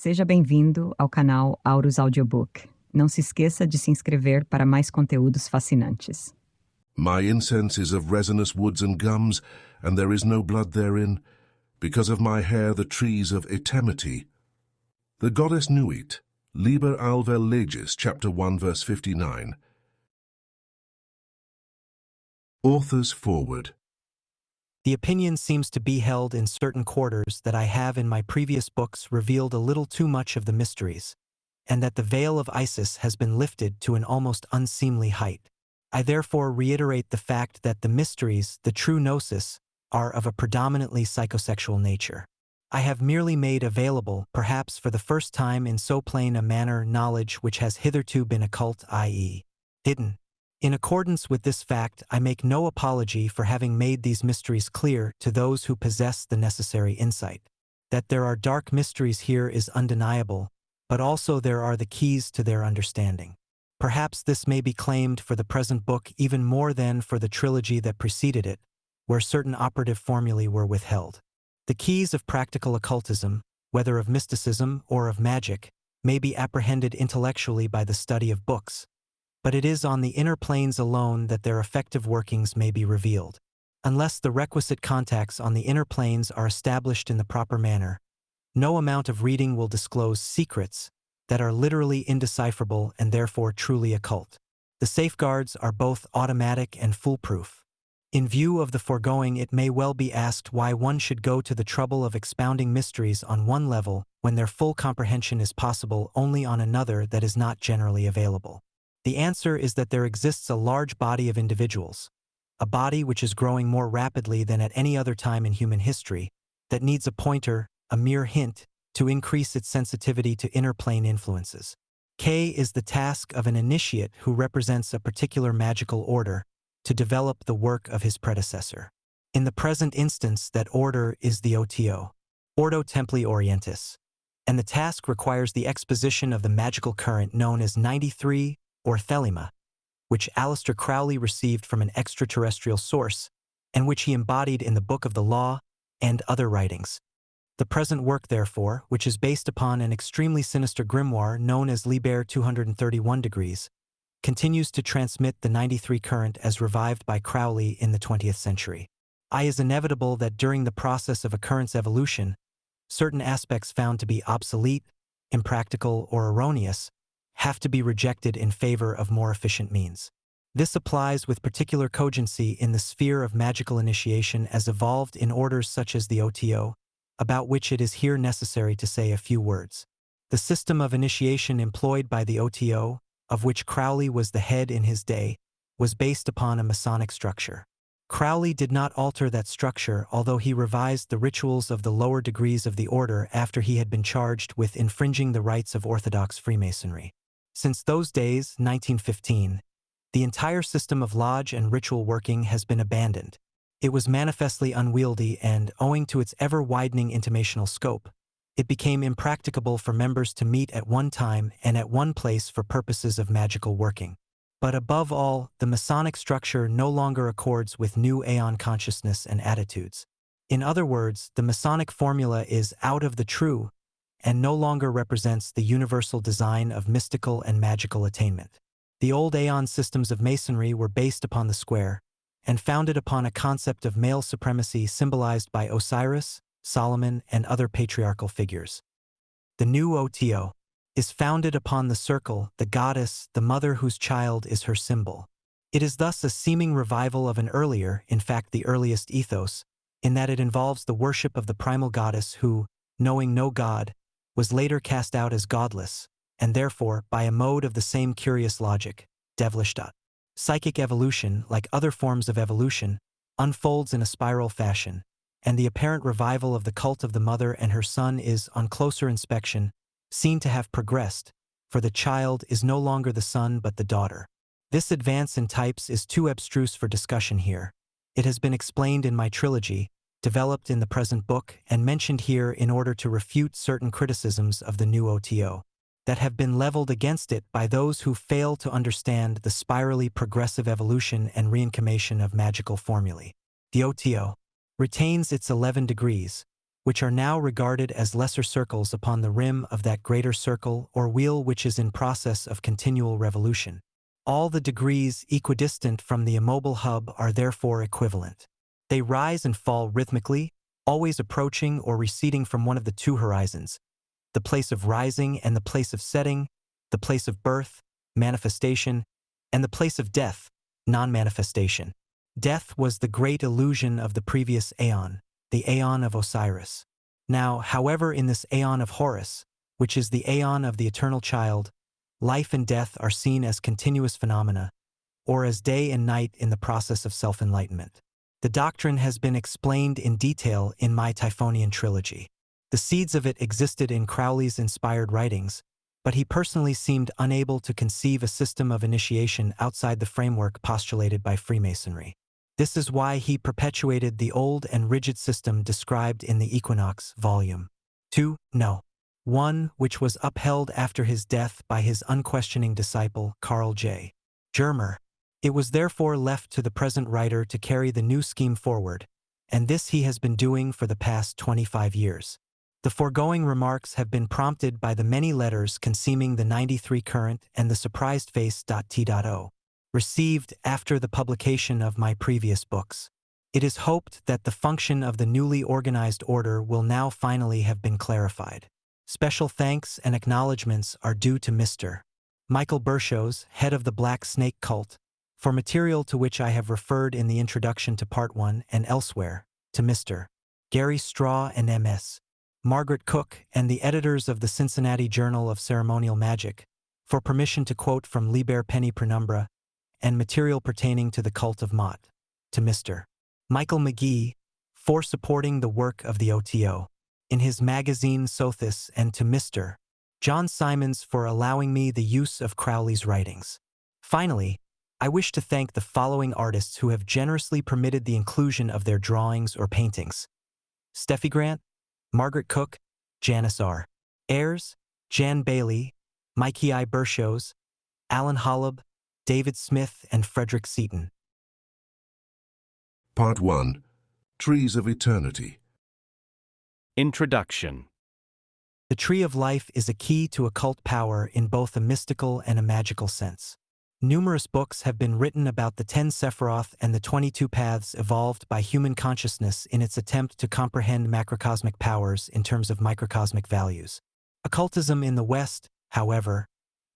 Seja bem-vindo ao canal Audiobook. Não se esqueça de se inscrever para mais conteúdos fascinantes. My incense is of resinous woods and gums, and there is no blood therein. Because of my hair the trees of eternity. The goddess Nuit, Liber Alver Legis, chapter 1, verse 59. Author's Foreword. The opinion seems to be held in certain quarters that I have in my previous books revealed a little too much of the mysteries, and that the veil of Isis has been lifted to an almost unseemly height. I therefore reiterate the fact that the mysteries, the true gnosis, are of a predominantly psychosexual nature. I have merely made available, perhaps for the first time in so plain a manner, knowledge which has hitherto been occult, i.e., hidden. In accordance with this fact, I make no apology for having made these mysteries clear to those who possess the necessary insight. That there are dark mysteries here is undeniable, but also there are the keys to their understanding. Perhaps this may be claimed for the present book even more than for the trilogy that preceded it, where certain operative formulae were withheld. The keys of practical occultism, whether of mysticism or of magic, may be apprehended intellectually by the study of books, but it is on the inner planes alone that their effective workings may be revealed. Unless the requisite contacts on the inner planes are established in the proper manner, no amount of reading will disclose secrets that are literally indecipherable and therefore truly occult. The safeguards are both automatic and foolproof. In view of the foregoing, it may well be asked why one should go to the trouble of expounding mysteries on one level when their full comprehension is possible only on another that is not generally available. The answer is that there exists a large body of individuals, a body which is growing more rapidly than at any other time in human history, that needs a pointer, a mere hint, to increase its sensitivity to inner plane influences. K is the task of an initiate who represents a particular magical order to develop the work of his predecessor. In the present instance, that order is the OTO, Ordo Templi Orientis, and the task requires the exposition of the magical current known as 93 or Thelema, which Aleister Crowley received from an extraterrestrial source and which he embodied in the Book of the Law and other writings. The present work, therefore, which is based upon an extremely sinister grimoire known as Liber 231 degrees, continues to transmit the 93 current as revived by Crowley in the 20th century. It is inevitable that during the process of occurrence evolution, certain aspects found to be obsolete, impractical, or erroneous have to be rejected in favor of more efficient means. This applies with particular cogency in the sphere of magical initiation as evolved in orders such as the OTO, about which it is here necessary to say a few words. The system of initiation employed by the OTO, of which Crowley was the head in his day, was based upon a Masonic structure. Crowley did not alter that structure, although he revised the rituals of the lower degrees of the order after he had been charged with infringing the rights of Orthodox Freemasonry. Since those days, 1915, the entire system of lodge and ritual working has been abandoned. It was manifestly unwieldy and, owing to its ever-widening intimational scope, it became impracticable for members to meet at one time and at one place for purposes of magical working. But above all, the Masonic structure no longer accords with new aeon consciousness and attitudes. In other words, the Masonic formula is out of the true and no longer represents the universal design of mystical and magical attainment. The old aeon systems of Masonry were based upon the square, and founded upon a concept of male supremacy symbolized by Osiris, Solomon, and other patriarchal figures. The new OTO is founded upon the circle, the goddess, the mother whose child is her symbol. It is thus a seeming revival of an earlier, in fact the earliest ethos, in that it involves the worship of the primal goddess who, knowing no god, was later cast out as godless, and therefore, by a mode of the same curious logic, devilish. Psychic evolution, like other forms of evolution, unfolds in a spiral fashion, and the apparent revival of the cult of the mother and her son is, on closer inspection, seen to have progressed, for the child is no longer the son but the daughter. This advance in types is too abstruse for discussion here. It has been explained in my trilogy, developed in the present book, and mentioned here in order to refute certain criticisms of the new OTO that have been leveled against it by those who fail to understand the spirally progressive evolution and reincarnation of magical formulae. The OTO retains its 11 degrees, which are now regarded as lesser circles upon the rim of that greater circle or wheel which is in process of continual revolution. All the degrees equidistant from the immobile hub are therefore equivalent. They rise and fall rhythmically, always approaching or receding from one of the two horizons, the place of rising and the place of setting, the place of birth, manifestation, and the place of death, non-manifestation. Death was the great illusion of the previous aeon, the aeon of Osiris. Now, however, in this aeon of Horus, which is the aeon of the eternal child, life and death are seen as continuous phenomena, or as day and night in the process of self-enlightenment. The doctrine has been explained in detail in my Typhonian trilogy. The seeds of it existed in Crowley's inspired writings, but he personally seemed unable to conceive a system of initiation outside the framework postulated by Freemasonry. This is why he perpetuated the old and rigid system described in the Equinox, Volume 2, No. 1, which was upheld after his death by his unquestioning disciple, Carl J. Germer. It was therefore left to the present writer to carry the new scheme forward, and this he has been doing for the past 25 years. The foregoing remarks have been prompted by the many letters concerning the 93 current and the surprised face.t.o. received after the publication of my previous books. It is hoped that the function of the newly organized order will now finally have been clarified. Special thanks and acknowledgments are due to Mr. Michael Bershows, head of the Black Snake Cult, for material to which I have referred in the introduction to Part 1 and elsewhere, to Mr. Gary Straw and M.S. Margaret Cook and the editors of the Cincinnati Journal of Ceremonial Magic, for permission to quote from Liber Penny Penumbra and material pertaining to the cult of Mott, to Mr. Michael McGee, for supporting the work of the OTO in his magazine Sothis, and to Mr. John Simons for allowing me the use of Crowley's writings. Finally, I wish to thank the following artists who have generously permitted the inclusion of their drawings or paintings: Steffi Grant, Margaret Cook, Janice R. Ayers, Jan Bailey, Mikey I. Bershows, Alan Holub, David Smith, and Frederick Seaton. Part 1. Trees of Eternity. Introduction. The Tree of Life is a key to occult power in both a mystical and a magical sense. Numerous books have been written about the 10 Sephiroth and the 22 paths evolved by human consciousness in its attempt to comprehend macrocosmic powers in terms of microcosmic values. Occultism in the West, however,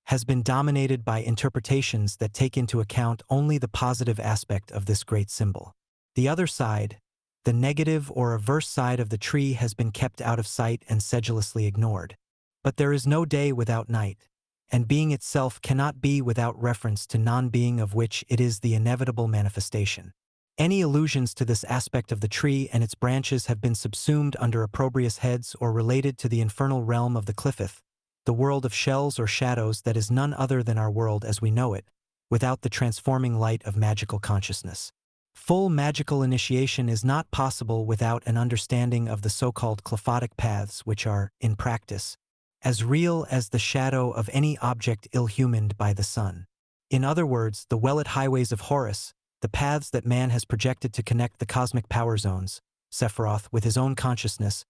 has been dominated by interpretations that take into account only the positive aspect of this great symbol. The other side, the negative or averse side of the tree, has been kept out of sight and sedulously ignored. But there is no day without night, and being itself cannot be without reference to non-being, of which it is the inevitable manifestation. Any allusions to this aspect of the tree and its branches have been subsumed under opprobrious heads or related to the infernal realm of the Cliffith, the world of shells or shadows that is none other than our world as we know it, without the transforming light of magical consciousness. Full magical initiation is not possible without an understanding of the so-called Cliffotic paths, which are, in practice, as real as the shadow of any object ill-humaned by the sun. In other words, the well-lit highways of Horus, the paths that man has projected to connect the cosmic power zones, Sephiroth, with his own consciousness,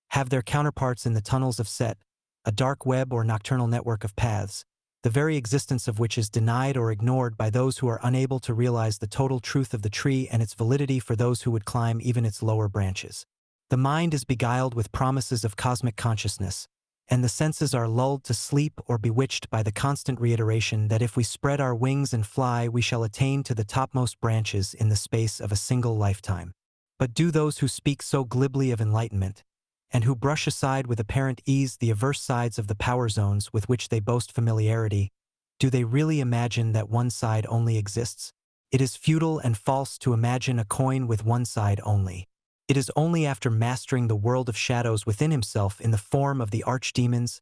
have their counterparts in the tunnels of Set, a dark web or nocturnal network of paths, the very existence of which is denied or ignored by those who are unable to realize the total truth of the tree and its validity for those who would climb even its lower branches. The mind is beguiled with promises of cosmic consciousness, and the senses are lulled to sleep or bewitched by the constant reiteration that if we spread our wings and fly, we shall attain to the topmost branches in the space of a single lifetime. But do those who speak so glibly of enlightenment, and who brush aside with apparent ease the averse sides of the power zones with which they boast familiarity, do they really imagine that one side only exists? It is futile and false to imagine a coin with one side only. It is only after mastering the world of shadows within himself in the form of the archdemons,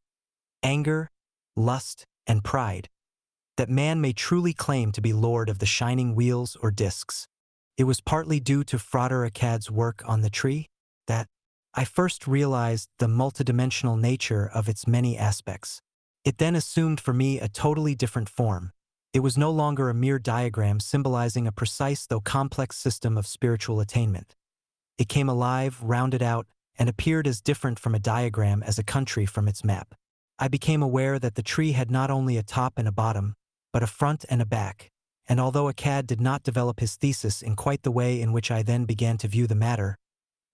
anger, lust, and pride, that man may truly claim to be lord of the shining wheels or discs. It was partly due to Frater Akkad's work on the tree that I first realized the multidimensional nature of its many aspects. It then assumed for me a totally different form. It was no longer a mere diagram symbolizing a precise though complex system of spiritual attainment. It came alive, rounded out, and appeared as different from a diagram as a country from its map. I became aware that the tree had not only a top and a bottom, but a front and a back, and although Akkad did not develop his thesis in quite the way in which I then began to view the matter,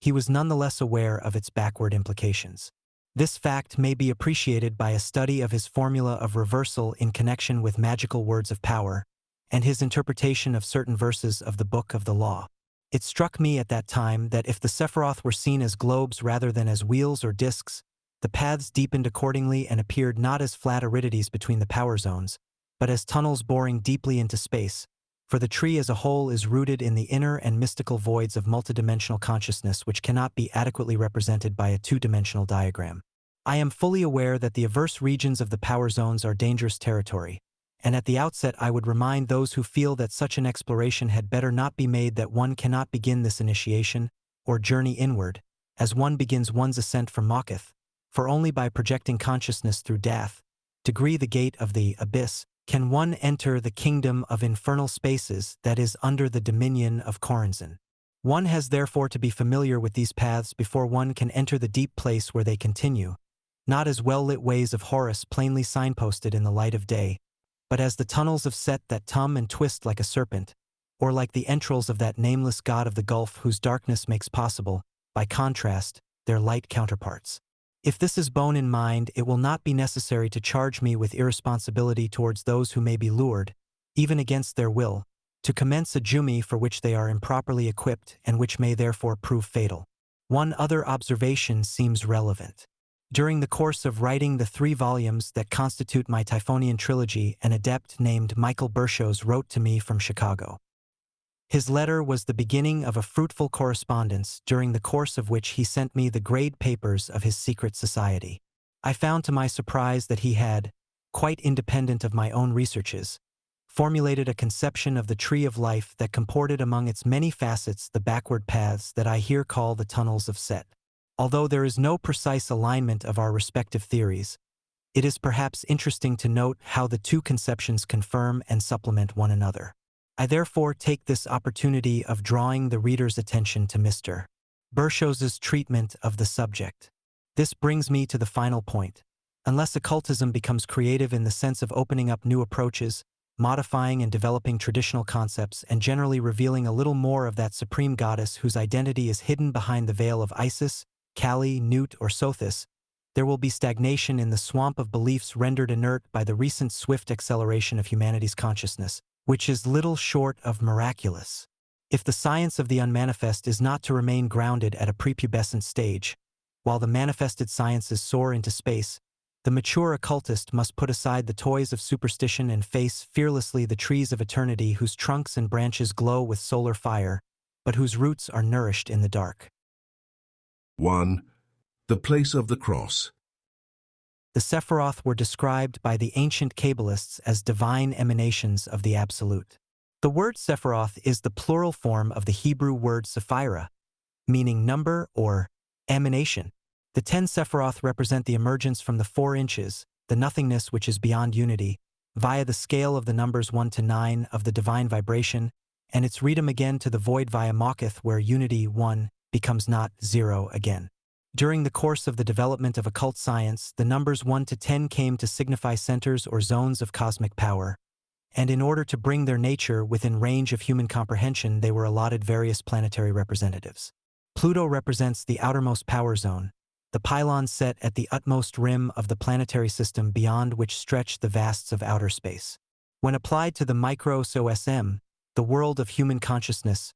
he was nonetheless aware of its backward implications. This fact may be appreciated by a study of his formula of reversal in connection with magical words of power, and his interpretation of certain verses of the Book of the Law. It struck me at that time that if the Sephiroth were seen as globes rather than as wheels or discs, the paths deepened accordingly and appeared not as flat aridities between the power zones, but as tunnels boring deeply into space, for the tree as a whole is rooted in the inner and mystical voids of multidimensional consciousness which cannot be adequately represented by a two-dimensional diagram. I am fully aware that the averse regions of the power zones are dangerous territory, and at the outset I would remind those who feel that such an exploration had better not be made that one cannot begin this initiation, or journey inward, as one begins one's ascent from Maketh, for only by projecting consciousness through Dath, degree the gate of the abyss, can one enter the kingdom of infernal spaces that is under the dominion of Corazon. One has therefore to be familiar with these paths before one can enter the deep place where they continue, not as well-lit ways of Horus plainly signposted in the light of day, but as the tunnels of Set that tum and twist like a serpent, or like the entrails of that nameless god of the gulf whose darkness makes possible, by contrast, their light counterparts. If this is borne in mind, it will not be necessary to charge me with irresponsibility towards those who may be lured, even against their will, to commence a jumi for which they are improperly equipped and which may therefore prove fatal. One other observation seems relevant. During the course of writing the 3 volumes that constitute my Typhonian trilogy, an adept named Michael Bershos wrote to me from Chicago. His letter was the beginning of a fruitful correspondence, during the course of which he sent me the grade papers of his secret society. I found to my surprise that he had, quite independent of my own researches, formulated a conception of the Tree of Life that comported among its many facets the backward paths that I here call the tunnels of Set. Although there is no precise alignment of our respective theories, it is perhaps interesting to note how the two conceptions confirm and supplement one another. I therefore take this opportunity of drawing the reader's attention to Mr. Bershos's treatment of the subject. This brings me to the final point. Unless occultism becomes creative in the sense of opening up new approaches, modifying and developing traditional concepts, and generally revealing a little more of that supreme goddess whose identity is hidden behind the veil of Isis, Kali, Nut, or Sothis, there will be stagnation in the swamp of beliefs rendered inert by the recent swift acceleration of humanity's consciousness, which is little short of miraculous. If the science of the unmanifest is not to remain grounded at a prepubescent stage, while the manifested sciences soar into space, the mature occultist must put aside the toys of superstition and face fearlessly the trees of eternity whose trunks and branches glow with solar fire, but whose roots are nourished in the dark. 1. The place of the cross. The Sephiroth were described by the ancient Kabbalists as divine emanations of the Absolute. The word Sephiroth is the plural form of the Hebrew word Sephira, meaning number or emanation. The 10 Sephiroth represent the emergence from the 4 inches, the nothingness which is beyond unity, via the scale of the numbers 1 to 9 of the divine vibration, and its redom again to the void via Maketh where unity 1 becomes not 0 again. During the course of the development of occult science, the numbers 1 to 10 came to signify centers or zones of cosmic power, and in order to bring their nature within range of human comprehension, they were allotted various planetary representatives. Pluto represents the outermost power zone, the pylon set at the utmost rim of the planetary system beyond which stretch the vasts of outer space. When applied to the micro-SOSM, the world of human consciousness,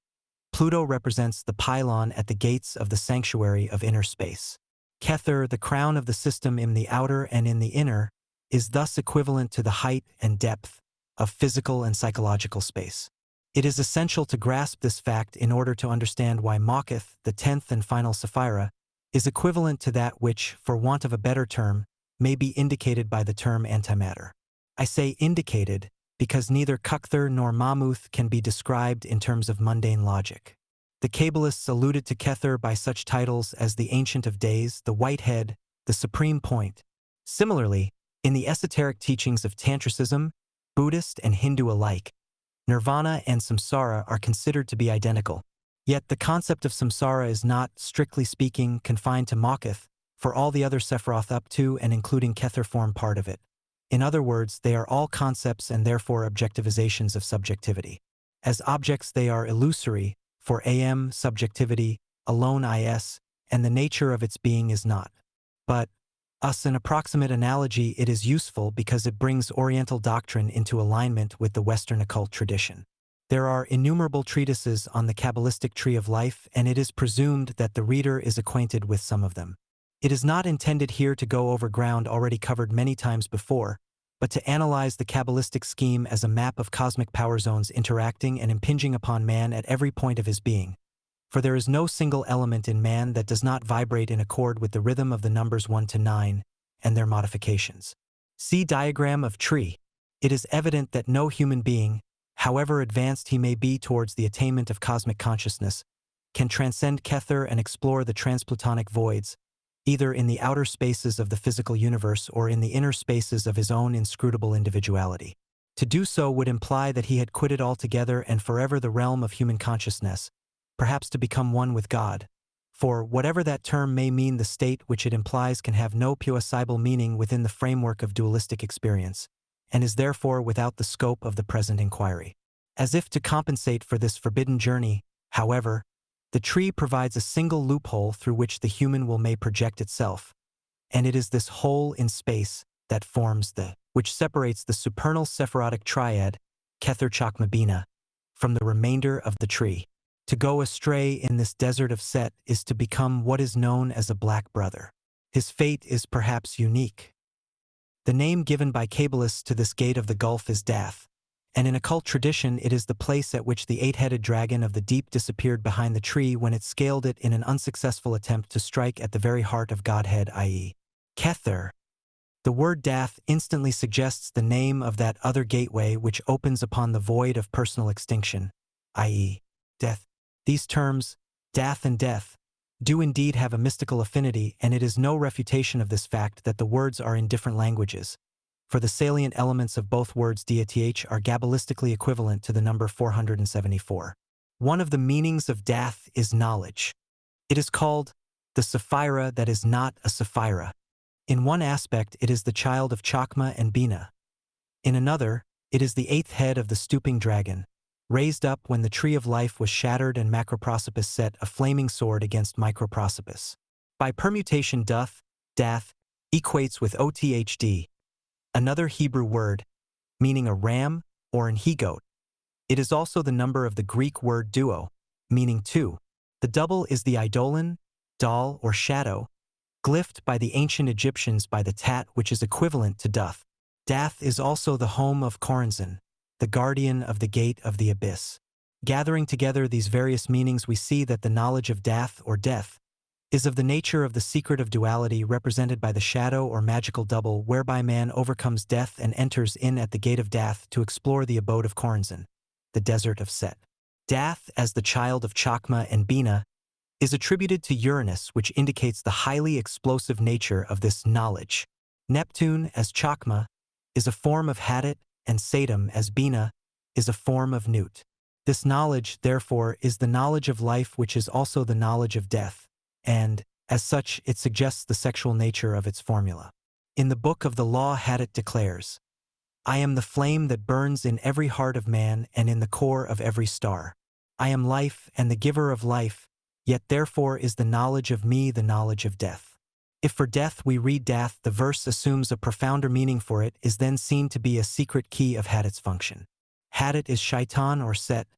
Pluto represents the pylon at the gates of the sanctuary of inner space. Kether, the crown of the system in the outer and in the inner, is thus equivalent to the height and depth of physical and psychological space. It is essential to grasp this fact in order to understand why Maketh, the 10th and final Sephira, is equivalent to that which, for want of a better term, may be indicated by the term antimatter. I say indicated because neither Kukther nor Mamuth can be described in terms of mundane logic. The Kabbalists alluded to Kether by such titles as the Ancient of Days, the White Head, the Supreme Point. Similarly, in the esoteric teachings of Tantricism, Buddhist and Hindu alike, Nirvana and Samsara are considered to be identical. Yet the concept of samsara is not, strictly speaking, confined to Maketh, for all the other Sephiroth up to and including Kether form part of it. In other words, they are all concepts and therefore objectivizations of subjectivity. As objects they are illusory, for am, subjectivity, alone is, and the nature of its being is not. But, as an approximate analogy, it is useful because it brings Oriental doctrine into alignment with the Western occult tradition. There are innumerable treatises on the Kabbalistic Tree of Life, and it is presumed that the reader is acquainted with some of them. It is not intended here to go over ground already covered many times before, but to analyze the Kabbalistic scheme as a map of cosmic power zones interacting and impinging upon man at every point of his being. For there is no single element in man that does not vibrate in accord with the rhythm of the numbers 1 to 9 and their modifications. See diagram of tree. It is evident that no human being, however advanced he may be towards the attainment of cosmic consciousness, can transcend Kether and explore the transplutonic voids, either in the outer spaces of the physical universe or in the inner spaces of his own inscrutable individuality. To do so would imply that he had quitted altogether and forever the realm of human consciousness, perhaps to become one with God. For whatever that term may mean, the state which it implies can have no poissible meaning within the framework of dualistic experience, and is therefore without the scope of the present inquiry. As if to compensate for this forbidden journey, however, the tree provides a single loophole through which the human will may project itself, and it is this hole in space that forms which separates the supernal Sephirotic triad, Kether Chakma Bina, from the remainder of the tree. To go astray in this desert of Set is to become what is known as a black brother. His fate is perhaps unique. The name given by Kabbalists to this gate of the gulf is Dath, and in occult tradition it is the place at which the eight-headed dragon of the deep disappeared behind the tree when it scaled it in an unsuccessful attempt to strike at the very heart of Godhead, i.e. Kether. The word Dath instantly suggests the name of that other gateway which opens upon the void of personal extinction, i.e. death. These terms, Dath and death, do indeed have a mystical affinity, and it is no refutation of this fact that the words are in different languages, for the salient elements of both words DATH are Kabbalistically equivalent to the number 474. One of the meanings of Dath is knowledge. It is called the Sapphira that is not a Sapphira. In one aspect it is the child of Chakma and Bina. In another, it is the eighth head of the stooping dragon, raised up when the Tree of Life was shattered and Macroprosopis set a flaming sword against Microprosopis. By permutation Dath equates with OTHD, another Hebrew word, meaning a ram or an he-goat. It is also the number of the Greek word duo, meaning two. The double is the eidolon, dal or shadow, glyphed by the ancient Egyptians by the tat, which is equivalent to Dath. Dath is also the home of Choronzon, the guardian of the gate of the abyss. Gathering together these various meanings, we see that the knowledge of Dath or death is of the nature of the secret of duality represented by the shadow or magical double, whereby man overcomes death and enters in at the gate of Dath to explore the abode of Choronzon, the desert of Set. Dath, as the child of Chakma and Bina, is attributed to Uranus, which indicates the highly explosive nature of this knowledge. Neptune, as Chakma, is a form of Hadit, and Saturn, as Bina, is a form of Nut. This knowledge, therefore, is the knowledge of life, which is also the knowledge of death, and, as such, it suggests the sexual nature of its formula. In the Book of the Law, Hadit declares, "I am the flame that burns in every heart of man and in the core of every star. I am life and the giver of life, yet therefore is the knowledge of me the knowledge of death." If for death we read Dath, the verse assumes a profounder meaning, for it is then seen to be a secret key of Hadit's function. Hadit is Shaitan or Set,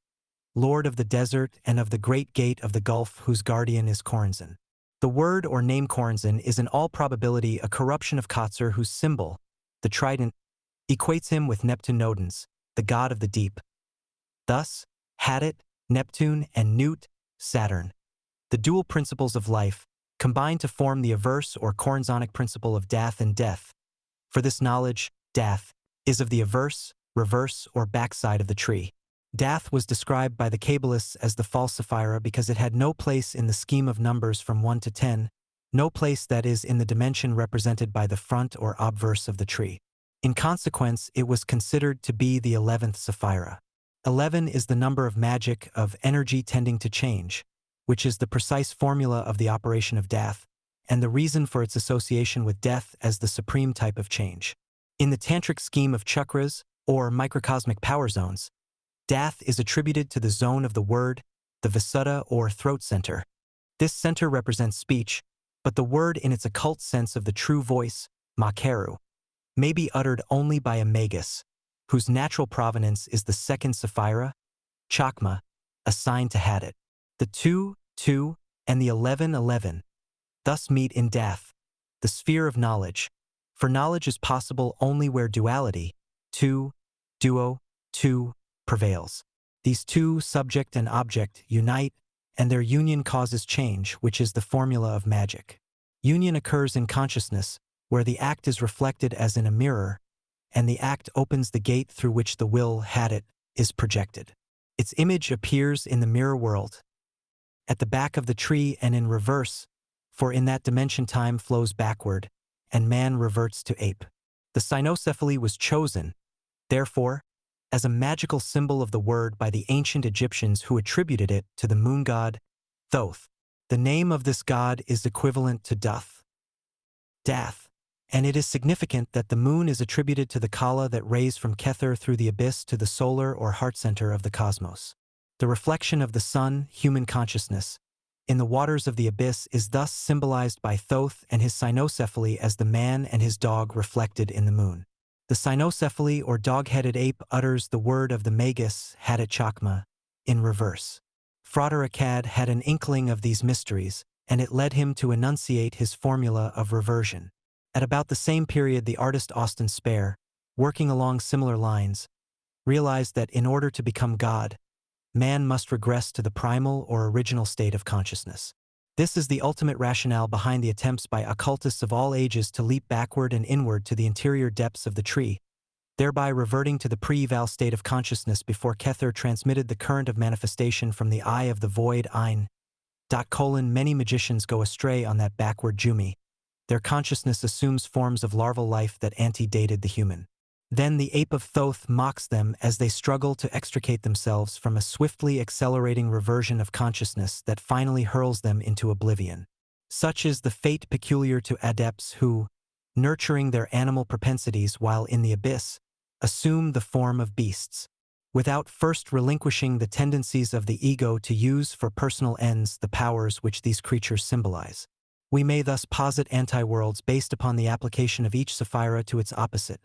lord of the desert and of the great gate of the gulf, whose guardian is Choronzon. The word or name Choronzon is in all probability a corruption of Kotzur, whose symbol, the trident, equates him with Neptune Nodens, the god of the deep. Thus, Hadit, Neptune, and Nut, Saturn, the dual principles of life, combine to form the averse or Choronzonic principle of Dath and death. For this knowledge, Dath, is of the averse, reverse, or backside of the tree. Dath was described by the Kabbalists as the false Sapphira because it had no place in the scheme of numbers from 1 to 10, no place, that is, in the dimension represented by the front or obverse of the tree. In consequence, it was considered to be the 11th Sapphira. 11 is the number of magic of energy tending to change, which is the precise formula of the operation of death, and the reason for its association with death as the supreme type of change. In the tantric scheme of chakras, or microcosmic power zones, death is attributed to the zone of the word, the visuddha or throat center. This center represents speech, but the word in its occult sense of the true voice, makaru, may be uttered only by a magus, whose natural provenance is the second sephira, chakma, assigned to Hadit. The 2, 2, and the 11, 11 thus meet in death, the sphere of knowledge, for knowledge is possible only where duality, 2, duo, 2, prevails. These two, subject and object, unite, and their union causes change, which is the formula of magic. Union occurs in consciousness, where the act is reflected as in a mirror, and the act opens the gate through which the will, Hadit, is projected. Its image appears in the mirror world, at the back of the tree and in reverse, for in that dimension time flows backward, and man reverts to ape. The cynocephaly was chosen, therefore, as a magical symbol of the word by the ancient Egyptians who attributed it to the moon god, Thoth. The name of this god is equivalent to Duth, death, and it is significant that the moon is attributed to the kala that rays from Kether through the abyss to the solar or heart center of the cosmos. The reflection of the sun, human consciousness, in the waters of the abyss is thus symbolized by Thoth and his cynocephaly as the man and his dog reflected in the moon. The cynocephaly or dog-headed ape utters the word of the magus, Hadit Chakma, in reverse. Frater Akkad had an inkling of these mysteries, and it led him to enunciate his formula of reversion. At about the same period, the artist Austin Spare, working along similar lines, realized that in order to become God, man must regress to the primal or original state of consciousness. This is the ultimate rationale behind the attempts by occultists of all ages to leap backward and inward to the interior depths of the tree, thereby reverting to the pre-eval state of consciousness before Kether transmitted the current of manifestation from the eye of the void Ein. Many magicians go astray on that backward jumi. Their consciousness assumes forms of larval life that antedated the human. Then the ape of Thoth mocks them as they struggle to extricate themselves from a swiftly accelerating reversion of consciousness that finally hurls them into oblivion. Such is the fate peculiar to adepts who, nurturing their animal propensities while in the abyss, assume the form of beasts, without first relinquishing the tendencies of the ego to use for personal ends the powers which these creatures symbolize. We may thus posit anti-worlds based upon the application of each sephira to its opposite,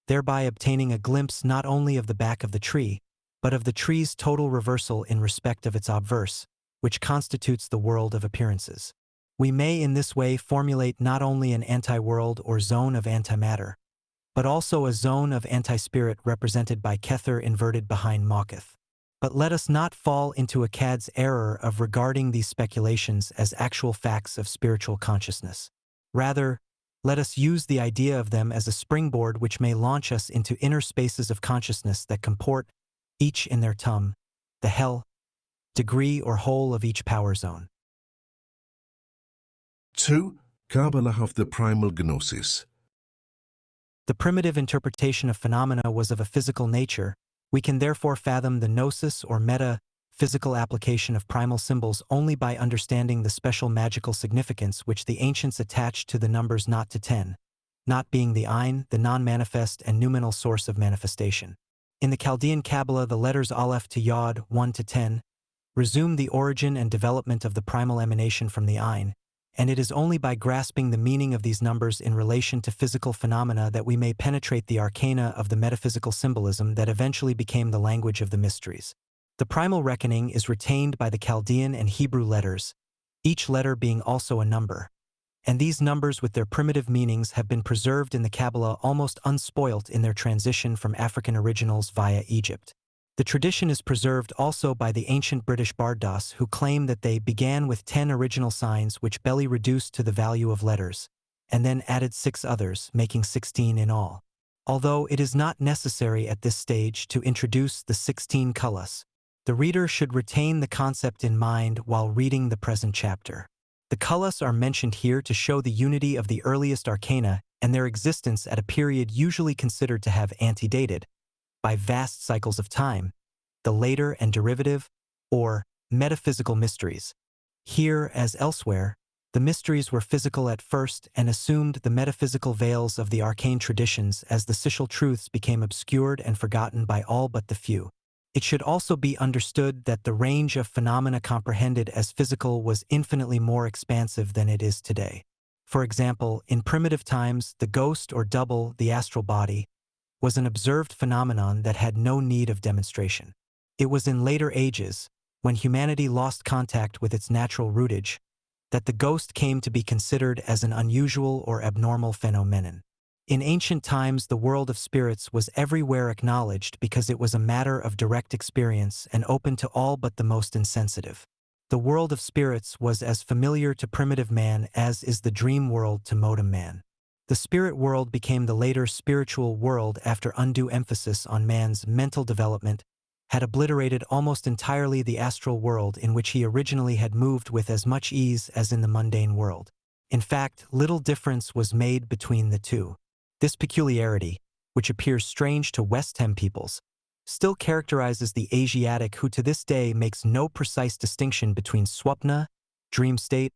thereby obtaining a glimpse not only of the back of the tree, but of the tree's total reversal in respect of its obverse, which constitutes the world of appearances. We may in this way formulate not only an anti-world or zone of antimatter, but also a zone of anti-spirit represented by Kether inverted behind Mawketh. But let us not fall into Akkad's error of regarding these speculations as actual facts of spiritual consciousness. Rather, let us use the idea of them as a springboard which may launch us into inner spaces of consciousness that comport, each in their tum, the hell, degree or whole of each power zone. 2. Kabbalah of the Primal Gnosis. The primitive interpretation of phenomena was of a physical nature. We can therefore fathom the gnosis or meta-physical application of primal symbols only by understanding the special magical significance which the ancients attached to the numbers 0 to 10, not being the Ein, the non-manifest and noumenal source of manifestation. In the Chaldean Kabbalah, the letters Aleph to Yod, 1 to 10, resume the origin and development of the primal emanation from the Ein, and it is only by grasping the meaning of these numbers in relation to physical phenomena that we may penetrate the arcana of the metaphysical symbolism that eventually became the language of the mysteries. The primal reckoning is retained by the Chaldean and Hebrew letters, each letter being also a number, and these numbers with their primitive meanings have been preserved in the Kabbalah almost unspoilt in their transition from African originals via Egypt. The tradition is preserved also by the ancient British Bardos, who claim that they began with 10 original signs which Belly reduced to the value of letters, and then added 6 others, making 16 in all. Although it is not necessary at this stage to introduce the 16 kalas, the reader should retain the concept in mind while reading the present chapter. The kalas are mentioned here to show the unity of the earliest arcana and their existence at a period usually considered to have antedated, by vast cycles of time, the later and derivative, or metaphysical mysteries. Here, as elsewhere, the mysteries were physical at first and assumed the metaphysical veils of the arcane traditions as the social truths became obscured and forgotten by all but the few. It should also be understood that the range of phenomena comprehended as physical was infinitely more expansive than it is today. For example, in primitive times, the ghost or double, the astral body, was an observed phenomenon that had no need of demonstration. It was in later ages, when humanity lost contact with its natural rootage, that the ghost came to be considered as an unusual or abnormal phenomenon. In ancient times, the world of spirits was everywhere acknowledged because it was a matter of direct experience and open to all but the most insensitive. The world of spirits was as familiar to primitive man as is the dream world to modern man. The spirit world became the later spiritual world after undue emphasis on man's mental development had obliterated almost entirely the astral world in which he originally had moved with as much ease as in the mundane world. In fact, little difference was made between the two. This peculiarity, which appears strange to West Hem peoples, still characterizes the Asiatic who to this day makes no precise distinction between swapna, dream state,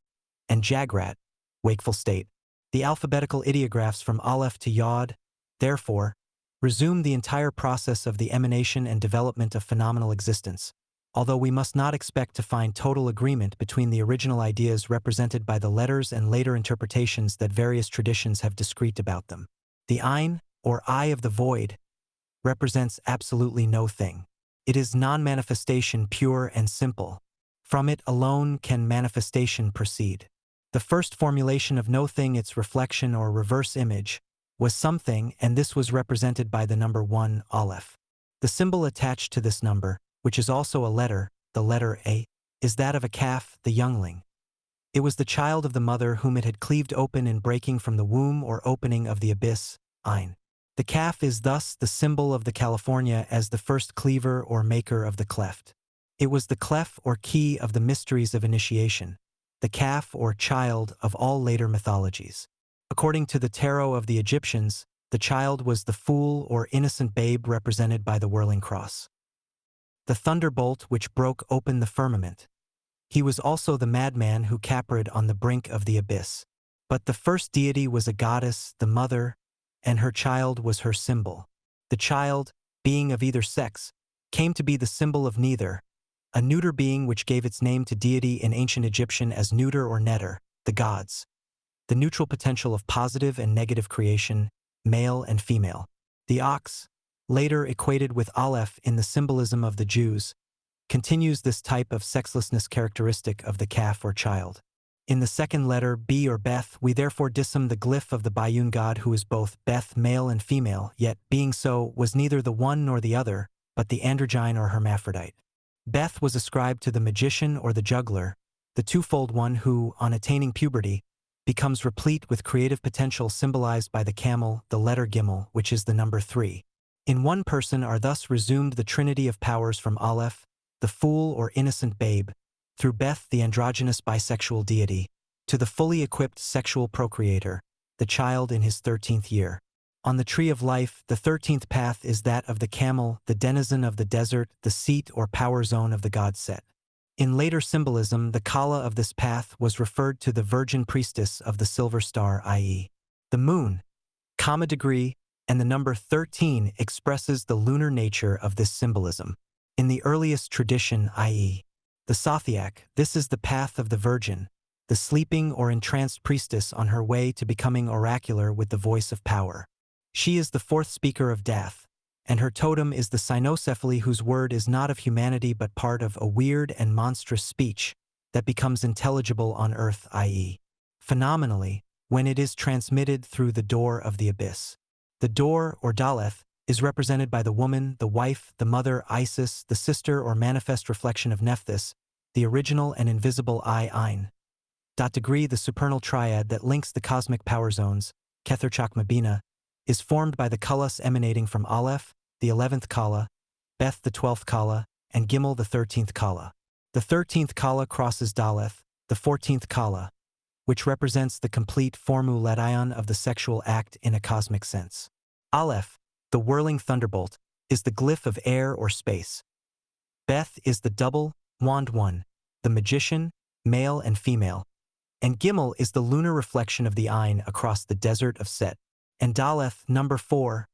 and jagrat, wakeful state. The alphabetical ideographs from Aleph to Yod, therefore, resume the entire process of the emanation and development of phenomenal existence, although we must not expect to find total agreement between the original ideas represented by the letters and later interpretations that various traditions have discrete about them. The Ein, or eye of the void, represents absolutely no thing. It is non-manifestation pure and simple. From it alone can manifestation proceed. The first formulation of no thing, its reflection or reverse image, was something, and this was represented by the number 1, Aleph. The symbol attached to this number, which is also a letter, the letter A, is that of a calf, the youngling. It was the child of the mother whom it had cleaved open in breaking from the womb or opening of the abyss, Ein. The calf is thus the symbol of the California as the first cleaver or maker of the cleft. It was the clef or key of the mysteries of initiation, the calf or child of all later mythologies. According to the tarot of the Egyptians, the child was the fool or innocent babe represented by the whirling cross. The thunderbolt which broke open the firmament. He was also the madman who capered on the brink of the abyss. But the first deity was a goddess, the mother, and her child was her symbol. The child, being of either sex, came to be the symbol of neither, a neuter being which gave its name to deity in ancient Egyptian as neuter or neter, the gods. The neutral potential of positive and negative creation, male and female. The ox, later equated with Aleph in the symbolism of the Jews, continues this type of sexlessness characteristic of the calf or child. In the second letter, B or Beth, we therefore discern the glyph of the Bayun god who is both Beth male and female, yet, being so, was neither the one nor the other, but the androgyne or hermaphrodite. Beth was ascribed to the magician or the juggler, the twofold one who, on attaining puberty, becomes replete with creative potential symbolized by the camel, the letter Gimel, which is the number 3. In one person are thus resumed the trinity of powers from Aleph, the fool or innocent babe, through Beth the androgynous bisexual deity, to the fully equipped sexual procreator, the child in his 13th year. On the Tree of Life, the 13th path is that of the camel, the denizen of the desert, the seat or power zone of the god Set. In later symbolism, the Kala of this path was referred to the virgin priestess of the silver star, i.e., the moon. Comma degree, and the number 13 expresses the lunar nature of this symbolism. In the earliest tradition, i.e., the Sothiac, this is the path of the virgin, the sleeping or entranced priestess on her way to becoming oracular with the voice of power. She is the fourth speaker of death, and her totem is the cynocephaly whose word is not of humanity but part of a weird and monstrous speech that becomes intelligible on earth, i.e., phenomenally, when it is transmitted through the door of the abyss. The door, or Daleth, is represented by the woman, the wife, the mother, Isis, the sister or manifest reflection of Nephthys, the original and invisible Ein. Degree, the supernal triad that links the cosmic power zones, Kether Chakmabina, is formed by the Kalas emanating from Aleph, the 11th Kala, Beth the 12th Kala, and Gimel the 13th Kala. The 13th Kala crosses Daleth, the 14th Kala, which represents the complete formulation of the sexual act in a cosmic sense. Aleph, the whirling thunderbolt, is the glyph of air or space. Beth is the double, wand one, the magician, male and female, and Gimel is the lunar reflection of the Ain across the desert of Set. And Daleth, number 4,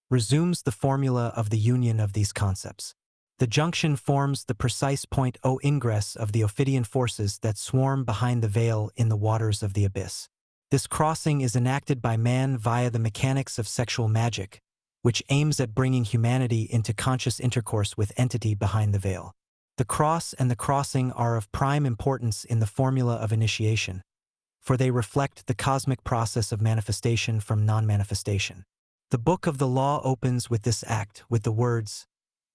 resumes the formula of the union of these concepts. The junction forms the precise point o ingress of the Ophidian forces that swarm behind the veil in the waters of the abyss. This crossing is enacted by man via the mechanics of sexual magic, which aims at bringing humanity into conscious intercourse with entity behind the veil. The cross and the crossing are of prime importance in the formula of initiation, for they reflect the cosmic process of manifestation from non-manifestation. The Book of the Law opens with this act with the words,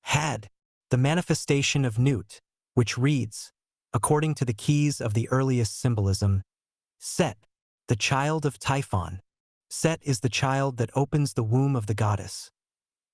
Had, the manifestation of Nut, which reads, according to the keys of the earliest symbolism, Set, the child of Typhon. Set is the child that opens the womb of the goddess.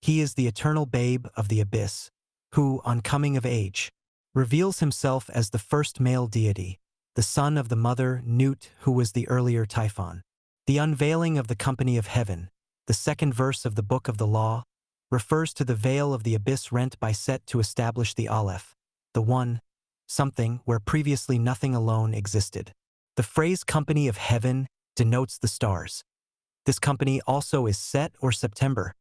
He is the eternal babe of the abyss, who, on coming of age, reveals himself as the first male deity, the son of the mother Nut, who was the earlier Typhon. The unveiling of the company of heaven, the second verse of the Book of the Law, refers to the veil of the abyss rent by Set to establish the Aleph, the one, something where previously nothing alone existed. The phrase company of heaven denotes the stars. This company also is Set or September,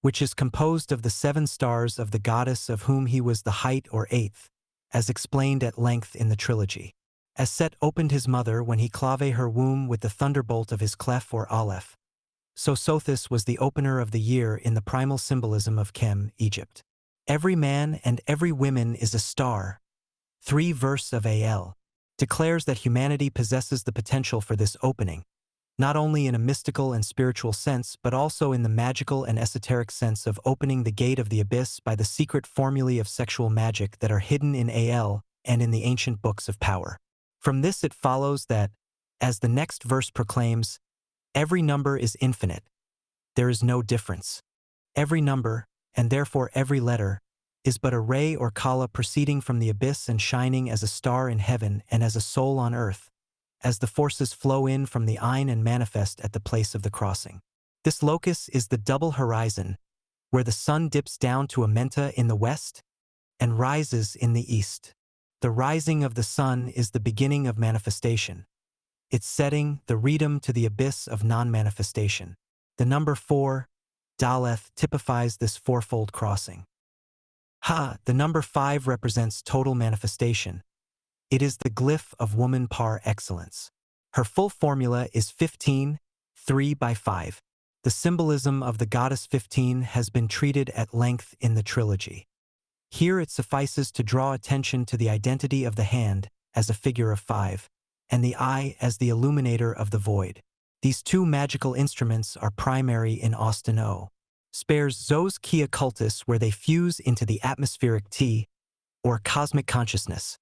which is composed of the 7 stars of the goddess of whom he was the height or 8th, as explained at length in the trilogy. As Set opened his mother when he clave her womb with the thunderbolt of his clef or Aleph, so Sothis was the opener of the year in the primal symbolism of Kem, Egypt. Every man and every woman is a star. 3 verse of Al declares that humanity possesses the potential for this opening, not only in a mystical and spiritual sense but also in the magical and esoteric sense of opening the gate of the abyss by the secret formulae of sexual magic that are hidden in Al and in the ancient books of power. From this it follows that, as the next verse proclaims, every number is infinite. There is no difference. Every number, and therefore every letter, is but a ray or kala proceeding from the abyss and shining as a star in heaven and as a soul on earth, as the forces flow in from the Ain and manifest at the place of the crossing. This locus is the double horizon, where the sun dips down to Amenta in the west and rises in the east. The rising of the sun is the beginning of manifestation. Its setting, the redom to the abyss of non-manifestation. The number 4, Daleth, typifies this fourfold crossing. The number 5 represents total manifestation. It is the glyph of woman par excellence. Her full formula is 15, 3 by 5. The symbolism of the goddess 15 has been treated at length in the trilogy. Here it suffices to draw attention to the identity of the hand as a figure of 5, and the eye as the illuminator of the void. These 2 magical instruments are primary in Austin O. Spares Zo's key occultists where they fuse into the atmospheric T, or cosmic consciousness.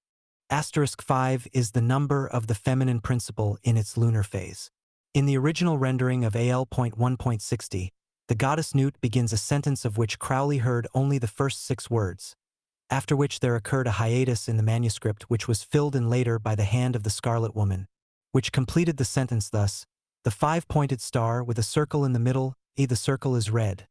*5 is the number of the feminine principle in its lunar phase. In the original rendering of AL.1.60, the goddess Nut begins a sentence of which Crowley heard only the first 6 words, after which there occurred a hiatus in the manuscript which was filled in later by the hand of the Scarlet Woman, which completed the sentence thus, the 5-pointed star with a circle in the middle, the circle is red.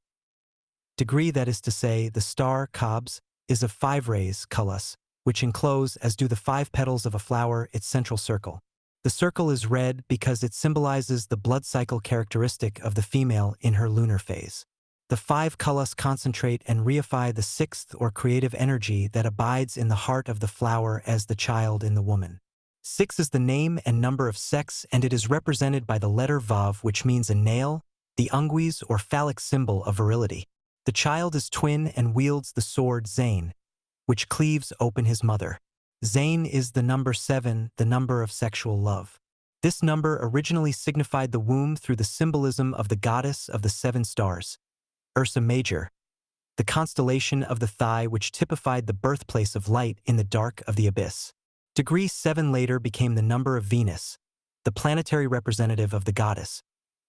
Degree, that is to say, the star, Kabs, is of 5 rays, Kulas, which enclose, as do the 5 petals of a flower, its central circle. The circle is red because it symbolizes the blood cycle characteristic of the female in her lunar phase. The 5 Kulas concentrate and reify the 6th or creative energy that abides in the heart of the flower as the child in the woman. 6 is the name and number of sex, and it is represented by the letter Vav, which means a nail, the unguis or phallic symbol of virility. The child is twin and wields the sword Zain, which cleaves open his mother. Zain is the number 7, the number of sexual love. This number originally signified the womb through the symbolism of the goddess of the 7 stars, Ursa Major, the constellation of the thigh which typified the birthplace of light in the dark of the abyss. Degree 7 later became the number of Venus, the planetary representative of the goddess,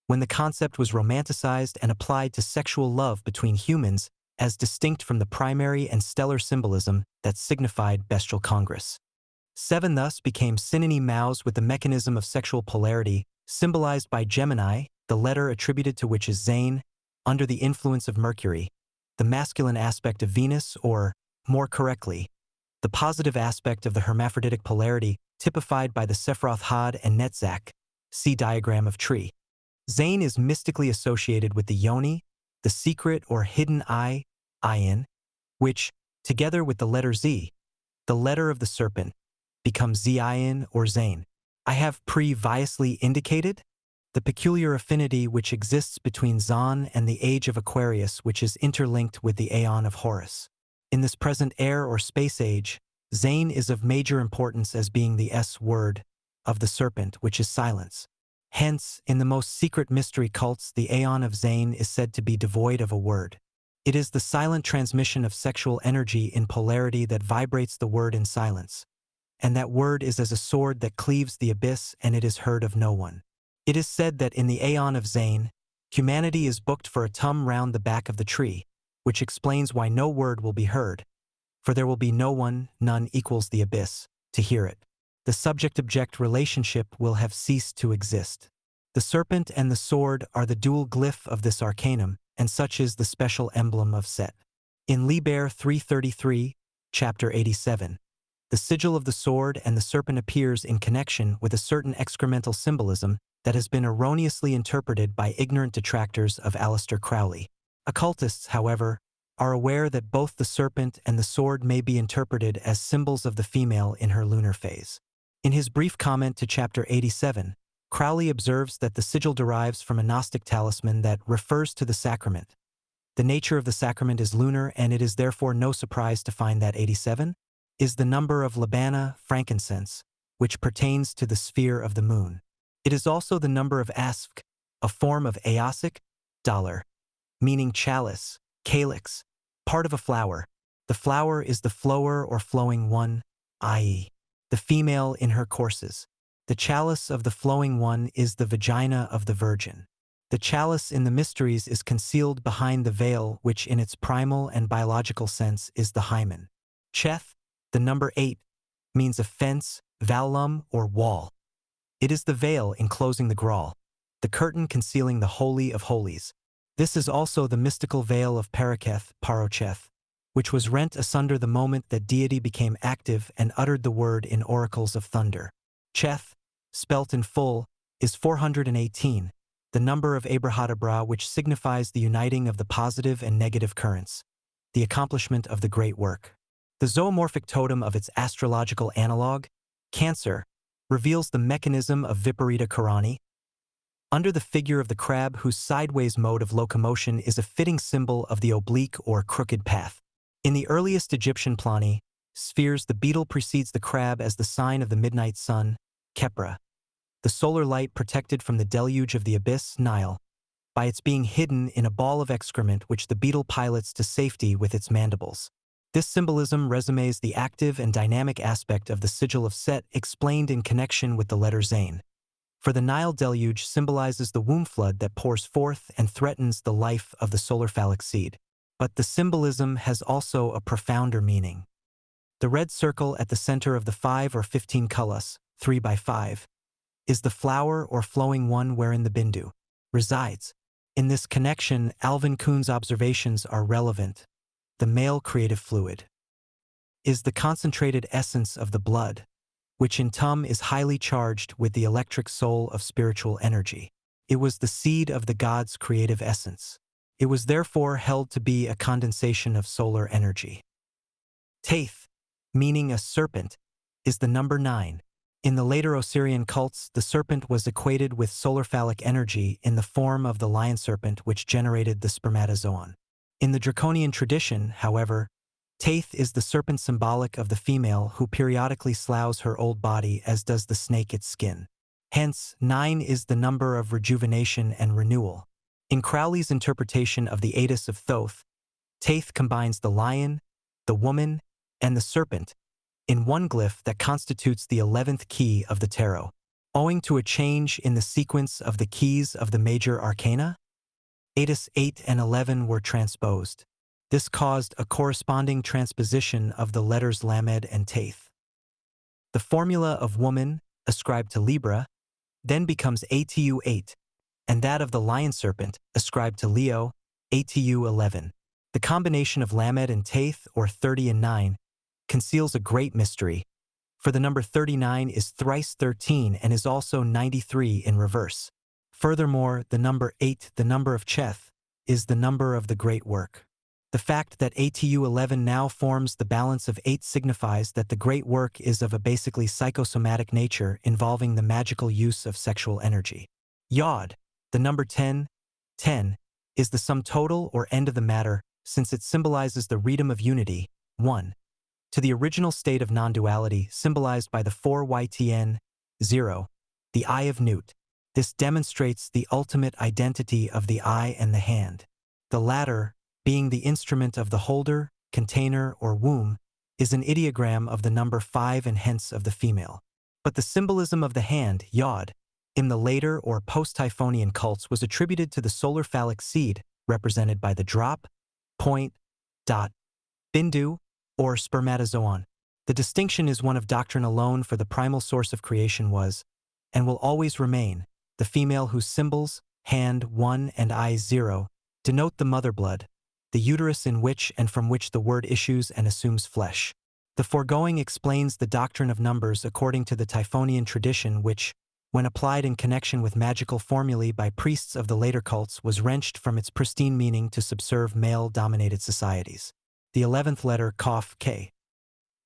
when the concept was romanticized and applied to sexual love between humans as distinct from the primary and stellar symbolism that signified bestial congress. 7 thus became synonym mouse with the mechanism of sexual polarity, symbolized by Gemini, the letter attributed to which is Zain, under the influence of Mercury, the masculine aspect of Venus, or, more correctly, the positive aspect of the hermaphroditic polarity typified by the Sephiroth Had and Netzach, see diagram of tree. Zain is mystically associated with the yoni, the secret or hidden eye, ayin, which, together with the letter Z, the letter of the serpent, becomes Zayin or Zain. I have previously indicated the peculiar affinity which exists between Zan and the age of Aquarius, which is interlinked with the Aeon of Horus. In this present air or space age, Zain is of major importance as being the S-word of the serpent, which is silence. Hence, in the most secret mystery cults, the Aeon of Zain is said to be devoid of a word. It is the silent transmission of sexual energy in polarity that vibrates the word in silence. And that word is as a sword that cleaves the abyss, and it is heard of no one. It is said that in the Aeon of Zain, humanity is booked for a tum round the back of the tree, which explains why no word will be heard, for there will be no one, none equals the abyss, to hear it. The subject-object relationship will have ceased to exist. The serpent and the sword are the dual glyph of this arcanum, and such is the special emblem of Set. In Liber 333, chapter 87, the sigil of the sword and the serpent appears in connection with a certain excremental symbolism that has been erroneously interpreted by ignorant detractors of Aleister Crowley. Occultists, however, are aware that both the serpent and the sword may be interpreted as symbols of the female in her lunar phase. In his brief comment to chapter 87, Crowley observes that the sigil derives from a Gnostic talisman that refers to the sacrament. The nature of the sacrament is lunar, and it is therefore no surprise to find that 87 is the number of Labana, frankincense, which pertains to the sphere of the moon. It is also the number of Asfk, a form of Aosic, dollar, meaning chalice, calyx, part of a flower. The flower is the flower or flowing one, i.e., the female in her courses. The chalice of the flowing one is the vagina of the virgin. The chalice in the mysteries is concealed behind the veil, which in its primal and biological sense is the hymen. Cheth, the number 8, means a fence, vallum, or wall. It is the veil enclosing the graal, the curtain concealing the Holy of Holies. This is also the mystical veil of Paraketh, Parocheth, which was rent asunder the moment that deity became active and uttered the word in oracles of thunder. Cheth, spelt in full, is 418, the number of Abrahadabra, which signifies the uniting of the positive and negative currents, the accomplishment of the great work. The zoomorphic totem of its astrological analog, Cancer, reveals the mechanism of Viparita Karani, under the figure of the crab, whose sideways mode of locomotion is a fitting symbol of the oblique or crooked path. In the earliest Egyptian Plani, spheres, the beetle precedes the crab as the sign of the midnight sun, Kepra, the solar light protected from the deluge of the abyss, Nile, by its being hidden in a ball of excrement which the beetle pilots to safety with its mandibles. This symbolism resumes the active and dynamic aspect of the sigil of Set explained in connection with the letter Zain. For the Nile deluge symbolizes the womb flood that pours forth and threatens the life of the solar phallic seed. But the symbolism has also a profounder meaning. The red circle at the center of the 5 or 15 kalas, 3 by 5, is the flower or flowing one wherein the bindu resides. In this connection, Alvin Kuhn's observations are relevant. The male creative fluid is the concentrated essence of the blood, which in Tum is highly charged with the electric soul of spiritual energy. It was the seed of the god's creative essence. It was therefore held to be a condensation of solar energy. Taith, meaning a serpent, is the number 9. In the later Osirian cults, the serpent was equated with solar phallic energy in the form of the lion serpent which generated the spermatozoon. In the Draconian tradition, however, Taith is the serpent symbolic of the female who periodically sloughs her old body, as does the snake its skin. Hence, 9 is the number of rejuvenation and renewal. In Crowley's interpretation of the Aedis of Thoth, Taith combines the lion, the woman, and the serpent in one glyph that constitutes the 11th key of the tarot. Owing to a change in the sequence of the keys of the major arcana, Aedis 8 and 11 were transposed. This caused a corresponding transposition of the letters Lamed and Taith. The formula of woman, ascribed to Libra, then becomes ATU 8, and that of the lion serpent, ascribed to Leo, ATU 11. The combination of Lamed and Taith, or 30 and 9, conceals a great mystery, for the number 39 is thrice 13 and is also 93 in reverse. Furthermore, the number 8, the number of Cheth, is the number of the great work. The fact that ATU 11 now forms the balance of 8 signifies that the great work is of a basically psychosomatic nature involving the magical use of sexual energy. Yod, the number 10, 10, is the sum total or end of the matter, since it symbolizes the redom of unity, 1, to the original state of non-duality symbolized by the 4YTN, 0, the eye of Newt. This demonstrates the ultimate identity of the eye and the hand. The latter, being the instrument of the holder, container, or womb, is an ideogram of the number 5 and hence of the female. But the symbolism of the hand, Yod, in the later or post-Typhonian cults was attributed to the solar phallic seed, represented by the drop, point, dot, bindu, or spermatozoon. The distinction is one of doctrine alone, for the primal source of creation was, and will always remain, the female whose symbols, hand 1 and eye 0, denote the mother blood, the uterus in which and from which the word issues and assumes flesh. The foregoing explains the doctrine of numbers according to the Typhonian tradition which, when applied in connection with magical formulae by priests of the later cults, was wrenched from its pristine meaning to subserve male-dominated societies. The 11th letter, Kaf, K,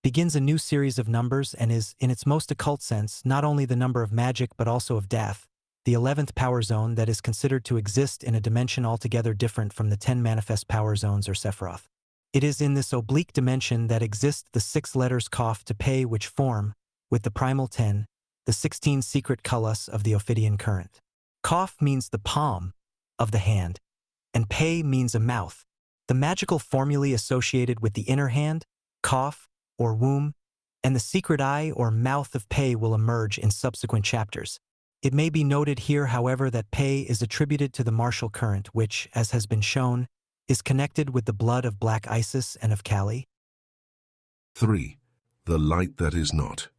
begins a new series of numbers and is, in its most occult sense, not only the number of magic but also of death, the 11th power zone that is considered to exist in a dimension altogether different from the 10 manifest power zones or Sephiroth. It is in this oblique dimension that exist the 6 letters Kaf to Pei, which form, with the primal 10, the 16 secret kalas of the Ophidian current. Kaf means the palm of the hand, and Pei means a mouth. The magical formulae associated with the inner hand, Kaf, or womb, and the secret eye or mouth of Pei will emerge in subsequent chapters. It may be noted here, however, that Pei is attributed to the martial current which, as has been shown, is connected with the blood of Black Isis and of Kali. 3. The light that is not.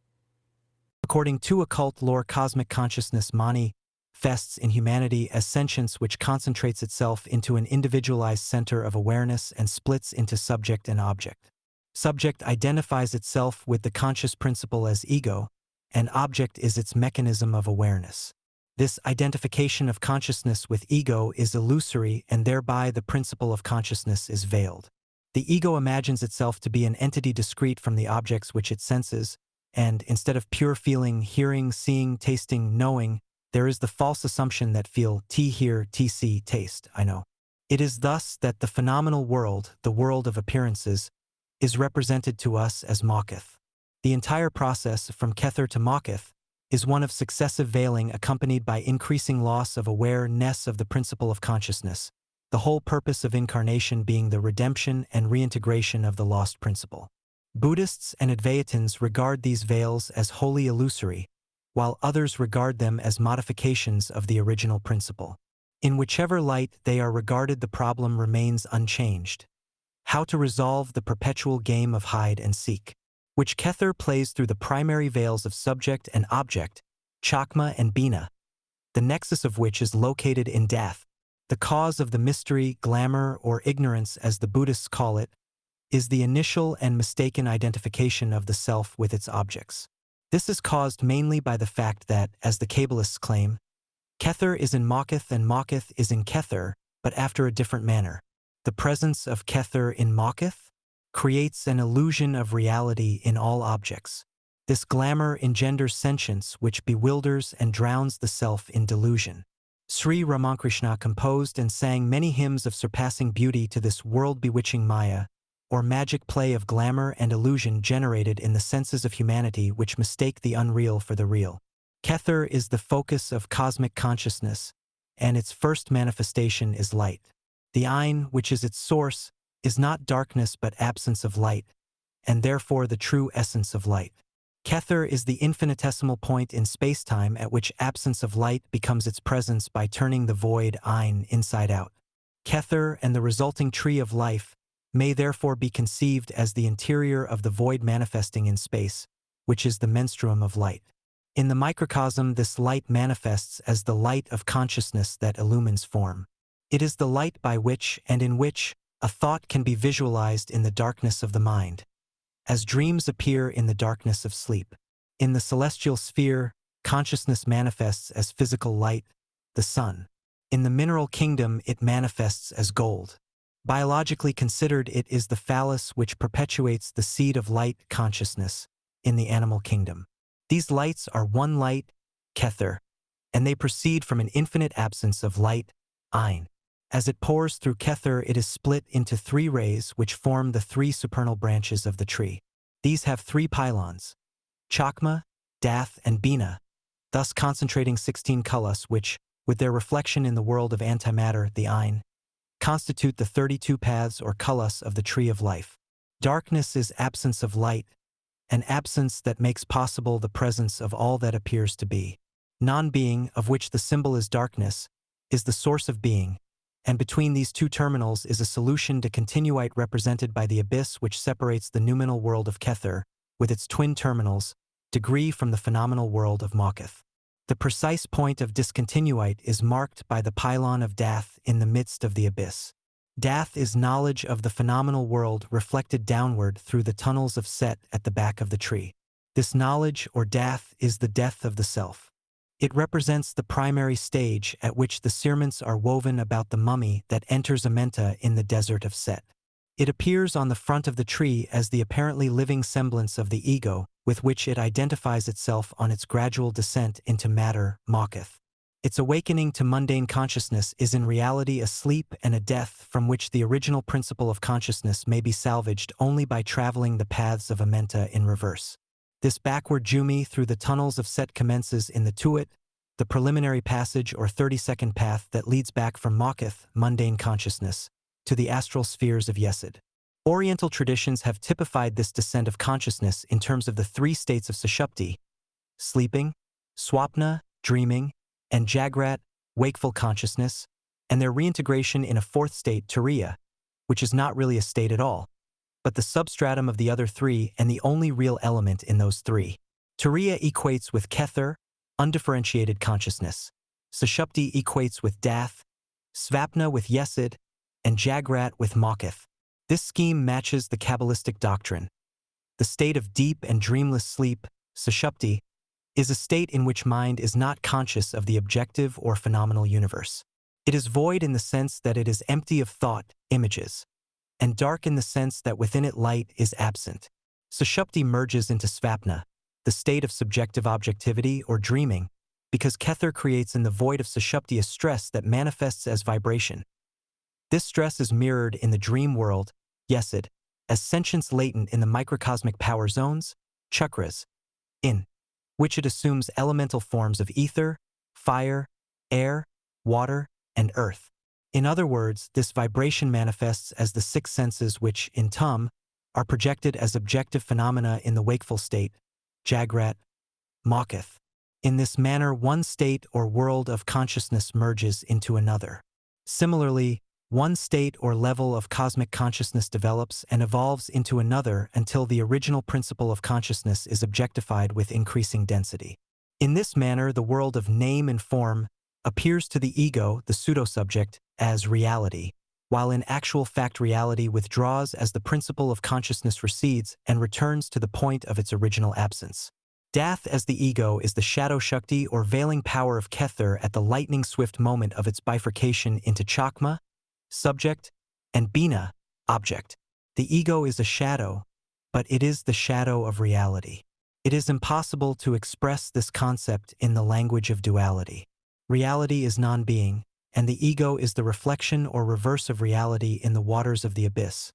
According to occult lore, cosmic consciousness manifests in humanity as sentience which concentrates itself into an individualized center of awareness and splits into subject and object. Subject identifies itself with the conscious principle as ego, and object is its mechanism of awareness. This identification of consciousness with ego is illusory, and thereby the principle of consciousness is veiled. The ego imagines itself to be an entity discrete from the objects which it senses, and instead of pure feeling, hearing, seeing, tasting, knowing, there is the false assumption that feel, hear, see, taste, I know. It is thus that the phenomenal world, the world of appearances, is represented to us as Maketh. The entire process, from Kether to Maketh, is one of successive veiling accompanied by increasing loss of awareness of the principle of consciousness, the whole purpose of incarnation being the redemption and reintegration of the lost principle. Buddhists and Advaitins regard these veils as wholly illusory, while others regard them as modifications of the original principle. In whichever light they are regarded, the problem remains unchanged. How to resolve the perpetual game of hide and seek, which Kether plays through the primary veils of subject and object, Chakma and Bina, the nexus of which is located in death. The cause of the mystery, glamour, or ignorance as the Buddhists call it, is the initial and mistaken identification of the self with its objects. This is caused mainly by the fact that, as the Kabbalists claim, Kether is in Maketh and Maketh is in Kether, but after a different manner. The presence of Kether in Maketh creates an illusion of reality in all objects. This glamour engenders sentience which bewilders and drowns the self in delusion. Sri Ramakrishna composed and sang many hymns of surpassing beauty to this world-bewitching Maya, or magic play of glamour and illusion generated in the senses of humanity which mistake the unreal for the real. Kether is the focus of cosmic consciousness, and its first manifestation is light. The Ein, which is its source, is not darkness but absence of light, and therefore the true essence of light. Kether is the infinitesimal point in space-time at which absence of light becomes its presence by turning the void Ein inside out. Kether and the resulting tree of life may therefore be conceived as the interior of the void manifesting in space, which is the menstruum of light. In the microcosm, this light manifests as the light of consciousness that illumines form. It is the light by which and in which a thought can be visualized in the darkness of the mind. as dreams appear in the darkness of sleep. In the celestial sphere, consciousness manifests as physical light, the sun. In the mineral kingdom, it manifests as gold. Biologically considered, it is the phallus which perpetuates the seed of light consciousness in the animal kingdom. These lights are one light, kether, and they proceed from an infinite absence of light, ein. As it pours through kether, it is split into 3 rays which form the 3 supernal branches of the tree. These have 3 pylons, chakma, dath, and bina, thus concentrating 16 kulas which, with their reflection in the world of antimatter, the ein, constitute the 32 paths or kulas of the tree of life. Darkness is absence of light, an absence that makes possible the presence of all that appears to be. Non-being, of which the symbol is darkness, is the source of being, and between these 2 terminals is a solution to continuite represented by the abyss which separates the noumenal world of Kether, with its twin terminals, degree from the phenomenal world of Maketh. The precise point of discontinuite is marked by the pylon of Dath in the midst of the abyss. Dath is knowledge of the phenomenal world reflected downward through the tunnels of Set at the back of the tree. This knowledge, or Dath, is the death of the self. It represents the primary stage at which the cerements are woven about the mummy that enters Amenta in the desert of Set. It appears on the front of the tree as the apparently living semblance of the ego, with which it identifies itself on its gradual descent into matter, Maketh. Its awakening to mundane consciousness is in reality a sleep and a death from which the original principle of consciousness may be salvaged only by traveling the paths of Amenta in reverse. This backward journey through the tunnels of Set commences in the Tuat, the preliminary passage or 32nd path that leads back from Maketh, mundane consciousness, to the astral spheres of Yesod. Oriental traditions have typified this descent of consciousness in terms of the 3 states of Sushupti, sleeping, Swapna, dreaming, and Jagrat, wakeful consciousness, and their reintegration in a 4th state, Turiya, which is not really a state at all, but the substratum of the other 3 and the only real element in those 3. Turiya equates with Kether, undifferentiated consciousness. Sushupti equates with Dath, Svapna with Yesod, and Jagrat with Maketh. This scheme matches the Kabbalistic doctrine. The state of deep and dreamless sleep, Sushupti, is a state in which mind is not conscious of the objective or phenomenal universe. It is void in the sense that it is empty of thought, images, and dark in the sense that within it light is absent. Sushupti merges into Svapna, the state of subjective objectivity or dreaming, because Kether creates in the void of Sushupti a stress that manifests as vibration. This stress is mirrored in the dream world, Yesod, as sentience latent in the microcosmic power zones, chakras, in which it assumes elemental forms of ether, fire, air, water, and earth. In other words, this vibration manifests as the 6 senses which, in Tum, are projected as objective phenomena in the wakeful state, Jagrat, Maketh. In this manner, one state or world of consciousness merges into another. Similarly, one state or level of cosmic consciousness develops and evolves into another until the original principle of consciousness is objectified with increasing density. In this manner, the world of name and form appears to the ego, the pseudo-subject, as reality, while in actual fact reality withdraws as the principle of consciousness recedes and returns to the point of its original absence. Dath as the ego is the shadow shakti or veiling power of Kether at the lightning-swift moment of its bifurcation into chakma, subject, and bina, object. The ego is a shadow, but it is the shadow of reality. It is impossible to express this concept in the language of duality. Reality is non-being, and the ego is the reflection or reverse of reality in the waters of the abyss.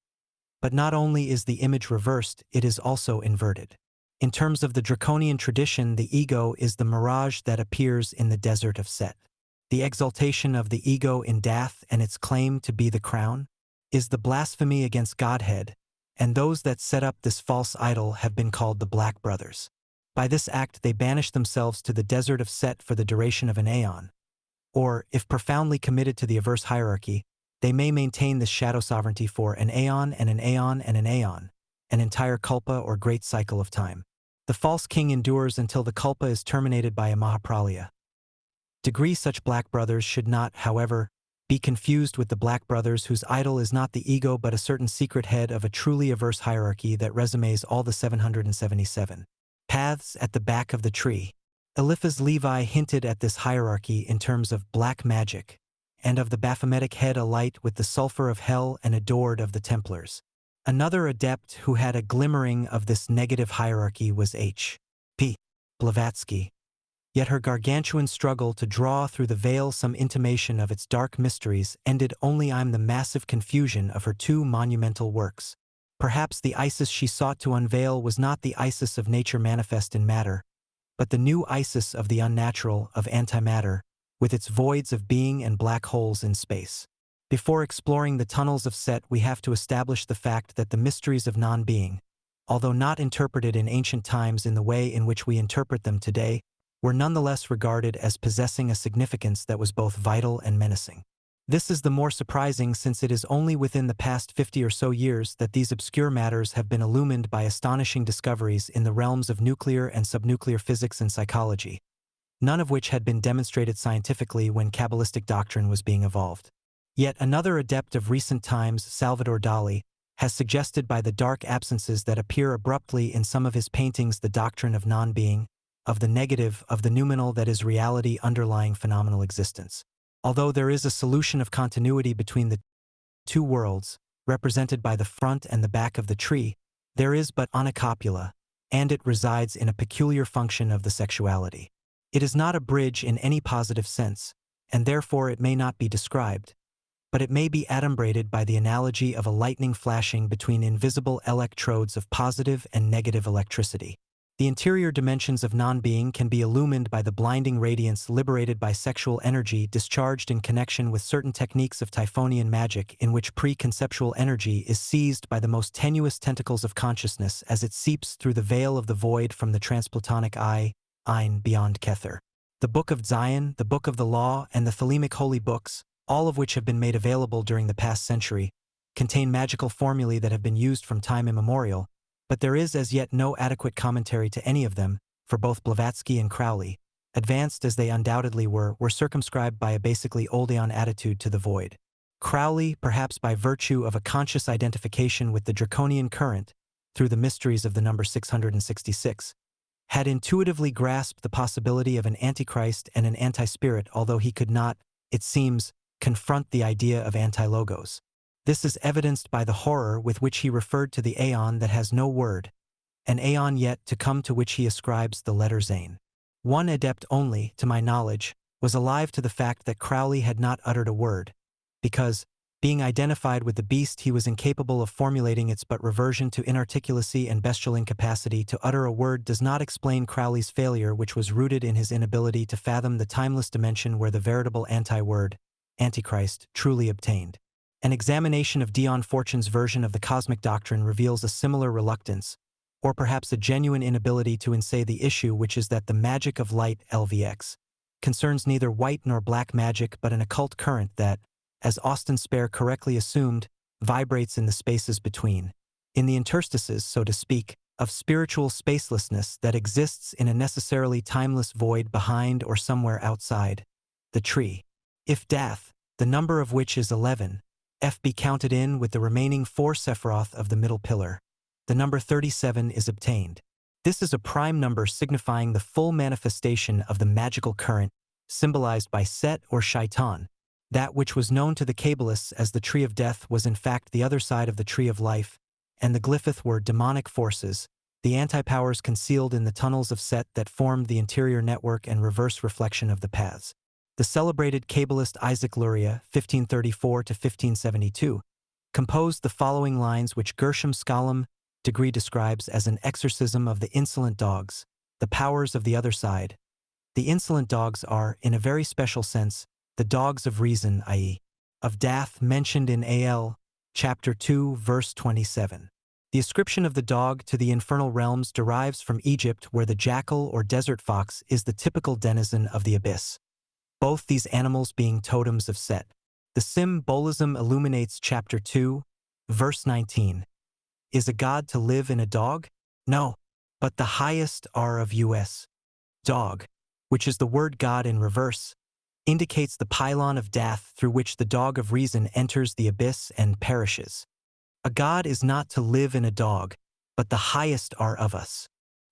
But not only is the image reversed, it is also inverted. In terms of the draconian tradition, the ego is the mirage that appears in the desert of Set. The exaltation of the ego in Dath and its claim to be the crown is the blasphemy against Godhead, and those that set up this false idol have been called the Black Brothers. By this act they banish themselves to the desert of Set for the duration of an aeon, or, if profoundly committed to the averse hierarchy, they may maintain this shadow sovereignty for an aeon and an aeon and an aeon, an entire kalpa or great cycle of time. The false king endures until the kalpa is terminated by a mahapralaya. Such black brothers should not, however, be confused with the Black Brothers whose idol is not the ego but a certain secret head of a truly averse hierarchy that resumes all the 777 paths at the back of the tree. Eliphaz Levi hinted at this hierarchy in terms of black magic, and of the Baphometic head alight with the sulfur of hell and adored of the Templars. Another adept who had a glimmering of this negative hierarchy was H.P. Blavatsky. Yet her gargantuan struggle to draw through the veil some intimation of its dark mysteries ended only in the massive confusion of her two monumental works. Perhaps the Isis she sought to unveil was not the Isis of nature manifest in matter, but the new Isis of the unnatural, of antimatter, with its voids of being and black holes in space. Before exploring the tunnels of Set, we have to establish the fact that the mysteries of non-being, although not interpreted in ancient times in the way in which we interpret them today, were nonetheless regarded as possessing a significance that was both vital and menacing. This is the more surprising since it is only within the past 50 or so years that these obscure matters have been illumined by astonishing discoveries in the realms of nuclear and subnuclear physics and psychology, none of which had been demonstrated scientifically when Kabbalistic doctrine was being evolved. Yet another adept of recent times, Salvador Dali, has suggested by the dark absences that appear abruptly in some of his paintings the doctrine of non-being, of the negative, of the noumenal that is reality underlying phenomenal existence. Although there is a solution of continuity between the two worlds, represented by the front and the back of the tree, there is but una copula, and it resides in a peculiar function of the sexuality. It is not a bridge in any positive sense, and therefore it may not be described, but it may be adumbrated by the analogy of a lightning flashing between invisible electrodes of positive and negative electricity. The interior dimensions of non-being can be illumined by the blinding radiance liberated by sexual energy discharged in connection with certain techniques of Typhonian magic in which pre-conceptual energy is seized by the most tenuous tentacles of consciousness as it seeps through the veil of the void from the transplatonic eye, Ein beyond Kether. The Book of Zion, the Book of the Law, and the Thelemic Holy Books, all of which have been made available during the past century, contain magical formulae that have been used from time immemorial, but there is as yet no adequate commentary to any of them, for both Blavatsky and Crowley, advanced as they undoubtedly were circumscribed by a basically oldeon attitude to the void. Crowley, perhaps by virtue of a conscious identification with the draconian current, through the mysteries of the number 666, had intuitively grasped the possibility of an antichrist and an anti-spirit, although he could not, it seems, confront the idea of anti-logos. This is evidenced by the horror with which he referred to the aeon that has no word, an aeon yet to come to which he ascribes the letter Zain. One adept only, to my knowledge, was alive to the fact that Crowley had not uttered a word, because, being identified with the beast, he was incapable of formulating its but reversion to inarticulacy and bestial incapacity to utter a word does not explain Crowley's failure, which was rooted in his inability to fathom the timeless dimension where the veritable anti-word, Antichrist, truly obtained. An examination of Dion Fortune's version of the cosmic doctrine reveals a similar reluctance, or perhaps a genuine inability to essay the issue, which is that the magic of light, LVX, concerns neither white nor black magic but an occult current that, as Austin Spare correctly assumed, vibrates in the spaces between, in the interstices, so to speak, of spiritual spacelessness that exists in a necessarily timeless void behind or somewhere outside the tree. If Dath, the number of which is 11, F be counted in with the remaining 4 Sephiroth of the middle pillar, the number 37 is obtained. This is a prime number signifying the full manifestation of the magical current, symbolized by Set or Shaitan. That which was known to the Kabbalists as the Tree of Death was in fact the other side of the Tree of Life, and the glyphith were demonic forces, the anti-powers concealed in the tunnels of Set that formed the interior network and reverse reflection of the paths. The celebrated Kabbalist Isaac Luria, 1534–1572, composed the following lines which Gershom Scholem degree describes as an exorcism of the insolent dogs, the powers of the other side. The insolent dogs are, in a very special sense, the dogs of reason, i.e., of Dath, mentioned in A.L. chapter 2, verse 27. The ascription of the dog to the infernal realms derives from Egypt, where the jackal or desert fox is the typical denizen of the abyss, both these animals being totems of Set. The symbolism illuminates chapter 2, verse 19. Is a god to live in a dog? No, but the highest are of us. Dog, which is the word God in reverse, indicates the pylon of death through which the dog of reason enters the abyss and perishes. A god is not to live in a dog, but the highest are of us.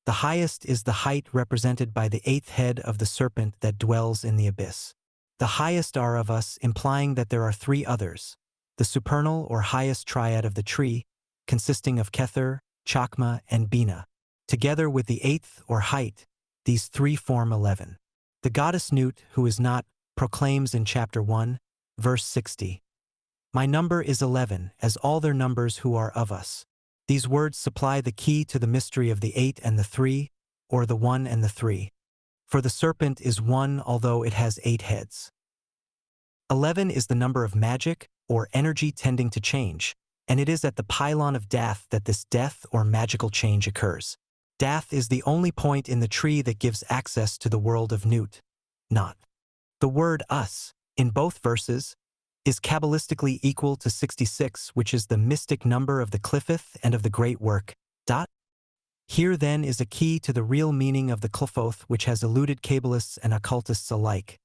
The highest is the height represented by the 8th head of the serpent that dwells in the abyss. The highest are of us, implying that there are 3 others. The supernal or highest triad of the tree, consisting of Kether, Chakma, and Bina. Together with the 8th or height, these 3 form 11. The goddess Nut, who is not, proclaims in chapter 1, verse 60. My number is 11, as all their numbers who are of us. These words supply the key to the mystery of the 8 and the 3, or the 1 and the 3. For the serpent is 1 although it has 8 heads. 11 is the number of magic, or energy tending to change, and it is at the pylon of death that this death or magical change occurs. Death is the only point in the tree that gives access to the world of Nut. Not. The word us, in both verses, is kabbalistically equal to 66, which is the mystic number of the Qliphoth and of the great work. Here then is a key to the real meaning of the Qliphoth, which has eluded Kabbalists and occultists alike.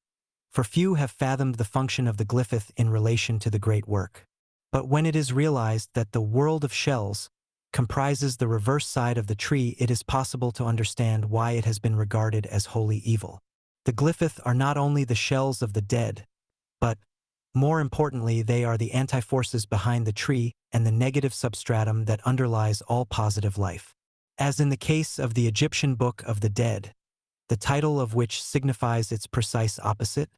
For few have fathomed the function of the Qliphoth in relation to the great work. But when it is realized that the world of shells comprises the reverse side of the tree, it is possible to understand why it has been regarded as wholly evil. The Qliphoth are not only the shells of the dead, but, more importantly, they are the anti-forces behind the tree and the negative substratum that underlies all positive life. As in the case of the Egyptian Book of the Dead, the title of which signifies its precise opposite,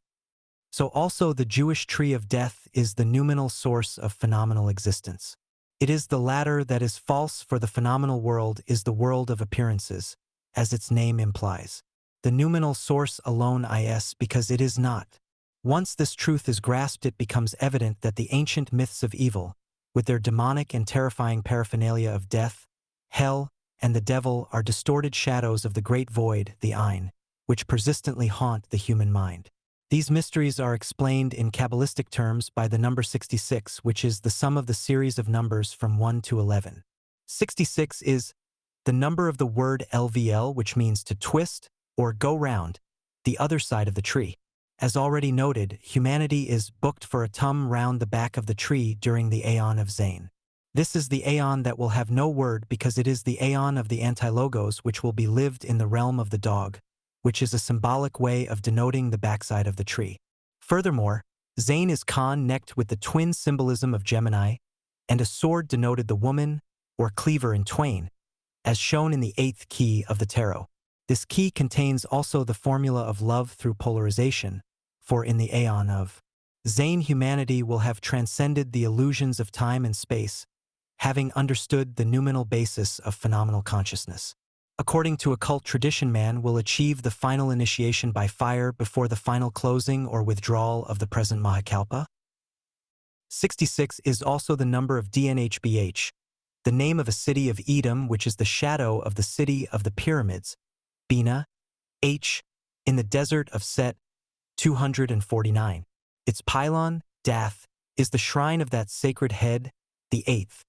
so also the Jewish tree of death is the noumenal source of phenomenal existence. It is the latter that is false, for the phenomenal world is the world of appearances, as its name implies. The noumenal source alone is because it is not. Once this truth is grasped, it becomes evident that the ancient myths of evil, with their demonic and terrifying paraphernalia of death, hell, and the devil, are distorted shadows of the great void, the Ein, which persistently haunt the human mind. These mysteries are explained in Kabbalistic terms by the number 66, which is the sum of the series of numbers from 1 to 11. 66 is the number of the word LVL, which means to twist or go round the other side of the tree. As already noted, humanity is booked for a tum round the back of the tree during the Aeon of Zain. This is the Aeon that will have no word, because it is the Aeon of the anti-logos, which will be lived in the realm of the dog, which is a symbolic way of denoting the backside of the tree. Furthermore, Zain is connected with the twin symbolism of Gemini, and a sword denoted the woman, or cleaver, in twain, as shown in the 8th key of the tarot. This key contains also the formula of love through polarization, for in the Aeon of Zain humanity will have transcended the illusions of time and space, having understood the noumenal basis of phenomenal consciousness. According to occult tradition, man will achieve the final initiation by fire before the final closing or withdrawal of the present Mahakalpa. 66 is also the number of DNHBH, the name of a city of Edom, which is the shadow of the city of the pyramids, Bina, H, in the desert of Set, 249. Its pylon, Dath, is the shrine of that sacred head, the 8th,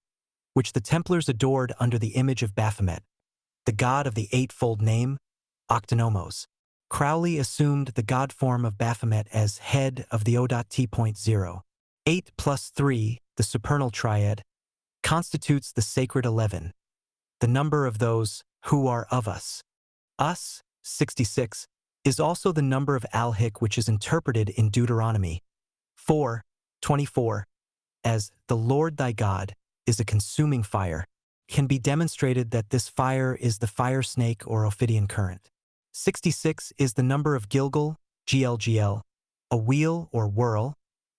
which the Templars adored under the image of Baphomet, the god of the eightfold name, Octonomos. Crowley assumed the god form of Baphomet as head of the O.T.0. 8 plus 3, the supernal triad, constitutes the sacred 11, the number of those who are of us. Us, 66, is also the number of Alhik, which is interpreted in Deuteronomy 4:24 as the Lord thy God is a consuming fire. Can be demonstrated that this fire is the fire snake or Ophidian current. 66 is the number of Gilgal, GLGL, a wheel or whirl,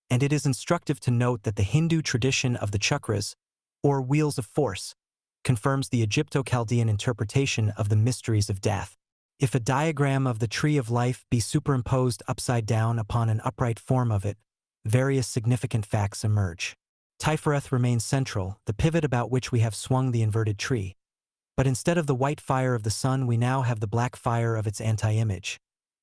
and it is instructive to note that the Hindu tradition of the chakras, or wheels of force, confirms the Egypto-Chaldean interpretation of the mysteries of death. If a diagram of the tree of life be superimposed upside down upon an upright form of it, various significant facts emerge. Tifereth remains central, the pivot about which we have swung the inverted tree. But instead of the white fire of the sun, we now have the black fire of its anti-image.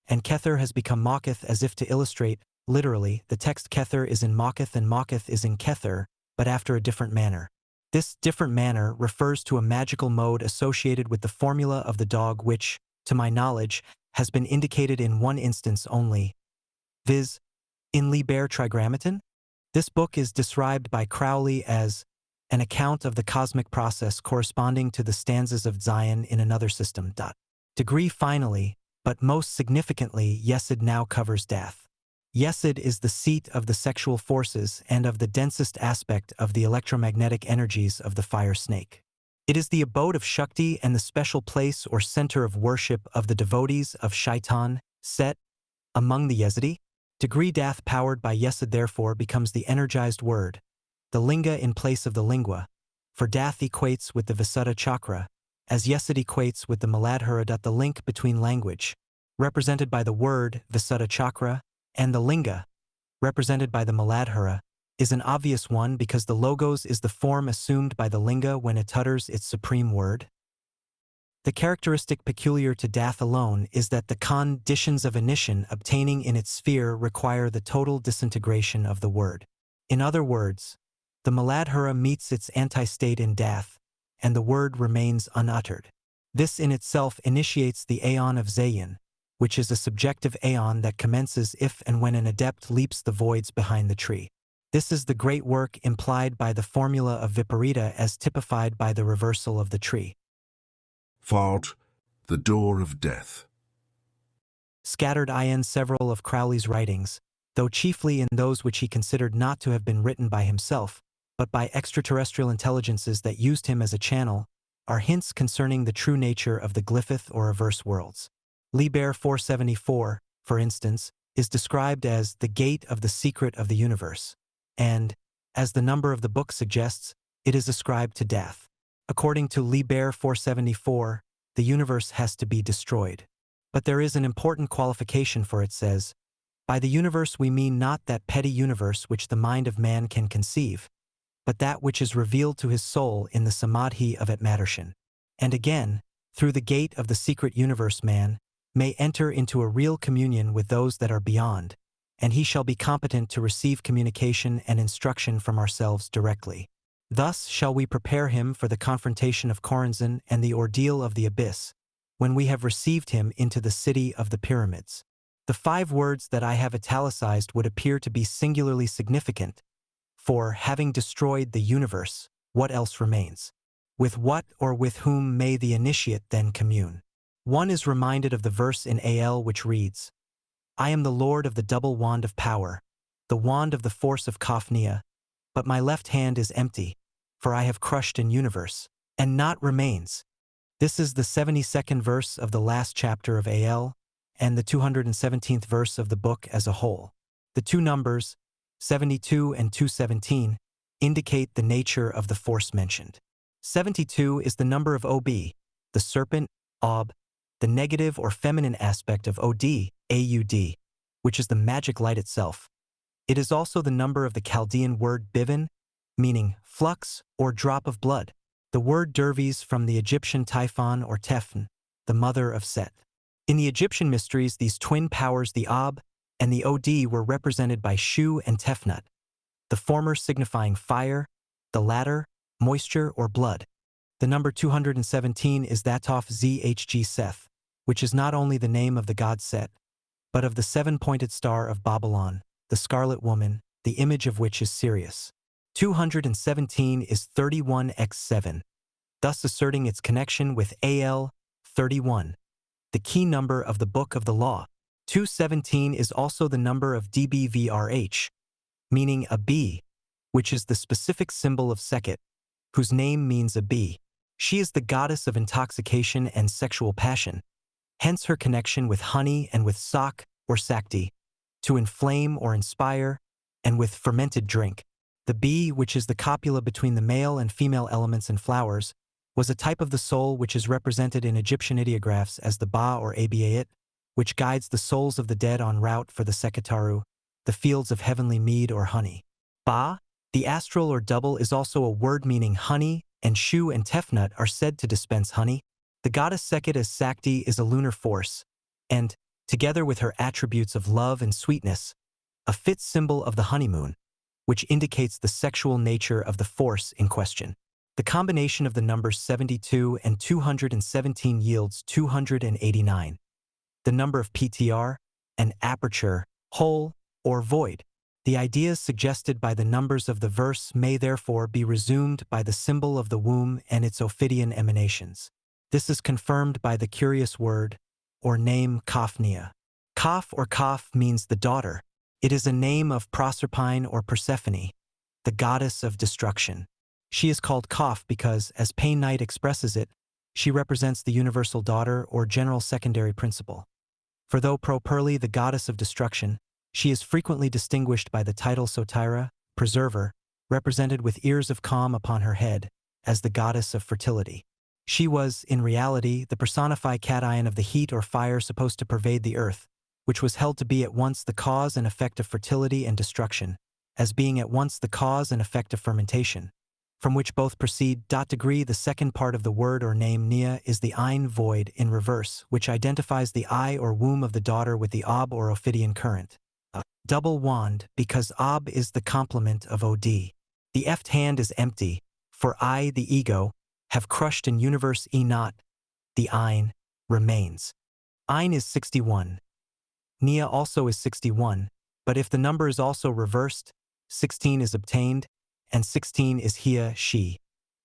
And Kether has become Moketh, as if to illustrate, literally, the text Kether is in Moketh and Moketh is in Kether, but after a different manner. This different manner refers to a magical mode associated with the formula of the dog which, to my knowledge, has been indicated in one instance only, viz., in Liber Trigrammaton. This book is described by Crowley as an account of the cosmic process corresponding to the stanzas of Zion in another system. Degree finally, but most significantly, Yesod now covers Dath. Yesod is the seat of the sexual forces and of the densest aspect of the electromagnetic energies of the fire snake. It is the abode of Shakti and the special place or center of worship of the devotees of Shaitan, Set, among the Yesodi. Degree Dath powered by Yesod therefore becomes the energized word, the linga in place of the lingua, for Dath equates with the Visuddha chakra, as Yesod equates with the Muladhara. The link between language, represented by the word Visuddha chakra, and the linga, represented by the Muladhara, is an obvious one because the logos is the form assumed by the linga when it utters its supreme word. The characteristic peculiar to Dath alone is that the conditions of ignition obtaining in its sphere require the total disintegration of the word. In other words, the Muladhara meets its anti-state in Dath, and the word remains unuttered. This in itself initiates the aeon of Zayin, which is a subjective aeon that commences if and when an adept leaps the voids behind the tree. This is the great work implied by the formula of Viparita as typified by the reversal of the tree. Fart, the door of death. Scattered in several of Crowley's writings, though chiefly in those which he considered not to have been written by himself, but by extraterrestrial intelligences that used him as a channel, are hints concerning the true nature of the glyphith or reverse worlds. Liber 474, for instance, is described as the gate of the secret of the universe, and, as the number of the book suggests, it is ascribed to Dath. According to Liber 474, the universe has to be destroyed. But there is an important qualification, for it says, by the universe we mean not that petty universe which the mind of man can conceive, but that which is revealed to his soul in the samadhi of Atmadarshan. And again, through the gate of the secret universe man may enter into a real communion with those that are beyond, and he shall be competent to receive communication and instruction from ourselves directly. Thus shall we prepare him for the confrontation of Choronzon and the ordeal of the abyss, when we have received him into the city of the pyramids. The 5 words that I have italicized would appear to be singularly significant, for, having destroyed the universe, what else remains? With what or with whom may the initiate then commune? One is reminded of the verse in Al which reads, I am the Lord of the double wand of power, the wand of the force of Kafnia, but my left hand is empty, for I have crushed an universe, and naught remains. This is the 72nd verse of the last chapter of Al, and the 217th verse of the book as a whole. The two numbers, 72 and 217, indicate the nature of the force mentioned. 72 is the number of Ob, the serpent, Ob, the negative or feminine aspect of Od, Aud, which is the magic light itself. It is also the number of the Chaldean word bivin, meaning flux or drop of blood. The word dervies from the Egyptian Typhon or Tefn, the mother of Set. In the Egyptian mysteries, these twin powers, the Ob and the Od, were represented by Shu and Tefnut, the former signifying fire, the latter, moisture or blood. The number 217 is that of Zhg Seth, which is not only the name of the god Set, but of the 7-pointed star of Babylon, the Scarlet Woman, the image of which is Sirius. 217 is 31x7, thus asserting its connection with Al 31, the key number of the Book of the Law. 217 is also the number of DBVRH, meaning a bee, which is the specific symbol of Sekhet, whose name means a bee. She is the goddess of intoxication and sexual passion, hence her connection with honey and with sak or sakti, to inflame or inspire, and with fermented drink. The bee, which is the copula between the male and female elements in flowers, was a type of the soul which is represented in Egyptian ideographs as the Ba or Abiait, which guides the souls of the dead en route for the Seketaru, the fields of heavenly mead or honey. Ba, the astral or double, is also a word meaning honey, and Shu and Tefnut are said to dispense honey. The goddess Sekhet as Sakti is a lunar force, and, together with her attributes of love and sweetness, a fit symbol of the honeymoon, which indicates the sexual nature of the force in question. The combination of the numbers 72 and 217 yields 289. The number of PTR, an aperture, whole, or void. The ideas suggested by the numbers of the verse may therefore be resumed by the symbol of the womb and its Ophidian emanations. This is confirmed by the curious word, or name Kaphnia. Kaph or Kaph means the daughter. It is a name of Proserpine or Persephone, the goddess of destruction. She is called Kaph because, as Pain Knight expresses it, she represents the universal daughter or general secondary principle. For though properly the goddess of destruction, she is frequently distinguished by the title Sotira, preserver, represented with ears of calm upon her head, as the goddess of fertility. She was, in reality, the personified cation of the heat or fire supposed to pervade the earth, which was held to be at once the cause and effect of fertility and destruction, as being at once the cause and effect of fermentation, from which both proceed. Degree. The second part of the word or name Nia is the Ein void in reverse, which identifies the eye or womb of the daughter with the Ob or Ophidian current. A double wand, because Ob is the complement of Od. The eft hand is empty, for I, the ego, have crushed in universe e not, the Ein, remains. Ein is 61. Nia also is 61, but if the number is also reversed, 16 is obtained, and 16 is Hia, she,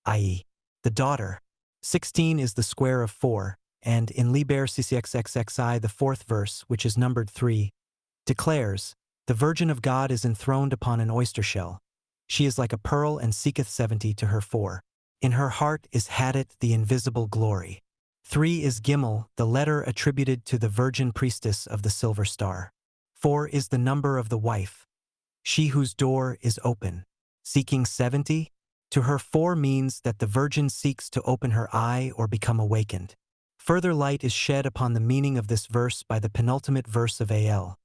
i.e., the daughter. 16 is the square of 4, and in Liber CCXXXI, the fourth verse, which is numbered 3, declares, "The Virgin of God is enthroned upon an oyster shell. She is like a pearl and seeketh 70 to her 4. In her heart is Hadit, the invisible glory." 3 is Gimel, the letter attributed to the virgin priestess of the silver star. 4 is the number of the wife, she whose door is open. Seeking 70? To her 4 means that the virgin seeks to open her eye or become awakened. Further light is shed upon the meaning of this verse by the penultimate verse of Al.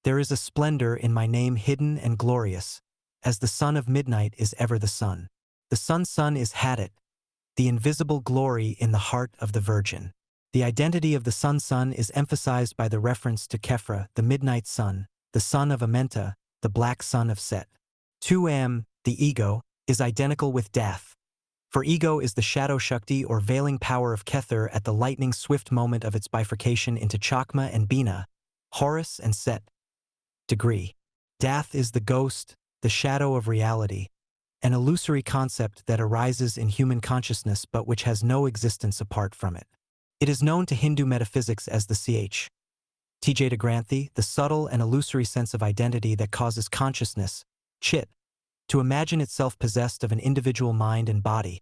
"There is a splendor in my name hidden and glorious, as the sun of midnight is ever the sun." The sun is Hadit, the invisible glory in the heart of the Virgin. The identity of the sun is emphasized by the reference to Kephra, the midnight sun, the son of Amenta, the black son of Set. 2m, the ego, is identical with Dath. For ego is the shadow Shakti or veiling power of Kether at the lightning swift moment of its bifurcation into Chakma and Bina, Horus and Set. Degree. Dath is the ghost, the shadow of reality, an illusory concept that arises in human consciousness but which has no existence apart from it. It is known to Hindu metaphysics as the Ch. T.J. de Granthi, the subtle and illusory sense of identity that causes consciousness, chit, to imagine itself possessed of an individual mind and body,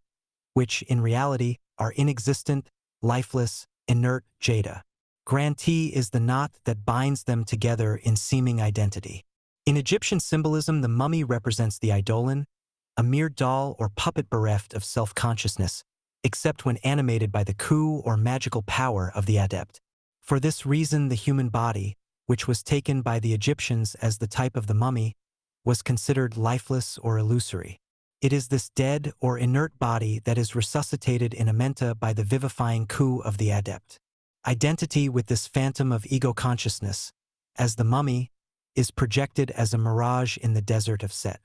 which, in reality, are inexistent, lifeless, inert jada. Grantee is the knot that binds them together in seeming identity. In Egyptian symbolism, the mummy represents the eidolon, a mere doll or puppet bereft of self-consciousness, except when animated by the coup or magical power of the adept. For this reason, the human body, which was taken by the Egyptians as the type of the mummy, was considered lifeless or illusory. It is this dead or inert body that is resuscitated in Amenta by the vivifying coup of the adept. Identity with this phantom of ego consciousness, as the mummy, is projected as a mirage in the desert of Set.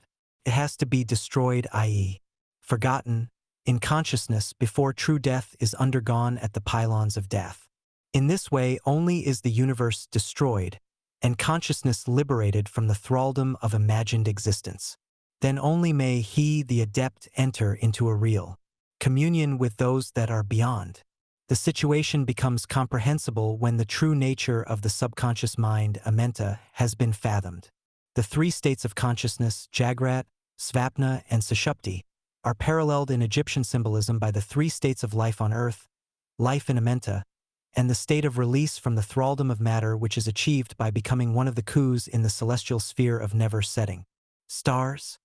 It has to be destroyed, i.e., forgotten, in consciousness before true death is undergone at the pylons of death. In this way only is the universe destroyed, and consciousness liberated from the thraldom of imagined existence. Then only may he, the adept, enter into a real communion with those that are beyond. The situation becomes comprehensible when the true nature of the subconscious mind, Amenta, has been fathomed. The 3 states of consciousness, Jagrat, Svapna, and Sushupti, are paralleled in Egyptian symbolism by the 3 states of life on earth, life in Amenta, and the state of release from the thraldom of matter which is achieved by becoming one of the coups in the celestial sphere of never setting stars.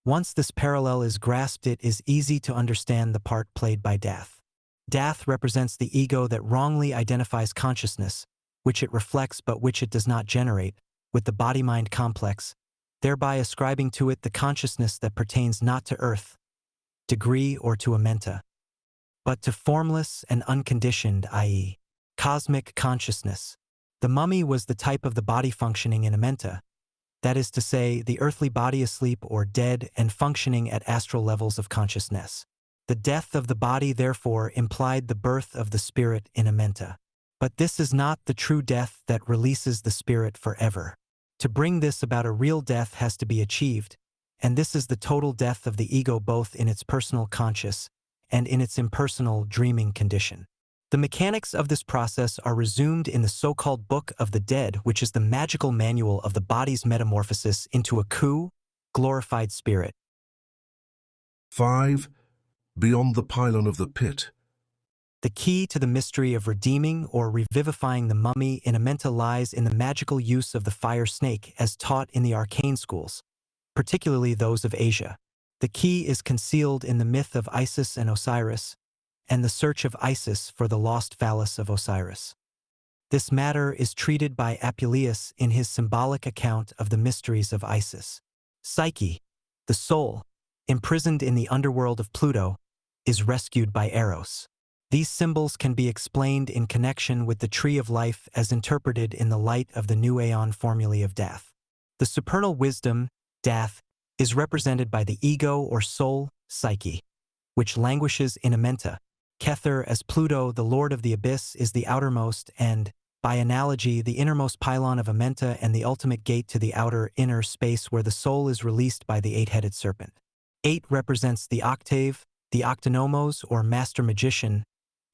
Once this parallel is grasped, it is easy to understand the part played by Dath. Dath represents the ego that wrongly identifies consciousness, which it reflects but which it does not generate, with the body-mind complex, thereby ascribing to it the consciousness that pertains not to earth, degree, or to Amenta, but to formless and unconditioned, i.e., cosmic consciousness. The mummy was the type of the body functioning in Amenta, that is to say, the earthly body asleep or dead and functioning at astral levels of consciousness. The death of the body, therefore, implied the birth of the spirit in Amenta. But this is not the true death that releases the spirit forever. To bring this about, a real death has to be achieved, and this is the total death of the ego, both in its personal conscious and in its impersonal dreaming condition. The mechanics of this process are resumed in the so-called Book of the Dead, which is the magical manual of the body's metamorphosis into a glorified spirit. 5. Beyond the pylon of the pit. The key to the mystery of redeeming or revivifying the mummy in Amenta lies in the magical use of the fire snake as taught in the arcane schools, particularly those of Asia. The key is concealed in the myth of Isis and Osiris, and the search of Isis for the lost phallus of Osiris. This matter is treated by Apuleius in his symbolic account of the mysteries of Isis. Psyche, the soul, imprisoned in the underworld of Pluto, is rescued by Eros. These symbols can be explained in connection with the Tree of Life as interpreted in the light of the New Aeon formulae of Dath. The supernal wisdom, Dath, is represented by the ego or soul, Psyche, which languishes in Amenta. Kether, as Pluto, the lord of the abyss, is the outermost and, by analogy, the innermost pylon of Amenta and the ultimate gate to the outer inner space where the soul is released by the eight-headed serpent. 8 represents the octave, the octonomos or master magician,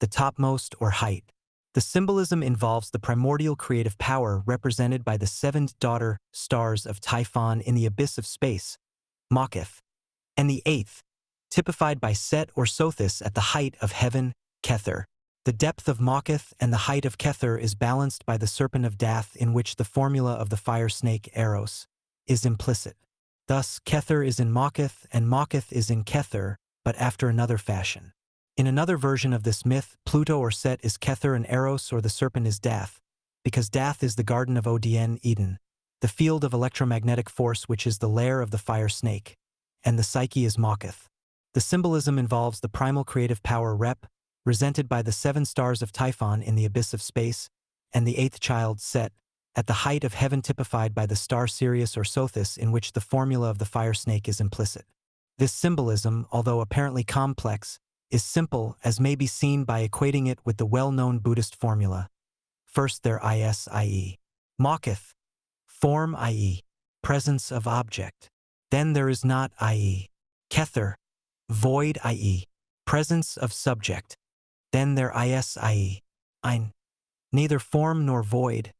the topmost or height. The symbolism involves the primordial creative power represented by the 7 daughter stars of Typhon in the abyss of space, Macheth, and the 8th, typified by Set or Sothis at the height of heaven, Kether. The depth of Macheth and the height of Kether is balanced by the serpent of Dath, in which the formula of the fire snake Eros is implicit. Thus, Kether is in Macheth and Macheth is in Kether, but after another fashion. In another version of this myth, Pluto or Set is Kether and Eros or the serpent is Dath, because Dath is the garden of Odn, Eden, the field of electromagnetic force which is the lair of the fire snake, and the Psyche is Macheth. The symbolism involves the primal creative power represented by the 7 stars of Typhon in the abyss of space, and the 8th child, Set, at the height of heaven typified by the star Sirius or Sothis in which the formula of the fire snake is implicit. This symbolism, although apparently complex, is simple as may be seen by equating it with the well-known Buddhist formula. First there is, i.e. Macheth, form, i.e. presence of object. Then there is not, i.e. Kether, void, i.e. presence of subject. Then there is, i.e. ein, neither form nor void,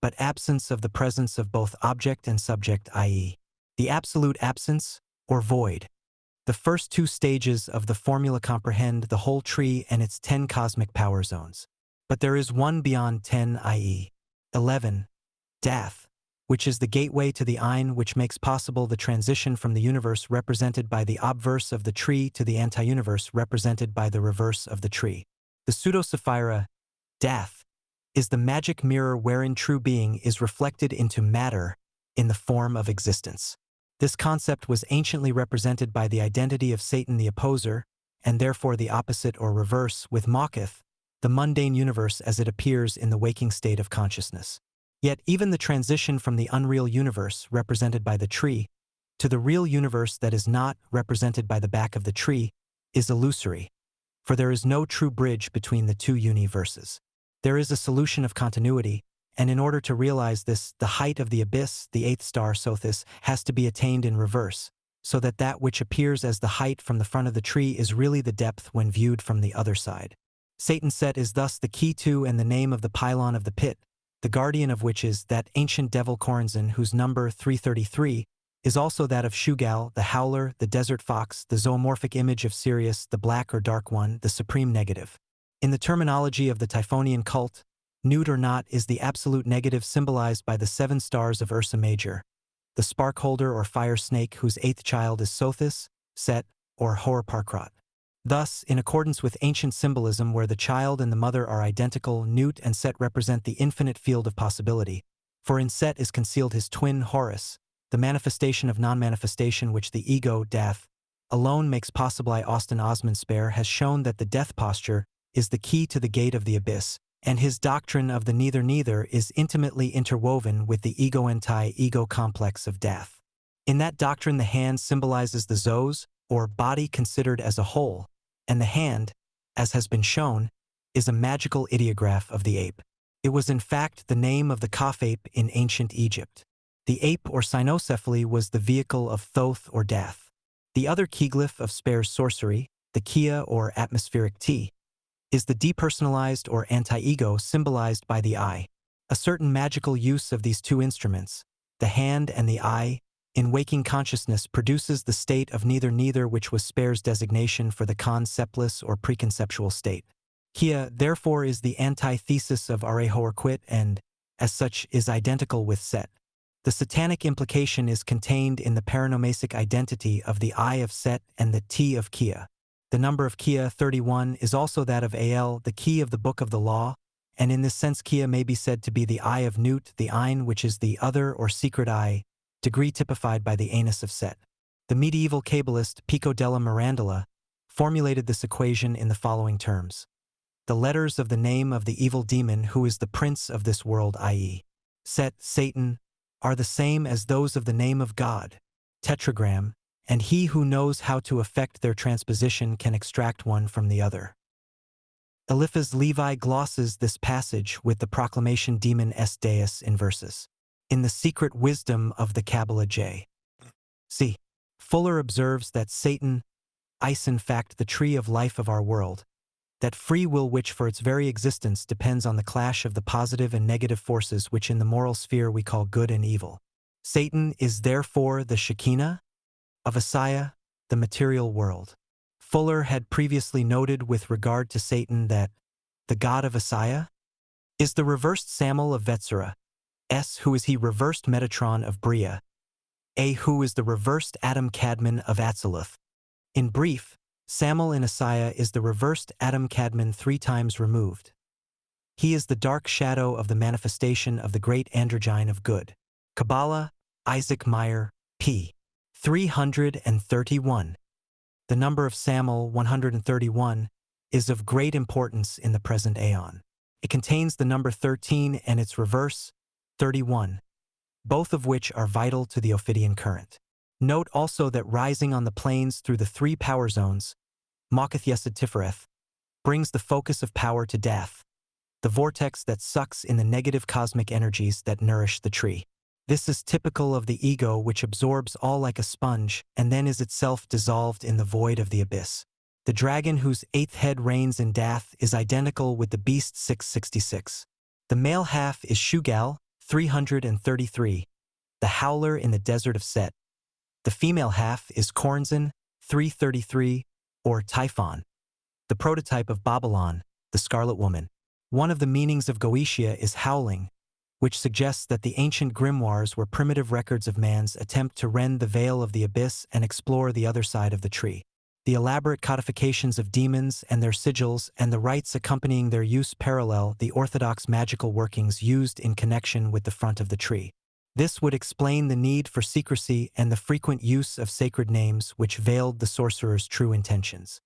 but absence of the presence of both object and subject, i.e. the absolute absence or void. The first 2 stages of the formula comprehend the whole tree and its 10 cosmic power zones. But there is one beyond 10, i.e. 11, Dath, which is the gateway to the Ein, which makes possible the transition from the universe represented by the obverse of the tree to the anti-universe represented by the reverse of the tree. The pseudo-Sapphira, Dath, is the magic mirror wherein true being is reflected into matter in the form of existence. This concept was anciently represented by the identity of Satan the opposer, and therefore the opposite or reverse, with Macheth, the mundane universe as it appears in the waking state of consciousness. Yet even the transition from the unreal universe, represented by the tree, to the real universe that is not represented by the back of the tree, is illusory, for there is no true bridge between the 2 universes. There is a solution of continuity, and in order to realize this, the height of the abyss, the 8th star Sothis, has to be attained in reverse, so that that which appears as the height from the front of the tree is really the depth when viewed from the other side. Satan's Set is thus the key to and the name of the pylon of the pit, the guardian of which is that ancient devil Corazon, whose number 333 is also that of Shugal, the howler, the desert fox, the zoomorphic image of Sirius, the black or dark one, the supreme negative. In the terminology of the Typhonian cult, nude or not is the absolute negative symbolized by the 7 stars of Ursa Major, the sparkholder or fire snake whose 8th child is Sothis, Set, or Hor-Parkrat. Thus, in accordance with ancient symbolism where the child and the mother are identical, Nut and Set represent the infinite field of possibility, for in Set is concealed his twin Horus, the manifestation of non-manifestation which the ego, Dath, alone makes possible. Austin Osman Spare has shown that the death posture is the key to the gate of the abyss, and his doctrine of the neither-neither is intimately interwoven with the ego-anti-ego complex of Dath. In that doctrine the hand symbolizes the zoos, or body considered as a whole, and the hand, as has been shown, is a magical ideograph of the ape. It was in fact the name of the Kaf ape in ancient Egypt. The ape or cynocephaly was the vehicle of Thoth or death. The other keyglyph of Speer's sorcery, the Kia or atmospheric T, is the depersonalized or anti-ego symbolized by the eye. A certain magical use of these two instruments, the hand and the eye, in waking consciousness produces the state of neither which was Speer's designation for the conceptless or preconceptual state. Kia, therefore, is the antithesis of Arehorquit and, as such, is identical with Set. The satanic implication is contained in the paranomasic identity of the I of Set and the T of Kia. The number of Kia, 31, is also that of Al, the key of the Book of the Law, and in this sense Kia may be said to be the eye of Nut, the Ein, which is the other or secret eye, degree typified by the anus of Set. The medieval Kabbalist Pico della Mirandola formulated this equation in the following terms. The letters of the name of the evil demon who is the prince of this world, i.e., Set, Satan, are the same as those of the name of God, tetragram, and he who knows how to effect their transposition can extract one from the other. Eliphaz Levi glosses this passage with the proclamation demon est deus in verses. In the secret wisdom of the Kabbalah J. C. Fuller observes that Satan is in fact the tree of life of our world, that free will which for its very existence depends on the clash of the positive and negative forces which in the moral sphere we call good and evil. Satan is therefore the Shekinah of Asaya, the material world. Fuller had previously noted with regard to Satan that the god of Asaya is the reversed Samel of Vetzera, S who is he reversed Metatron of Bria, A who is the reversed Adam Cadman of Atziluth. In brief, Samel in Asaya is the reversed Adam Cadman 3 times removed. He is the dark shadow of the manifestation of the great androgyne of good. Kabbalah, Isaac Meyer, p. 331. The number of Samel, 131, is of great importance in the present aeon. It contains the number 13 and its reverse, 31, both of which are vital to the Ophidian current. Note also that rising on the planes through the 3 power zones, Mokath Yesod Tifereth, brings the focus of power to death, the vortex that sucks in the negative cosmic energies that nourish the tree. This is typical of the ego which absorbs all like a sponge and then is itself dissolved in the void of the abyss. The dragon whose 8th head reigns in death is identical with the beast 666. The male half is Shugal, 333, the howler in the desert of Set. The female half is Kornzan, 333, or Typhon, the prototype of Babylon, the Scarlet Woman. One of the meanings of Goetia is howling, which suggests that the ancient grimoires were primitive records of man's attempt to rend the veil of the abyss and explore the other side of the tree. The elaborate codifications of demons and their sigils and the rites accompanying their use parallel the orthodox magical workings used in connection with the front of the tree. This would explain the need for secrecy and the frequent use of sacred names which veiled the sorcerer's true intentions.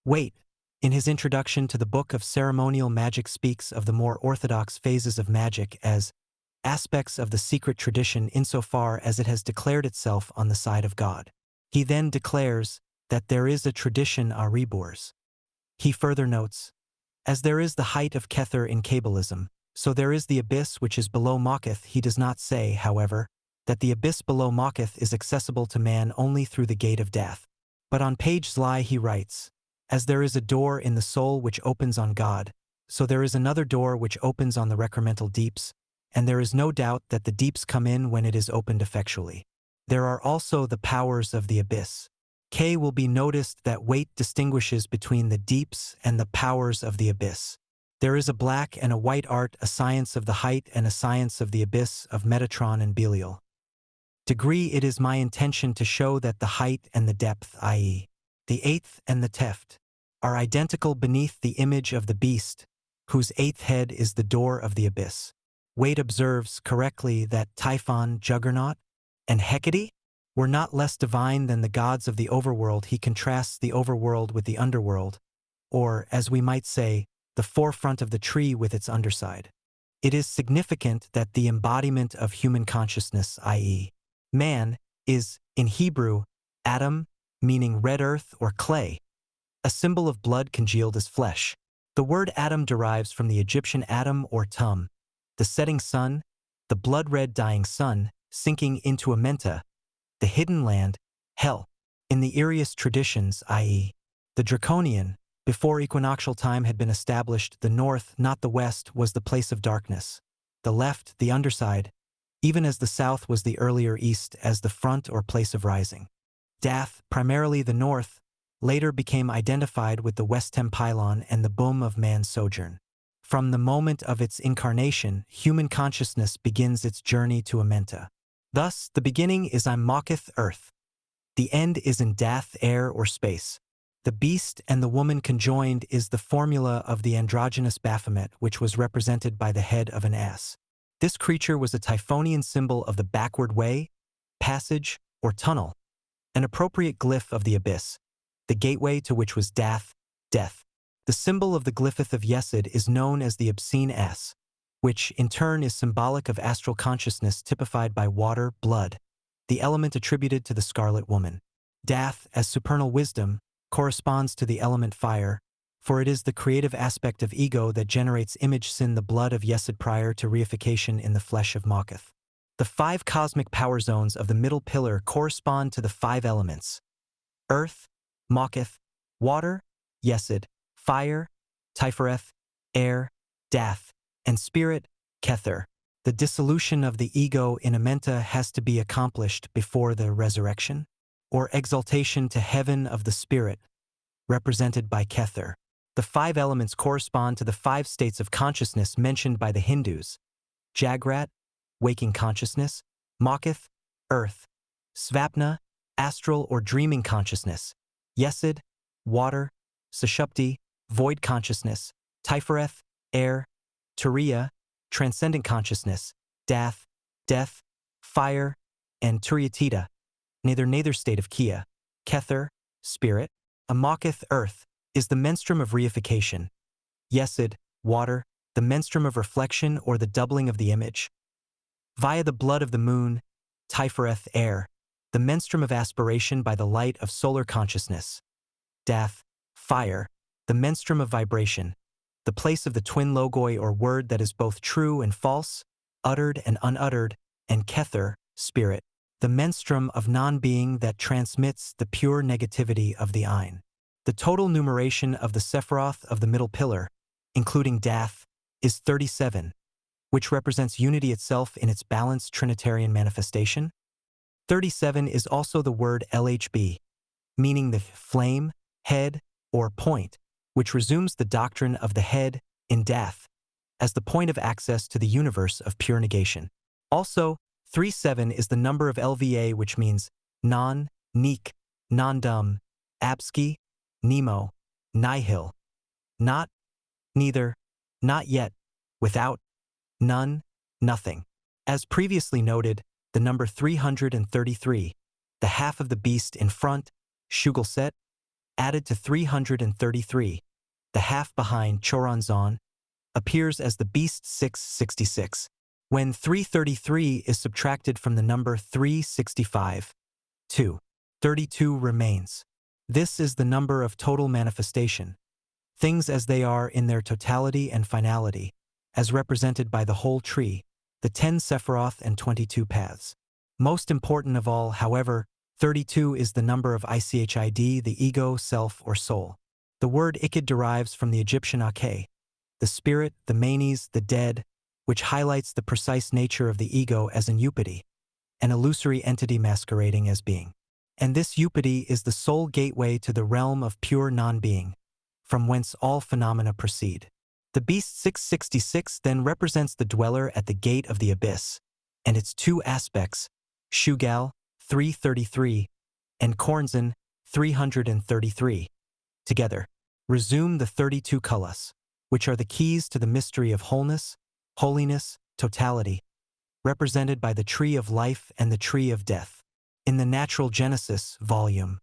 Waite, in his introduction to the Book of Ceremonial Magic, speaks of the more orthodox phases of magic as aspects of the secret tradition insofar as it has declared itself on the side of God. He then declares that there is a tradition a rebors. He further notes, as there is the height of Kether in Kabbalism, so there is the abyss which is below Mokath. He does not say, however, that the abyss below Mokath is accessible to man only through the gate of death. But on page Zli he writes, as there is a door in the soul which opens on God, so there is another door which opens on the recremental deeps, and there is no doubt that the deeps come in when it is opened effectually. There are also the powers of the abyss. K will be noticed that Waite distinguishes between the deeps and the powers of the abyss. There is a black and a white art, a science of the height and a science of the abyss of Metatron and Belial. Degree it is my intention to show that the height and the depth, i.e., the 8th and the teft, are identical beneath the image of the beast, whose 8th head is the door of the abyss. Waite observes correctly that Typhon, Juggernaut, and Hecate were not less divine than the gods of the overworld. He contrasts the overworld with the underworld, or, as we might say, the forefront of the tree with its underside. It is significant that the embodiment of human consciousness, i.e., man, is, in Hebrew, Adam, meaning red earth or clay, a symbol of blood congealed as flesh. The word Adam derives from the Egyptian Adam or Tum, the setting sun, the blood-red dying sun, sinking into Amenta, the hidden land, hell. In the eeriest traditions, i.e., the Draconian, before equinoctial time had been established, the north, not the west, was the place of darkness. The left, the underside, even as the south was the earlier east as the front or place of rising. Dath, primarily the north, later became identified with the Westem pylon and the boom of man's sojourn. From the moment of its incarnation, human consciousness begins its journey to Amenta. Thus, the beginning is Immaketh earth. The end is in Dath air or space. The beast and the woman conjoined is the formula of the androgynous Baphomet, which was represented by the head of an ass. This creature was a Typhonian symbol of the backward way, passage, or tunnel, an appropriate glyph of the abyss, the gateway to which was Dath, death. The symbol of the glyphith of Yesod is known as the obscene ass, which in turn is symbolic of astral consciousness typified by water, blood, the element attributed to the Scarlet Woman. Dath, as supernal wisdom, corresponds to the element fire, for it is the creative aspect of ego that generates image sin, the blood of Yesod prior to reification in the flesh of Maketh. The 5 cosmic power zones of the middle pillar correspond to the 5 elements: earth, Maketh, water, Yesod, fire, Tifereth, air, Dath, and spirit, Kether. The dissolution of the ego in Amenta has to be accomplished before the resurrection, or exaltation to heaven of the spirit, represented by Kether. The 5 elements correspond to the 5 states of consciousness mentioned by the Hindus: Jagrat, waking consciousness; Maketh, earth; Svapna, astral or dreaming consciousness; Yesod, water; Sushupti, void consciousness; Tifereth, air; Turiya, transcendent consciousness; Dath, death; fire; and Turyatita, neither state of Kia. Kether, spirit. Maketh, earth, is the menstruum of reification. Yesod, water, the menstruum of reflection or the doubling of the image. Via the blood of the moon, Tifereth, air, the menstruum of aspiration by the light of solar consciousness. Dath, fire, the menstruum of vibration, the place of the twin logoi or word that is both true and false, uttered and unuttered, and Kether, spirit, the menstruum of non-being that transmits the pure negativity of the Ein. The total numeration of the Sephiroth of the middle pillar, including Dath, is 37, which represents unity itself in its balanced Trinitarian manifestation. 37 is also the word LHB, meaning the flame, head, or point, which resumes the doctrine of the head in Dath as the point of access to the universe of pure negation. Also, 37 is the number of LVA, which means non, neek, non-dumb, abski, nemo, nihil, not, neither, not yet, without, none, nothing. As previously noted, the number 333, the half of the beast in front, Shugalset, added to 333, the half behind Choronzon, appears as the beast 666. When 333 is subtracted from the number 365, 32 remains. This is the number of total manifestation, things as they are in their totality and finality, as represented by the whole tree, the 10 Sephiroth and 22 paths. Most important of all, however, 32 is the number of Ichid, the ego, self, or soul. The word Ikid derives from the Egyptian Ake, the spirit, the manes, the dead, which highlights the precise nature of the ego as an eupody, an illusory entity masquerading as being. And this eupody is the sole gateway to the realm of pure non-being, from whence all phenomena proceed. The beast 666 then represents the dweller at the gate of the abyss, and its 2 aspects, Shugal, 333, and Kornzon, 333, together, resume the 32 Kulas, which are the keys to the mystery of wholeness, holiness, totality, represented by the tree of life and the tree of death. In the Natural Genesis, volume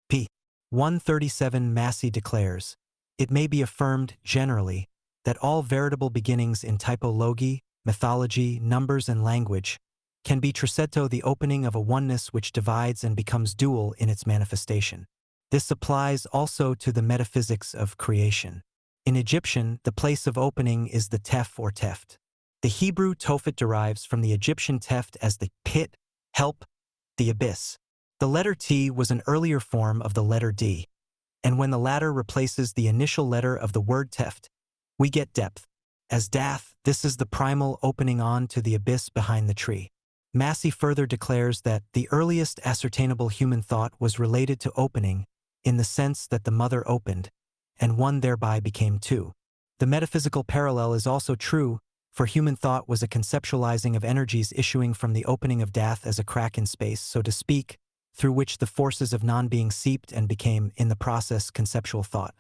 p. 137, Massey declares, "It may be affirmed, generally, that all veritable beginnings in typology, mythology, numbers, and language can be trisetto, the opening of a oneness which divides and becomes dual in its manifestation. This applies also to the metaphysics of creation. In Egyptian, the place of opening is the tef or teft. The Hebrew tophet derives from the Egyptian teft as the pit, help, the abyss. The letter T was an earlier form of the letter D, and when the latter replaces the initial letter of the word teft, we get depth. As dath, this is the primal opening on to the abyss behind the tree. Massey further declares that the earliest ascertainable human thought was related to opening, in the sense that the mother opened, and one thereby became two. The metaphysical parallel is also true, for human thought was a conceptualizing of energies issuing from the opening of dath as a crack in space, so to speak, through which the forces of non-being seeped and became, in the process, conceptual thought.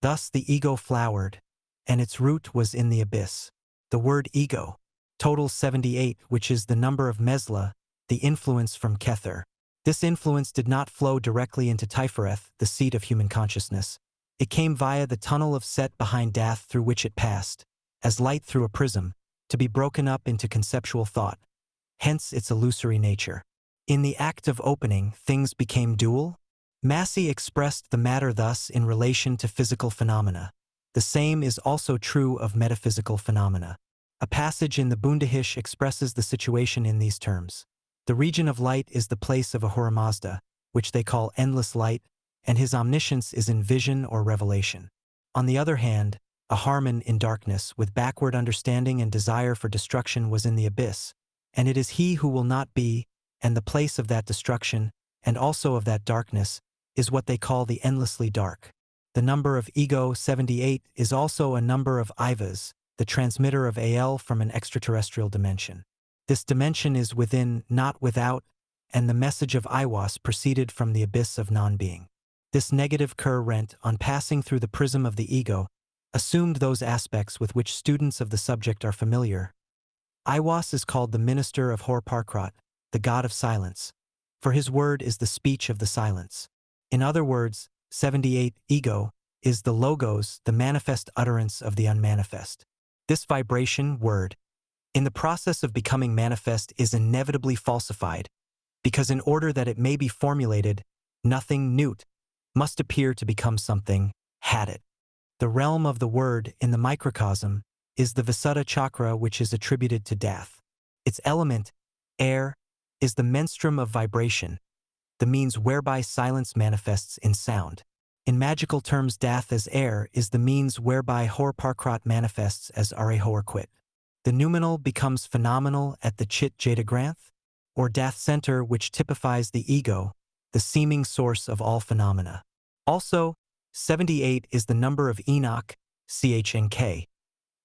Thus the ego flowered, and its root was in the abyss. The word ego totals 78, which is the number of Mesla, the influence from Kether. This influence did not flow directly into Tifereth, the seat of human consciousness. It came via the tunnel of Set behind Dath through which it passed, as light through a prism, to be broken up into conceptual thought, hence its illusory nature. In the act of opening, things became dual. Massey expressed the matter thus in relation to physical phenomena. The same is also true of metaphysical phenomena. A passage in the Bundahish expresses the situation in these terms. The region of light is the place of Ahura Mazda, which they call endless light, and his omniscience is in vision or revelation. On the other hand, Aharman in darkness, with backward understanding and desire for destruction, was in the abyss, and it is he who will not be, and the place of that destruction, and also of that darkness, is what they call the endlessly dark. The number of ego 78 is also a number of Ivas, the transmitter of Al from an extraterrestrial dimension. This dimension is within, not without, and the message of Iwas proceeded from the abyss of non-being. This negative Kerr-Rent, on passing through the prism of the ego, assumed those aspects with which students of the subject are familiar. Iwas is called the minister of Hor-Parkrat, the god of silence, for his word is the speech of the silence. In other words, 78, ego, is the logos, the manifest utterance of the unmanifest. This vibration, word, in the process of becoming manifest is inevitably falsified, because in order that it may be formulated, nothing newt must appear to become something had it. The realm of the word in the microcosm is the Visuddha chakra, which is attributed to Dath. Its element, air, is the menstruum of vibration, the means whereby silence manifests in sound. In magical terms, Dath as air is the means whereby Hor-Parkrat manifests as Are-Hor-Quit. The noumenal becomes phenomenal at the Chit Jatagranth, or Dath center, which typifies the ego, the seeming source of all phenomena. Also, 78 is the number of Enoch, CHNK,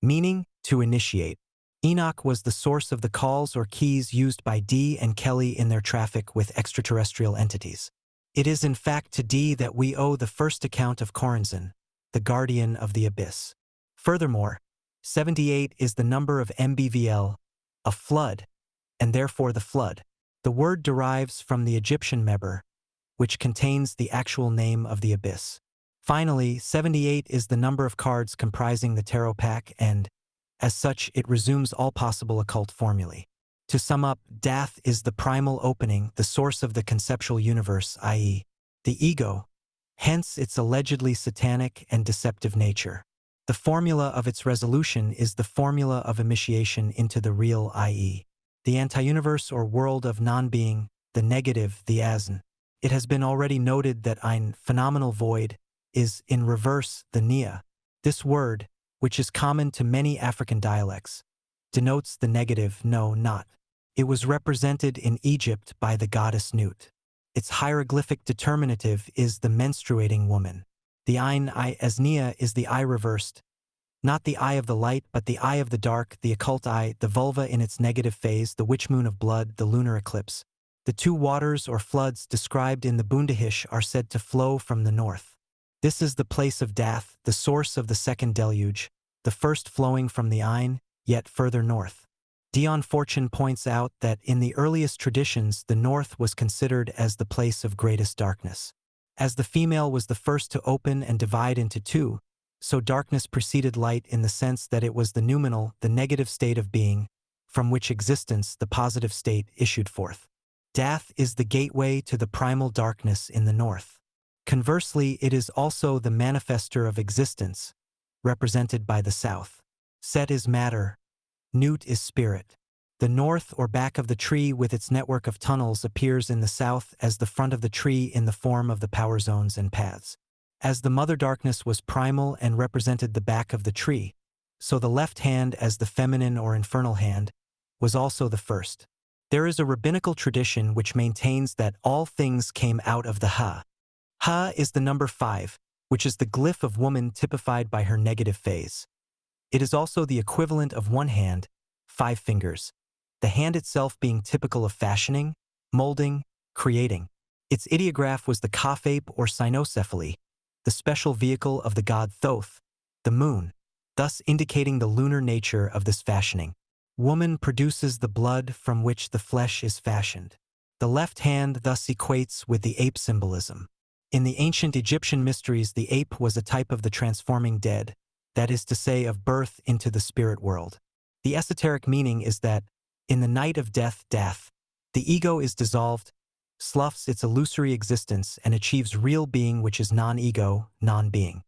meaning to initiate. Enoch was the source of the calls or keys used by Dee and Kelly in their traffic with extraterrestrial entities. It is in fact to Dee that we owe the first account of Corazon, the guardian of the abyss. Furthermore, 78 is the number of MBVL, a flood, and therefore the flood. The word derives from the Egyptian Meber, which contains the actual name of the abyss. Finally, 78 is the number of cards comprising the tarot pack, and, as such, it resumes all possible occult formulae. To sum up, Dath is the primal opening, the source of the conceptual universe, i.e., the ego, hence its allegedly satanic and deceptive nature. The formula of its resolution is the formula of initiation into the real, i.e., the anti-universe or world of non-being, the negative, the Asen. It has been already noted that ein phenomenal void is, in reverse, the Nia. This word, which is common to many African dialects, denotes the negative no, not. It was represented in Egypt by the goddess Nut. Its hieroglyphic determinative is the menstruating woman. The ein I as Nia is the eye reversed, not the eye of the light but the eye of the dark, the occult eye, the vulva in its negative phase, the witch moon of blood, the lunar eclipse. The two waters or floods described in the Bundahish are said to flow from the north. This is the place of Dath, the source of the second deluge, the first flowing from the Ein, yet further north. Dion Fortune points out that in the earliest traditions the north was considered as the place of greatest darkness. As the female was the first to open and divide into two, so darkness preceded light in the sense that it was the noumenal, the negative state of being, from which existence, the positive state, issued forth. Dath is the gateway to the primal darkness in the north. Conversely, it is also the manifester of existence, represented by the south. Set is matter, Newt is spirit. The north or back of the tree with its network of tunnels appears in the south as the front of the tree in the form of the power zones and paths. As the mother darkness was primal and represented the back of the tree, so the left hand as the feminine or infernal hand was also the first. There is a rabbinical tradition which maintains that all things came out of the Ha. Ha is the number 5, which is the glyph of woman typified by her negative phase. It is also the equivalent of one hand, 5 fingers, the hand itself being typical of fashioning, molding, creating. Its ideograph was the Kaf-ape or cynocephaly, the special vehicle of the god Thoth, the moon, thus indicating the lunar nature of this fashioning. Woman produces the blood from which the flesh is fashioned. The left hand thus equates with the ape symbolism. In the ancient Egyptian mysteries, the ape was a type of the transforming dead, that is to say, of birth into the spirit world. The esoteric meaning is that, in the night of death, the ego is dissolved, sloughs its illusory existence, and achieves real being, which is non-ego, non-being.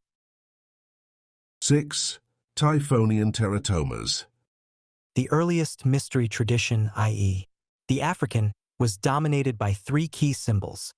6. Typhonian teratomas. The earliest mystery tradition, i.e., the African, was dominated by 3 key symbols: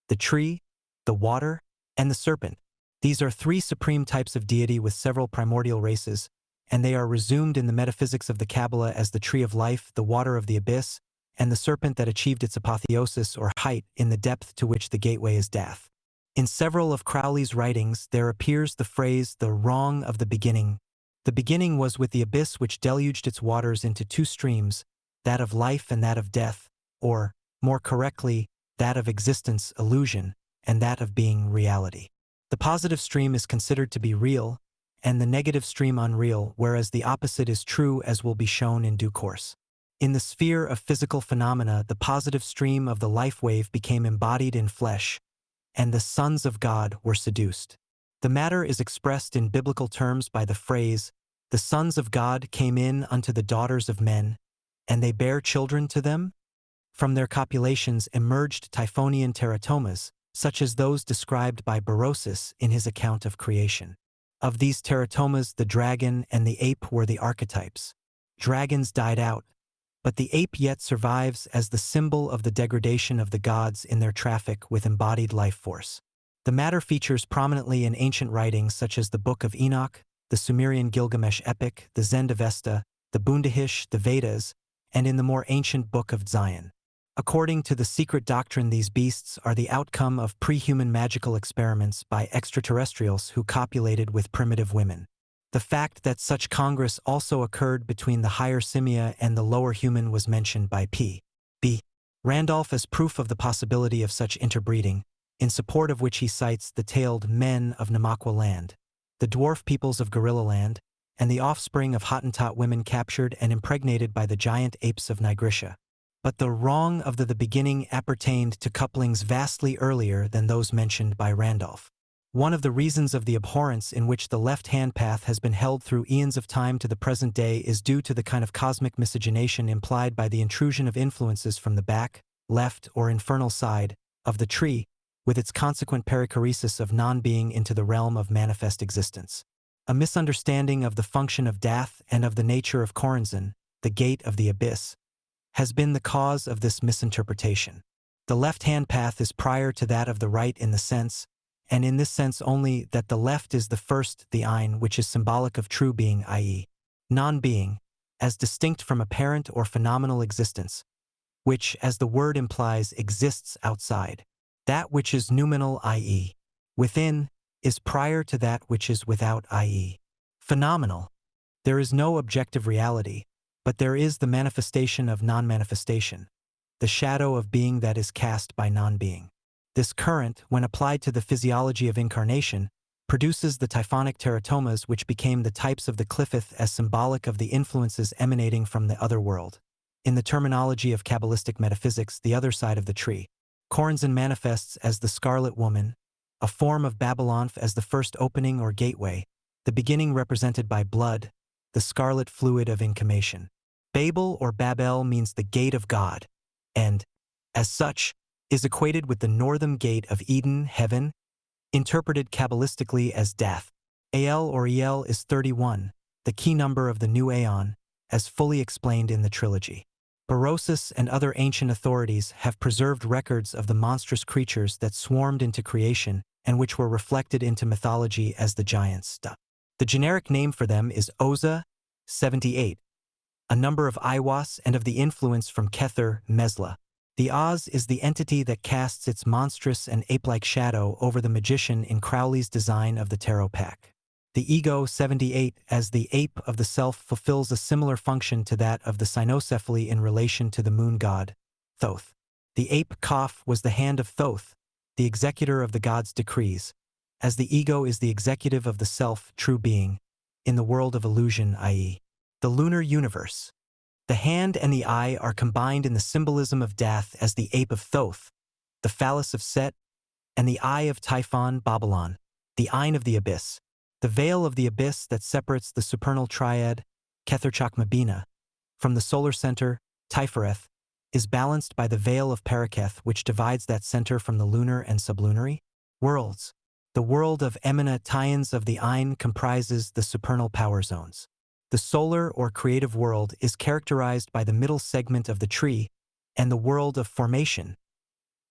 the tree, the water, and the serpent. These are 3 supreme types of deity with several primordial races, and they are resumed in the metaphysics of the Kabbalah as the tree of life, the water of the abyss, and the serpent that achieved its apotheosis or height in the depth to which the gateway is death. In several of Crowley's writings there appears the phrase, the wrong of the beginning. The beginning was with the abyss which deluged its waters into 2 streams, that of life and that of death, or, more correctly, that of existence, illusion, and that of being, reality. The positive stream is considered to be real, and the negative stream unreal, whereas the opposite is true, as will be shown in due course. In the sphere of physical phenomena, the positive stream of the life wave became embodied in flesh, and the sons of God were seduced. The matter is expressed in biblical terms by the phrase, "The sons of God came in unto the daughters of men, and they bare children to them." From their copulations emerged Typhonian teratomas, such as those described by Berosus in his account of creation. Of these teratomas, the dragon and the ape were the archetypes. Dragons died out, but the ape yet survives as the symbol of the degradation of the gods in their traffic with embodied life force. The matter features prominently in ancient writings such as the Book of Enoch, the Sumerian Gilgamesh epic, the Zend-Avesta, the Bundahish, the Vedas, and in the more ancient Book of Zion. According to the secret doctrine, these beasts are the outcome of pre-human magical experiments by extraterrestrials who copulated with primitive women. The fact that such congress also occurred between the higher simia and the lower human was mentioned by P.B. Randolph as proof of the possibility of such interbreeding, in support of which he cites the tailed men of Namakwa land, the dwarf peoples of Gorilla land, and the offspring of Hottentot women captured and impregnated by the giant apes of Nigrisha. But the wrong of the beginning appertained to couplings vastly earlier than those mentioned by Randolph. One of the reasons of the abhorrence in which the left-hand path has been held through eons of time to the present day is due to the kind of cosmic miscegenation implied by the intrusion of influences from the back, left, or infernal side of the tree, with its consequent perichoresis of non-being into the realm of manifest existence. A misunderstanding of the function of Dath and of the nature of Coranzan, the gate of the abyss, has been the cause of this misinterpretation. The left-hand path is prior to that of the right in the sense, and in this sense only, that the left is the first, the ein, which is symbolic of true being, i.e., non-being, as distinct from apparent or phenomenal existence, which, as the word implies, exists outside. That which is noumenal, i.e., within, is prior to that which is without, i.e., phenomenal. There is no objective reality, but there is the manifestation of non-manifestation, the shadow of being that is cast by non-being. This current, when applied to the physiology of incarnation, produces the typhonic teratomas which became the types of the Cliffith as symbolic of the influences emanating from the other world. In the terminology of Kabbalistic metaphysics, the other side of the tree, Coranzan manifests as the scarlet woman, a form of Babylon as the first opening or gateway, the beginning represented by blood, the scarlet fluid of incarnation. Babel or Babel means the gate of God, and, as such, is equated with the northern gate of Eden, heaven, interpreted Kabbalistically as death. Al or El is 31, the key number of the new aeon, as fully explained in the trilogy. Berosus and other ancient authorities have preserved records of the monstrous creatures that swarmed into creation and which were reflected into mythology as the giants. The generic name for them is Oza, 78, a number of Iwas and of the influence from Kether, Mesla. The Oz is the entity that casts its monstrous and ape-like shadow over the magician in Crowley's design of the tarot pack. The ego, 78, as the ape of the self, fulfills a similar function to that of the cynocephaly in relation to the moon god, Thoth. The ape Kaf was the hand of Thoth, the executor of the god's decrees, as the ego is the executive of the self, true being, in the world of illusion, i.e., the lunar universe. The hand and the eye are combined in the symbolism of Dath as the ape of Thoth, the phallus of Set, and the eye of Typhon, Babylon, the Ain of the abyss. The veil of the abyss that separates the supernal triad, Kether-Chakmabina, from the solar center, Typhoreth, is balanced by the veil of Paraketh, which divides that center from the lunar and sublunary worlds. The world of Emina Tyans of the Ain comprises the supernal power zones. The solar or creative world is characterized by the middle segment of the tree, and the world of formation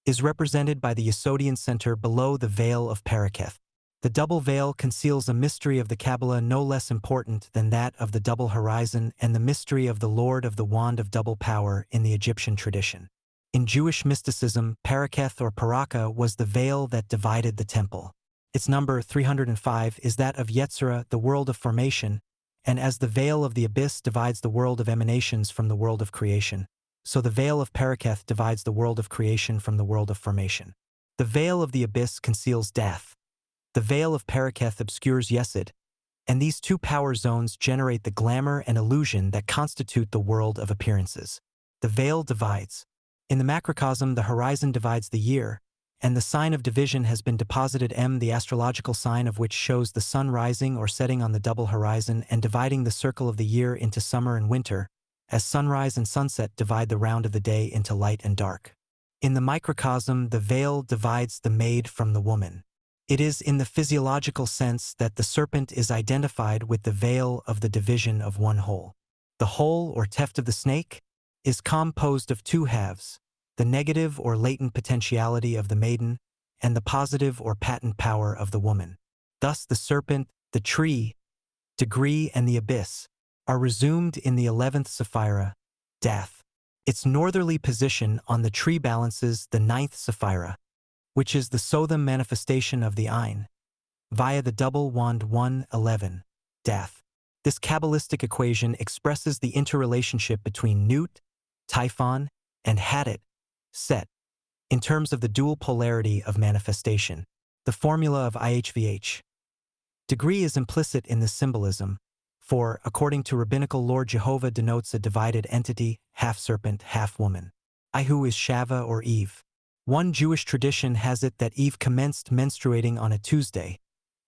is represented by the Yesodian center below the veil of Paraketh. The double veil conceals a mystery of the Kabbalah no less important than that of the double horizon and the mystery of the Lord of the Wand of Double Power in the Egyptian tradition. In Jewish mysticism, Paraketh or Paraka was the veil that divided the temple. Its number 305 is that of Yetzirah, the world of formation, and as the veil of the abyss divides the world of emanations from the world of creation, so the veil of Paraketh divides the world of creation from the world of formation. The veil of the abyss conceals death. The veil of Paraketh obscures Yesod, and these two power zones generate the glamour and illusion that constitute the world of appearances. The veil divides. In the macrocosm, the horizon divides the year, and the sign of division has been deposited M, the astrological sign of which shows the sun rising or setting on the double horizon and dividing the circle of the year into summer and winter, as sunrise and sunset divide the round of the day into light and dark. In the microcosm, the veil divides the maid from the woman. It is in the physiological sense that the serpent is identified with the veil of the division of one whole. The whole, or teft of the snake, is composed of two halves, the negative or latent potentiality of the maiden, and the positive or patent power of the woman. Thus the serpent, the tree, degree, and the abyss are resumed in the 11th Sephira, Dath. Its northerly position on the tree balances the 9th Sephira, which is the Sotham manifestation of the Ain, via the double wand 111, Dath. This Kabbalistic equation expresses the interrelationship between Nut, Typhon, and Hadit, Set, in terms of the dual polarity of manifestation. The formula of IHVH. Degree is implicit in this symbolism, for, according to rabbinical Lord Jehovah denotes a divided entity, half serpent, half woman. Ihu is Shava or Eve. One Jewish tradition has it that Eve commenced menstruating on a Tuesday,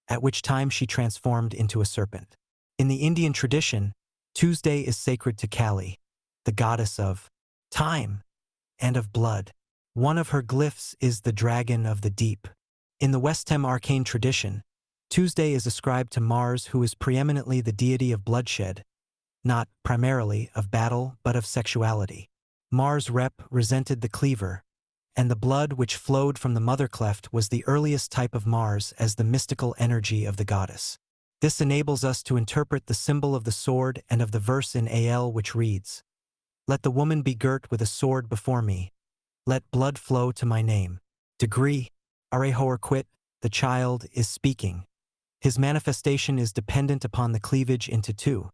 at which time she transformed into a serpent. In the Indian tradition, Tuesday is sacred to Kali, the goddess of time and of blood. One of her glyphs is the dragon of the deep. In the Westem arcane tradition, Tuesday is ascribed to Mars, who is preeminently the deity of bloodshed, not primarily of battle but of sexuality. Mars represented the cleaver, and the blood which flowed from the mother cleft was the earliest type of Mars as the mystical energy of the goddess. This enables us to interpret the symbol of the sword and of the verse in Al which reads, "Let the woman be girt with a sword before me. Let blood flow to my name." Degree, Arehor quit, the child is speaking. His manifestation is dependent upon the cleavage into two.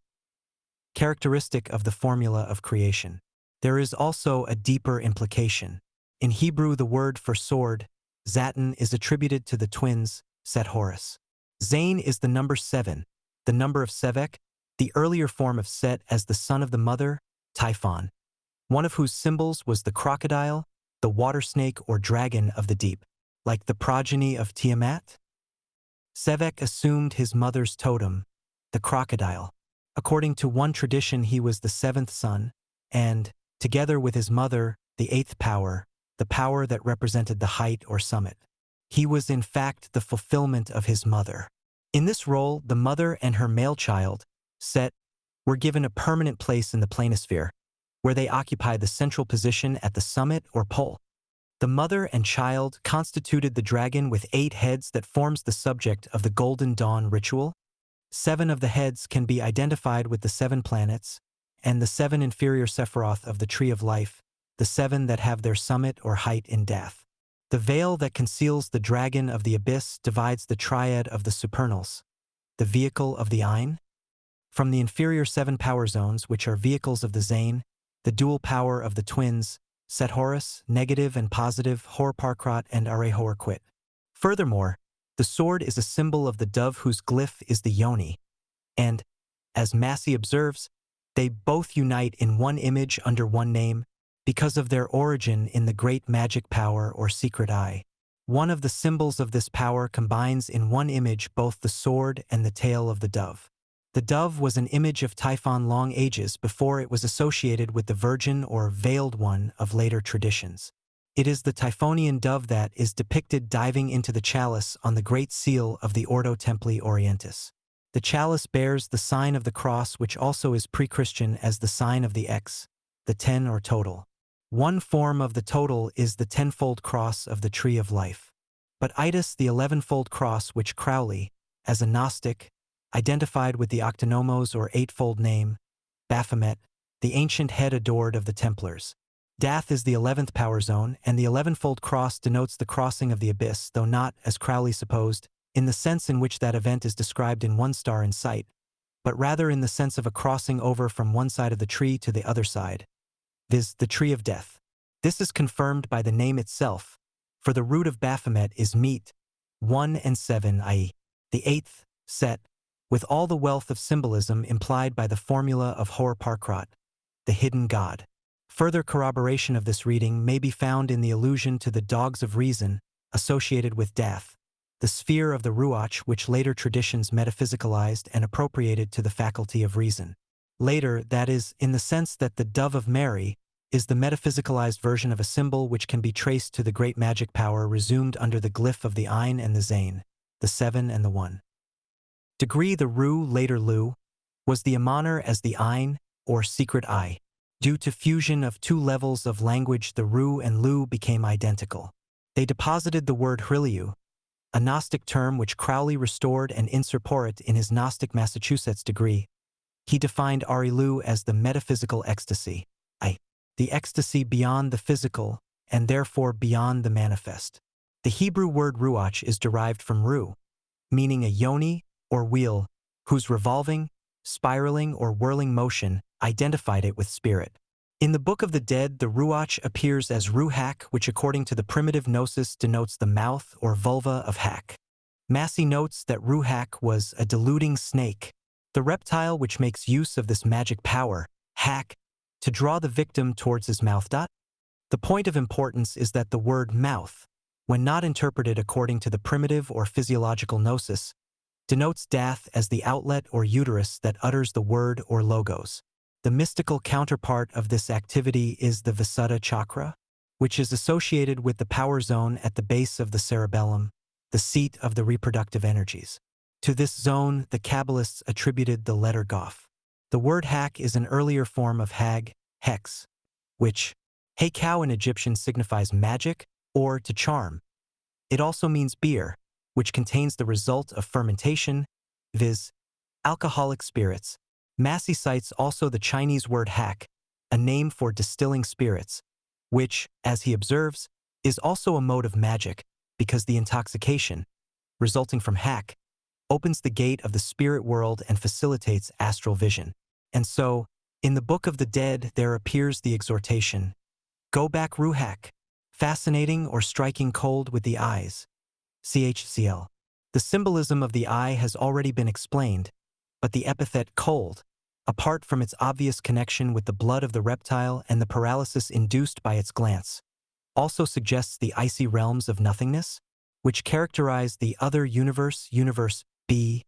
Characteristic of the formula of creation. There is also a deeper implication. In Hebrew, the word for sword, Zatin, is attributed to the twins, Set Horus. Zain is the number 7, the number of Sevek, the earlier form of Set as the son of the mother, Typhon, one of whose symbols was the crocodile, the water snake or dragon of the deep, like the progeny of Tiamat. Sevek assumed his mother's totem, the crocodile. According to one tradition, he was the 7th son, and, together with his mother, the 8th power, the power that represented the height or summit. He was in fact the fulfillment of his mother. In this role, the mother and her male child, Set, were given a permanent place in the planisphere, where they occupy the central position at the summit or pole. The mother and child constituted the dragon with 8 heads that forms the subject of the Golden Dawn ritual. 7 of the heads can be identified with the 7 planets, and the 7 inferior Sephiroth of the Tree of Life, the 7 that have their summit or height in death. The veil that conceals the dragon of the abyss divides the triad of the supernals, the vehicle of the Ein, from the inferior 7 power zones, which are vehicles of the Zain, the dual power of the twins, Set Horus, negative and positive, Horparkrat and Arehorquit. Furthermore, the sword is a symbol of the dove whose glyph is the Yoni, and, as Massey observes, they both unite in one image under one name because of their origin in the great magic power or secret eye. One of the symbols of this power combines in one image both the sword and the tail of the dove. The dove was an image of Typhon long ages before it was associated with the Virgin or Veiled One of later traditions. It is the Typhonian dove that is depicted diving into the chalice on the Great Seal of the Ordo Templi Orientis. The chalice bears the sign of the cross, which also is pre-Christian as the sign of the X, the 10 or total. One form of the total is the 10-fold cross of the Tree of Life. But itis, the 11-fold cross which Crowley, as a Gnostic, identified with the octonomos or 8-fold name, Baphomet, the ancient head adored of the Templars. Dath is the 11th power zone, and the 11-fold cross denotes the crossing of the abyss, though not, as Crowley supposed, in the sense in which that event is described in One Star in Sight, but rather in the sense of a crossing over from one side of the tree to the other side, viz. The Tree of Death. This is confirmed by the name itself, for the root of Baphomet is meat, 1 and 7, i.e., the 8th, Set, with all the wealth of symbolism implied by the formula of Horparkrat, the hidden god. Further corroboration of this reading may be found in the allusion to the dogs of reason associated with Dath, the sphere of the Ruach which later traditions metaphysicalized and appropriated to the faculty of reason. Later, that is, in the sense that the Dove of Mary is the metaphysicalized version of a symbol which can be traced to the great magic power resumed under the glyph of the Ein and the Zain, the 7 and the 1. Degree the Ru, later Lu, was the Amaner as the Ein, or secret eye. Due to fusion of 2 levels of language, the Ru and Lu became identical. They deposited the word Hrilyu, a Gnostic term which Crowley restored and incorporated in his Gnostic Massachusetts degree. He defined Arilu as the metaphysical ecstasy, i.e., the ecstasy beyond the physical and therefore beyond the manifest. The Hebrew word ruach is derived from ru, meaning a yoni or wheel, whose revolving, spiraling or whirling motion identified it with spirit. In the Book of the Dead, the ruach appears as ruhak, which according to the primitive gnosis denotes the mouth or vulva of Hak. Massey notes that ruhak was a deluding snake, the reptile which makes use of this magic power, Hak, to draw the victim towards his mouth. The point of importance is that the word mouth, when not interpreted according to the primitive or physiological gnosis, denotes Dath as the outlet or uterus that utters the word or logos. The mystical counterpart of this activity is the Visuddha chakra, which is associated with the power zone at the base of the cerebellum, the seat of the reproductive energies. To this zone, the Kabbalists attributed the letter Gof. The word Hak is an earlier form of Hag, hex, which, Hakau in Egyptian signifies magic or to charm. It also means beer, which contains the result of fermentation, viz., alcoholic spirits. Massey cites also the Chinese word Hak, a name for distilling spirits, which, as he observes, is also a mode of magic because the intoxication, resulting from Hak, opens the gate of the spirit world and facilitates astral vision. And so, in the Book of the Dead there appears the exhortation, "Go back Ruhak," fascinating or striking cold with the eyes. CHCL. The symbolism of the eye has already been explained, but the epithet cold, apart from its obvious connection with the blood of the reptile and the paralysis induced by its glance, also suggests the icy realms of nothingness, which characterize the other universe, universe B,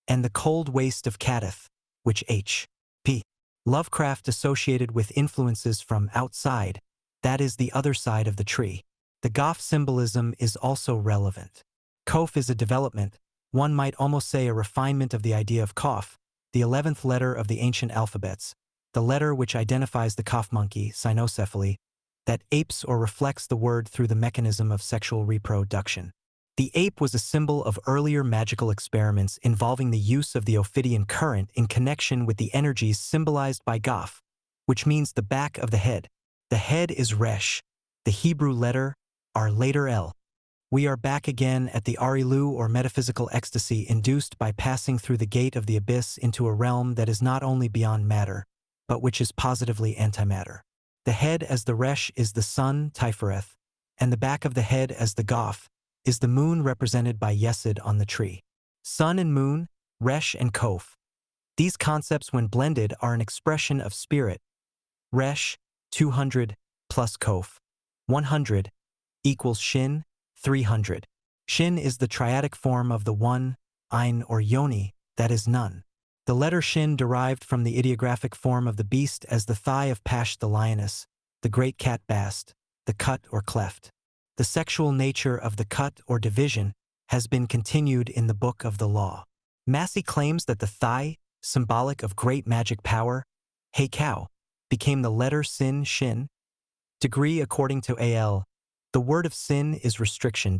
and the cold waste of Kadath, which H.P. Lovecraft associated with influences from outside, that is the other side of the tree. The Gof symbolism is also relevant. Kof is a development, one might almost say a refinement of the idea of Qaf, the 11th letter of the ancient alphabets, the letter which identifies the Qaf monkey, cynocephaly, that apes or reflects the word through the mechanism of sexual reproduction. The ape was a symbol of earlier magical experiments involving the use of the Ophidian current in connection with the energies symbolized by Qaf, which means the back of the head. The head is Resh, the Hebrew letter, our later L. We are back again at the Arilu or metaphysical ecstasy induced by passing through the gate of the abyss into a realm that is not only beyond matter, but which is positively antimatter. The head as the Resh is the sun, Tifereth, and the back of the head as the Qaf is the moon represented by Yesod on the tree. Sun and moon, Resh and Kof. These concepts when blended are an expression of spirit. Resh, 200, plus Kof, 100, equals Shin, 300. Shin is the triadic form of the one, Ein or Yoni, that is none. The letter Shin derived from the ideographic form of the beast as the thigh of Pash the lioness, the great cat bast, the cut or cleft. The sexual nature of the cut or division has been continued in the Book of the Law. Massey claims that the thigh, symbolic of great magic power, hey cow, became the letter Sin Shin. Degree according to A.L. The word of sin is restriction.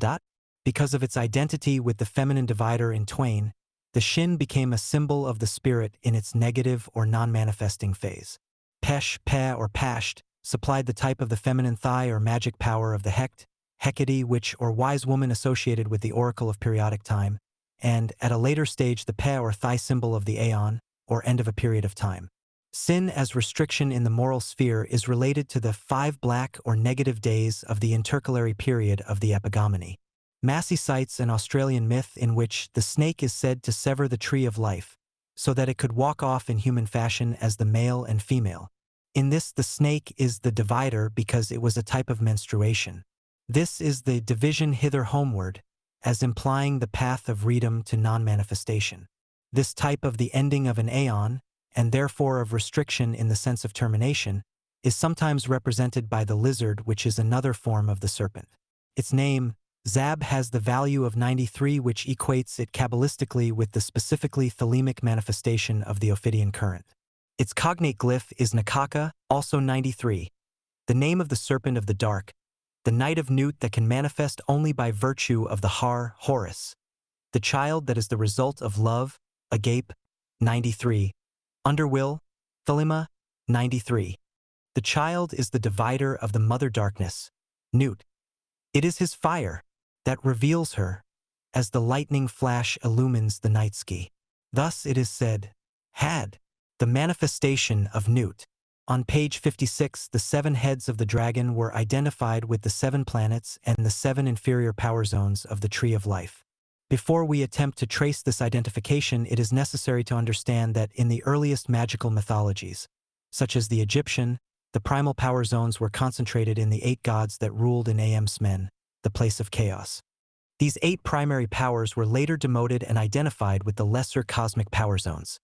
Because of its identity with the feminine divider in twain, the Shin became a symbol of the spirit in its negative or non-manifesting phase. Pesh, Peh, or Pasht supplied the type of the feminine thigh or magic power of the Hekt, Hecate, which or wise woman associated with the oracle of periodic time, and, at a later stage, the Peh or thigh symbol of the Aeon, or end of a period of time. Sin as restriction in the moral sphere is related to the 5 black or negative days of the intercalary period of the epigomeny. Massey cites an Australian myth in which the snake is said to sever the tree of life, so that it could walk off in human fashion as the male and female. In this, the snake is the divider because it was a type of menstruation. This is the division hither homeward, as implying the path of freedom to non-manifestation. This type of the ending of an aeon, and therefore of restriction in the sense of termination, is sometimes represented by the lizard, which is another form of the serpent. Its name, Zab, has the value of 93, which equates it kabbalistically with the specifically thelemic manifestation of the Ophidian current. Its cognate glyph is Nakaka, also 93. The name of the serpent of the dark, the night of Newt that can manifest only by virtue of the Har, Horus. The child that is the result of love, Agape, 93. Underwill, Thelema, 93. The child is the divider of the mother darkness, Newt. It is his fire that reveals her, as the lightning flash illumines the night sky. Thus it is said, had, the manifestation of Newt. On page 56, the 7 heads of the dragon were identified with the 7 planets and the 7 inferior power zones of the Tree of Life. Before we attempt to trace this identification, it is necessary to understand that in the earliest magical mythologies, such as the Egyptian, the primal power zones were concentrated in the 8 gods that ruled in Smen, the place of chaos. These 8 primary powers were later demoted and identified with the lesser cosmic power zones: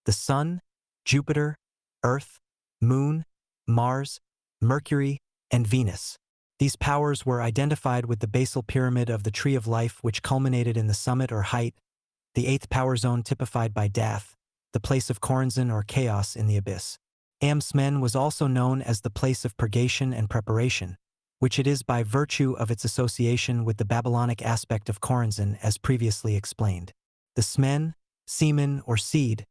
the Sun, Jupiter, Earth, Moon, Mars, Mercury, and Venus. These powers were identified with the basal pyramid of the Tree of Life, which culminated in the summit or height, the 8th power zone typified by Dath, the place of Corazon or chaos in the abyss. Smen was also known as the place of purgation and preparation, which it is by virtue of its association with the Babylonic aspect of Corazon as previously explained. The Smen, semen or seed,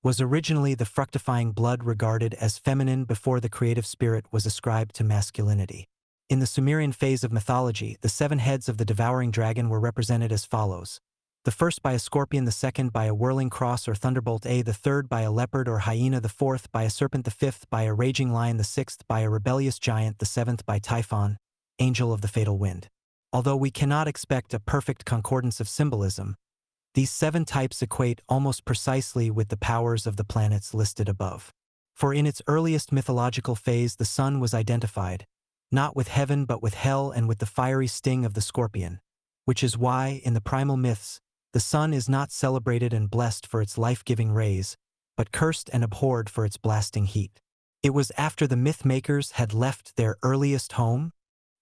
was originally the fructifying blood regarded as feminine before the creative spirit was ascribed to masculinity. In the Sumerian phase of mythology, the 7 heads of the devouring dragon were represented as follows: the first by a scorpion, the second by a whirling cross or thunderbolt, the third by a leopard or hyena, the fourth by a serpent, the fifth by a raging lion, the sixth by a rebellious giant, the 7th by Typhon, angel of the fatal wind. Although we cannot expect a perfect concordance of symbolism, these 7 types equate almost precisely with the powers of the planets listed above. For in its earliest mythological phase, the sun was identified, not with heaven but with hell and with the fiery sting of the scorpion, which is why, in the primal myths, the sun is not celebrated and blessed for its life-giving rays, but cursed and abhorred for its blasting heat. It was after the myth-makers had left their earliest home,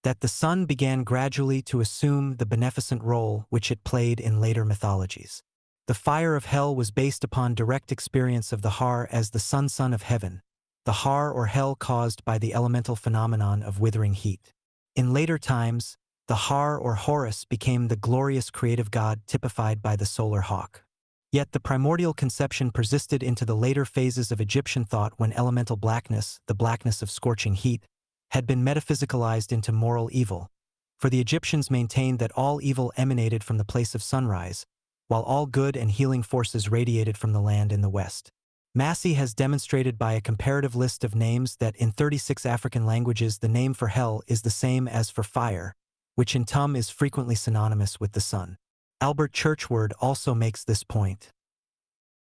that the sun began gradually to assume the beneficent role which it played in later mythologies. The fire of hell was based upon direct experience of the Har as the sun of heaven, the Har or hell caused by the elemental phenomenon of withering heat. In later times, the Har or Horus became the glorious creative god typified by the solar hawk. Yet the primordial conception persisted into the later phases of Egyptian thought when elemental blackness, the blackness of scorching heat, had been metaphysicalized into moral evil, for the Egyptians maintained that all evil emanated from the place of sunrise, while all good and healing forces radiated from the land in the west. Massey has demonstrated by a comparative list of names that in 36 African languages the name for hell is the same as for fire, which in Tum is frequently synonymous with the sun. Albert Churchward also makes this point.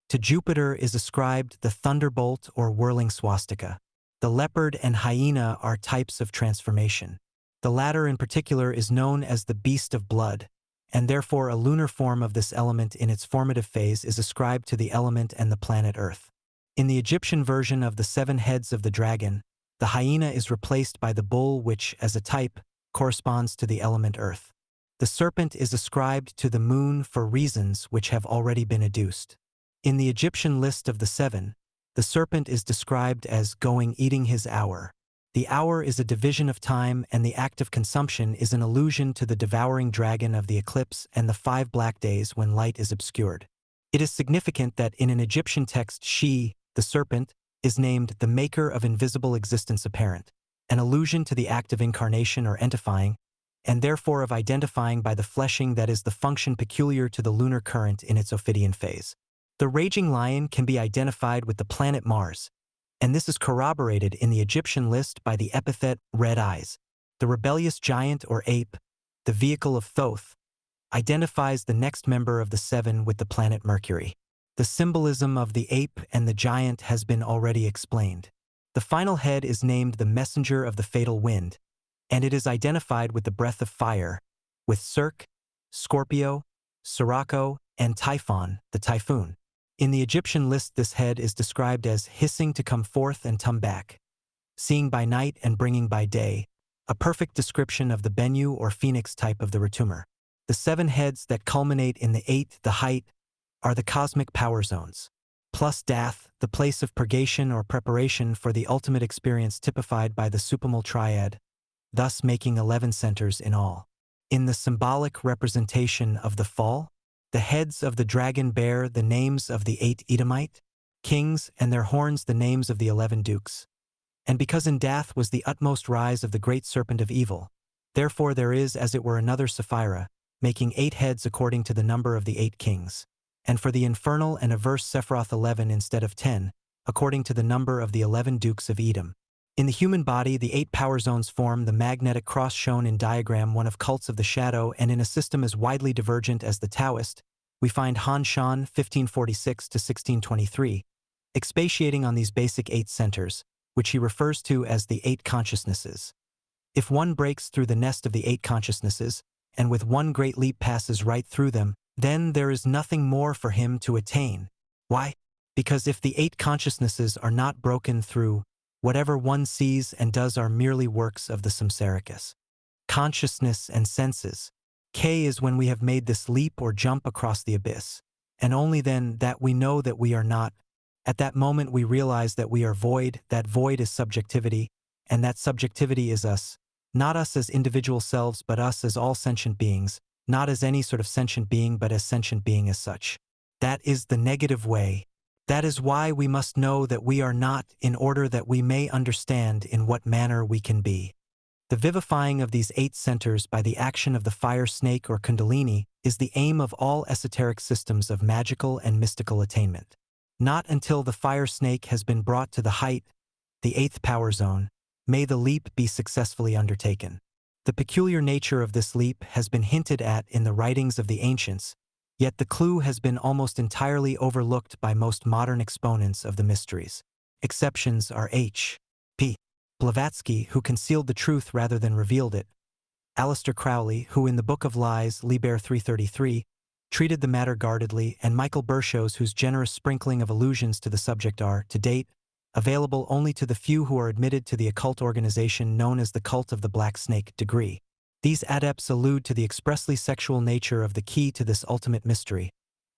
To Jupiter is ascribed the thunderbolt or whirling swastika. The leopard and hyena are types of transformation. The latter in particular is known as the beast of blood, and therefore a lunar form of this element in its formative phase is ascribed to the element and the planet Earth. In the Egyptian version of the 7 heads of the dragon, the hyena is replaced by the bull which, as a type, corresponds to the element Earth. The serpent is ascribed to the moon for reasons which have already been adduced. In the Egyptian list of the 7, the serpent is described as going eating his hour. The hour is a division of time, and the act of consumption is an allusion to the devouring dragon of the eclipse and the 5 black days when light is obscured. It is significant that in an Egyptian text she, the serpent, is named the maker of invisible existence apparent, an allusion to the act of incarnation or entifying, and therefore of identifying by the fleshing that is the function peculiar to the lunar current in its Ophidian phase. The raging lion can be identified with the planet Mars, and this is corroborated in the Egyptian list by the epithet red eyes. The rebellious giant or ape, the vehicle of Thoth, identifies the next member of the 7 with the planet Mercury. The symbolism of the ape and the giant has been already explained. The final head is named the messenger of the fatal wind, and it is identified with the breath of fire, with Circe, Scorpio, Sirocco, and Typhon, the typhoon. In the Egyptian list this head is described as hissing to come forth and tum back, seeing by night and bringing by day, a perfect description of the Bennu or phoenix type of the Retumor. The 7 heads that culminate in the 8, the height, are the cosmic power zones, plus Dath, the place of purgation or preparation for the ultimate experience typified by the sublimal triad, thus making 11 centers in all. In the symbolic representation of the fall, the heads of the dragon bear the names of the 8 Edomite kings and their horns the names of the 11 dukes. And because in Dath was the utmost rise of the great serpent of evil, therefore there is as it were another Sapphira, making 8 heads according to the number of the 8 kings. And for the infernal and averse Sephiroth 11 instead of 10, according to the number of the 11 dukes of Edom. In the human body, the 8 power zones form the magnetic cross shown in diagram 1 of cults of the shadow, and in a system as widely divergent as the Taoist, we find Han Shan 1546 to 1623, expatiating on these basic 8 centers, which he refers to as the 8 consciousnesses. If one breaks through the nest of the 8 consciousnesses, and with one great leap passes right through them, then there is nothing more for him to attain. Why? Because if the 8 consciousnesses are not broken through, whatever one sees and does are merely works of the samsarikas. Consciousness and senses. K is when we have made this leap or jump across the abyss, and only then that we know that we are not. At that moment we realize that we are void, that void is subjectivity, and that subjectivity is us. Not us as individual selves, but us as all sentient beings, not as any sort of sentient being, but as sentient being as such. That is the negative way. That is why we must know that we are not, in order that we may understand in what manner we can be. The vivifying of these 8 centers by the action of the fire snake or kundalini is the aim of all esoteric systems of magical and mystical attainment. Not until the fire snake has been brought to the height, the 8th power zone, may the leap be successfully undertaken. The peculiar nature of this leap has been hinted at in the writings of the ancients, yet the clue has been almost entirely overlooked by most modern exponents of the mysteries. Exceptions are H. P. Blavatsky, who concealed the truth rather than revealed it, Aleister Crowley, who in the Book of Lies, Liber 333, treated the matter guardedly, and Michael Berchows, whose generous sprinkling of allusions to the subject are, to date, available only to the few who are admitted to the occult organization known as the Cult of the Black Snake degree. These adepts allude to the expressly sexual nature of the key to this ultimate mystery,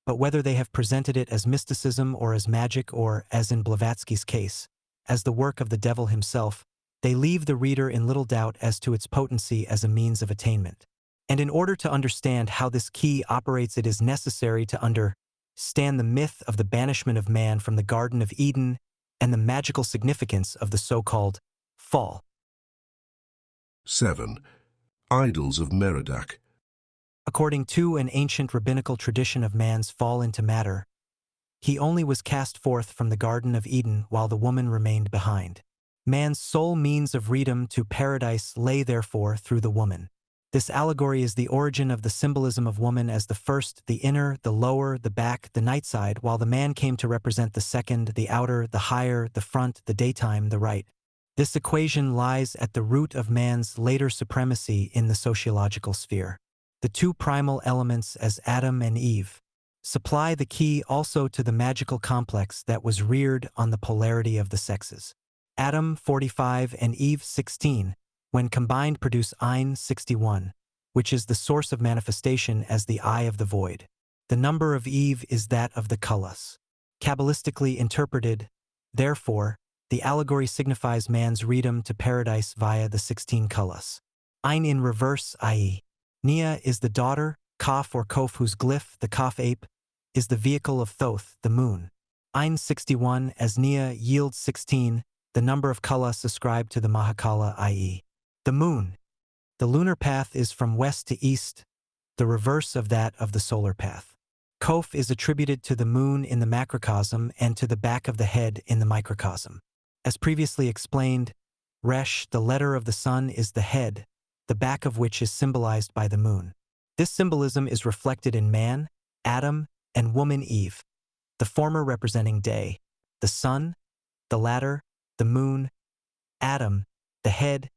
but whether they have presented it as mysticism or as magic or, as in Blavatsky's case, as the work of the devil himself, they leave the reader in little doubt as to its potency as a means of attainment. And in order to understand how this key operates, it is necessary to understand the myth of the banishment of man from the Garden of Eden and the magical significance of the so-called fall. 7. Idols of Merodach. According to an ancient rabbinical tradition of man's fall into matter, he only was cast forth from the Garden of Eden while the woman remained behind. Man's sole means of freedom to paradise lay therefore through the woman. This allegory is the origin of the symbolism of woman as the first, the inner, the lower, the back, the nightside, while the man came to represent the second, the outer, the higher, the front, the daytime, the right. This equation lies at the root of man's later supremacy in the sociological sphere. The two primal elements, as Adam and Eve, supply the key also to the magical complex that was reared on the polarity of the sexes. Adam 45 and Eve 16, when combined, produce Ein 61, which is the source of manifestation as the eye of the void. The number of Eve is that of the Kulus. Kabbalistically interpreted, therefore, the allegory signifies man's freedom to paradise via the 16 Kulus. Ein in reverse, i.e., Nia is the daughter, Kaf or Kof, whose glyph, the Kaf ape, is the vehicle of Thoth, the moon. Ein 61, as Nia yields 16, the number of Kulus ascribed to the Mahakala, i.e., the moon. The lunar path is from west to east, the reverse of that of the solar path. Kof is attributed to the moon in the macrocosm and to the back of the head in the microcosm. As previously explained, Resh, the letter of the sun, is the head, the back of which is symbolized by the moon. This symbolism is reflected in man, Adam, and woman Eve, the former representing day, the sun, the latter, the moon, Adam, the head,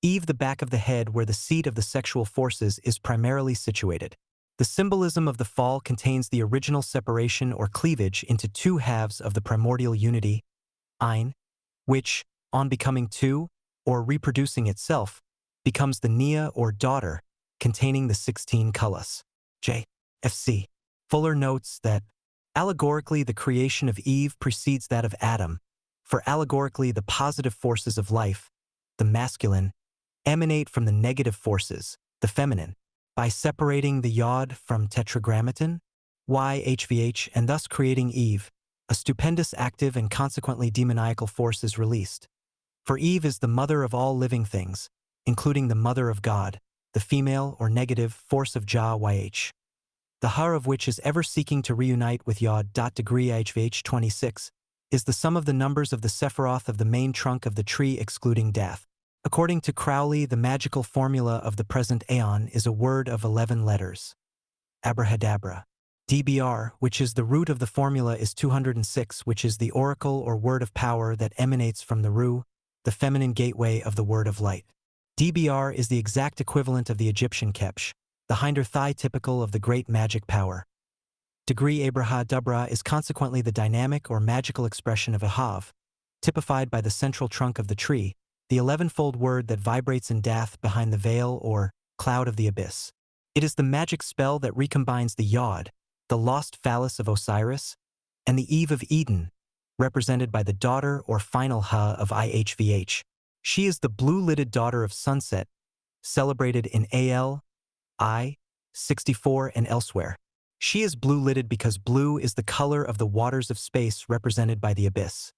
Eve, the back of the head where the seat of the sexual forces is primarily situated. The symbolism of the fall contains the original separation or cleavage into two halves of the primordial unity, Ein, which, on becoming two, or reproducing itself, becomes the Nia or daughter, containing the 16 Kulus. J.F.C. Fuller notes that, allegorically, the creation of Eve precedes that of Adam, for allegorically the positive forces of life, the masculine, emanate from the negative forces, the feminine, by separating the yod from tetragrammaton, YHVH, and thus creating Eve, a stupendous active and consequently demoniacal force is released. For Eve is the mother of all living things, including the mother of God, the female or negative force of Jah YH, the Har of which is ever seeking to reunite with Yod. Degree IHVH 26, is the sum of the numbers of the Sephiroth of the main trunk of the tree excluding Dath. According to Crowley, the magical formula of the present aeon is a word of 11 letters. Abrahadabra. DBR, which is the root of the formula, is 206, which is the oracle or word of power that emanates from the Ru, the feminine gateway of the word of light. DBR is the exact equivalent of the Egyptian Kepsh, the hinder thigh typical of the great magic power. Degree Abrahadabra is consequently the dynamic or magical expression of Ahav, typified by the central trunk of the tree, the 11-fold word that vibrates in Dath behind the veil or cloud of the abyss. It is the magic spell that recombines the Yod, the lost phallus of Osiris, and the Eve of Eden, represented by the daughter or final Ha of IHVH. She is the blue-lidded daughter of sunset, celebrated in AL, I, 64 and elsewhere. She is blue-lidded because blue is the color of the waters of space represented by the abyss,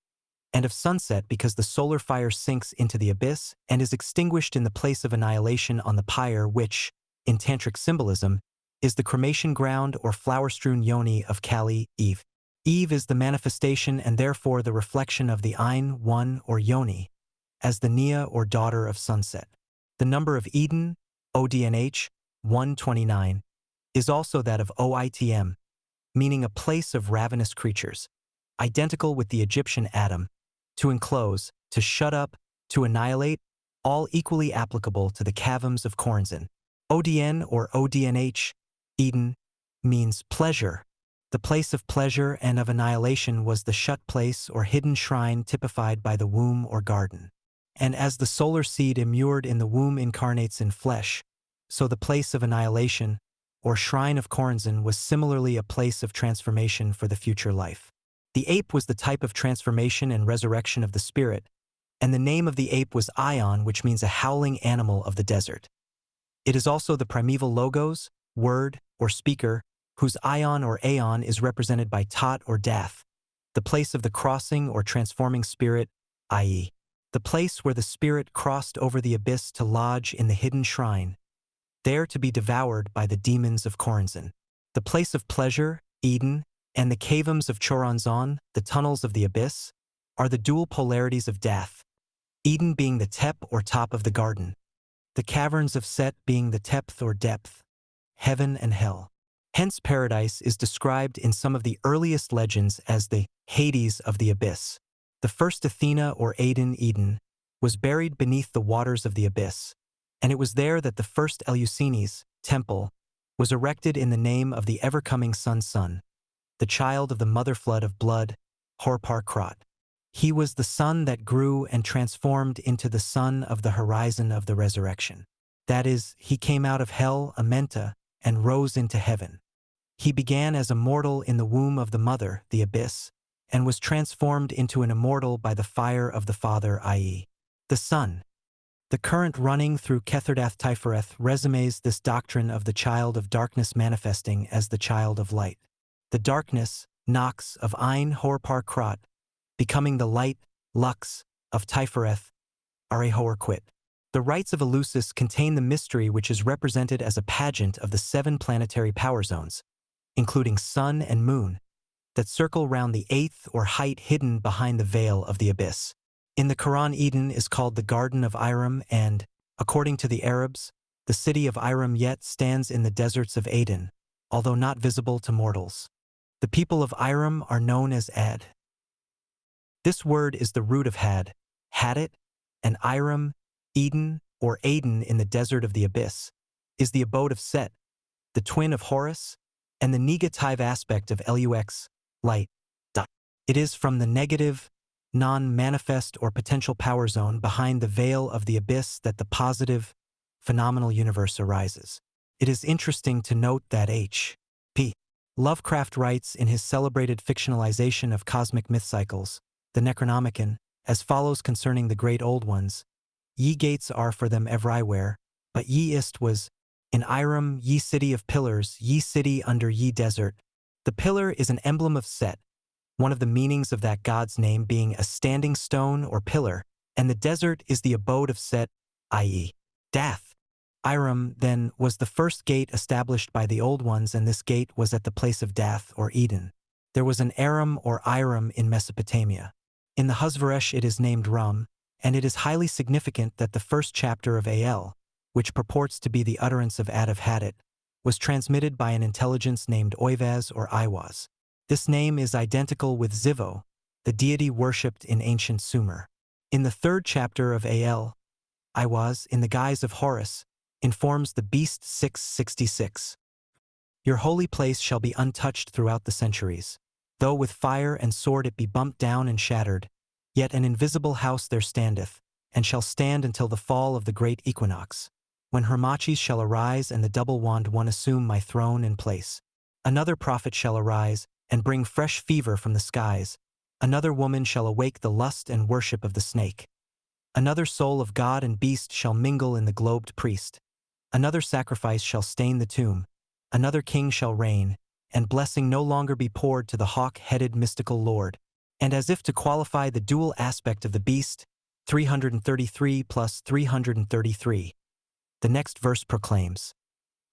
and of sunset because the solar fire sinks into the abyss and is extinguished in the place of annihilation on the pyre which, in tantric symbolism, is the cremation ground or flower-strewn yoni of Kali, Eve. Eve is the manifestation and therefore the reflection of the Ein, one, or yoni, as the Nia or daughter of sunset. The number of Eden, ODNH, 129, is also that of OITM, meaning a place of ravenous creatures, identical with the Egyptian Adam, to enclose, to shut up, to annihilate, all equally applicable to the caverns of Corinzin. ODN or ODNH, Eden, means pleasure, The place of pleasure and of annihilation was the shut place or hidden shrine typified by the womb or garden. And as the solar seed immured in the womb incarnates in flesh, so the place of annihilation, or shrine of Choronzon, was similarly a place of transformation for the future life. The ape was the type of transformation and resurrection of the spirit, and the name of the ape was Ion, which means a howling animal of the desert. It is also the primeval logos, word, or speaker, whose ion or aeon is represented by Tot or Dath, the place of the crossing or transforming spirit, i.e., the place where the spirit crossed over the abyss to lodge in the hidden shrine, there to be devoured by the demons of Choronzon. The place of pleasure, Eden, and the caverns of Choronzon, the tunnels of the abyss, are the dual polarities of Dath, Eden being the tep or top of the garden, the caverns of Set being the tepth or depth, heaven and hell. Hence paradise is described in some of the earliest legends as the Hades of the abyss. The first Athena or Eden was buried beneath the waters of the abyss, and it was there that the first Eleusinis, temple, was erected in the name of the ever-coming sun, the child of the mother flood of blood, Horpar-Krat. He was the sun that grew and transformed into the sun of the horizon of the resurrection. That is, he came out of hell, Amenta, and rose into heaven. He began as a mortal in the womb of the mother, the abyss, and was transformed into an immortal by the fire of the Father, i.e., the Son. The current running through Ketherdath Tifereth resumes this doctrine of the child of darkness manifesting as the child of light. The darkness, Nox, of Ein Horpar-Krat, becoming the light, Lux, of Tifereth, Arehorquit. The rites of Eleusis contain the mystery which is represented as a pageant of the 7 planetary power zones, including sun and moon, that circle round the 8th or height hidden behind the veil of the abyss. In the Quran, Eden is called the Garden of Iram and, according to the Arabs, the city of Iram yet stands in the deserts of Aden, although not visible to mortals. The people of Iram are known as Ad. This word is the root of Hadit, and Iram, Eden, or Aden in the desert of the abyss, is the abode of Set, the twin of Horus, and the negative aspect of Lux, light. It is from the negative, non-manifest or potential power zone behind the veil of the abyss that the positive, phenomenal universe arises. It is interesting to note that H.P. Lovecraft writes in his celebrated fictionalization of cosmic myth cycles, the Necronomicon, as follows concerning the great old ones: Ye gates are for them everywhere, but ye ist was, in Iram, ye city of pillars, ye city under ye desert. The pillar is an emblem of Set, one of the meanings of that god's name being a standing stone or pillar, and the desert is the abode of Set, i.e., Dath. Iram, then, was the first gate established by the old ones, and this gate was at the place of Dath or Eden. There was an Aram or Iram in Mesopotamia. In the Huzvaresh it is named Rum, and it is highly significant that the first chapter of Al, which purports to be the utterance of Ad of Hadit, was transmitted by an intelligence named Oivaz or Iwaz. This name is identical with Zivo, the deity worshipped in ancient Sumer. In the third chapter of Al, Iwaz, in the guise of Horus, informs the beast 666. Your holy place shall be untouched throughout the centuries. Though with fire and sword it be bumped down and shattered, yet an invisible house there standeth, and shall stand until the fall of the great equinox, when Hermachis shall arise and the double-wand one assume my throne and place. Another prophet shall arise, and bring fresh fever from the skies. Another woman shall awake the lust and worship of the snake. Another soul of god and beast shall mingle in the globed priest. Another sacrifice shall stain the tomb. Another king shall reign, and blessing no longer be poured to the hawk-headed mystical lord. And as if to qualify the dual aspect of the beast, 333 plus 333. The next verse proclaims,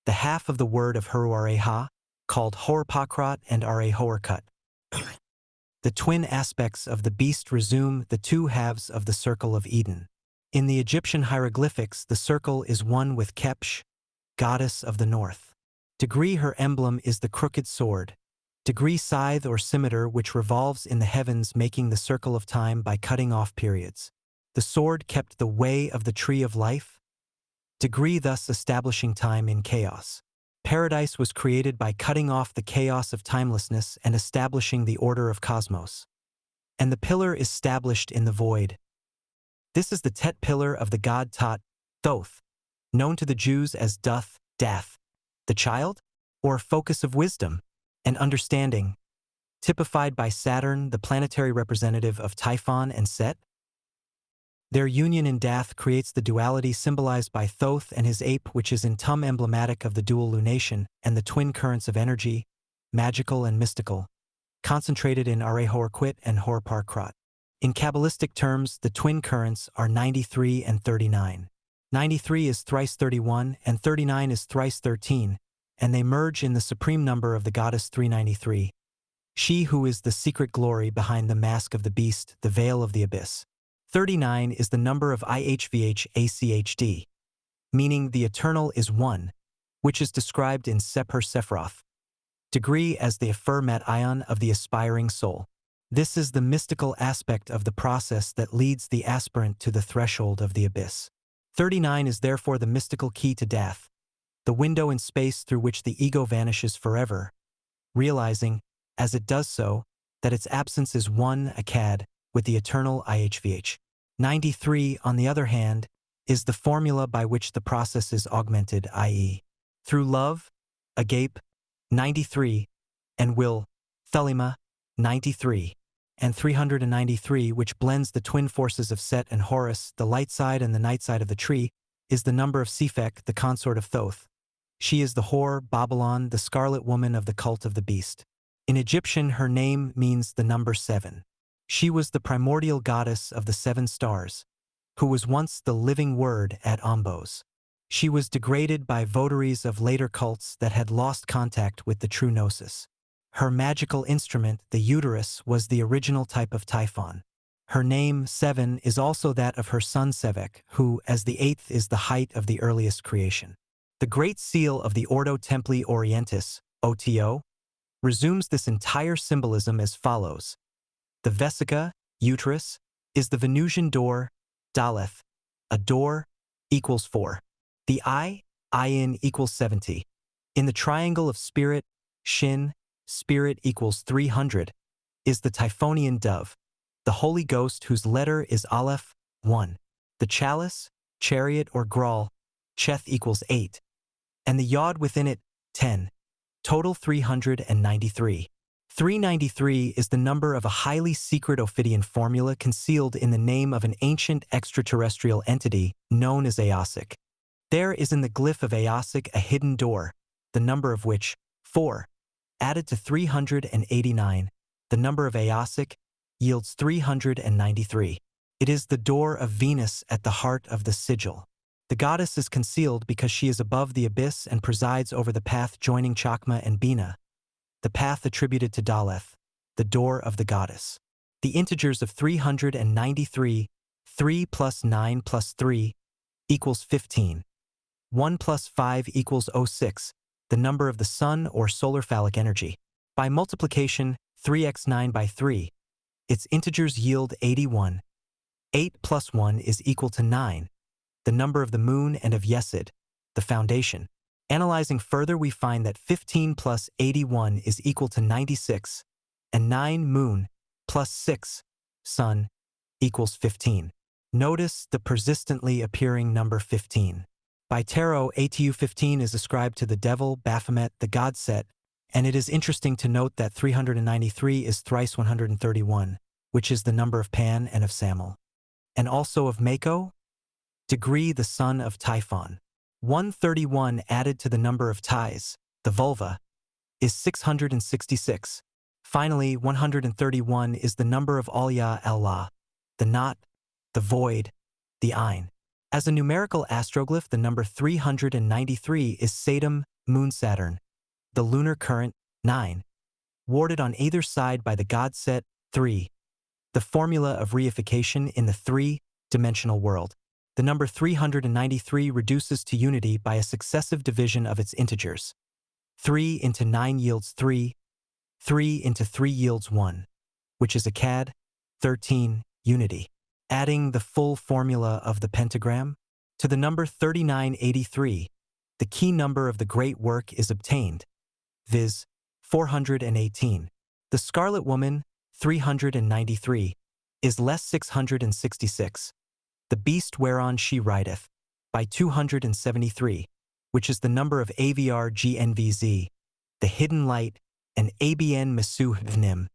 the half of the word of Heruareha, called Horpakrat and Arehorkut. The twin aspects of the beast resume the two halves of the circle of Eden. In the Egyptian hieroglyphics, the circle is one with Kepsh, goddess of the north. Degree her emblem is the crooked sword. Degree scythe or scimitar which revolves in the heavens, making the circle of time by cutting off periods. The sword kept the way of the tree of life. Degree thus establishing time in chaos. paradise was created by cutting off the chaos of timelessness and establishing the order of cosmos. And the pillar is established in the void. This is the Tet pillar of the god Tot, Thoth, known to the Jews as Duth, Dath, the child, or focus of wisdom and understanding, typified by Saturn, the planetary representative of Typhon and Set. Their union in Dath creates the duality symbolized by Thoth and his ape, which is in Tum emblematic of the dual lunation and the twin currents of energy, magical and mystical, concentrated in Arehorquit and Horparkrot. In Kabbalistic terms, the twin currents are 93 and 39. 93 is thrice 31 and 39 is thrice 13, and they merge in the supreme number of the goddess 393. She who is the secret glory behind the mask of the beast, the veil of the abyss. 39 is the number of IHVHACHD, meaning the eternal is one, which is described in Sephiroth. Degree as the Fermat ion of the aspiring soul. This is the mystical aspect of the process that leads the aspirant to the threshold of the abyss. 39 is therefore the mystical key to death, the window in space through which the ego vanishes forever, realizing, as it does so, that its absence is one akkad with the eternal IHVH. 93, on the other hand, is the formula by which the process is augmented, i.e., through love, agape, 93, and will, thelema, 93, and 393, which blends the twin forces of Set and Horus, the light side and the night side of the tree, is the number of Sephek, the consort of Thoth. She is the whore, Babylon, the scarlet woman of the cult of the beast. In Egyptian, her name means the number 7. She was the primordial goddess of the 7 stars, who was once the living word at Ombos. She was degraded by votaries of later cults that had lost contact with the true gnosis. Her magical instrument, the uterus, was the original type of Typhon. Her name, 7, is also that of her son Sevek, who, as the 8th, is the height of the earliest creation. The Great Seal of the Ordo Templi Orientis, OTO, resumes this entire symbolism as follows. The vesica, uterus, is the Venusian door, Daleth, a door, equals 4. The Ayin equals 70. In the triangle of spirit, Shin, spirit equals 300, is the Typhonian dove, the Holy Ghost whose letter is Aleph, 1. The chalice, chariot or Graal, Cheth equals 8. And the yod within it, 10. Total 393. 393 is the number of a highly secret Ophidian formula concealed in the name of an ancient extraterrestrial entity known as Aosic. There is in the glyph of Aosic a hidden door, the number of which, 4, added to 389, the number of Aosic, yields 393. It is the door of Venus at the heart of the sigil. The goddess is concealed because she is above the abyss and presides over the path joining Chakma and Bina, the path attributed to Daleth, the door of the goddess. The integers of 393, 3 plus 9 plus 3, equals 15. 1 plus 5 equals 06, the number of the sun or solar phallic energy. By multiplication, 3x9 by 3, its integers yield 81. 8 plus 1 is equal to 9, the number of the moon and of Yesod, the foundation. Analyzing further, we find that 15 plus 81 is equal to 96, and 9 moon plus 6 sun equals 15. Notice the persistently appearing number 15. By tarot, ATU 15 is ascribed to the devil, Baphomet, the god Set, and it is interesting to note that 393 is thrice 131, which is the number of Pan and of Samel. And also of Mako? Degree, the son of Typhon. 131 added to the number of Ties, the vulva, is 666. Finally, 131 is the number of Alya Allah, the not, the void, the Ein. As a numerical astroglyph, the number 393 is Saturn, Moon Saturn, the lunar current, 9, warded on either side by the god Set, 3, the formula of reification in the three-dimensional world. The number 393 reduces to unity by a successive division of its integers. 3 into 9 yields 3, 3 into 3 yields 1, which is akkad, 13, unity. Adding the full formula of the pentagram to the number 3983, the key number of the great work is obtained, viz. 418. The Scarlet Woman, 393, is less 666. The beast whereon she rideth, by 273, which is the number of AVR GNVZ, the hidden light, and ABN Mesuhvnim,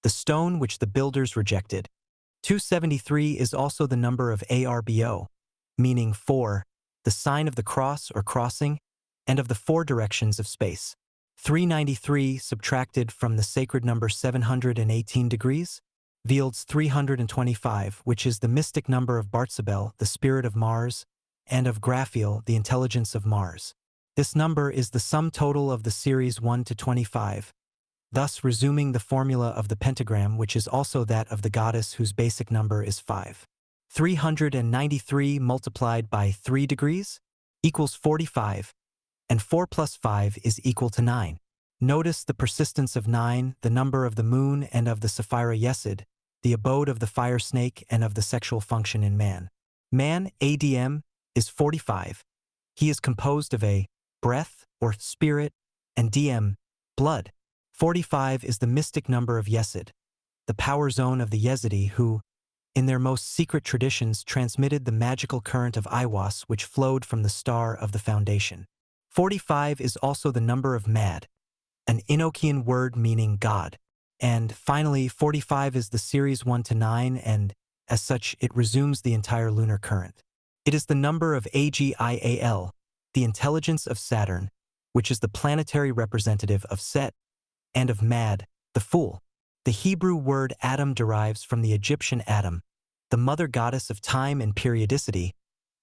the stone which the builders rejected. 273 is also the number of ARBO, meaning 4, the sign of the cross or crossing, and of the 4 directions of space. 393 subtracted from the sacred number 718 degrees yields 325, which is the mystic number of Bartzabel, the spirit of Mars, and of Graphiel, the intelligence of Mars. This number is the sum total of the series 1 to 25, thus resuming the formula of the pentagram, which is also that of the goddess whose basic number is 5. 393 multiplied by 3 degrees equals 45, and 4 plus 5 is equal to 9. Notice the persistence of 9, the number of the moon and of the Sapphira Yesod, the abode of the fire snake and of the sexual function in man. Man, ADM, is 45. He is composed of a breath or spirit and DM, blood. 45 is the mystic number of Yesod, the power zone of the Yezidi who, in their most secret traditions, transmitted the magical current of Iwas which flowed from the star of the foundation. 45 is also the number of Mad, an Enochian word meaning God. And finally, 45 is the series 1 to 9, and as such, it resumes the entire lunar current. It is the number of Agial, the intelligence of Saturn, which is the planetary representative of Set, and of Mad, the fool. The Hebrew word Adam derives from the Egyptian Adam, the mother goddess of time and periodicity.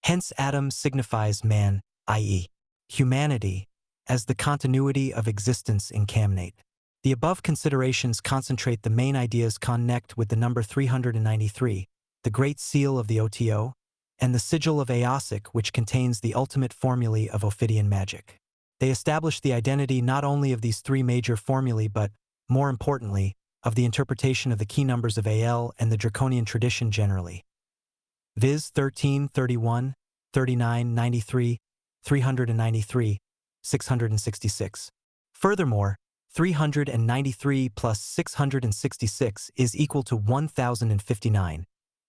Hence Adam signifies man, i.e., humanity, as the continuity of existence incarnate. The above considerations concentrate the main ideas connect with the number 393, the great seal of the OTO, and the sigil of Aosic, which contains the ultimate formulae of Ophidian magic. They establish the identity not only of these 3 major formulae but, more importantly, of the interpretation of the key numbers of AL and the Draconian tradition generally, viz. 13, 31, 39, 93, 393, 666. Furthermore, 393 plus 666 is equal to 1059,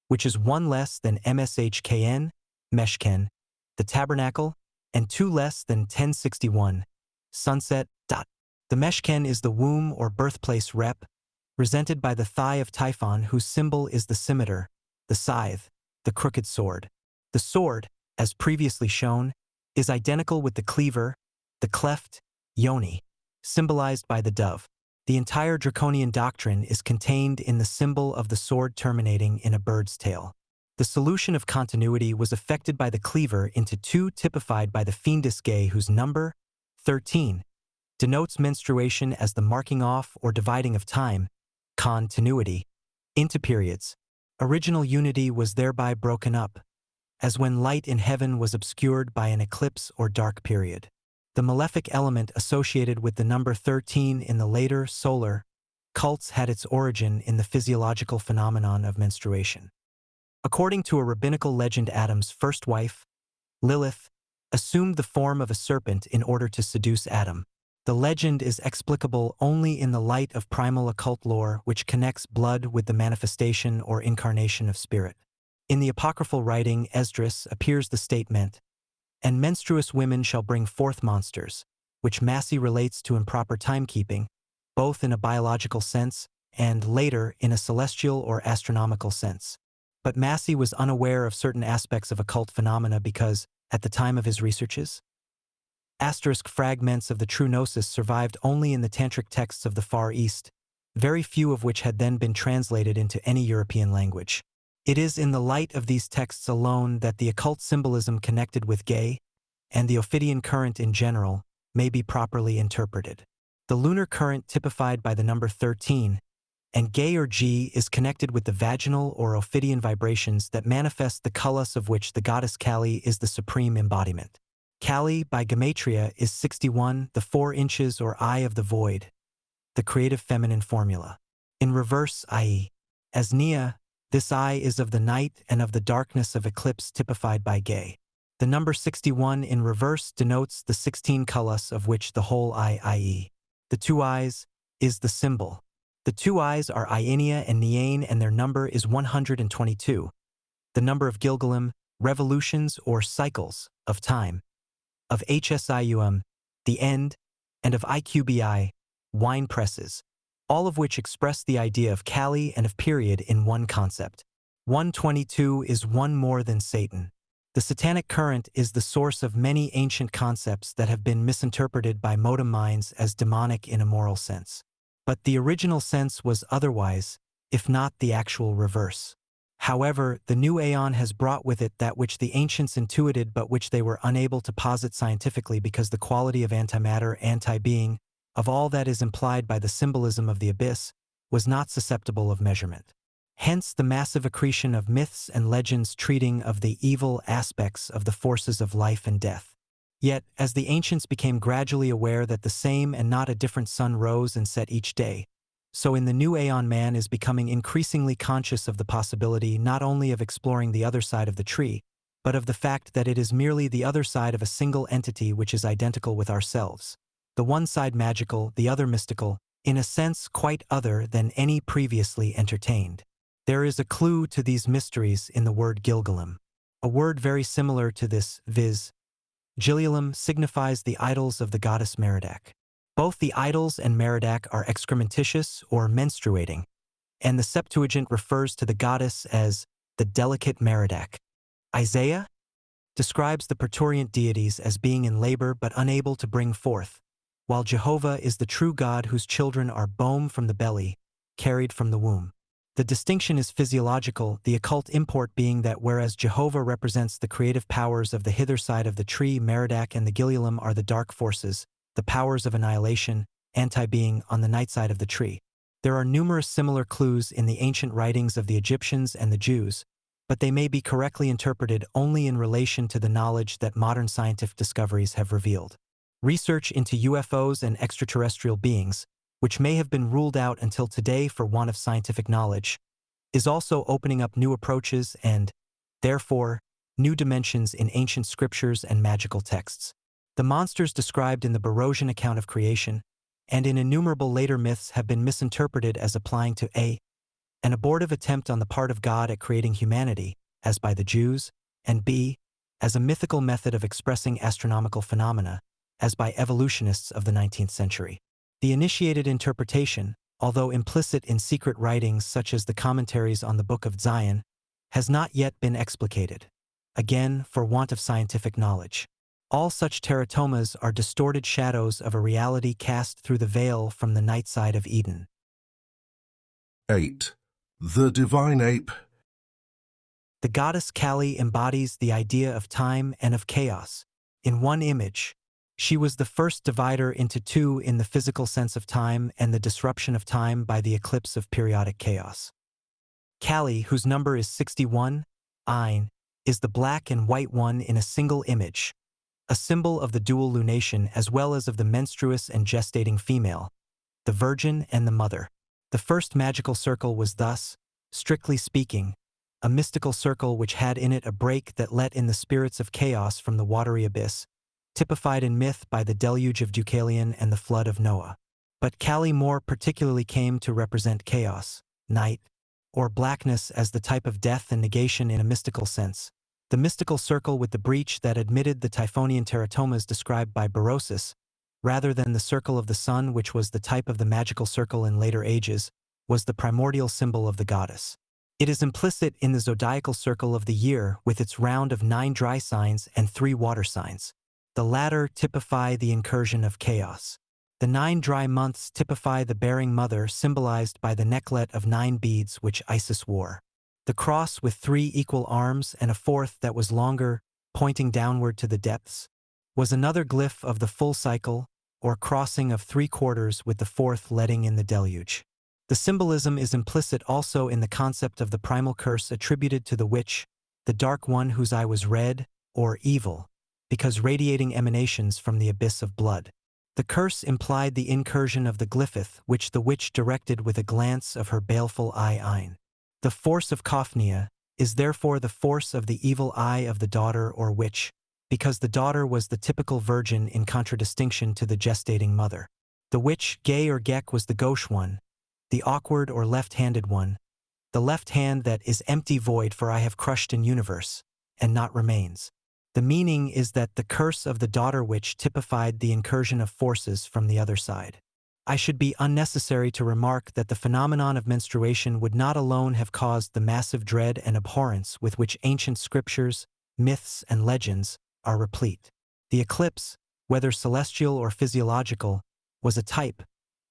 which is 1 less than MSHKN, Meshken, the tabernacle, and 2 less than 1061, sunset. The Meshken is the womb or birthplace rep, represented by the thigh of Typhon, whose symbol is the scimitar, the scythe, the crooked sword. The sword, as previously shown, is identical with the cleaver, the cleft, yoni, symbolized by the dove. The entire Draconian doctrine is contained in the symbol of the sword terminating in a bird's tail. The solution of continuity was effected by the cleaver into 2 typified by the fiendish gay whose number, 13, denotes menstruation as the marking off or dividing of time, continuity, into periods. Original unity was thereby broken up, as when light in heaven was obscured by an eclipse or dark period. The malefic element associated with the number 13 in the later solar cults had its origin in the physiological phenomenon of menstruation. According to a rabbinical legend, Adam's first wife, Lilith, assumed the form of a serpent in order to seduce Adam. The legend is explicable only in the light of primal occult lore, which connects blood with the manifestation or incarnation of spirit. In the apocryphal writing Esdras appears the statement, "And menstruous women shall bring forth monsters," which Massey relates to improper timekeeping, both in a biological sense and later in a celestial or astronomical sense. But Massey was unaware of certain aspects of occult phenomena because, at the time of his researches, asterisk fragments of the true gnosis survived only in the tantric texts of the Far East, very few of which had then been translated into any European language. It is in the light of these texts alone that the occult symbolism connected with Gay, and the Ophidian current in general, may be properly interpreted. The lunar current typified by the number 13, and Gay or G is connected with the vaginal or Ophidian vibrations that manifest the kulus of which the goddess Kali is the supreme embodiment. Kali, by Gematria, is 61, the 4 inches or eye of the void, the creative feminine formula. In reverse, i.e., as Nia, this eye is of the night and of the darkness of eclipse typified by Gay. The number 61 in reverse denotes the 16 kalas of which the whole I, i.e. the two eyes, is the symbol. The two eyes are Iania and Niane, and their number is 122. The number of Gilgalim, revolutions or cycles of time, of Hsium, the end, and of Iqbi, wine presses, all of which express the idea of Kali and of period in one concept. 122 is one more than Satan. The satanic current is the source of many ancient concepts that have been misinterpreted by modern minds as demonic in a moral sense. But the original sense was otherwise, if not the actual reverse. However, the new aeon has brought with it that which the ancients intuited but which they were unable to posit scientifically because the quality of antimatter, anti-being, of all that is implied by the symbolism of the abyss, was not susceptible of measurement. Hence the massive accretion of myths and legends treating of the evil aspects of the forces of life and death. Yet, as the ancients became gradually aware that the same and not a different sun rose and set each day, so in the new aeon man is becoming increasingly conscious of the possibility not only of exploring the other side of the tree, but of the fact that it is merely the other side of a single entity which is identical with ourselves. The one side magical, the other mystical, in a sense quite other than any previously entertained. There is a clue to these mysteries in the word Gilgalim, a word very similar to this, viz. Gilialim signifies the idols of the goddess Merodach. Both the idols and Merodach are excrementitious or menstruating, and the Septuagint refers to the goddess as the delicate Merodach. Isaiah describes the parturient deities as being in labor but unable to bring forth, while Jehovah is the true God whose children are born from the belly, carried from the womb. The distinction is physiological, the occult import being that whereas Jehovah represents the creative powers of the hither side of the tree, Merodach and the Gilialim are the dark forces, the powers of annihilation, anti-being on the night side of the tree. There are numerous similar clues in the ancient writings of the Egyptians and the Jews, but they may be correctly interpreted only in relation to the knowledge that modern scientific discoveries have revealed. Research into UFOs and extraterrestrial beings, which may have been ruled out until today for want of scientific knowledge, is also opening up new approaches and, therefore, new dimensions in ancient scriptures and magical texts. The monsters described in the Barosian account of creation and in innumerable later myths have been misinterpreted as applying to an abortive attempt on the part of God at creating humanity, as by the Jews, and b. as a mythical method of expressing astronomical phenomena, as by evolutionists of the 19th century. The initiated interpretation, although implicit in secret writings such as the commentaries on the Book of Zion, has not yet been explicated, again for want of scientific knowledge. All such teratomas are distorted shadows of a reality cast through the veil from the night side of Eden. 8. The divine ape. The goddess Kali embodies the idea of time and of chaos. In one image, she was the first divider into two in the physical sense of time and the disruption of time by the eclipse of periodic chaos. Kali, whose number is 61, Ein, is the black and white one in a single image, a symbol of the dual lunation as well as of the menstruous and gestating female, the virgin and the mother. The first magical circle was thus, strictly speaking, a mystical circle which had in it a break that let in the spirits of chaos from the watery abyss, typified in myth by the deluge of Deucalion and the flood of Noah. But Kali more particularly came to represent chaos, night, or blackness as the type of death and negation in a mystical sense. The mystical circle with the breach that admitted the Typhonian teratomas described by Berosus, rather than the circle of the sun which was the type of the magical circle in later ages, was the primordial symbol of the goddess. It is implicit in the zodiacal circle of the year with its round of 9 dry signs and 3 water signs. The latter typify the incursion of chaos. The 9 dry months typify the bearing mother symbolized by the necklet of 9 beads which Isis wore. The cross with 3 equal arms and a fourth that was longer, pointing downward to the depths, was another glyph of the full cycle, or crossing of 3 quarters with the fourth letting in the deluge. The symbolism is implicit also in the concept of the primal curse attributed to the witch, the dark one whose eye was red, or evil, because radiating emanations from the abyss of blood. The curse implied the incursion of the glyphith which the witch directed with a glance of her baleful eye Ein. The force of Kophnia is therefore the force of the evil eye of the daughter or witch, because the daughter was the typical virgin in contradistinction to the gestating mother. The witch, Gay or Gek, was the gauche one, the awkward or left-handed one, the left hand that is empty void, for I have crushed in universe, and not remains. The meaning is that the curse of the daughter witch typified the incursion of forces from the other side. I should be unnecessary to remark that the phenomenon of menstruation would not alone have caused the massive dread and abhorrence with which ancient scriptures, myths, and legends are replete. The eclipse, whether celestial or physiological, was a type,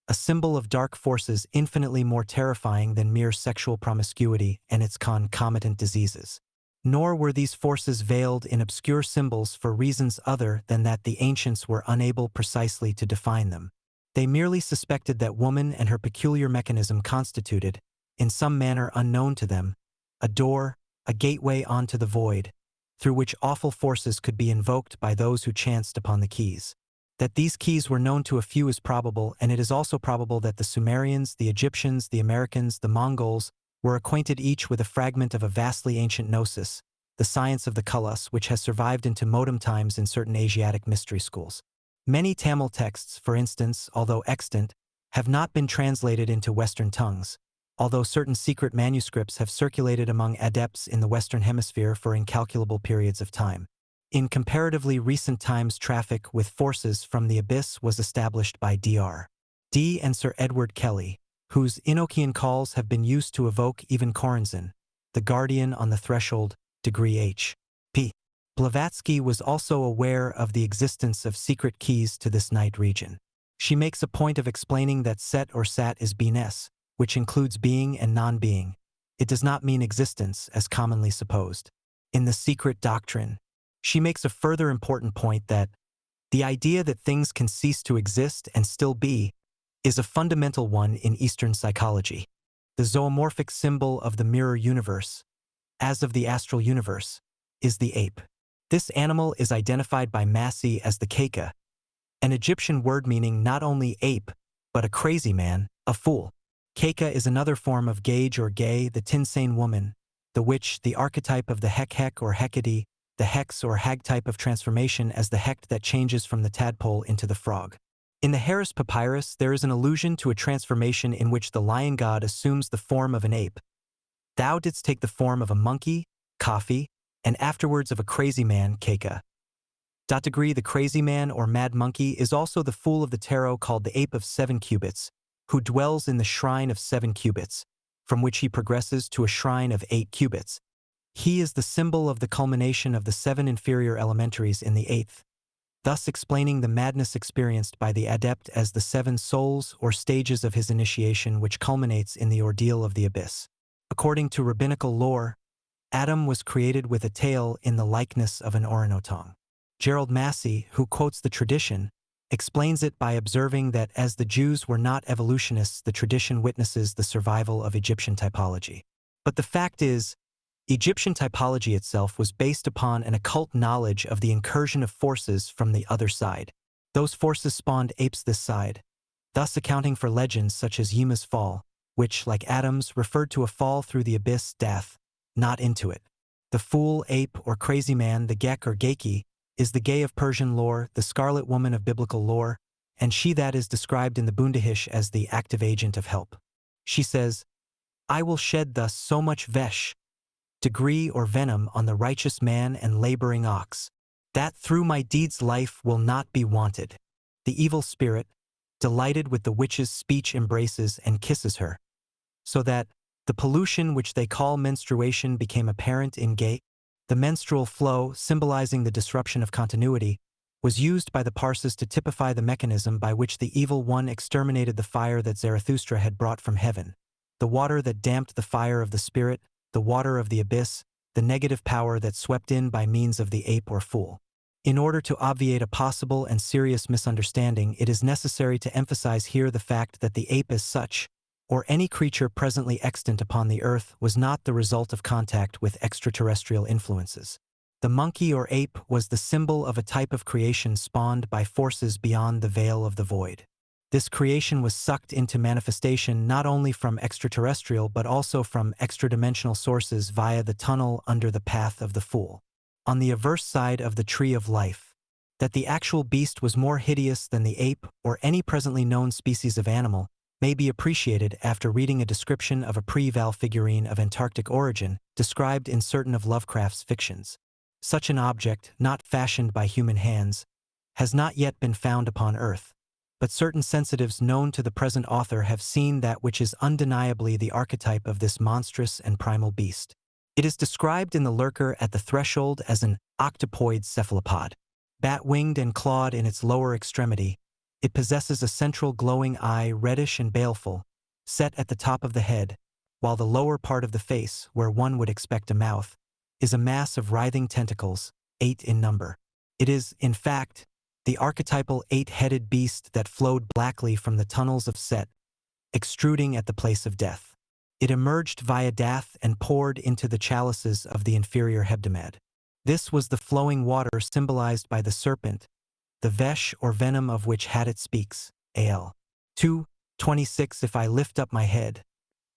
a symbol of dark forces infinitely more terrifying than mere sexual promiscuity and its concomitant diseases. Nor were these forces veiled in obscure symbols for reasons other than that the ancients were unable precisely to define them. They merely suspected that woman and her peculiar mechanism constituted, in some manner unknown to them, a door, a gateway onto the void, through which awful forces could be invoked by those who chanced upon the keys. That these keys were known to a few is probable, and it is also probable that the Sumerians, the Egyptians, the Americans, the Mongols were acquainted each with a fragment of a vastly ancient gnosis, the science of the Kulus, which has survived into modern times in certain Asiatic mystery schools. Many Tamil texts, for instance, although extant, have not been translated into Western tongues, although certain secret manuscripts have circulated among adepts in the Western Hemisphere for incalculable periods of time. In comparatively recent times, traffic with forces from the abyss was established by Dr. D. and Sir Edward Kelly, whose Enochian calls have been used to evoke even Corazon, the guardian on the threshold, degree H.P. Blavatsky was also aware of the existence of secret keys to this night region. She makes a point of explaining that Set or Sat is beingness, which includes being and non-being. It does not mean existence, as commonly supposed. In the secret doctrine, she makes a further important point that the idea that things can cease to exist and still be is a fundamental one in Eastern psychology. The zoomorphic symbol of the mirror universe, as of the astral universe, is the ape. This animal is identified by Massey as the Keka, an Egyptian word meaning not only ape, but a crazy man, a fool. Keka is another form of Gage or Gay, the Tinsane woman, the witch, the archetype of the Hek or Hecate, the Hex or Hag type of transformation as the Hecht that changes from the tadpole into the frog. In the Harris Papyrus, there is an allusion to a transformation in which the lion god assumes the form of an ape. Thou didst take the form of a monkey, Kafi, and afterwards of a crazy man, Keka. The crazy man or mad monkey is also the fool of the tarot called the ape of 7 cubits, who dwells in the shrine of 7 cubits, from which he progresses to a shrine of 8 cubits. He is the symbol of the culmination of the 7 inferior elementaries in the 8th, thus explaining the madness experienced by the adept as the 7 souls or stages of his initiation, which culminates in the ordeal of the abyss. According to rabbinical lore, Adam was created with a tail in the likeness of an orangutan. Gerald Massey, who quotes the tradition, explains it by observing that as the Jews were not evolutionists, the tradition witnesses the survival of Egyptian typology. But the fact is, Egyptian typology itself was based upon an occult knowledge of the incursion of forces from the other side. Those forces spawned apes this side, thus accounting for legends such as Yima's fall, which, like Adam's, referred to a fall through the abyss, death, not into it. The fool, ape, or crazy man, the Gek or Geki, is the Gay of Persian lore, the scarlet woman of biblical lore, and she that is described in the Bundahish as the active agent of help. She says, I will shed thus so much vesh, degree or venom on the righteous man and laboring ox, that through my deeds life will not be wanted. The evil spirit, delighted with the witch's speech, embraces and kisses her, so that the pollution which they call menstruation became apparent in Gay. The menstrual flow, symbolizing the disruption of continuity, was used by the Parsis to typify the mechanism by which the evil one exterminated the fire that Zarathustra had brought from heaven, the water that damped the fire of the spirit, the water of the abyss, the negative power that swept in by means of the ape or fool. In order to obviate a possible and serious misunderstanding, it is necessary to emphasize here the fact that the ape as such, or any creature presently extant upon the earth, was not the result of contact with extraterrestrial influences. The monkey or ape was the symbol of a type of creation spawned by forces beyond the veil of the void. This creation was sucked into manifestation not only from extraterrestrial but also from extradimensional sources via the tunnel under the path of the fool. on the averse side of the Tree of Life, that the actual beast was more hideous than the ape or any presently known species of animal may be appreciated after reading a description of a pre-Val figurine of Antarctic origin described in certain of Lovecraft's fictions. Such an object, not fashioned by human hands, has not yet been found upon Earth, but certain sensitives known to the present author have seen that which is undeniably the archetype of this monstrous and primal beast. It is described in the lurker at the threshold as an octopoid cephalopod. Bat-winged and clawed in its lower extremity, it possesses a central glowing eye, reddish and baleful, set at the top of the head, while the lower part of the face, where one would expect a mouth, is a mass of writhing tentacles, 8 in number. It is, in fact, the archetypal 8-headed beast that flowed blackly from the tunnels of Set, extruding at the place of death. It emerged via Dath and poured into the chalices of the inferior Hebdomad. This was the flowing water symbolized by the serpent, the vesh or venom of which Hadit speaks, Al. 2:26. If I lift up my head,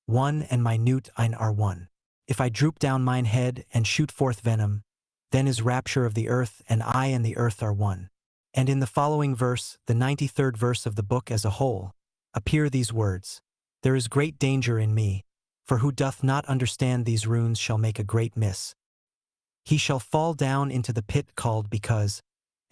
1 and my newt ein are 1. If I droop down mine head and shoot forth venom, then is rapture of the earth, and I and the earth are 1. And in the following verse, the 93rd verse of the book as a whole, appear these words: There is great danger in me, for who doth not understand these runes shall make a great miss. He shall fall down into the pit called Because,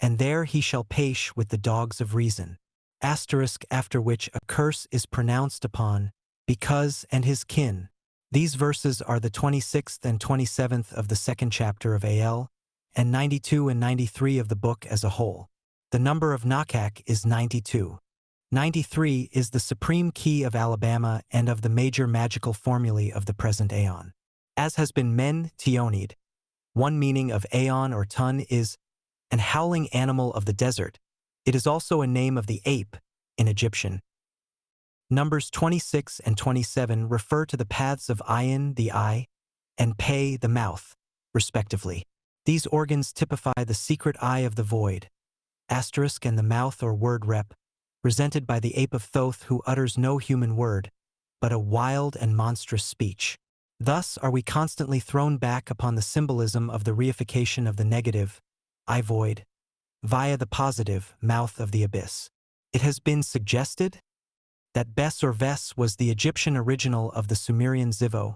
and there he shall pace with the dogs of reason. Asterisk, after which a curse is pronounced upon Because and his kin. These verses are the 26th and 27th of the 2nd chapter of Al, and 92 and 93 of the book as a whole. The number of Nakak is 92. 93 is the supreme key of Alabama and of the major magical formulae of the present aeon. As has been men tionid, one meaning of aeon or ton is an howling animal of the desert. It is also a name of the ape in Egyptian. Numbers 26 and 27 refer to the paths of Ayin, the eye, and Pe, the mouth, respectively. These organs typify the secret eye of the void, asterisk, and the mouth or word rep, represented by the ape of Thoth, who utters no human word, but a wild and monstrous speech. Thus are we constantly thrown back upon the symbolism of the reification of the negative, I void, via the positive, mouth of the abyss. It has been suggested that Bes or Ves was the Egyptian original of the Sumerian Zivo,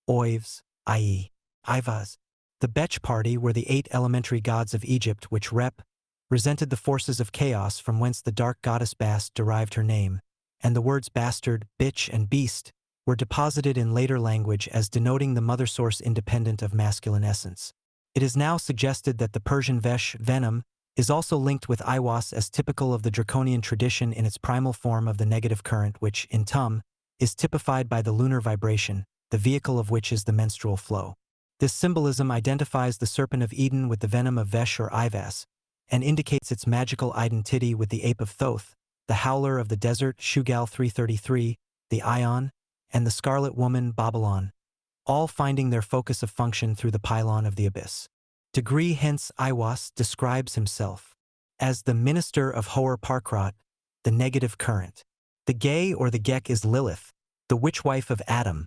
Oivs, i.e., Ivas. The Bech party were the 8 elementary gods of Egypt which represented the forces of chaos from whence the dark goddess Bast derived her name, and the words bastard, bitch, and beast were deposited in later language as denoting the mother source independent of masculine essence. It is now suggested that the Persian Vesh, venom, is also linked with Iwas as typical of the draconian tradition in its primal form of the negative current which, in Tum, is typified by the lunar vibration, the vehicle of which is the menstrual flow. This symbolism identifies the serpent of Eden with the venom of Vesh or Ivas, and indicates its magical identity with the ape of Thoth, the howler of the desert, Shugal 333, the Ion, and the scarlet woman, Babylon, all finding their focus of function through the pylon of the abyss. Degree hence Iwas describes himself as the minister of Hor Parkrat, the negative current. The Gay or the Gek is Lilith, the witch-wife of Adam,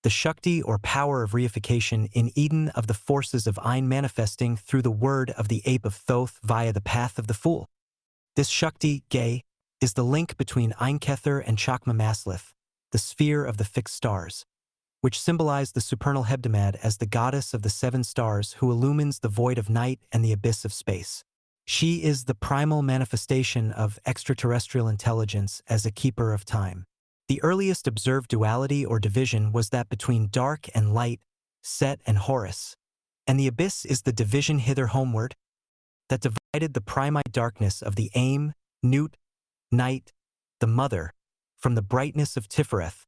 the Shakti or power of reification in Eden of the forces of Ein manifesting through the word of the ape of Thoth via the path of the fool. This Shakti, Gay, is the link between Einkether and Chakma Maslith, the sphere of the fixed stars, which symbolize the supernal Hebdomad as the goddess of the 7 stars who illumines the void of night and the abyss of space. She is the primal manifestation of extraterrestrial intelligence as a keeper of time. The earliest observed duality or division was that between dark and light, Set and Horus, and the abyss is the division hither homeward that divided the primite darkness of the aim, newt, night, the mother, from the brightness of Tifereth,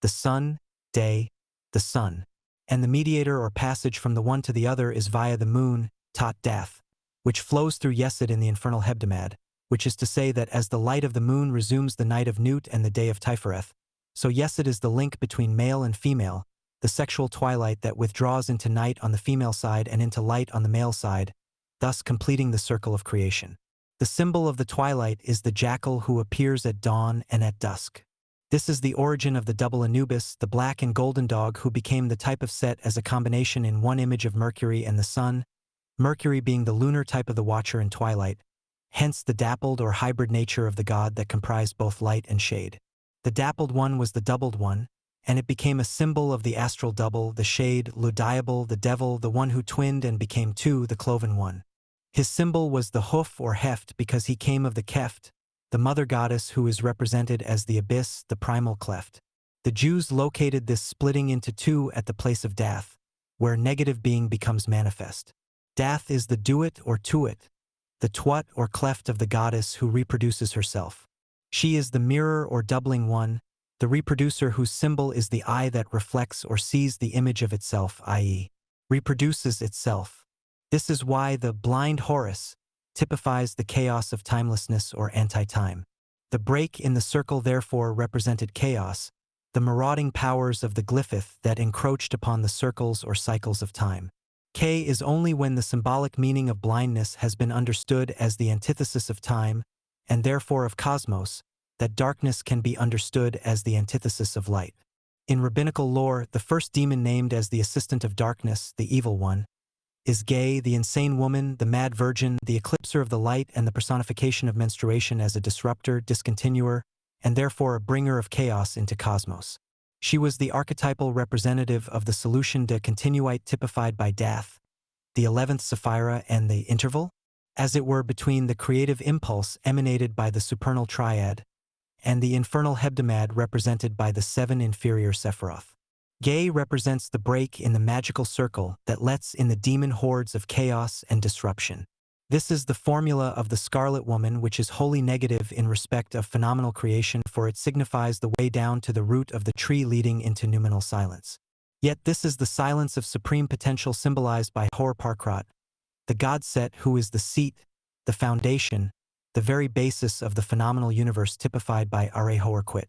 the sun, day, the sun, and the mediator or passage from the one to the other is via the moon, Tot Dath, which flows through Yesod in the infernal Hebdomad, which is to say that as the light of the moon resumes the night of Nut and the day of Tifereth, so Yesod is the link between male and female, the sexual twilight that withdraws into night on the female side and into light on the male side, thus completing the circle of creation. The symbol of the twilight is the jackal who appears at dawn and at dusk. This is the origin of the double Anubis, the black and golden dog who became the type of Set as a combination in one image of Mercury and the sun, Mercury being the lunar type of the watcher in twilight, hence the dappled or hybrid nature of the god that comprised both light and shade. The dappled one was the doubled one, and it became a symbol of the astral double, the shade, Ludiable, the devil, the one who twinned and became two, the cloven one. His symbol was the hoof or heft because he came of the Keft, the mother goddess who is represented as the abyss, the primal cleft. The Jews located this splitting into two at the place of Dath, where negative being becomes manifest. Dath is the duet or tuet, the twat or cleft of the goddess who reproduces herself. She is the mirror or doubling one, the reproducer whose symbol is the eye that reflects or sees the image of itself, i.e., reproduces itself. This is why the blind Horus typifies the chaos of timelessness or anti-time. The break in the circle therefore represented chaos, the marauding powers of the glyphith that encroached upon the circles or cycles of time. K is only when the symbolic meaning of blindness has been understood as the antithesis of time, and therefore of cosmos, that darkness can be understood as the antithesis of light. In rabbinical lore, the first demon named as the assistant of darkness, the evil one, is Gay, the insane woman, the mad virgin, the eclipser of the light, and the personification of menstruation as a disruptor, discontinuer, and therefore a bringer of chaos into cosmos. She was the archetypal representative of the solution de continuite typified by Dath, the 11th Sapphira and the interval, as it were between the creative impulse emanated by the supernal triad and the infernal hebdomad represented by the 7 inferior Sephiroth. Gay represents the break in the magical circle that lets in the demon hordes of chaos and disruption. This is the formula of the Scarlet Woman, which is wholly negative in respect of phenomenal creation, for it signifies the way down to the root of the tree leading into noumenal silence. Yet this is the silence of supreme potential symbolized by Hor Parkrat, the god set who is the seat, the foundation, the very basis of the phenomenal universe typified by Are Hor Quit.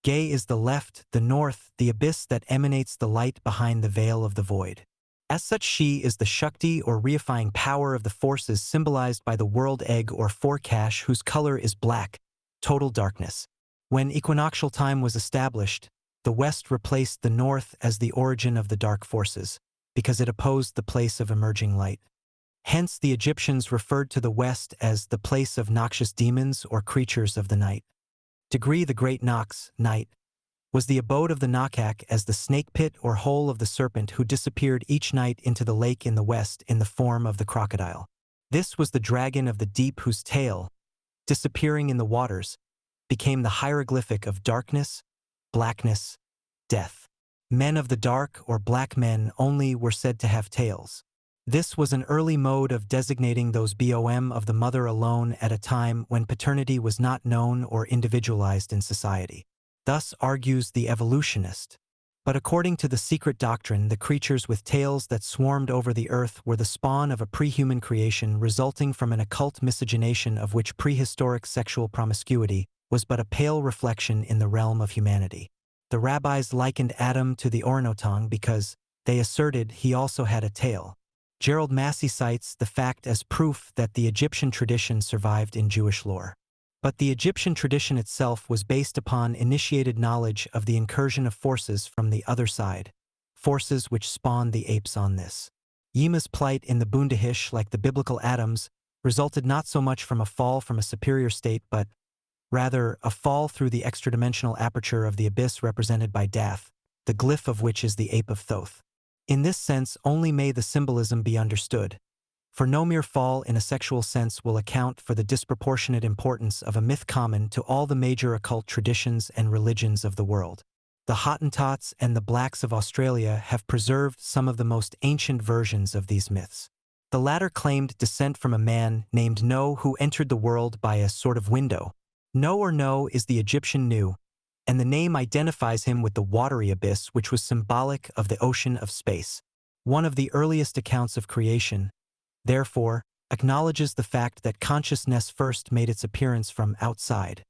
Gay is the left, the north, the abyss that emanates the light behind the veil of the void. As such, she is the Shakti or reifying power of the forces symbolized by the world egg or forcash whose color is black, total darkness. When equinoctial time was established, the west replaced the north as the origin of the dark forces, because it opposed the place of emerging light. Hence the Egyptians referred to the west as the place of noxious demons or creatures of the night. Degree the great Nox, night, was the abode of the Nakak as the snake pit or hole of the serpent who disappeared each night into the lake in the west in the form of the crocodile. This was the dragon of the deep whose tail, disappearing in the waters, became the hieroglyphic of darkness, blackness, death. Men of the dark or black men only were said to have tails. This was an early mode of designating those BOM of the mother alone at a time when paternity was not known or individualized in society. Thus argues the evolutionist. But according to the secret doctrine, the creatures with tails that swarmed over the earth were the spawn of a pre-human creation resulting from an occult miscegenation of which prehistoric sexual promiscuity was but a pale reflection in the realm of humanity. The rabbis likened Adam to the orangutan because, they asserted, he also had a tail. Gerald Massey cites the fact as proof that the Egyptian tradition survived in Jewish lore. But the Egyptian tradition itself was based upon initiated knowledge of the incursion of forces from the other side, forces which spawned the apes on this. Yima's plight in the Bundahish, like the biblical Adam's, resulted not so much from a fall from a superior state but, rather, a fall through the extradimensional aperture of the abyss represented by Dath, the glyph of which is the ape of Thoth. In this sense only may the symbolism be understood, for no mere fall in a sexual sense will account for the disproportionate importance of a myth common to all the major occult traditions and religions of the world. The Hottentots and the Blacks of Australia have preserved some of the most ancient versions of these myths. The latter claimed descent from a man named No who entered the world by a sort of window. No or No is the Egyptian Nu, and the name identifies him with the watery abyss which was symbolic of the ocean of space. One of the earliest accounts of creation, therefore, acknowledges the fact that consciousness first made its appearance from outside,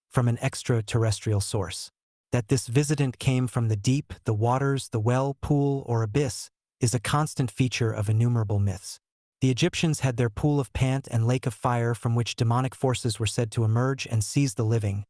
from an extraterrestrial source. That this visitant came from the deep, the waters, the well, pool, or abyss, is a constant feature of innumerable myths. The Egyptians had their pool of Pant and lake of fire from which demonic forces were said to emerge and seize the living,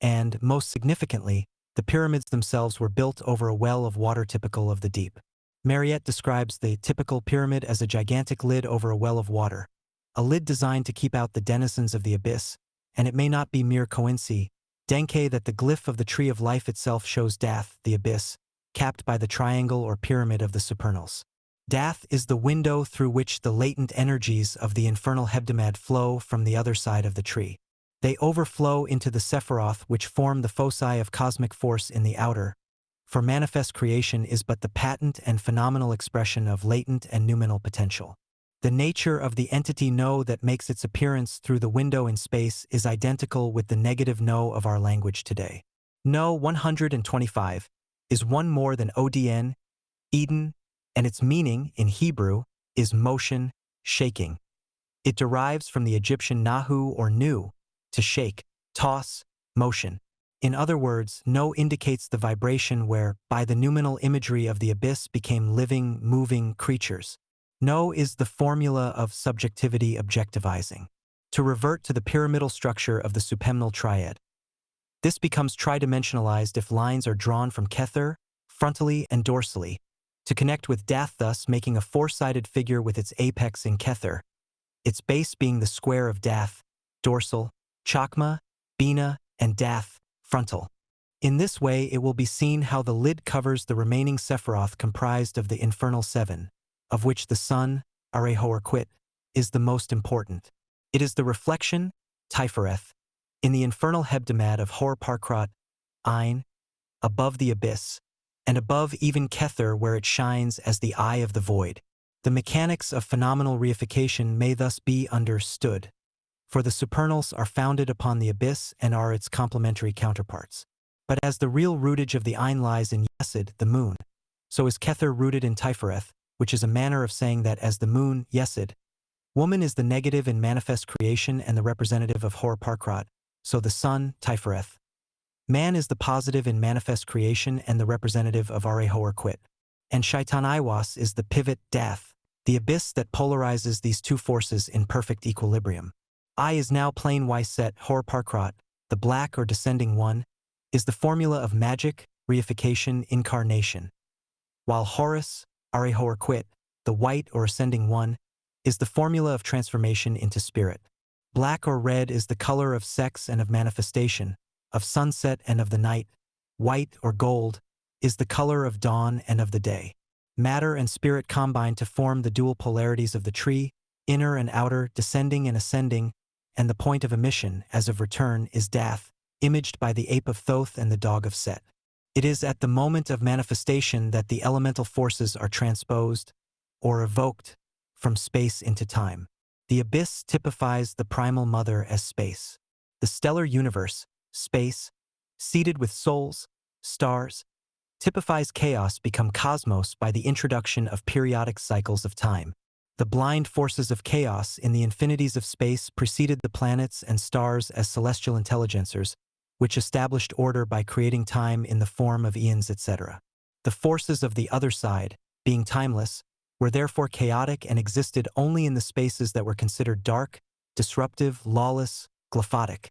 and, most significantly, the pyramids themselves were built over a well of water typical of the deep. Mariette describes the typical pyramid as a gigantic lid over a well of water, a lid designed to keep out the denizens of the abyss, and it may not be mere coincidence, that the glyph of the Tree of Life itself shows Dath, the abyss, capped by the triangle or pyramid of the supernals. Dath is the window through which the latent energies of the infernal Hebdomad flow from the other side of the tree. They overflow into the Sephiroth, which form the foci of cosmic force in the outer, for manifest creation is but the patent and phenomenal expression of latent and noumenal potential. The nature of the entity no that makes its appearance through the window in space is identical with the negative no of our language today. No 125 is one more than Odn, Eden, and its meaning, in Hebrew, is motion, shaking. It derives from the Egyptian nahu or nu, to shake, toss, motion. In other words, no indicates the vibration where, by the noumenal imagery of the abyss became living, moving creatures. No is the formula of subjectivity objectivizing. To revert to the pyramidal structure of the supemnal triad. This becomes tridimensionalized if lines are drawn from Kether, frontally and dorsally, to connect with Dath, thus making a four-sided figure with its apex in Kether, its base being the square of Dath, dorsal, Chakma, Bina, and Dath, frontal. In this way it will be seen how the lid covers the remaining Sephiroth comprised of the infernal seven, of which the sun, Arehorquit, is the most important. It is the reflection, Tifereth, in the infernal Hebdomad of Hor Parkrat, Ein, above the abyss, and above even Kether where it shines as the eye of the void. The mechanics of phenomenal reification may thus be understood, for the supernals are founded upon the abyss and are its complementary counterparts. But as the real rootage of the Ein lies in Yesod, the moon, so is Kether rooted in Tifereth, which is a manner of saying that as the moon, Yesod, woman is the negative in manifest creation and the representative of Hor Parkrat, so the sun, Tifereth. Man is the positive in manifest creation and the representative of Arehorquit. And Shaitan Iwas is the pivot, Dath, the abyss that polarizes these two forces in perfect equilibrium. I is now plain Y set, Hor Parkrat, the black or descending one, is the formula of magic, reification, incarnation, while Horus, Arehorquit, the white or ascending one, is the formula of transformation into spirit. Black or red is the color of sex and of manifestation, of sunset and of the night. White or gold is the color of dawn and of the day. Matter and spirit combine to form the dual polarities of the tree, inner and outer, descending and ascending, and the point of emission, as of return, is Dath, imaged by the ape of Thoth and the dog of Set. It is at the moment of manifestation that the elemental forces are transposed, or evoked, from space into time. The abyss typifies the primal mother as space. The stellar universe, space, seeded with souls, stars, typifies chaos become cosmos by the introduction of periodic cycles of time. The blind forces of chaos in the infinities of space preceded the planets and stars as celestial intelligencers, which established order by creating time in the form of eons, etc. The forces of the other side, being timeless, were therefore chaotic and existed only in the spaces that were considered dark, disruptive, lawless, glyphotic.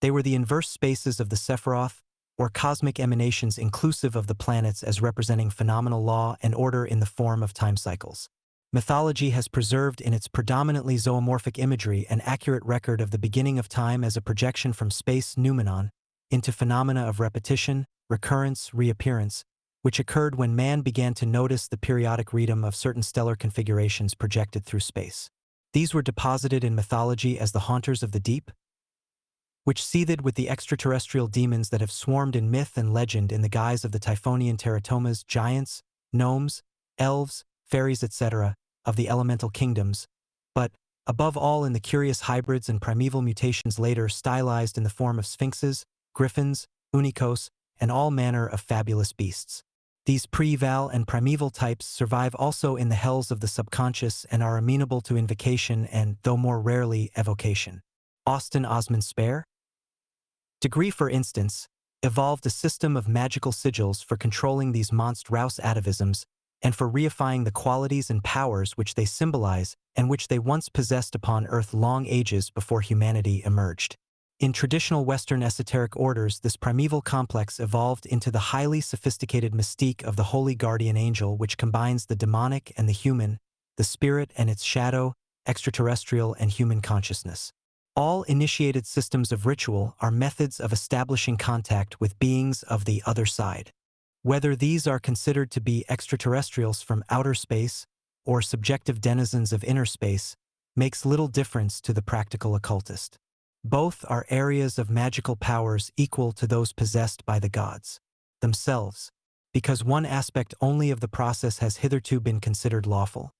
They were the inverse spaces of the Sephiroth, or cosmic emanations inclusive of the planets as representing phenomenal law and order in the form of time cycles. Mythology has preserved in its predominantly zoomorphic imagery an accurate record of the beginning of time as a projection from space noumenon into phenomena of repetition, recurrence, reappearance, which occurred when man began to notice the periodic rhythm of certain stellar configurations projected through space. These were deposited in mythology as the haunters of the deep, which seethed with the extraterrestrial demons that have swarmed in myth and legend in the guise of the Typhonian teratomas, giants, gnomes, elves, fairies, etc., of the elemental kingdoms, but, above all, in the curious hybrids and primeval mutations later stylized in the form of sphinxes, griffins, unicos, and all manner of fabulous beasts. These pre-val and primeval types survive also in the hells of the subconscious and are amenable to invocation and, though more rarely, evocation. Austin Osman Spare? Degree, for instance, evolved a system of magical sigils for controlling these monstrous atavisms and for reifying the qualities and powers which they symbolize and which they once possessed upon Earth long ages before humanity emerged. In traditional Western esoteric orders, this primeval complex evolved into the highly sophisticated mystique of the holy guardian angel, which combines the demonic and the human, the spirit and its shadow, extraterrestrial and human consciousness. All initiated systems of ritual are methods of establishing contact with beings of the other side. Whether these are considered to be extraterrestrials from outer space or subjective denizens of inner space makes little difference to the practical occultist. Both are areas of magical powers equal to those possessed by the gods themselves, because one aspect only of the process has hitherto been considered lawful.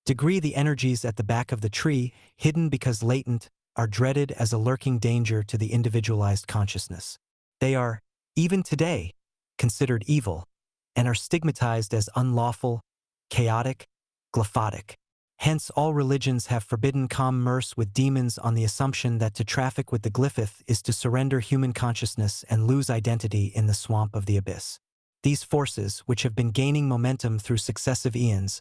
The energies at the back of the tree, hidden because latent, are dreaded as a lurking danger to the individualized consciousness. They are, even today, considered evil, and are stigmatized as unlawful, chaotic, glyphotic. Hence all religions have forbidden commerce with demons on the assumption that to traffic with the glyphith is to surrender human consciousness and lose identity in the swamp of the abyss. These forces, which have been gaining momentum through successive eons,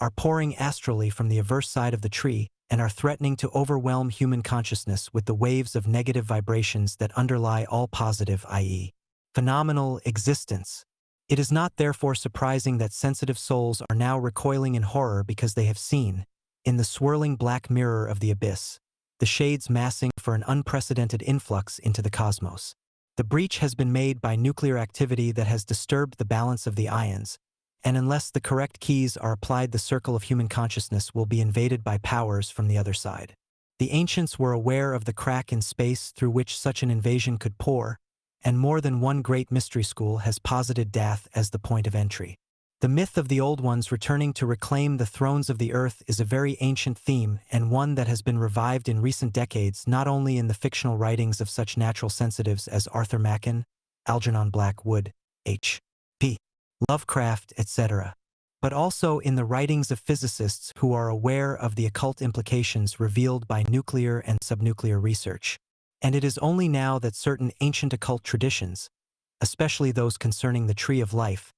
are pouring astrally from the averse side of the tree and are threatening to overwhelm human consciousness with the waves of negative vibrations that underlie all positive, i.e., phenomenal existence. It is not therefore surprising that sensitive souls are now recoiling in horror because they have seen, in the swirling black mirror of the abyss, the shades massing for an unprecedented influx into the cosmos. The breach has been made by nuclear activity that has disturbed the balance of the ions, and unless the correct keys are applied, the circle of human consciousness will be invaded by powers from the other side. The ancients were aware of the crack in space through which such an invasion could pour, and more than one great mystery school has posited death as the point of entry. The myth of the old ones returning to reclaim the thrones of the earth is a very ancient theme and one that has been revived in recent decades not only in the fictional writings of such natural sensitives as Arthur Machen, Algernon Blackwood, H.P. Lovecraft, etc., but also in the writings of physicists who are aware of the occult implications revealed by nuclear and subnuclear research. And it is only now that certain ancient occult traditions, especially those concerning the Tree of Life,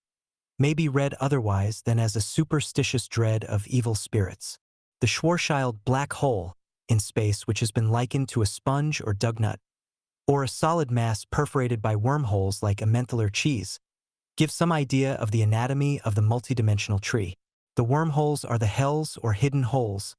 may be read otherwise than as a superstitious dread of evil spirits. The Schwarzschild black hole in space, which has been likened to a sponge or dugnut, or a solid mass perforated by wormholes like Emmentaler cheese, gives some idea of the anatomy of the multidimensional tree. The wormholes are the hells or hidden holes,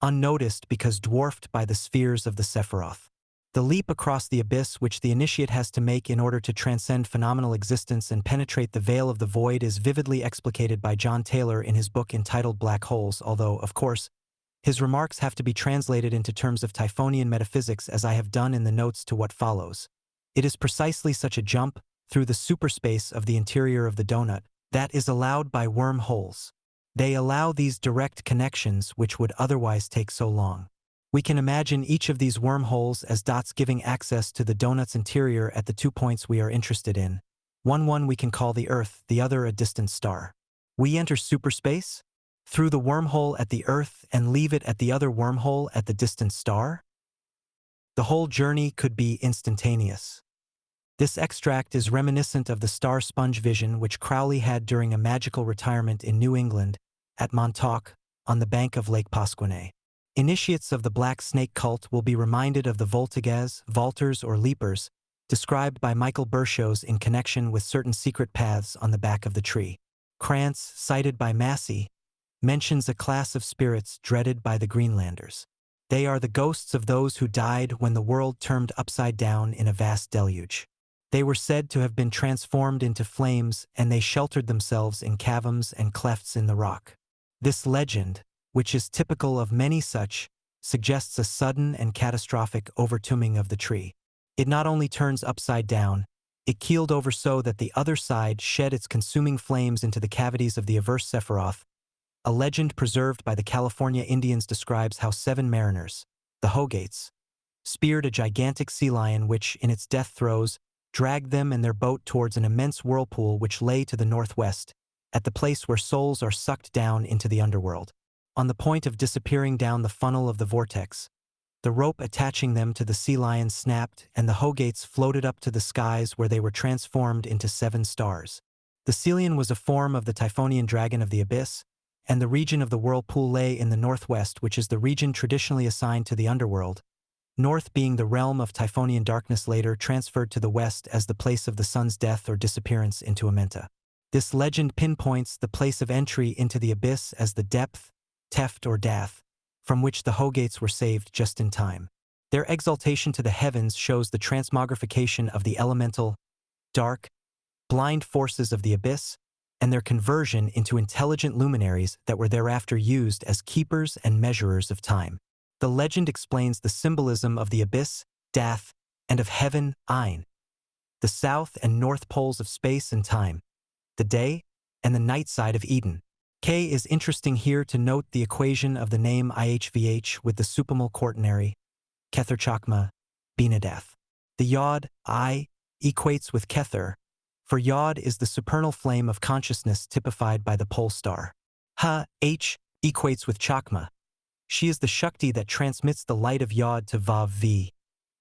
unnoticed because dwarfed by the spheres of the Sephiroth. The leap across the abyss which the initiate has to make in order to transcend phenomenal existence and penetrate the veil of the void is vividly explicated by John Taylor in his book entitled Black Holes, although, of course, his remarks have to be translated into terms of Typhonian metaphysics as I have done in the notes to what follows. It is precisely such a jump through the superspace of the interior of the donut that is allowed by wormholes. They allow these direct connections which would otherwise take so long. We can imagine each of these wormholes as dots giving access to the donut's interior at the 2 points we are interested in. One we can call the Earth, the other a distant star. We enter superspace through the wormhole at the Earth and leave it at the other wormhole at the distant star? The whole journey could be instantaneous. This extract is reminiscent of the star sponge vision which Crowley had during a magical retirement in New England, at Montauk, on the bank of Lake Pasquaney. Initiates of the Black Snake cult will be reminded of the voltigas, vaulters or leapers, described by Michael Bershows in connection with certain secret paths on the back of the tree. Krantz, cited by Massey, mentions a class of spirits dreaded by the Greenlanders. They are the ghosts of those who died when the world turned upside down in a vast deluge. They were said to have been transformed into flames, and they sheltered themselves in caverns and clefts in the rock. This legend, which is typical of many such, suggests a sudden and catastrophic overtombing of the tree. It not only turns upside down, it keeled over so that the other side shed its consuming flames into the cavities of the averse Sephiroth. A legend preserved by the California Indians describes how 7 mariners, the Hogates, speared a gigantic sea lion which, in its death throes, dragged them and their boat towards an immense whirlpool which lay to the northwest, at the place where souls are sucked down into the underworld. On the point of disappearing down the funnel of the vortex, the rope attaching them to the sea lion snapped and the Hogates floated up to the skies where they were transformed into 7 stars. The Celian was a form of the Typhonian dragon of the abyss, and the region of the whirlpool lay in the northwest, which is the region traditionally assigned to the underworld, north being the realm of Typhonian darkness later transferred to the west as the place of the sun's death or disappearance into Amenta. This legend pinpoints the place of entry into the abyss as the depth, teft or dath, from which the Hogates were saved just in time. Their exaltation to the heavens shows the transmogrification of the elemental, dark, blind forces of the abyss, and their conversion into intelligent luminaries that were thereafter used as keepers and measurers of time. The legend explains the symbolism of the abyss, dath, and of heaven, ein, the south and north poles of space and time, the day, and the night side of Eden. K is interesting here to note the equation of the name IHVH with the supimal quaternary, Kether Chakma, Binadath. The yod, I, equates with Kether, for yod is the supernal flame of consciousness typified by the pole star. Ha, H, equates with Chakma. She is the Shakti that transmits the light of yod to Vav V,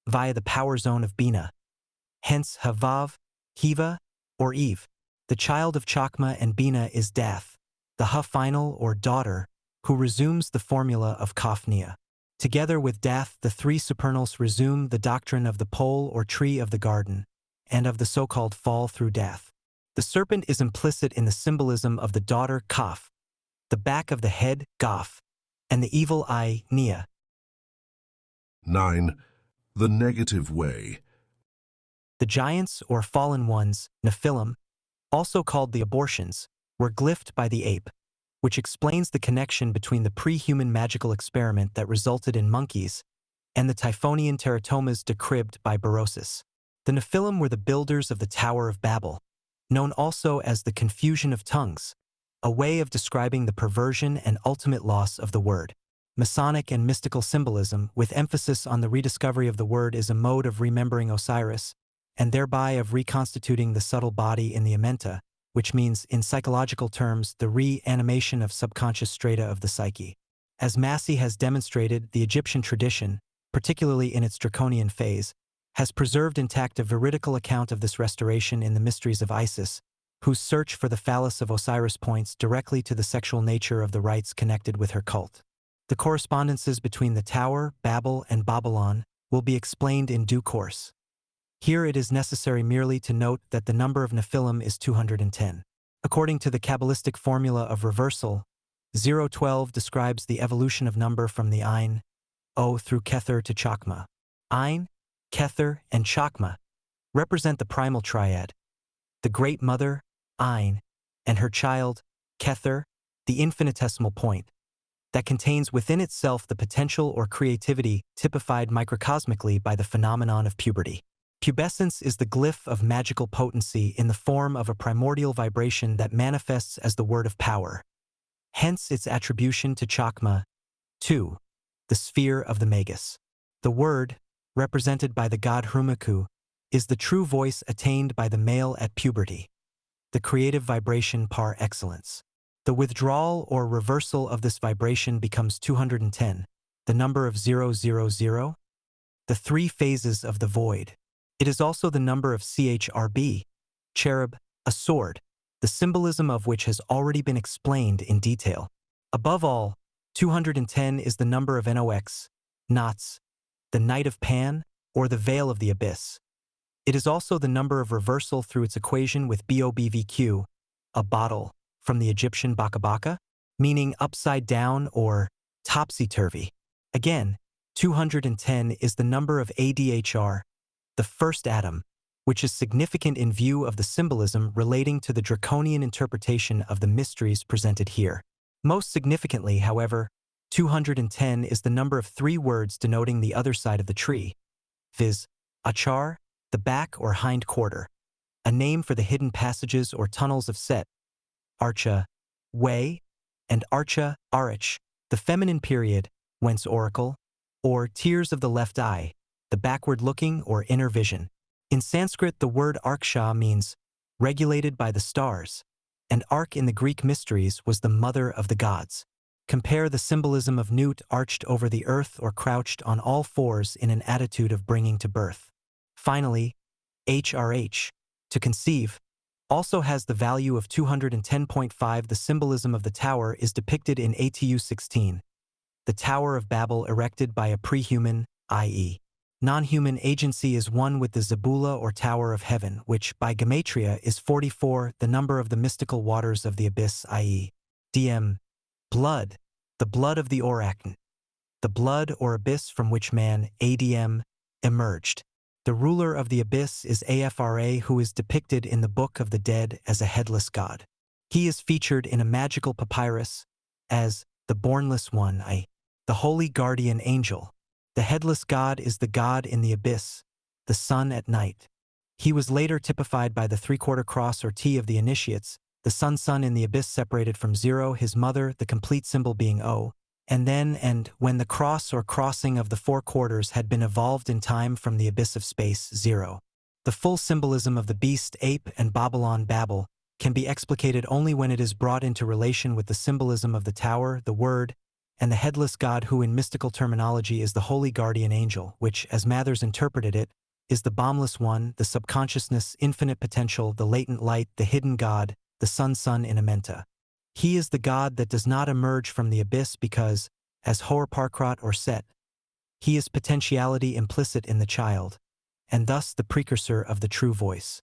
via the power zone of Bina. Hence Havav, Hiva, or Eve. The child of Chakma and Bina is Dath, the Ha final or daughter, who resumes the formula of Kafnia. Together with Dath, the three supernals resume the doctrine of the pole or tree of the garden, and of the so-called fall through Dath. The serpent is implicit in the symbolism of the daughter Kaf, the back of the head Gaf, and the evil eye Nia. 9. The negative way. The giants or fallen ones, Nephilim, also called the abortions, were glyphed by the ape, which explains the connection between the pre-human magical experiment that resulted in monkeys and the Typhonian teratomas decribbed by Berosus. The Nephilim were the builders of the Tower of Babel, known also as the confusion of tongues, a way of describing the perversion and ultimate loss of the word. Masonic and mystical symbolism, with emphasis on the rediscovery of the word, is a mode of remembering Osiris, and thereby of reconstituting the subtle body in the Amenta, which means, in psychological terms, the reanimation of subconscious strata of the psyche. As Massey has demonstrated, the Egyptian tradition, particularly in its draconian phase, has preserved intact a veridical account of this restoration in the mysteries of Isis, whose search for the phallus of Osiris points directly to the sexual nature of the rites connected with her cult. The correspondences between the Tower, Babel, and Babylon will be explained in due course. Here it is necessary merely to note that the number of Nephilim is 210. According to the Kabbalistic formula of reversal, 012 describes the evolution of number from the Ein, O through Kether to Chakma. Ein, Kether, and Chakma represent the primal triad, the Great Mother, Ein, and her child, Kether, the infinitesimal point, that contains within itself the potential or creativity typified microcosmically by the phenomenon of puberty. Pubescence is the glyph of magical potency in the form of a primordial vibration that manifests as the word of power. Hence its attribution to Chakma. 2. The sphere of the Magus. The word, represented by the god Hrumaku, is the true voice attained by the male at puberty, the creative vibration par excellence. The withdrawal or reversal of this vibration becomes 210, the number of 000, the three phases of the void. It is also the number of CHRB, cherub, a sword, the symbolism of which has already been explained in detail. Above all, 210 is the number of NOx, knots, the night of Pan, or the veil of the abyss. It is also the number of reversal through its equation with BOBVQ, a bottle, from the Egyptian baka baka, meaning upside down or topsy-turvy. Again, 210 is the number of ADHR, the first atom, which is significant in view of the symbolism relating to the draconian interpretation of the mysteries presented here. Most significantly, however, 210 is the number of three words denoting the other side of the tree, viz., achar, the back or hind quarter, a name for the hidden passages or tunnels of Set, archa, way, and archa, arich, the feminine period, whence oracle, or tears of the left eye, the backward-looking or inner vision. In Sanskrit, the word arksha means regulated by the stars, and Ark in the Greek mysteries was the mother of the gods. Compare the symbolism of Nut arched over the earth or crouched on all fours in an attitude of bringing to birth. Finally, HRH, to conceive, also has the value of 210.5. The symbolism of the tower is depicted in ATU 16, the Tower of Babel erected by a pre-human, i.e., Non-human agency is one with the Zabula or Tower of Heaven, which, by gematria, is 44, the number of the mystical waters of the abyss, i.e. DM. Blood, the blood of the Oracn, the blood or abyss from which man, ADM, emerged. The ruler of the abyss is Afra, who is depicted in the Book of the Dead as a headless god. He is featured in a magical papyrus as the Bornless One, i.e. the holy guardian angel. The headless god is the god in the abyss, the sun at night. He was later typified by the three-quarter cross or T of the initiates, the sun in the abyss separated from zero, his mother, the complete symbol being O, and then and when the cross or crossing of the four quarters had been evolved in time from the abyss of space, zero. The full symbolism of the beast, ape, and Babylon, Babel, can be explicated only when it is brought into relation with the symbolism of the tower, the word, and the headless god who in mystical terminology is the holy guardian angel, which, as Mathers interpreted it, is the bombless one, the subconsciousness, infinite potential, the latent light, the hidden god, the sun in Amenta. He is the god that does not emerge from the abyss because, as Hor Parkrat or Set, he is potentiality implicit in the child, and thus the precursor of the true voice.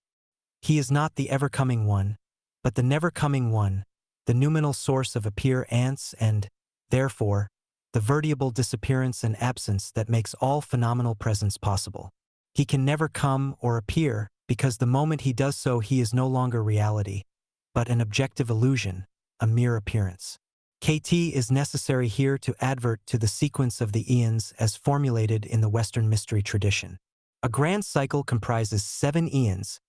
He is not the ever-coming one, but the never-coming one, the noumenal source of appear ants and, therefore, the vertible disappearance and absence that makes all phenomenal presence possible. He can never come or appear because the moment he does so he is no longer reality, but an objective illusion, a mere appearance. KT is necessary here to advert to the sequence of the eons as formulated in the Western mystery tradition. A grand cycle comprises 7 eons,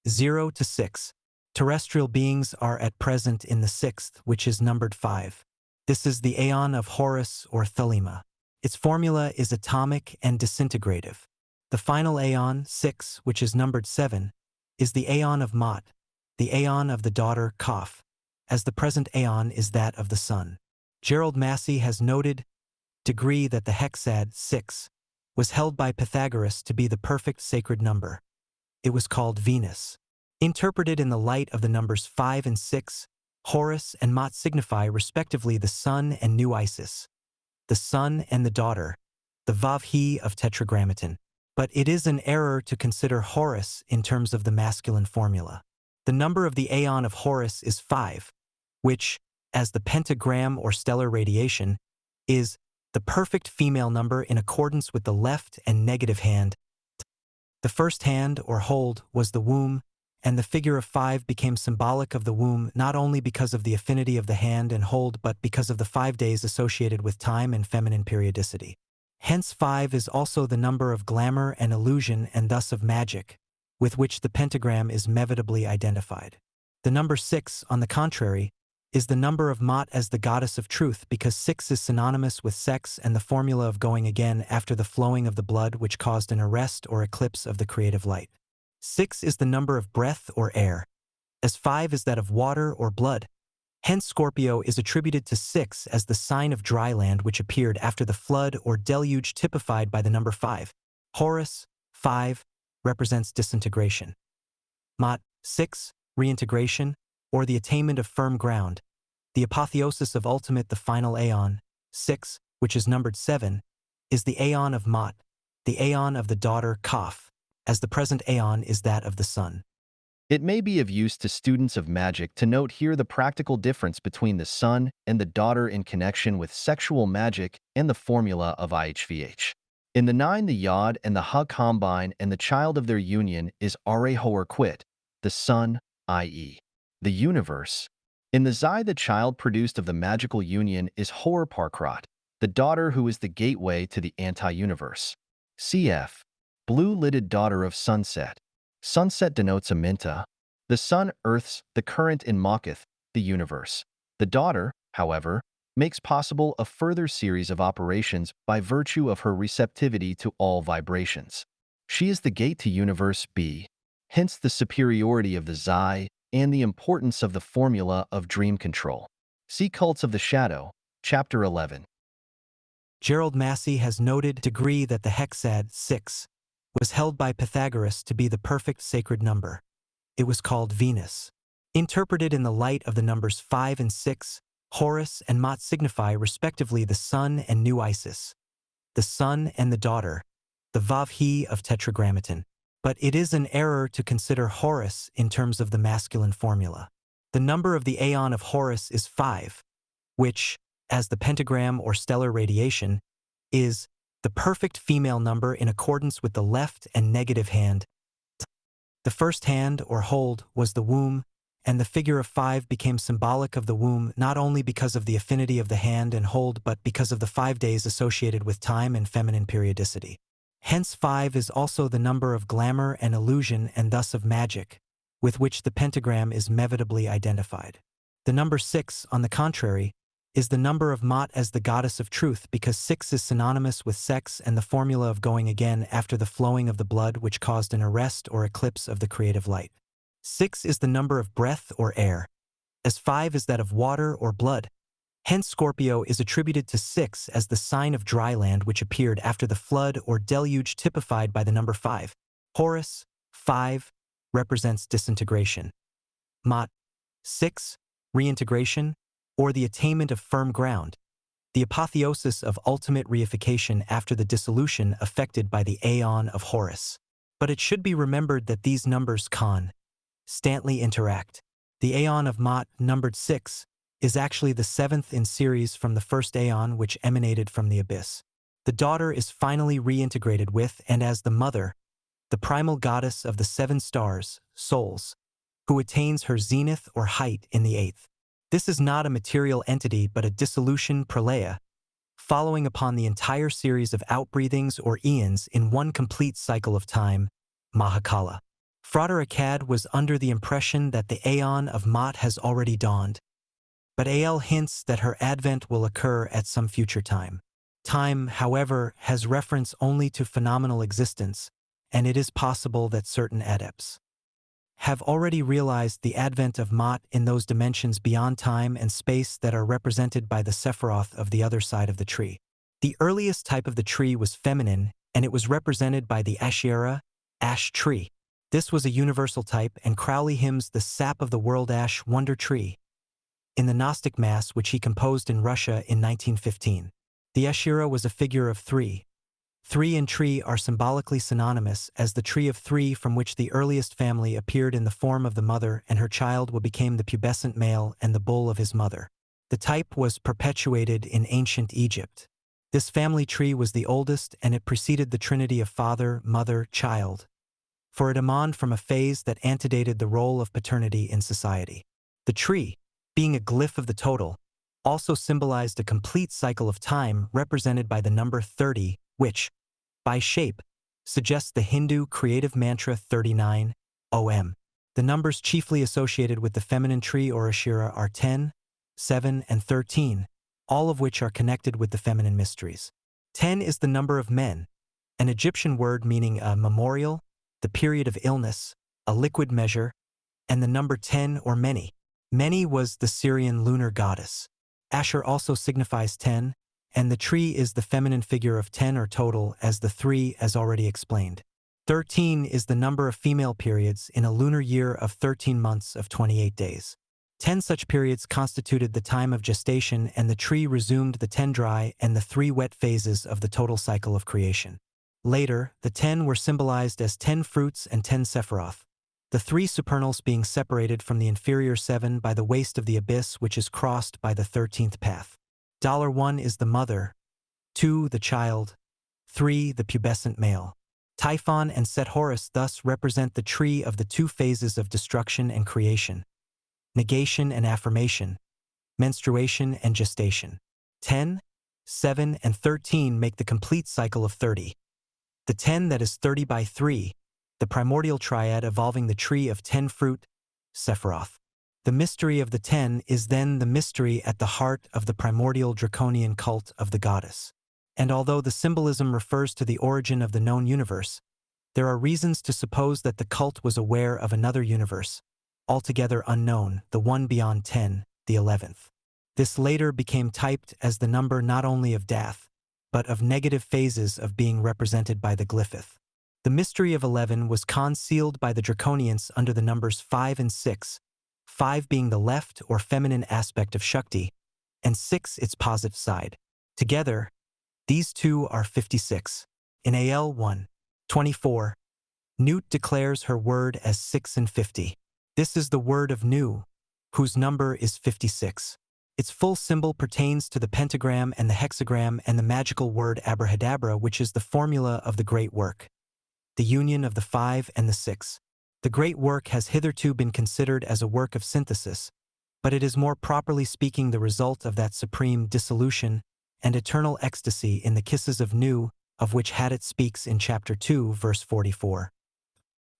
0 to 6. Terrestrial beings are at present in the 6th, which is numbered 5. This is the aeon of Horus or Thelema. Its formula is atomic and disintegrative. The final aeon, 6, which is numbered 7, is the aeon of Mot, the aeon of the daughter Kaf, as the present aeon is that of the sun. Gerald Massey has noted degree that the hexad 6 was held by Pythagoras to be the perfect sacred number. It was called Venus. Interpreted in the light of the numbers 5 and 6, Horus and Mot signify respectively the sun and new Isis, the son and the daughter, the Vav-He of Tetragrammaton. But it is an error to consider Horus in terms of the masculine formula. The number of the aeon of Horus is 5, which, as the pentagram or stellar radiation, is the perfect female number in accordance with the left and negative hand. The first hand, or hold, was the womb, and the figure of 5 became symbolic of the womb not only because of the affinity of the hand and hold but because of the 5 days associated with time and feminine periodicity. Hence 5 is also the number of glamour and illusion and thus of magic, with which the pentagram is inevitably identified. The number 6, on the contrary, is the number of Mot as the goddess of truth because 6 is synonymous with sex and the formula of going again after the flowing of the blood which caused an arrest or eclipse of the creative light. 6 is the number of breath or air, as 5 is that of water or blood. Hence Scorpio is attributed to 6 as the sign of dry land which appeared after the flood or deluge typified by the number 5. Horus, 5, represents disintegration. Mot, 6, reintegration, or the attainment of firm ground. The apotheosis of ultimate the final aeon, 6, which is numbered 7, is the aeon of Mot, the aeon of the daughter Kaf, as the present aeon is that of the sun. It may be of use to students of magic to note here the practical difference between the sun and the daughter in connection with sexual magic and the formula of IHVH. In the 9, the Yod and the Ha combine, and the child of their union is Are Hor Quit, the sun, i.e., the universe. In the Zai, the child produced of the magical union is Hor Parkrat, the daughter who is the gateway to the anti-universe. Cf. Blue-lidded daughter of sunset. Sunset denotes Aminta. The sun earths the current in Maketh, the universe. The daughter, however, makes possible a further series of operations by virtue of her receptivity to all vibrations. She is the gate to universe B, hence the superiority of the Zai and the importance of the formula of dream control. See Cults of the Shadow, Chapter 11. Gerald Massey has noted degree that the hexad 6 was held by Pythagoras to be the perfect sacred number. It was called Venus. Interpreted in the light of the numbers 5 and 6, Horus and Mot signify respectively the sun and new Isis, the son and the daughter, the Vav-He of Tetragrammaton. But it is an error to consider Horus in terms of the masculine formula. The number of the aeon of Horus is 5, which, as the pentagram or stellar radiation, is the perfect female number in accordance with the left and negative hand. The first hand, or hold, was the womb, and the figure of 5 became symbolic of the womb not only because of the affinity of the hand and hold but because of the 5 days associated with time and feminine periodicity. Hence 5 is also the number of glamour and illusion and thus of magic, with which the pentagram is inevitably identified. The number 6, on the contrary, is the number of Maat as the goddess of truth because 6 is synonymous with sex and the formula of going again after the flowing of the blood which caused an arrest or eclipse of the creative light. 6 is the number of breath or air, as 5 is that of water or blood. Hence Scorpio is attributed to 6 as the sign of dry land which appeared after the flood or deluge typified by the number 5. Horus, 5, represents disintegration. Maat, 6, reintegration, or the attainment of firm ground, the apotheosis of ultimate reification after the dissolution affected by the aeon of Horus. But it should be remembered that these numbers constantly interact. The aeon of Maat, numbered 6, is actually the 7th in series from the first aeon which emanated from the abyss. The daughter is finally reintegrated with and as the mother, the primal goddess of the 7 stars, souls, who attains her zenith or height in the 8th. This is not a material entity but a dissolution pralaya, following upon the entire series of outbreathings or eons in one complete cycle of time, Mahakala. Frater Akkad was under the impression that the aeon of Maat has already dawned, but Al hints that her advent will occur at some future time. Time, however, has reference only to phenomenal existence, and it is possible that certain adepts have already realized the advent of Maat in those dimensions beyond time and space that are represented by the Sephiroth of the other side of the tree. The earliest type of the tree was feminine, and it was represented by the Asherah, ash tree. This was a universal type, and Crowley hymns the sap of the world ash wonder tree in the Gnostic Mass which he composed in Russia in 1915. The Asherah was a figure of 3. 3 and tree are symbolically synonymous, as the tree of 3 from which the earliest family appeared in the form of the mother and her child will became the pubescent male and the bull of his mother. The type was perpetuated in ancient Egypt. This family tree was the oldest and it preceded the trinity of father, mother, child, for it emaned from a phase that antedated the role of paternity in society. The tree, being a glyph of the total, also symbolized a complete cycle of time represented by the number 30, which, by shape, suggests the Hindu creative mantra 39, Om. The numbers chiefly associated with the feminine tree or Asherah are 10, 7, and 13, all of which are connected with the feminine mysteries. 10 is the number of men, an Egyptian word meaning a memorial, the period of illness, a liquid measure, and the number 10 or many. Many was the Syrian lunar goddess. Asher also signifies 10, and the tree is the feminine figure of 10 or total as the 3 as already explained. 13 is the number of female periods in a lunar year of 13 months of 28 days. 10 such periods constituted the time of gestation and the tree resumed the 10 dry and the 3 wet phases of the total cycle of creation. Later, the 10 were symbolized as 10 fruits and 10 Sephiroth, the 3 supernals being separated from the inferior 7 by the waste of the abyss which is crossed by the 13th path. $1 is the mother, 2 the child, 3 the pubescent male. Typhon and Set Horus thus represent the tree of the 2 phases of destruction and creation, negation and affirmation, menstruation and gestation. 10, 7, and 13 make the complete cycle of 30. The 10 that is 30 by 3, the primordial triad evolving the tree of 10 fruit, Sephiroth. The mystery of the 10 is then the mystery at the heart of the primordial draconian cult of the goddess. And although the symbolism refers to the origin of the known universe, there are reasons to suppose that the cult was aware of another universe, altogether unknown, the one beyond 10, the 11th. This later became typed as the number not only of death, but of negative phases of being represented by the glyphith. The mystery of 11 was concealed by the Draconians under the numbers 5 and 6, 5 being the left or feminine aspect of Shakti, and 6 its positive side. Together, these two are 56. In AL 1:24, Newt declares her word as 6 and 50. This is the word of Nu, whose number is 56. Its full symbol pertains to the pentagram and the hexagram and the magical word abrahadabra, which is the formula of the great work, the union of the 5 and the 6. The great work has hitherto been considered as a work of synthesis, but it is more properly speaking the result of that supreme dissolution and eternal ecstasy in the kisses of Nu, of which Hadit speaks in chapter 2, verse 44.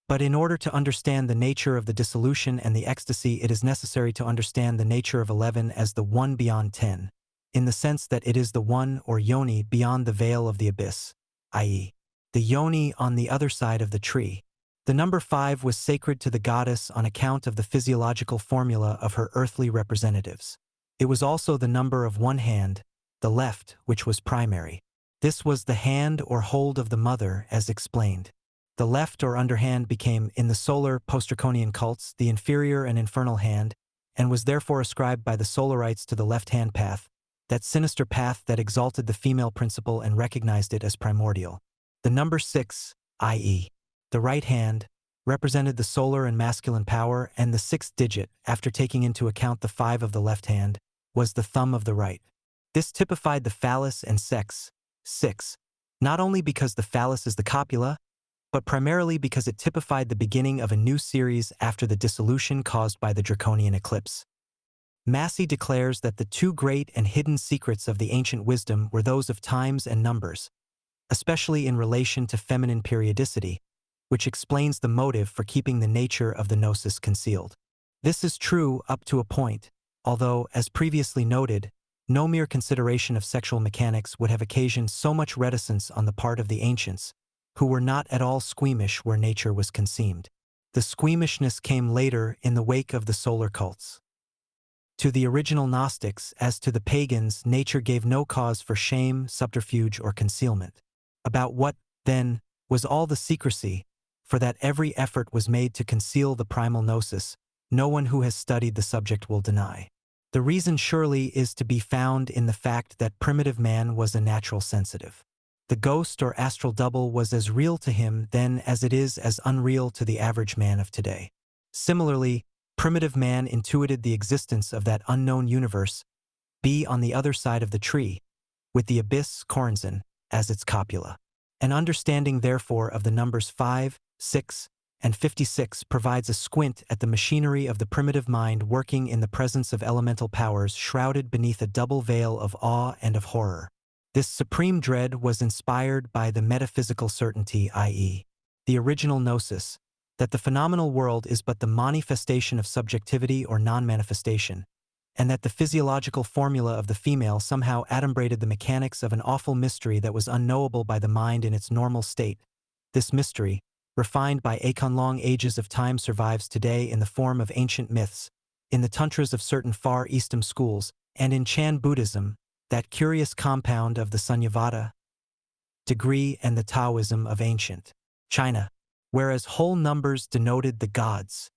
But in order to understand the nature of the dissolution and the ecstasy, it is necessary to understand the nature of 11 as the one beyond 10, in the sense that it is the one or yoni beyond the veil of the abyss, i.e., the yoni on the other side of the tree. The number 5 was sacred to the goddess on account of the physiological formula of her earthly representatives. It was also the number of one hand, the left, which was primary. This was the hand or hold of the mother, as explained. The left or underhand became, in the solar post-draconian cults, the inferior and infernal hand, and was therefore ascribed by the Solarites to the left-hand path, that sinister path that exalted the female principle and recognized it as primordial. The number 6, i.e., the right hand, represented the solar and masculine power, and the sixth digit, after taking into account the 5 of the left hand, was the thumb of the right. This typified the phallus and sex, 6, not only because the phallus is the copula, but primarily because it typified the beginning of a new series after the dissolution caused by the draconian eclipse. Massey declares that the two great and hidden secrets of the ancient wisdom were those of times and numbers, especially in relation to feminine periodicity, which explains the motive for keeping the nature of the gnosis concealed. This is true up to a point, although, as previously noted, no mere consideration of sexual mechanics would have occasioned so much reticence on the part of the ancients, who were not at all squeamish where nature was conceived. The squeamishness came later in the wake of the solar cults. To the original Gnostics, as to the pagans, nature gave no cause for shame, subterfuge, or concealment. About what, then, was all the secrecy, for that every effort was made to conceal the primal gnosis, no one who has studied the subject will deny. The reason surely is to be found in the fact that primitive man was a natural sensitive. The ghost or astral double was as real to him then as it is as unreal to the average man of today. Similarly, primitive man intuited the existence of that unknown universe, be on the other side of the tree, with the abyss Corazon as its copula. An understanding therefore of the numbers 5, 6, and 56 provides a squint at the machinery of the primitive mind working in the presence of elemental powers shrouded beneath a double veil of awe and of horror. This supreme dread was inspired by the metaphysical certainty, i.e., the original gnosis, that the phenomenal world is but the manifestation of subjectivity or non-manifestation, and that the physiological formula of the female somehow adumbrated the mechanics of an awful mystery that was unknowable by the mind in its normal state. This mystery, refined by long ages of time, survives today in the form of ancient myths, in the tantras of certain Far Eastern schools, and in Chan Buddhism, that curious compound of the Sunyavada degree and the Taoism of ancient China, whereas whole numbers denoted the gods.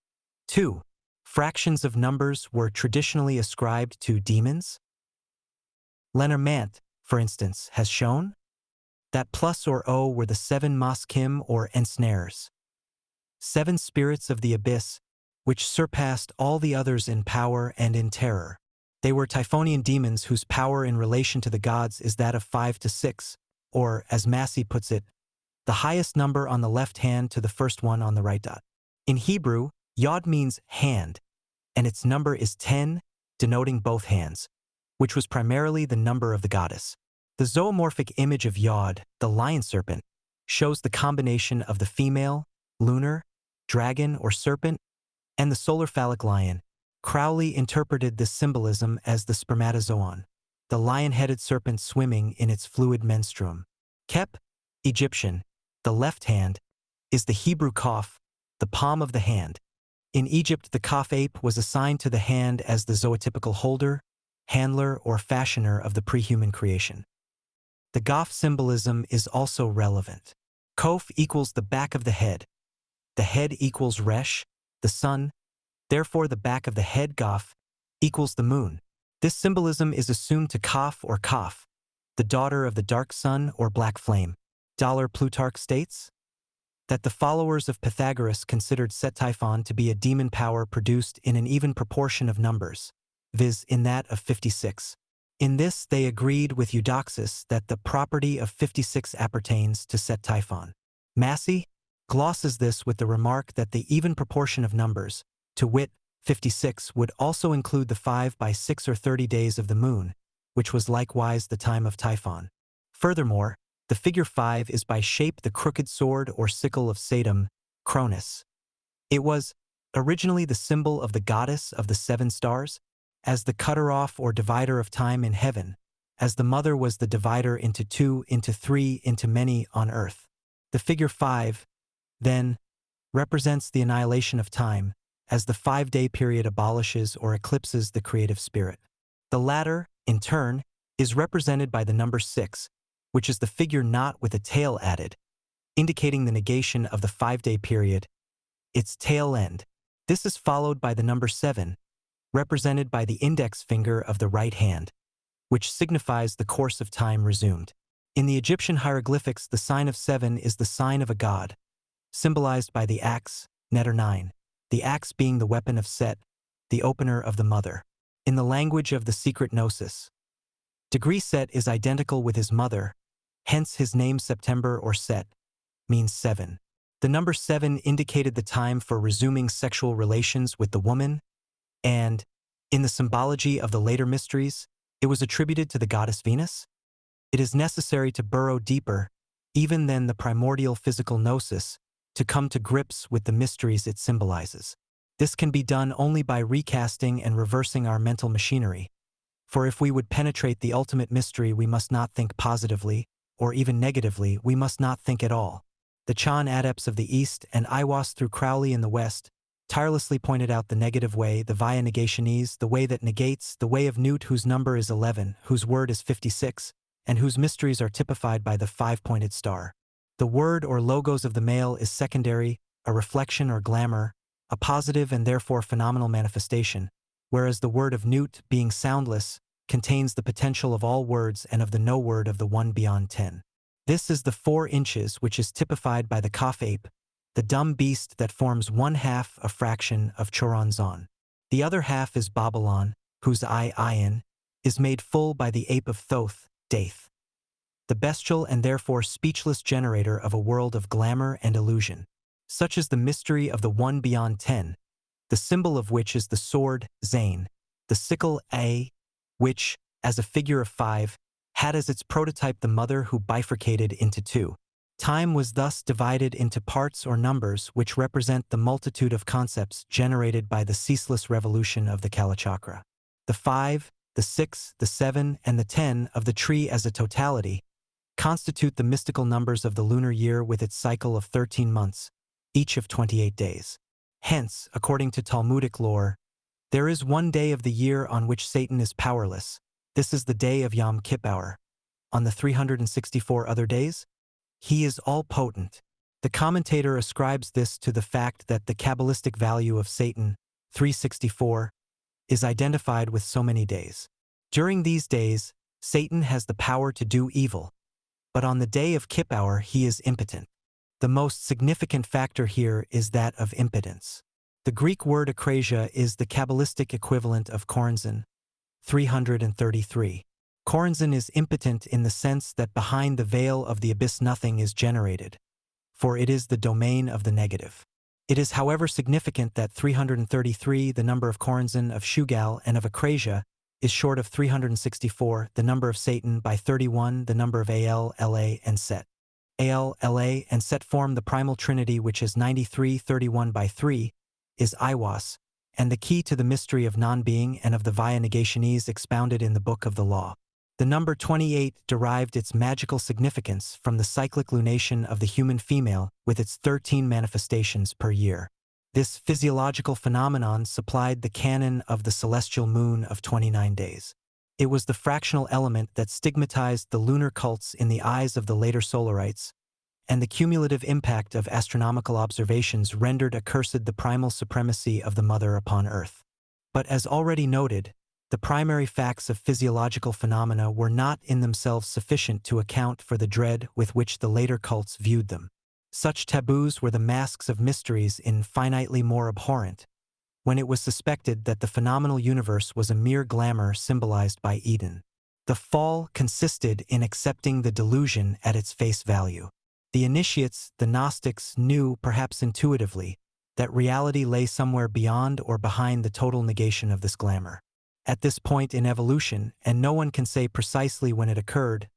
2. Fractions of numbers were traditionally ascribed to demons. Lenormant, for instance, has shown that plus or O were the 7 maskim or ensnares, 7 spirits of the abyss, which surpassed all the others in power and in terror. They were Typhonian demons whose power in relation to the gods is that of 5 to 6, or, as Massey puts it, the highest number on the left hand to the first one on the right dot. In Hebrew, Yod means hand, and its number is 10, denoting both hands, which was primarily the number of the goddess. The zoomorphic image of Yod, the lion serpent, shows the combination of the female, lunar, dragon or serpent, and the solar phallic lion. Crowley interpreted this symbolism as the spermatozoon, the lion-headed serpent swimming in its fluid menstruum. Kep, Egyptian, the left hand, is the Hebrew kaf, the palm of the hand. In Egypt, the kaf ape was assigned to the hand as the zootypical holder, handler, or fashioner of the pre-human creation. The Gof symbolism is also relevant. Kof equals the back of the head equals Resh, the sun, therefore the back of the head Gof equals the moon. This symbolism is assumed to Kaf or Kaf, the daughter of the dark sun or black flame. Plutarch states that the followers of Pythagoras considered Set Typhon to be a demon power produced in an even proportion of numbers, viz. in that of 56. In this they agreed with Eudoxus that the property of 56 appertains to Set Typhon. Massey glosses this with the remark that the even proportion of numbers, to wit, 56, would also include the 5 by 6 or 30 days of the moon, which was likewise the time of Typhon. Furthermore, the figure 5 is by shape the crooked sword or sickle of Satan, Cronus. It was originally the symbol of the goddess of the 7 stars, as the cutter-off or divider of time in heaven, as the mother was the divider into 2, into 3, into many on earth. The figure 5, then, represents the annihilation of time, as the 5-day period abolishes or eclipses the creative spirit. The latter, in turn, is represented by the number 6, which is the figure not with a tail added, indicating the negation of the 5-day period, its tail end. This is followed by the number 7, represented by the index finger of the right hand, which signifies the course of time resumed. In the Egyptian hieroglyphics, the sign of 7 is the sign of a god, symbolized by the axe, Neter 9, the axe being the weapon of Set, the opener of the mother. In the language of the secret gnosis, degree Set is identical with his mother, hence his name September or Set means 7. The number 7 indicated the time for resuming sexual relations with the woman, and, in the symbology of the later mysteries, it was attributed to the goddess Venus. It is necessary to burrow deeper, even than the primordial physical gnosis, to come to grips with the mysteries it symbolizes. This can be done only by recasting and reversing our mental machinery. For if we would penetrate the ultimate mystery, we must not think positively, or even negatively, we must not think at all. The Chan adepts of the East and Iwas through Crowley in the West tirelessly pointed out the negative way, the via negationis, the way that negates, the way of Newt whose number is 11, whose word is 56, and whose mysteries are typified by the 5-pointed star. The word or logos of the male is secondary, a reflection or glamour, a positive and therefore phenomenal manifestation, whereas the word of Newt, being soundless, contains the potential of all words and of the no word of the one beyond 10. This is the 4 inches which is typified by the Kaf ape, the dumb beast that forms 1/2 a fraction of Choronzon. The other half is Babylon, whose Ayin, is made full by the ape of Thoth, Daith, the bestial and therefore speechless generator of a world of glamour and illusion. Such is the mystery of the one beyond 10, the symbol of which is the sword, Zain, the sickle, A, which, as a figure of 5, had as its prototype the mother who bifurcated into 2. Time was thus divided into parts or numbers which represent the multitude of concepts generated by the ceaseless revolution of the Kalachakra. The 5, the 6, the 7, and the 10 of the tree as a totality constitute the mystical numbers of the lunar year with its cycle of 13 months, each of 28 days. Hence, according to Talmudic lore, there is one day of the year on which Satan is powerless. This is the day of Yom Kippur. On the 364 other days, he is all-potent. The commentator ascribes this to the fact that the Kabbalistic value of Satan, 364, is identified with so many days. During these days, Satan has the power to do evil, but on the day of Kippur he is impotent. The most significant factor here is that of impotence. The Greek word akrasia is the Kabbalistic equivalent of Choronzon, 333. Choronzon is impotent in the sense that behind the veil of the abyss nothing is generated, for it is the domain of the negative. It is however significant that 333, the number of Choronzon, of Shugal, and of akrasia, is short of 364, the number of Satan, by 31, the number of Al, La, and Set. Al, La, and Set form the primal trinity, which is 93, 31 by 3, is Iwas, and the key to the mystery of non-being and of the via negationis expounded in the Book of the Law. The number 28 derived its magical significance from the cyclic lunation of the human female with its 13 manifestations per year. This physiological phenomenon supplied the canon of the celestial moon of 29 days. It was the fractional element that stigmatized the lunar cults in the eyes of the later Solarites, and the cumulative impact of astronomical observations rendered accursed the primal supremacy of the Mother upon Earth. But as already noted, the primary facts of physiological phenomena were not in themselves sufficient to account for the dread with which the later cults viewed them. Such taboos were the masks of mysteries infinitely more abhorrent, when it was suspected that the phenomenal universe was a mere glamour symbolized by Eden. The fall consisted in accepting the delusion at its face value. The initiates, the Gnostics, knew, perhaps intuitively, that reality lay somewhere beyond or behind the total negation of this glamour. At this point in evolution, and no one can say precisely when it occurred,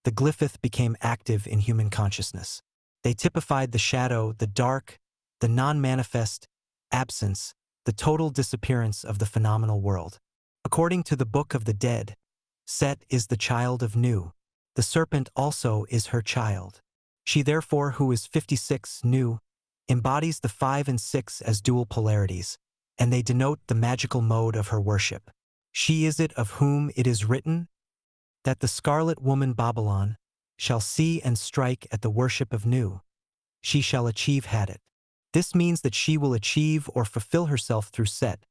the glyphith became active in human consciousness. They typified the shadow, the dark, the non-manifest, absence, the total disappearance of the phenomenal world. According to the Book of the Dead, Set is the child of Nu. The serpent also is her child. She therefore, who is 56 Nu, embodies the 5 and 6 as dual polarities, and they denote the magical mode of her worship. She is it of whom it is written that the scarlet woman Babylon shall see and strike at the worship of Nu. She shall achieve Hadit. This means that she will achieve or fulfill herself through Set.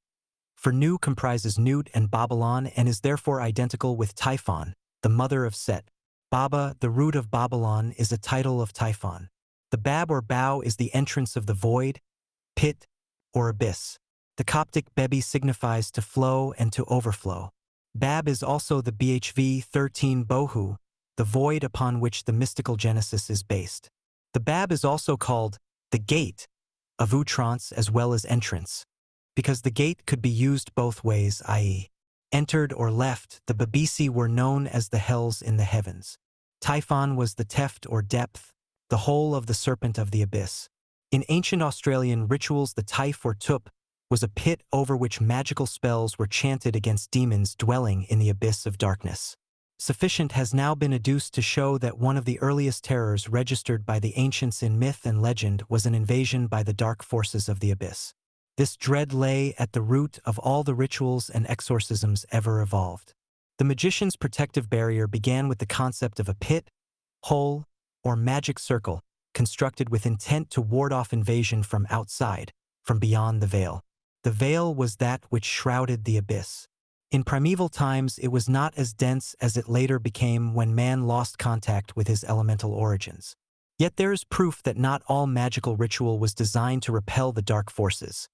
For Nu comprises Nut and Babylon and is therefore identical with Typhon, the mother of Set. Baba, the root of Babylon, is a title of Typhon. The Bab or Bow is the entrance of the void, pit, or abyss. The Coptic Bebi signifies to flow and to overflow. Bab is also the Bhv 13 Bohu, the void upon which the mystical Genesis is based. The Bab is also called the gate of outrance as well as entrance, because the gate could be used both ways, i.e., entered or left. The Babisi were known as the hells in the heavens. Typhon was the teft or depth, the hole of the serpent of the abyss. In ancient Australian rituals, the Typh or Tup was a pit over which magical spells were chanted against demons dwelling in the abyss of darkness. Sufficient has now been adduced to show that one of the earliest terrors registered by the ancients in myth and legend was an invasion by the dark forces of the abyss. This dread lay at the root of all the rituals and exorcisms ever evolved. The magician's protective barrier began with the concept of a pit, hole, or magic circle, constructed with intent to ward off invasion from outside, from beyond the veil. The veil was that which shrouded the abyss. In primeval times, it was not as dense as it later became when man lost contact with his elemental origins. Yet there is proof that not all magical ritual was designed to repel the dark forces.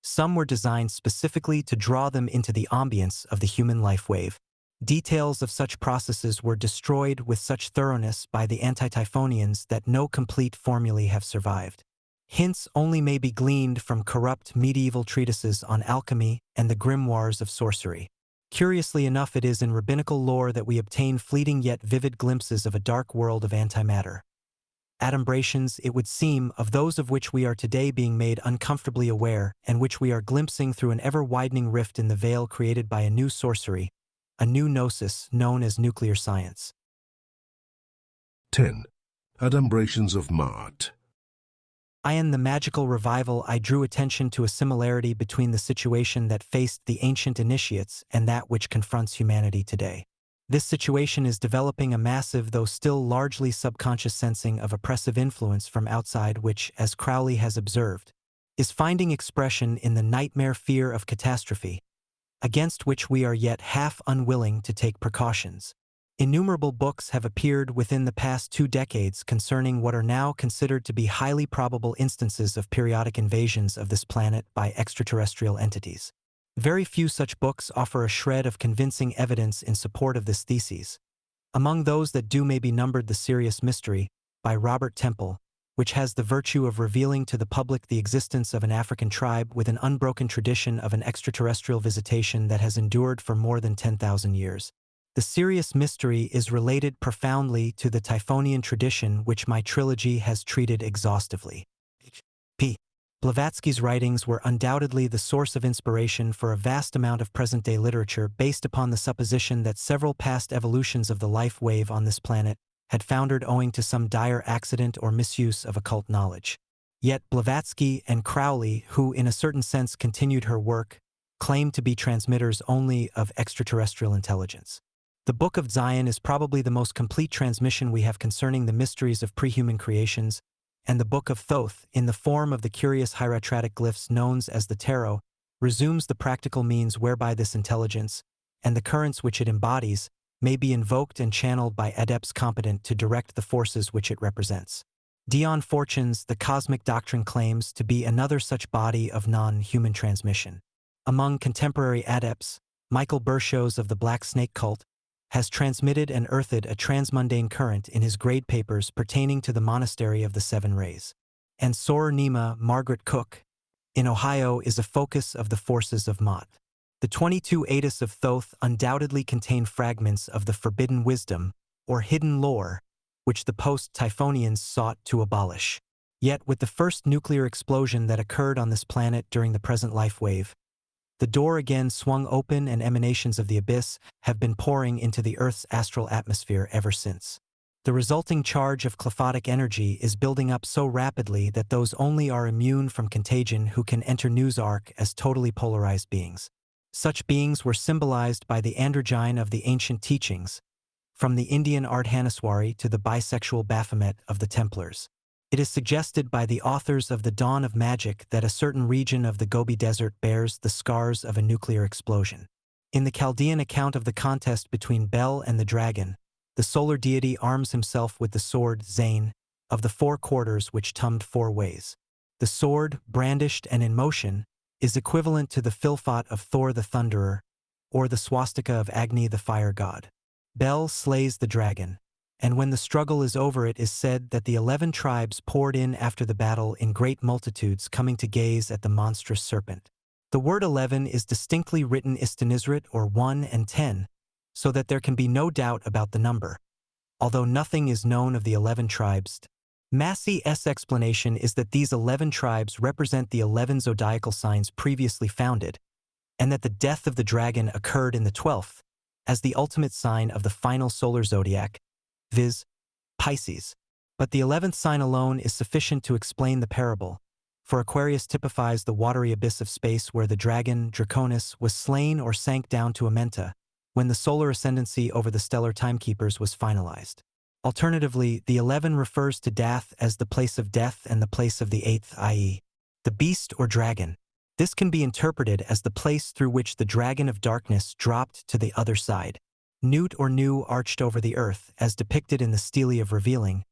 Some were designed specifically to draw them into the ambience of the human life wave. Details of such processes were destroyed with such thoroughness by the anti-Typhonians that no complete formulae have survived. Hints only may be gleaned from corrupt medieval treatises on alchemy and the grimoires of sorcery. Curiously enough, it is in rabbinical lore that we obtain fleeting yet vivid glimpses of a dark world of antimatter. Adumbrations, it would seem, of those of which we are today being made uncomfortably aware and which we are glimpsing through an ever-widening rift in the veil created by a new sorcery, a new gnosis known as nuclear science. 10. Adumbrations of Ma'at. In the magical revival, I drew attention to a similarity between the situation that faced the ancient initiates and that which confronts humanity today. This situation is developing a massive, though still largely subconscious sensing of oppressive influence from outside which, as Crowley has observed, is finding expression in the nightmare fear of catastrophe, against which we are yet half unwilling to take precautions. Innumerable books have appeared within the past 2 decades concerning what are now considered to be highly probable instances of periodic invasions of this planet by extraterrestrial entities. Very few such books offer a shred of convincing evidence in support of this thesis. Among those that do may be numbered The Serious Mystery, by Robert Temple, which has the virtue of revealing to the public the existence of an African tribe with an unbroken tradition of an extraterrestrial visitation that has endured for more than 10,000 years. The Serious Mystery is related profoundly to the Typhonian tradition which my trilogy has treated exhaustively. P. Blavatsky's writings were undoubtedly the source of inspiration for a vast amount of present-day literature based upon the supposition that several past evolutions of the life wave on this planet had foundered owing to some dire accident or misuse of occult knowledge. Yet Blavatsky and Crowley, who in a certain sense continued her work, claimed to be transmitters only of extraterrestrial intelligence. The Book of Zion is probably the most complete transmission we have concerning the mysteries of prehuman creations, and the Book of Thoth, in the form of the curious hieratratic glyphs known as the tarot, resumes the practical means whereby this intelligence, and the currents which it embodies may be invoked and channeled by adepts competent to direct the forces which it represents. Dion Fortune's The Cosmic Doctrine claims to be another such body of non-human transmission. Among contemporary adepts, Michael Bershos of the Black Snake Cult has transmitted and earthed a transmundane current in his grade papers pertaining to the Monastery of the Seven Rays. And Sor Nima Margaret Cook in Ohio is a focus of the forces of Mot. The 22 Eddas of Thoth undoubtedly contain fragments of the forbidden wisdom, or hidden lore, which the post-Typhonians sought to abolish. Yet with the first nuclear explosion that occurred on this planet during the present life wave, the door again swung open and emanations of the abyss have been pouring into the Earth's astral atmosphere ever since. The resulting charge of qliphothic energy is building up so rapidly that those only are immune from contagion who can enter Nu's arc as totally polarized beings. Such beings were symbolized by the androgyne of the ancient teachings, from the Indian Ardhanaswari to the bisexual Baphomet of the Templars. It is suggested by the authors of The Dawn of Magic that a certain region of the Gobi Desert bears the scars of a nuclear explosion. In the Chaldean account of the contest between Bel and the dragon, the solar deity arms himself with the sword Zain of the four quarters which tummed four ways. The sword, brandished and in motion, is equivalent to the Philphot of Thor the Thunderer, or the swastika of Agni the fire god. Bel slays the dragon, and when the struggle is over it is said that the 11 tribes poured in after the battle in great multitudes coming to gaze at the monstrous serpent. The word 11 is distinctly written Istanizrit or 1 and 10, so that there can be no doubt about the number. Although nothing is known of the 11 tribes, Massey's explanation is that these 11 tribes represent the 11 zodiacal signs previously founded, and that the death of the dragon occurred in the 12th, as the ultimate sign of the final solar zodiac, viz., Pisces. But the 11th sign alone is sufficient to explain the parable, for Aquarius typifies the watery abyss of space where the dragon, Draconis, was slain or sank down to Amenta, when the solar ascendancy over the stellar timekeepers was finalized. Alternatively, the 11 refers to Dath as the place of death and the place of the 8th, i.e., the beast or dragon. This can be interpreted as the place through which the dragon of darkness dropped to the other side. Nut or Nu arched over the earth, as depicted in the Stele of Revealing,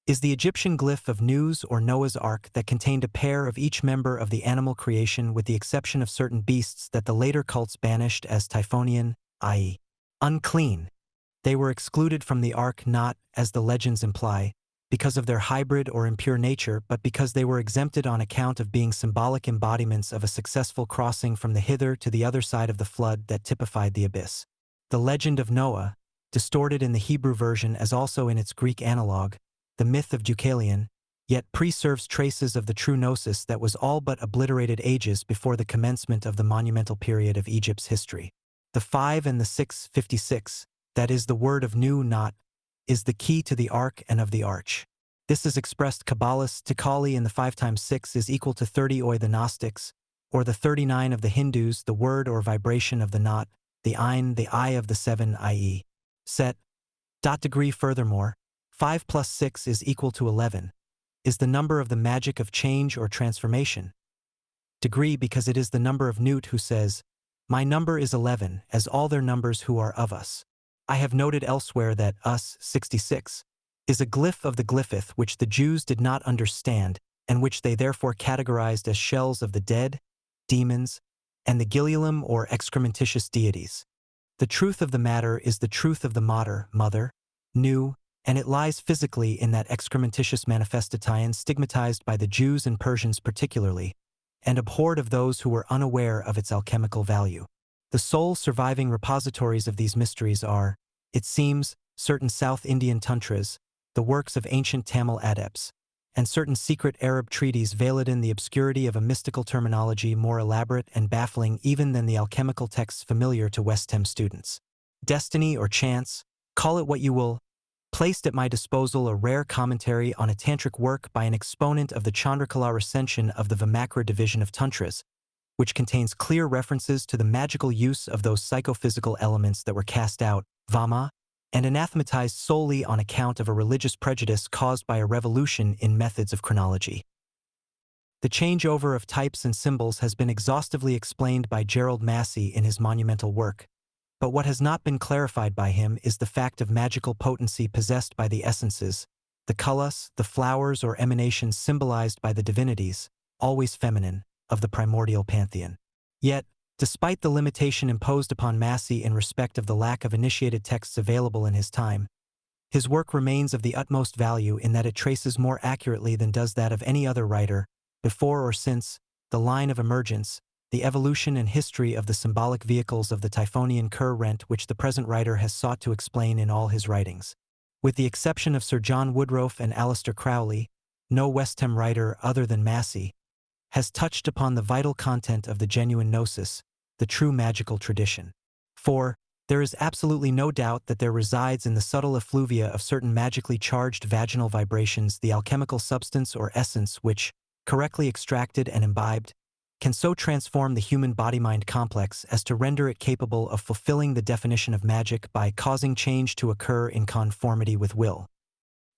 is the Egyptian glyph of Nu's or Noah's Ark that contained a pair of each member of the animal creation with the exception of certain beasts that the later cults banished as Typhonian, i.e., unclean. They were excluded from the ark not, as the legends imply, because of their hybrid or impure nature, but because they were exempted on account of being symbolic embodiments of a successful crossing from the hither to the other side of the flood that typified the abyss. The legend of Noah, distorted in the Hebrew version as also in its Greek analog, the myth of Deucalion, yet preserves traces of the true gnosis that was all but obliterated ages before the commencement of the monumental period of Egypt's history. The 5 and the 656, that is the word of Nu not, is the key to the ark and of the arch. This is expressed Kabbalistically in the 5 times 6 is equal to 30 oi the Gnostics, or the 39 of the Hindus, the word or vibration of the knot, the Ein, the eye of the 7, i.e., set. Degree furthermore, 5 plus 6 is equal to 11, is the number of the magic of change or transformation. Degree because it is the number of Nut who says, "My number is 11, as all their numbers who are of us." I have noted elsewhere that us, 66, is a glyph of the glyphith which the Jews did not understand and which they therefore categorized as shells of the dead, demons, and the Gilulim or excrementitious deities. The truth of the matter is the truth of the mater, mother, Nu, and it lies physically in that excrementitious manifestation stigmatized by the Jews and Persians particularly, and abhorred of those who were unaware of its alchemical value. The sole surviving repositories of these mysteries are, it seems, certain South Indian tantras, the works of ancient Tamil adepts, and certain secret Arab treaties veiled in the obscurity of a mystical terminology more elaborate and baffling even than the alchemical texts familiar to West Tem students. Destiny or chance, call it what you will, placed at my disposal a rare commentary on a tantric work by an exponent of the Chandrakala recension of the Vimakra division of tantras, which contains clear references to the magical use of those psychophysical elements that were cast out, Vama, and anathematized solely on account of a religious prejudice caused by a revolution in methods of chronology. The changeover of types and symbols has been exhaustively explained by Gerald Massey in his monumental work, But what has not been clarified by him is the fact of magical potency possessed by the essences, the culus, the flowers or emanations symbolized by the divinities, always feminine, of the primordial pantheon. Yet, despite the limitation imposed upon Massey in respect of the lack of initiated texts available in his time, his work remains of the utmost value in that it traces more accurately than does that of any other writer, before or since, the line of emergence, the evolution and history of the symbolic vehicles of the Typhonian Kerr-Rent which the present writer has sought to explain in all his writings. With the exception of Sir John Woodroffe and Aleister Crowley, no West Ham writer other than Massey has touched upon the vital content of the genuine gnosis, the true magical tradition. For, there is absolutely no doubt that there resides in the subtle effluvia of certain magically charged vaginal vibrations the alchemical substance or essence which, correctly extracted and imbibed, can so transform the human body-mind complex as to render it capable of fulfilling the definition of magic by causing change to occur in conformity with will.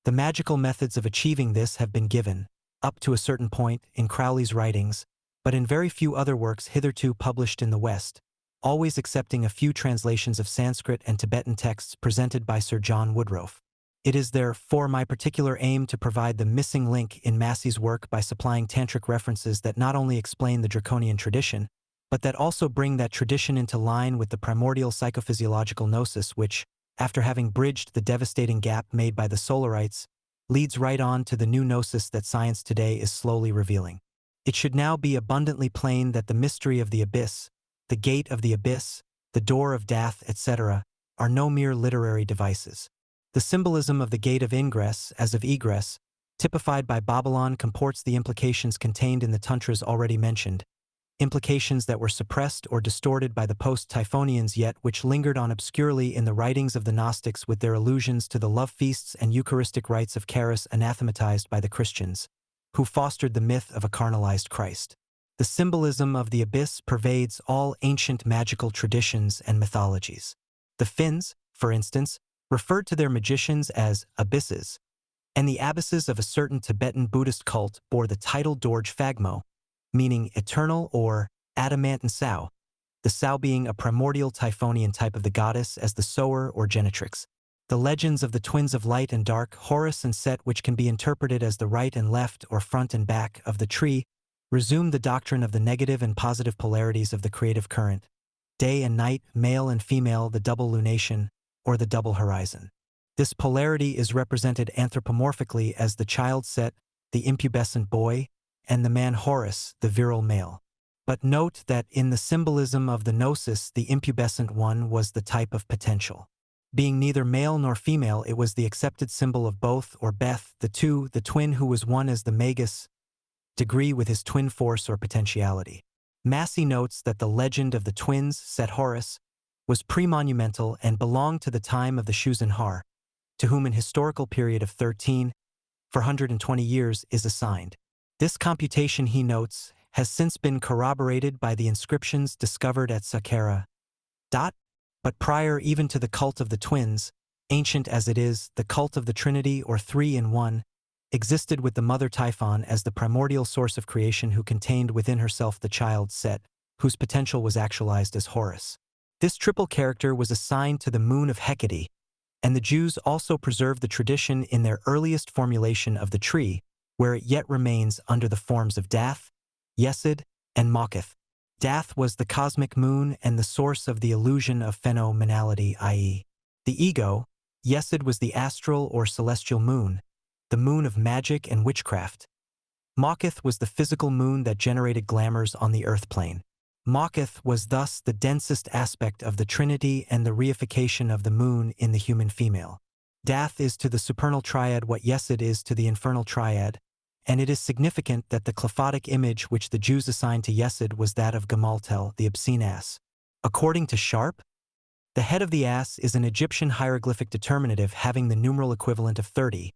The magical methods of achieving this have been given, up to a certain point, in Crowley's writings, but in very few other works hitherto published in the West, always excepting a few translations of Sanskrit and Tibetan texts presented by Sir John Woodroffe. It is therefore my particular aim to provide the missing link in Massey's work by supplying tantric references that not only explain the draconian tradition, but that also bring that tradition into line with the primordial psychophysiological gnosis which, after having bridged the devastating gap made by the Solarites, leads right on to the new gnosis that science today is slowly revealing. It should now be abundantly plain that the mystery of the abyss, the gate of the abyss, the door of death, etc., are no mere literary devices. The symbolism of the gate of ingress, as of egress, typified by Babylon comports the implications contained in the tantras already mentioned, implications that were suppressed or distorted by the post-Typhonians yet which lingered on obscurely in the writings of the Gnostics with their allusions to the love feasts and Eucharistic rites of Charis anathematized by the Christians, who fostered the myth of a carnalized Christ. The symbolism of the abyss pervades all ancient magical traditions and mythologies. The Finns, for instance, referred to their magicians as abysses, and the abysses of a certain Tibetan Buddhist cult bore the title Dorje Phagmo, meaning eternal or adamantine sow, the sow being a primordial Typhonian type of the goddess as the sower or genitrix. The legends of the twins of light and dark, Horus and Set, which can be interpreted as the right and left or front and back of the tree, resume the doctrine of the negative and positive polarities of the creative current, day and night, male and female, the double lunation, or the double horizon. This polarity is represented anthropomorphically as the child Set, the impubescent boy, and the man Horus, the virile male. But note that in the symbolism of the gnosis the impubescent one was the type of potential. Being neither male nor female, it was the accepted symbol of both or Beth, the two, the twin who was one as the magus degree with his twin force or potentiality. Massey notes that the legend of the twins, Set Horus, was pre-monumental and belonged to the time of the Shuzen-Har, to whom an historical period of 420 years is assigned. This computation, he notes, has since been corroborated by the inscriptions discovered at Saqqara. But prior even to the cult of the twins, ancient as it is, the cult of the Trinity or Three in One, existed with the mother Typhon as the primordial source of creation who contained within herself the child Set, whose potential was actualized as Horus. This triple character was assigned to the moon of Hecate, and the Jews also preserved the tradition in their earliest formulation of the tree, where it yet remains under the forms of Dath, Yesod, and Moketh. Dath was the cosmic moon and the source of the illusion of phenomenality, i.e., the ego. Yesod was the astral or celestial moon, the moon of magic and witchcraft. Moketh was the physical moon that generated glamours on the earth plane. Moketh was thus the densest aspect of the Trinity and the reification of the moon in the human female. Dath is to the supernal triad what Yesod is to the infernal triad, and it is significant that the qliphothic image which the Jews assigned to Yesod was that of Gamaltel, the obscene ass. According to Sharp, the head of the ass is an Egyptian hieroglyphic determinative having the numeral equivalent of 30,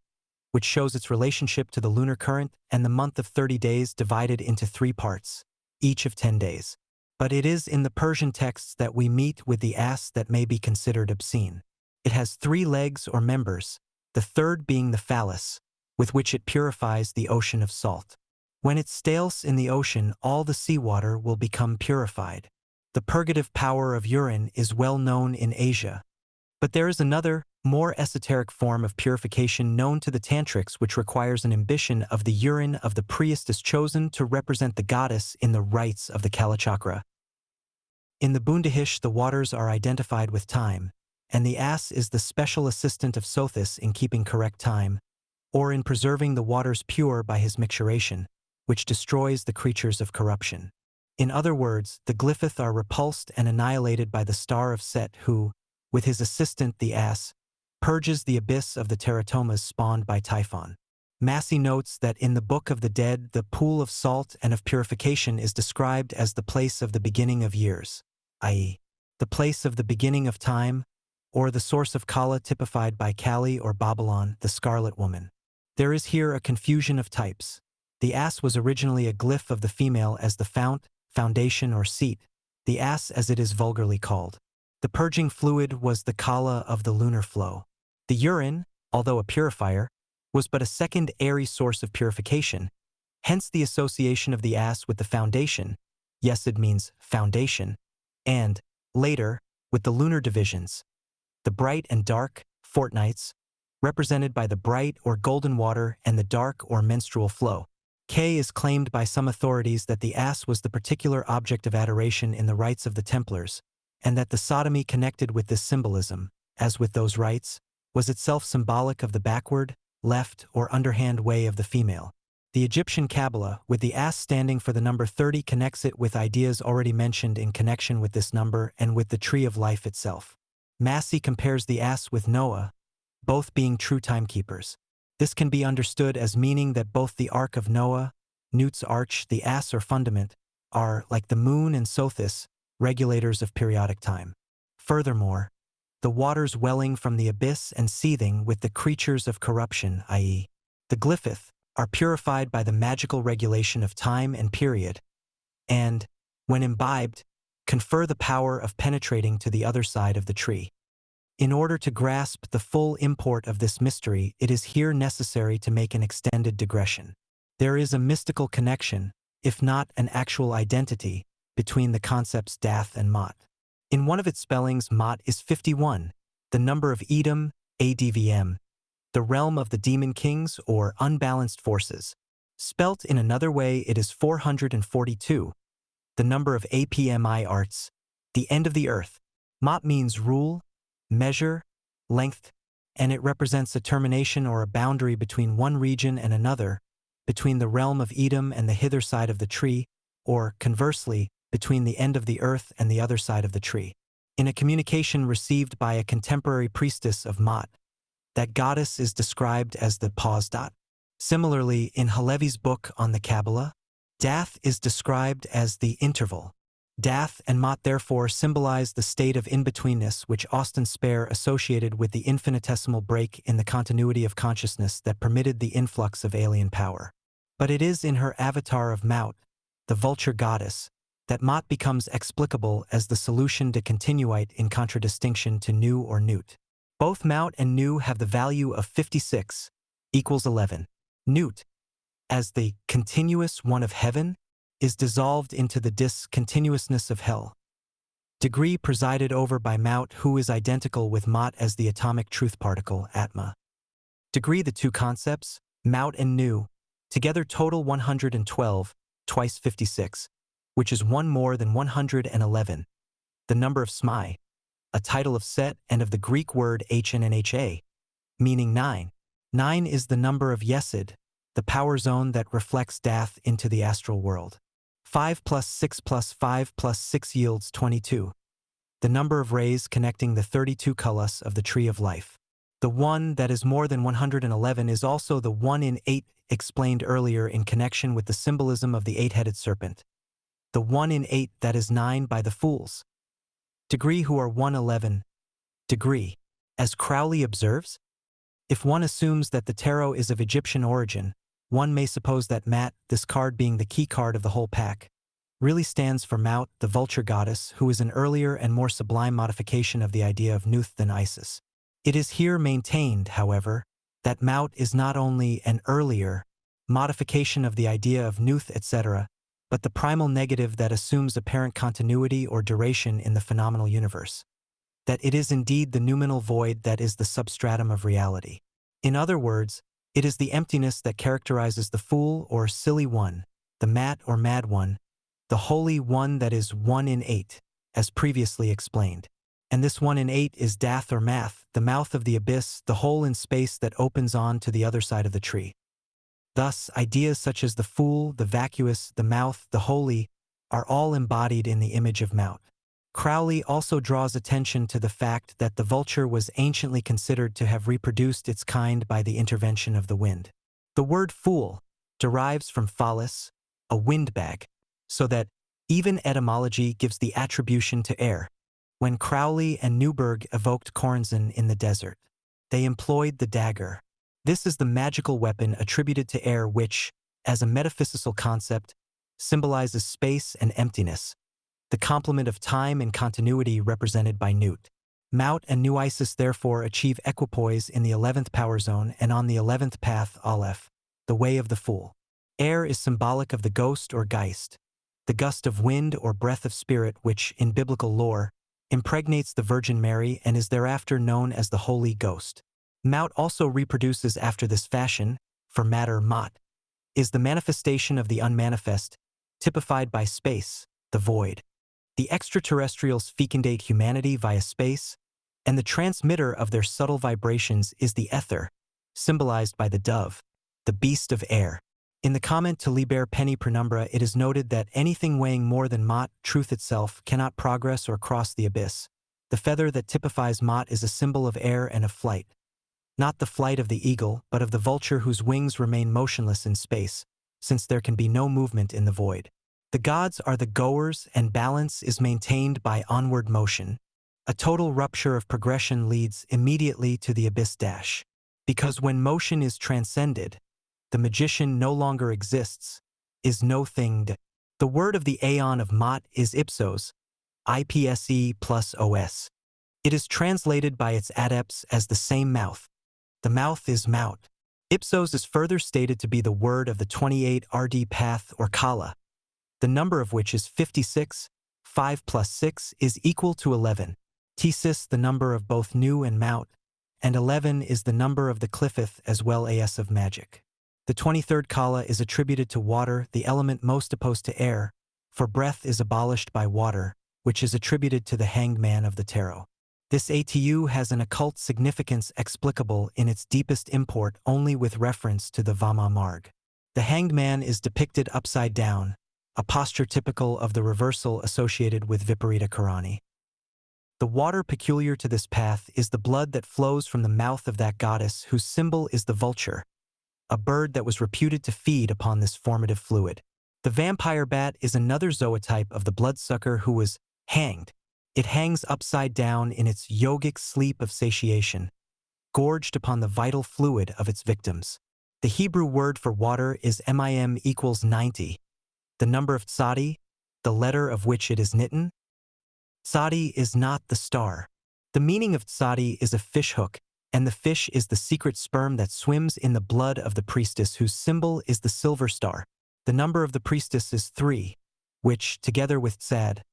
which shows its relationship to the lunar current and the month of 30 days divided into 3 parts, each of 10 days. But it is in the Persian texts that we meet with the ass that may be considered obscene. It has 3 legs or members, the third being the phallus, with which it purifies the ocean of salt. When it stales in the ocean, all the seawater will become purified. The purgative power of urine is well known in Asia. But there is another, more esoteric form of purification known to the tantrics which requires an imbition of the urine of the priestess chosen to represent the goddess in the rites of the Kalachakra. In the Bundahish, the waters are identified with time, and the ass is the special assistant of Sothis in keeping correct time, or in preserving the waters pure by his mixturation, which destroys the creatures of corruption. In other words, the Glyphith are repulsed and annihilated by the star of Set who, with his assistant the ass, purges the abyss of the teratomas spawned by Typhon. Massey notes that in the Book of the Dead the pool of salt and of purification is described as the place of the beginning of years, i.e., the place of the beginning of time, or the source of Kala typified by Kali or Babylon, the Scarlet Woman. There is here a confusion of types. The ass was originally a glyph of the female as the fount, foundation or seat, the ass as it is vulgarly called. The purging fluid was the kala of the lunar flow. The urine, although a purifier, was but a second airy source of purification, hence the association of the ass with the foundation, yes it means foundation, and, later, with the lunar divisions, the bright and dark, fortnights, represented by the bright or golden water and the dark or menstrual flow. K is claimed by some authorities that the ass was the particular object of adoration in the rites of the Templars, and that the sodomy connected with this symbolism, as with those rites, was itself symbolic of the backward, left, or underhand way of the female. The Egyptian Kabbalah, with the ass standing for the number 30, connects it with ideas already mentioned in connection with this number and with the Tree of Life itself. Massey compares the ass with Noah, both being true timekeepers. This can be understood as meaning that both the Ark of Noah, Newt's arch, the ass or fundament, are, like the moon and Sothis, regulators of periodic time. Furthermore, the waters welling from the abyss and seething with the creatures of corruption, i.e., the Glyphith, are purified by the magical regulation of time and period, and, when imbibed, confer the power of penetrating to the other side of the tree. In order to grasp the full import of this mystery, it is here necessary to make an extended digression. There is a mystical connection, if not an actual identity, between the concepts Dath and Mot. In one of its spellings, Mot is 51, the number of Edom, ADVM, the realm of the demon kings or unbalanced forces. Spelt in another way, it is 442, the number of APMI arts, the end of the earth. Mot means rule, measure, length, and it represents a termination or a boundary between one region and another, between the realm of Edom and the hither side of the tree, or, conversely, between the end of the earth and the other side of the tree. In a communication received by a contemporary priestess of Mot, that goddess is described as the pause dot. Similarly, in Halevi's book on the Kabbalah, Dath is described as the interval. Dath and Mot therefore symbolize the state of in-betweenness which Austin Spare associated with the infinitesimal break in the continuity of consciousness that permitted the influx of alien power. But it is in her avatar of Maut, the vulture goddess, that Mot becomes explicable as the solution de continuite in contradistinction to Nu or Newt. Both Maut and Nu have the value of 56 equals 11. Newt, as the continuous one of heaven, is dissolved into the discontinuousness of hell. Degree presided over by Maut, who is identical with Mot as the atomic truth particle, Atma. Degree, the two concepts, Maut and Nu, together total 112, twice 56, which is one more than 111. The number of Smai, a title of Set and of the Greek word HNNHA, meaning 9. 9 is the number of Yesod, the power zone that reflects Dath into the astral world. 5 plus 6 plus 5 plus 6 yields 22. The number of rays connecting the 32 kalas of the Tree of Life. The one that is more than 111 is also the 1 in 8 explained earlier in connection with the symbolism of the 8-headed serpent. The 1 in 8 that is 9 by the fools. Degree who are 111. Degree. As Crowley observes, if one assumes that the tarot is of Egyptian origin, one may suppose that Mat, this card being the key card of the whole pack, really stands for Maut, the vulture goddess, who is an earlier and more sublime modification of the idea of Nuth than Isis. It is here maintained, however, that Maut is not only an earlier modification of the idea of Nuth, etc., but the primal negative that assumes apparent continuity or duration in the phenomenal universe. That it is indeed the noumenal void that is the substratum of reality. In other words, it is the emptiness that characterizes the fool or silly one, the mat or mad one, the holy one that is 1 in 8, as previously explained. And this 1 in 8 is Dath or Math, the mouth of the abyss, the hole in space that opens on to the other side of the tree. Thus, ideas such as the fool, the vacuous, the mouth, the holy, are all embodied in the image of Maut. Crowley also draws attention to the fact that the vulture was anciently considered to have reproduced its kind by the intervention of the wind. The word fool derives from phallus, a windbag, so that even etymology gives the attribution to air. When Crowley and Newberg evoked Coranzon in the desert, they employed the dagger. This is the magical weapon attributed to air which, as a metaphysical concept, symbolizes space and emptiness, the complement of time and continuity represented by Newt. Maut and New Isis therefore achieve equipoise in the 11th power zone and on the 11th path Aleph, the way of the fool. Air is symbolic of the ghost or geist, the gust of wind or breath of spirit which, in biblical lore, impregnates the Virgin Mary and is thereafter known as the Holy Ghost. Maut also reproduces after this fashion, for matter Mat, is the manifestation of the unmanifest, typified by space, the void. The extraterrestrials fecundate humanity via space, and the transmitter of their subtle vibrations is the ether, symbolized by the dove, the beast of air. In the comment to Liber Penny Penumbra, it is noted that anything weighing more than Maat, truth itself, cannot progress or cross the abyss. The feather that typifies Maat is a symbol of air and of flight. Not the flight of the eagle, but of the vulture whose wings remain motionless in space, since there can be no movement in the void. The gods are the goers and balance is maintained by onward motion. A total rupture of progression leads immediately to the abyss dash. Because when motion is transcended, the magician no longer exists, is no thinged. The word of the aeon of Maat is ipsos, IPSE plus OS. It is translated by its adepts as the same mouth. The mouth is Maut. Ipsos is further stated to be the word of the 28 RD path or Kala, the number of which is 56, 5 plus 6 is equal to 11. Thesis, the number of both Nu and Maut, and 11 is the number of the Cliffith as well as of magic. The 23rd Kala is attributed to water, the element most opposed to air, for breath is abolished by water, which is attributed to the hanged man of the tarot. This ATU has an occult significance explicable in its deepest import only with reference to the Vama Marg. The hanged man is depicted upside down, a posture typical of the reversal associated with Viparita Karani. The water peculiar to this path is the blood that flows from the mouth of that goddess whose symbol is the vulture, a bird that was reputed to feed upon this formative fluid. The vampire bat is another zootype of the bloodsucker who was hanged. It hangs upside down in its yogic sleep of satiation, gorged upon the vital fluid of its victims. The Hebrew word for water is mim equals 90. The number of Tzadi, the letter of which it is nitten. Tzadi is not the star. The meaning of Tzadi is a fishhook, and the fish is the secret sperm that swims in the blood of the priestess whose symbol is the silver star. The number of the priestess is 3, which, together with Tzad,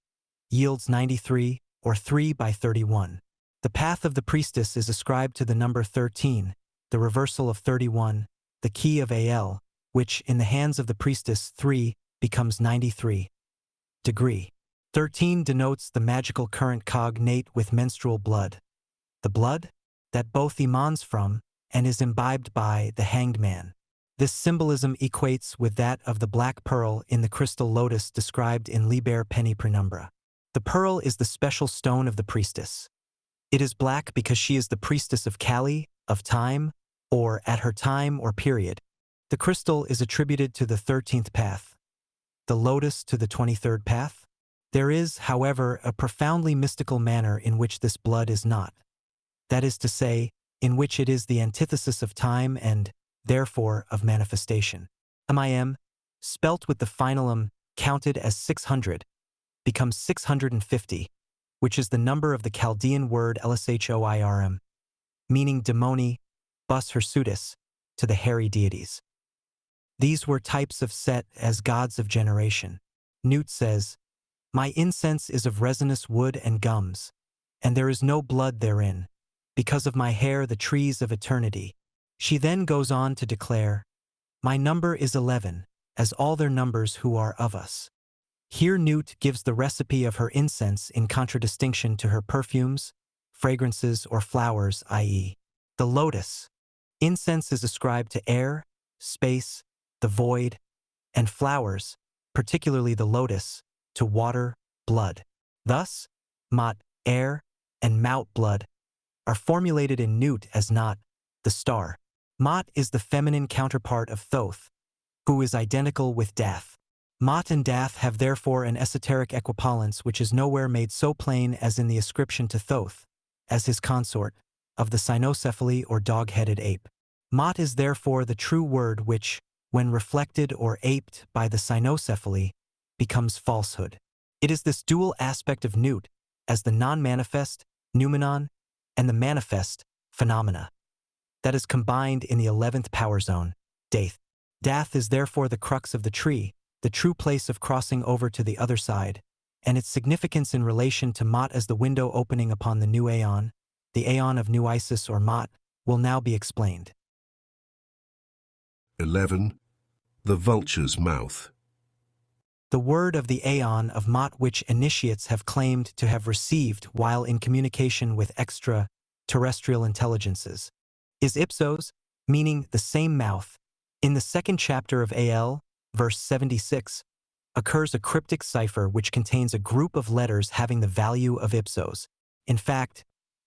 yields 93, or 3 by 31. The path of the priestess is ascribed to the number 13, the reversal of 31, the key of Al, which, in the hands of the priestess 3, becomes 93. Degree. 13 denotes the magical current cognate with menstrual blood. The blood that both emanates from and is imbibed by the hanged man. This symbolism equates with that of the black pearl in the crystal lotus described in Liber Penny Penumbra. The pearl is the special stone of the priestess. It is black because she is the priestess of Kali, of time, or at her time or period. The crystal is attributed to the 13th path. The lotus to the 23rd path? There is, however, a profoundly mystical manner in which this blood is not. That is to say, in which it is the antithesis of time and, therefore, of manifestation. MIM, spelt with the finalum, counted as 600, becomes 650, which is the number of the Chaldean word Lshoirm, meaning demoni, bus hirsutis, to the hairy deities. These were types of Set as gods of generation. Newt says, "My incense is of resinous wood and gums, and there is no blood therein, because of my hair the trees of eternity." She then goes on to declare, "My number is 11, as all their numbers who are of us." Here Newt gives the recipe of her incense in contradistinction to her perfumes, fragrances, or flowers, i.e., the lotus. Incense is ascribed to air, space, the void, and flowers, particularly the lotus, to water, blood. Thus, Mot, air, and Maut, blood, are formulated in Newt as Not, the star. Mot is the feminine counterpart of Thoth, who is identical with Dath. Mot and Dath have therefore an esoteric equivalence which is nowhere made so plain as in the ascription to Thoth, as his consort, of the cynocephaly or dog-headed ape. Mot is therefore the true word which, when reflected or aped by the cynocephaly, becomes falsehood. It is this dual aspect of Newt, as the non-manifest, noumenon, and the manifest, phenomena, that is combined in the 11th power zone, Dath. Dath is therefore the crux of the tree, the true place of crossing over to the other side, and its significance in relation to Mot as the window opening upon the new aeon, the aeon of New Isis or Mot, will now be explained. 11. The vulture's mouth. The word of the aeon of Mot which initiates have claimed to have received while in communication with extraterrestrial intelligences is ipsos, meaning the same mouth. In the second chapter of Al, verse 76, occurs a cryptic cipher which contains a group of letters having the value of ipsos. In fact,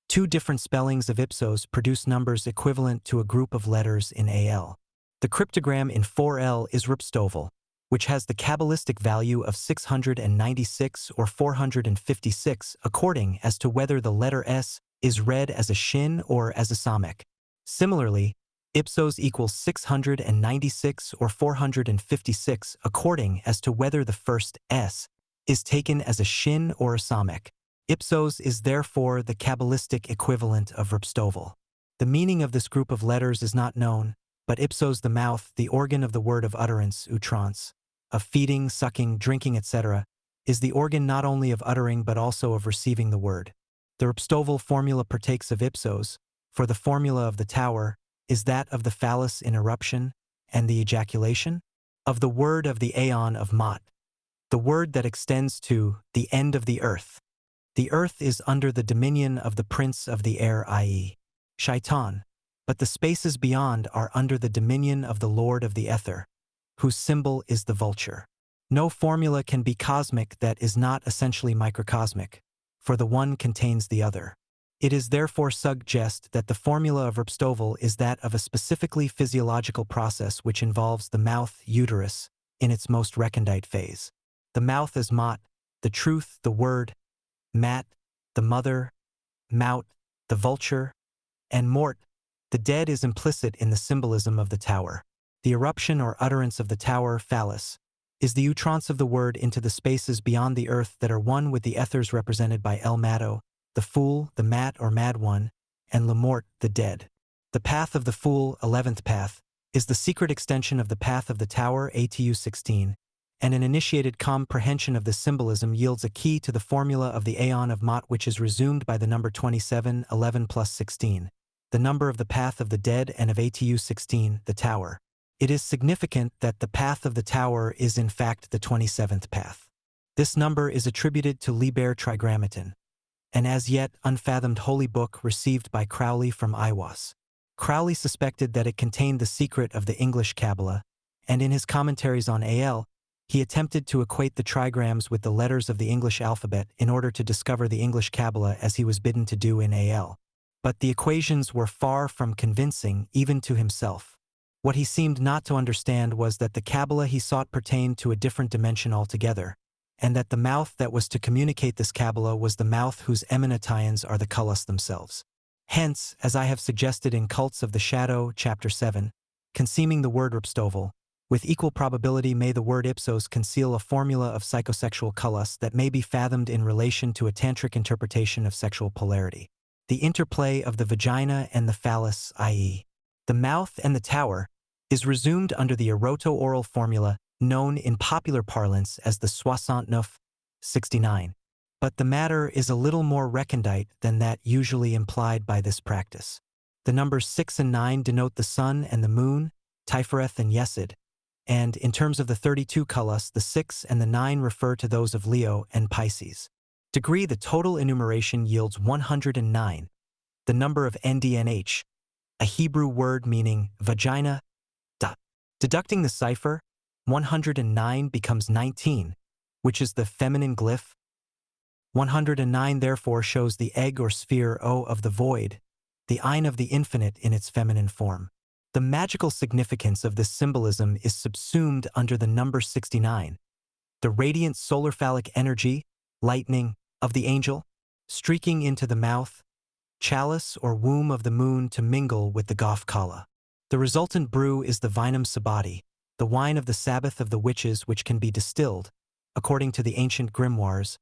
two different spellings of ipsos produce numbers equivalent to a group of letters in Al. The cryptogram in 4L is ripstoval, which has the Kabbalistic value of 696 or 456 according as to whether the letter S is read as a shin or as a samekh. Similarly, ipsos equals 696 or 456 according as to whether the first S is taken as a shin or a samekh. Ipsos is therefore the Kabbalistic equivalent of ripstoval. The meaning of this group of letters is not known, but ipsos, the mouth, the organ of the word of utterance, outrance, of feeding, sucking, drinking, etc., is the organ not only of uttering but also of receiving the word. The ripstoval formula partakes of ipsos, for the formula of the tower is that of the phallus in eruption and the ejaculation of the word of the aeon of Mot, the word that extends to the end of the earth. The earth is under the dominion of the prince of the air, i.e., Shaitan, but the spaces beyond are under the dominion of the lord of the ether, whose symbol is the vulture. No formula can be cosmic that is not essentially microcosmic, for the one contains the other. It is therefore suggest that the formula of ripstoval is that of a specifically physiological process which involves the mouth uterus in its most recondite phase. The mouth is Mot, the truth, the word, Mat, the mother, Maut, the vulture, and Mort, the dead is implicit in the symbolism of the tower. The eruption or utterance of the tower, phallus, is the outrance of the word into the spaces beyond the earth that are one with the ethers represented by El Matto, the fool, the mat or mad one, and Le Mort, the dead. The path of the fool, 11th path, is the secret extension of the path of the tower, ATU 16, and an initiated comprehension of this symbolism yields a key to the formula of the aeon of Mot which is resumed by the number 27, 11 plus 16, the number of the path of the dead and of ATU 16, the tower. It is significant that the path of the tower is in fact the 27th path. This number is attributed to Liber Trigrammaton, an as yet unfathomed holy book received by Crowley from Iwas. Crowley suspected that it contained the secret of the English Kabbalah, and in his commentaries on Al, he attempted to equate the trigrams with the letters of the English alphabet in order to discover the English Kabbalah as he was bidden to do in Al. But the equations were far from convincing even to himself. What he seemed not to understand was that the Kabbalah he sought pertained to a different dimension altogether, and that the mouth that was to communicate this Kabbalah was the mouth whose emanatians are the Culus themselves. Hence, as I have suggested in Cults of the Shadow, Chapter 7, concealing the word ripstoval, with equal probability may the word ipsos conceal a formula of psychosexual Culus that may be fathomed in relation to a tantric interpretation of sexual polarity. The interplay of the vagina and the phallus, i.e., the mouth and the tower, is resumed under the eroto-oral formula known in popular parlance as the 69, 69. But the matter is a little more recondite than that usually implied by this practice. The numbers 6 and 9 denote the sun and the moon, Tifereth and Yesod, and in terms of the 32 kalas, the 6 and the 9 refer to those of Leo and Pisces. Degree, the total enumeration yields 109, the number of NDNH, a Hebrew word meaning vagina. Deducting the cipher, 109 becomes 19, which is the feminine glyph. 109 therefore shows the egg or sphere O of the void, the Ein of the infinite in its feminine form. The magical significance of this symbolism is subsumed under the number 69, the radiant solar phallic energy, lightning, of the angel, streaking into the mouth, chalice or womb of the moon to mingle with the Gof Kala. The resultant brew is the vinum sabbati, the wine of the Sabbath of the witches, which can be distilled, according to the ancient grimoires,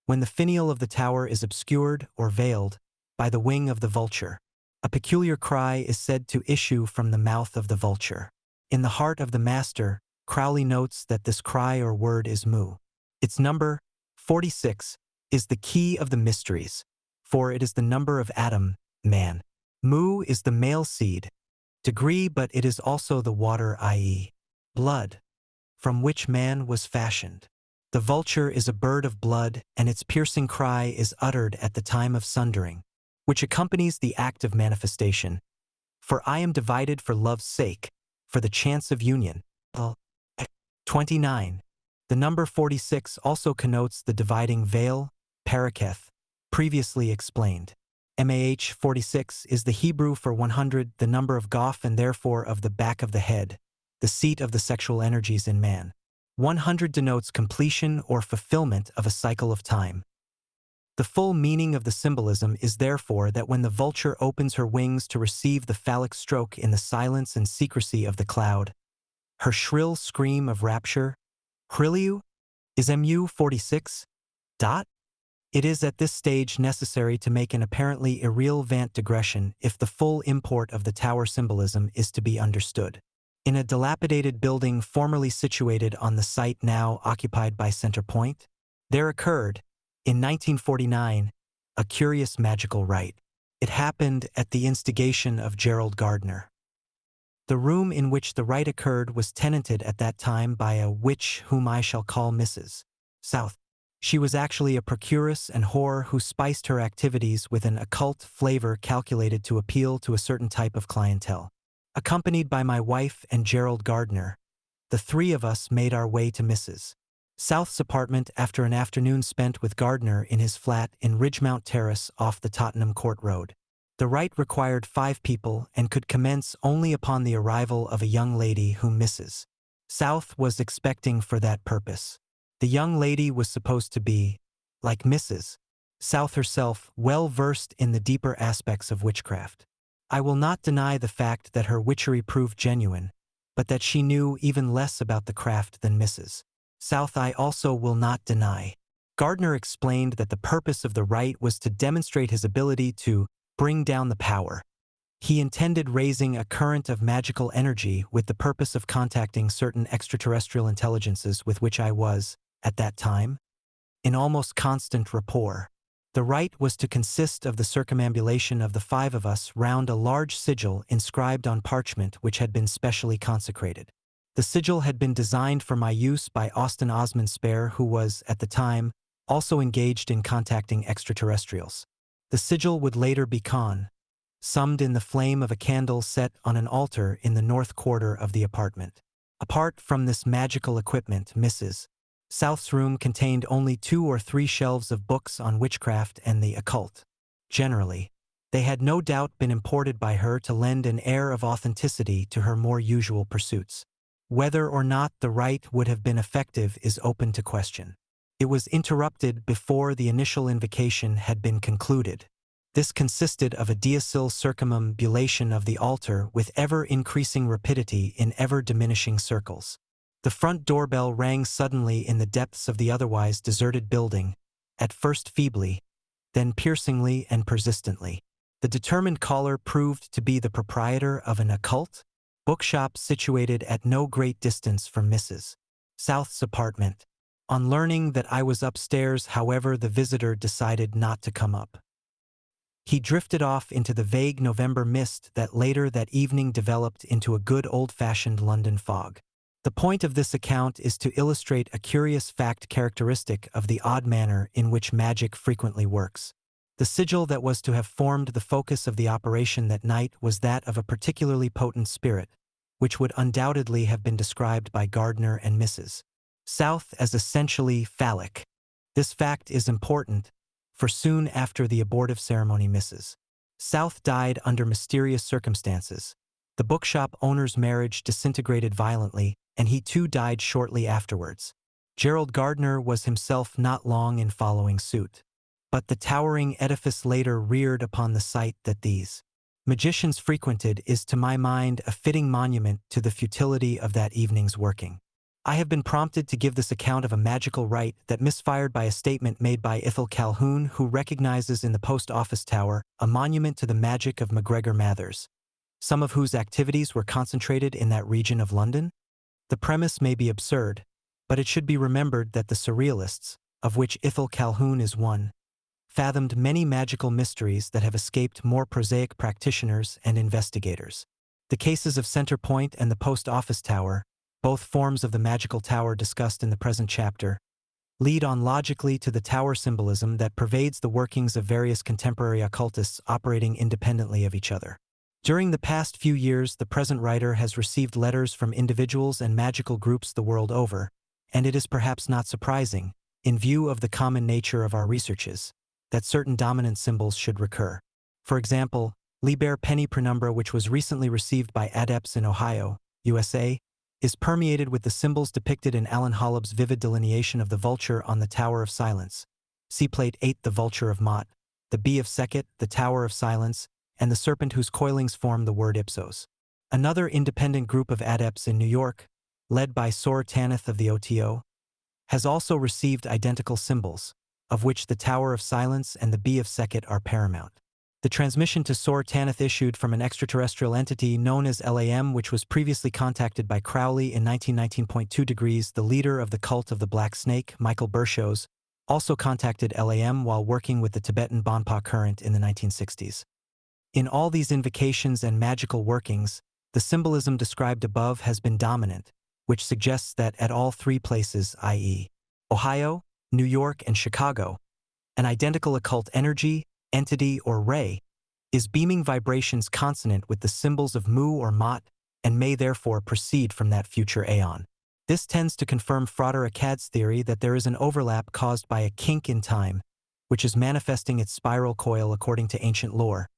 when the finial of the tower is obscured or veiled by the wing of the vulture. A peculiar cry is said to issue from the mouth of the vulture. In the heart of the master, Crowley notes that this cry or word is mu. Its number, 46, is the key of the mysteries, for it is the number of Adam, man. Mu is the male seed, degree, but it is also the water, i.e., blood, from which man was fashioned. The vulture is a bird of blood, and its piercing cry is uttered at the time of sundering, which accompanies the act of manifestation. For I am divided for love's sake, for the chance of union. 29. The number 46 also connotes the dividing veil, paraketh, previously explained. Mah 46 is the Hebrew for 100, the number of Gof and therefore of the back of the head, the seat of the sexual energies in man. 100 denotes completion or fulfillment of a cycle of time. The full meaning of the symbolism is therefore that when the vulture opens her wings to receive the phallic stroke in the silence and secrecy of the cloud, her shrill scream of rapture, Hrilliu, is Mu 46. It is at this stage necessary to make an apparently irrelevant digression if the full import of the tower symbolism is to be understood. In a dilapidated building formerly situated on the site now occupied by Center Point, there occurred, in 1949, a curious magical rite. It happened at the instigation of Gerald Gardner. The room in which the rite occurred was tenanted at that time by a witch whom I shall call Mrs. South. She was actually a procuress and whore who spiced her activities with an occult flavor calculated to appeal to a certain type of clientele. Accompanied by my wife and Gerald Gardner, the three of us made our way to Mrs. South's apartment after an afternoon spent with Gardner in his flat in Ridgemount Terrace off the Tottenham Court Road. The rite required 5 people and could commence only upon the arrival of a young lady whom Mrs. South was expecting for that purpose. The young lady was supposed to be, like Mrs. South herself, well versed in the deeper aspects of witchcraft. I will not deny the fact that her witchery proved genuine, but that she knew even less about the craft than Mrs. South I also will not deny. Gardner explained that the purpose of the rite was to demonstrate his ability to bring down the power. He intended raising a current of magical energy with the purpose of contacting certain extraterrestrial intelligences with which I was, at that time, in almost constant rapport. The rite was to consist of the circumambulation of the 5 of us round a large sigil inscribed on parchment which had been specially consecrated. The sigil had been designed for my use by Austin Osman Spare, who was, at the time, also engaged in contacting extraterrestrials. The sigil would later be summed in the flame of a candle set on an altar in the north quarter of the apartment. Apart from this magical equipment, Mrs. South's room contained only 2 or 3 shelves of books on witchcraft and the occult. Generally, they had no doubt been imported by her to lend an air of authenticity to her more usual pursuits. Whether or not the rite would have been effective is open to question. It was interrupted before the initial invocation had been concluded. This consisted of a diasyl circumambulation of the altar with ever-increasing rapidity in ever-diminishing circles. The front doorbell rang suddenly in the depths of the otherwise deserted building, at first feebly, then piercingly and persistently. The determined caller proved to be the proprietor of an occult bookshop situated at no great distance from Mrs. South's apartment. On learning that I was upstairs, however, the visitor decided not to come up. He drifted off into the vague November mist that later that evening developed into a good old-fashioned London fog. The point of this account is to illustrate a curious fact characteristic of the odd manner in which magic frequently works. The sigil that was to have formed the focus of the operation that night was that of a particularly potent spirit, which would undoubtedly have been described by Gardner and Mrs. South as essentially phallic. This fact is important, for soon after the abortive ceremony, Mrs. South died under mysterious circumstances. The bookshop owner's marriage disintegrated violently, and he too died shortly afterwards. Gerald Gardner was himself not long in following suit. But the towering edifice later reared upon the site that these magicians frequented is to my mind a fitting monument to the futility of that evening's working. I have been prompted to give this account of a magical rite that misfired by a statement made by Ethel Calhoun, who recognizes in the post office tower a monument to the magic of MacGregor Mathers, some of whose activities were concentrated in that region of London. The premise may be absurd, but it should be remembered that the Surrealists, of which Ethel Calhoun is one, fathomed many magical mysteries that have escaped more prosaic practitioners and investigators. The cases of Center Point and the Post Office Tower, both forms of the magical tower discussed in the present chapter, lead on logically to the tower symbolism that pervades the workings of various contemporary occultists operating independently of each other. During the past few years, the present writer has received letters from individuals and magical groups the world over, and it is perhaps not surprising, in view of the common nature of our researches, that certain dominant symbols should recur. For example, Liber Penny Penumbra, which was recently received by adepts in Ohio, USA, is permeated with the symbols depicted in Alan Hollob's vivid delineation of the vulture on the Tower of Silence. See Plate 8, the vulture of Mott, the bee of Sekhet, the Tower of Silence, and the serpent whose coilings form the word Ipsos. Another independent group of adepts in New York, led by Sor Tanith of the OTO, has also received identical symbols, of which the Tower of Silence and the bee of Sekhet are paramount. The transmission to Sor Tanith issued from an extraterrestrial entity known as LAM, which was previously contacted by Crowley in 1919.2 degrees. The leader of the cult of the Black Snake, Michael Bershos, also contacted LAM while working with the Tibetan Bonpa current in the 1960s. In all these invocations and magical workings, the symbolism described above has been dominant, which suggests that at all three places, i.e., Ohio, New York, and Chicago, an identical occult energy, entity, or ray is beaming vibrations consonant with the symbols of Mu or Mott and may therefore proceed from that future aeon. This tends to confirm Frater Akkad's theory that there is an overlap caused by a kink in time, which is manifesting its spiral coil according to ancient lore,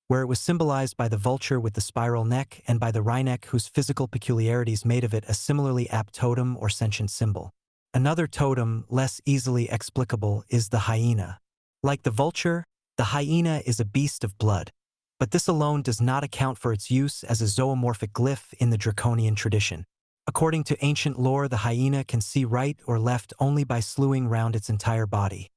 where it was symbolized by the vulture with the spiral neck and by the wryneck whose physical peculiarities made of it a similarly apt totem or sentient symbol. Another totem, less easily explicable, is the hyena. Like the vulture, the hyena is a beast of blood, but this alone does not account for its use as a zoomorphic glyph in the draconian tradition. According to ancient lore, the hyena can see right or left only by slewing round its entire body.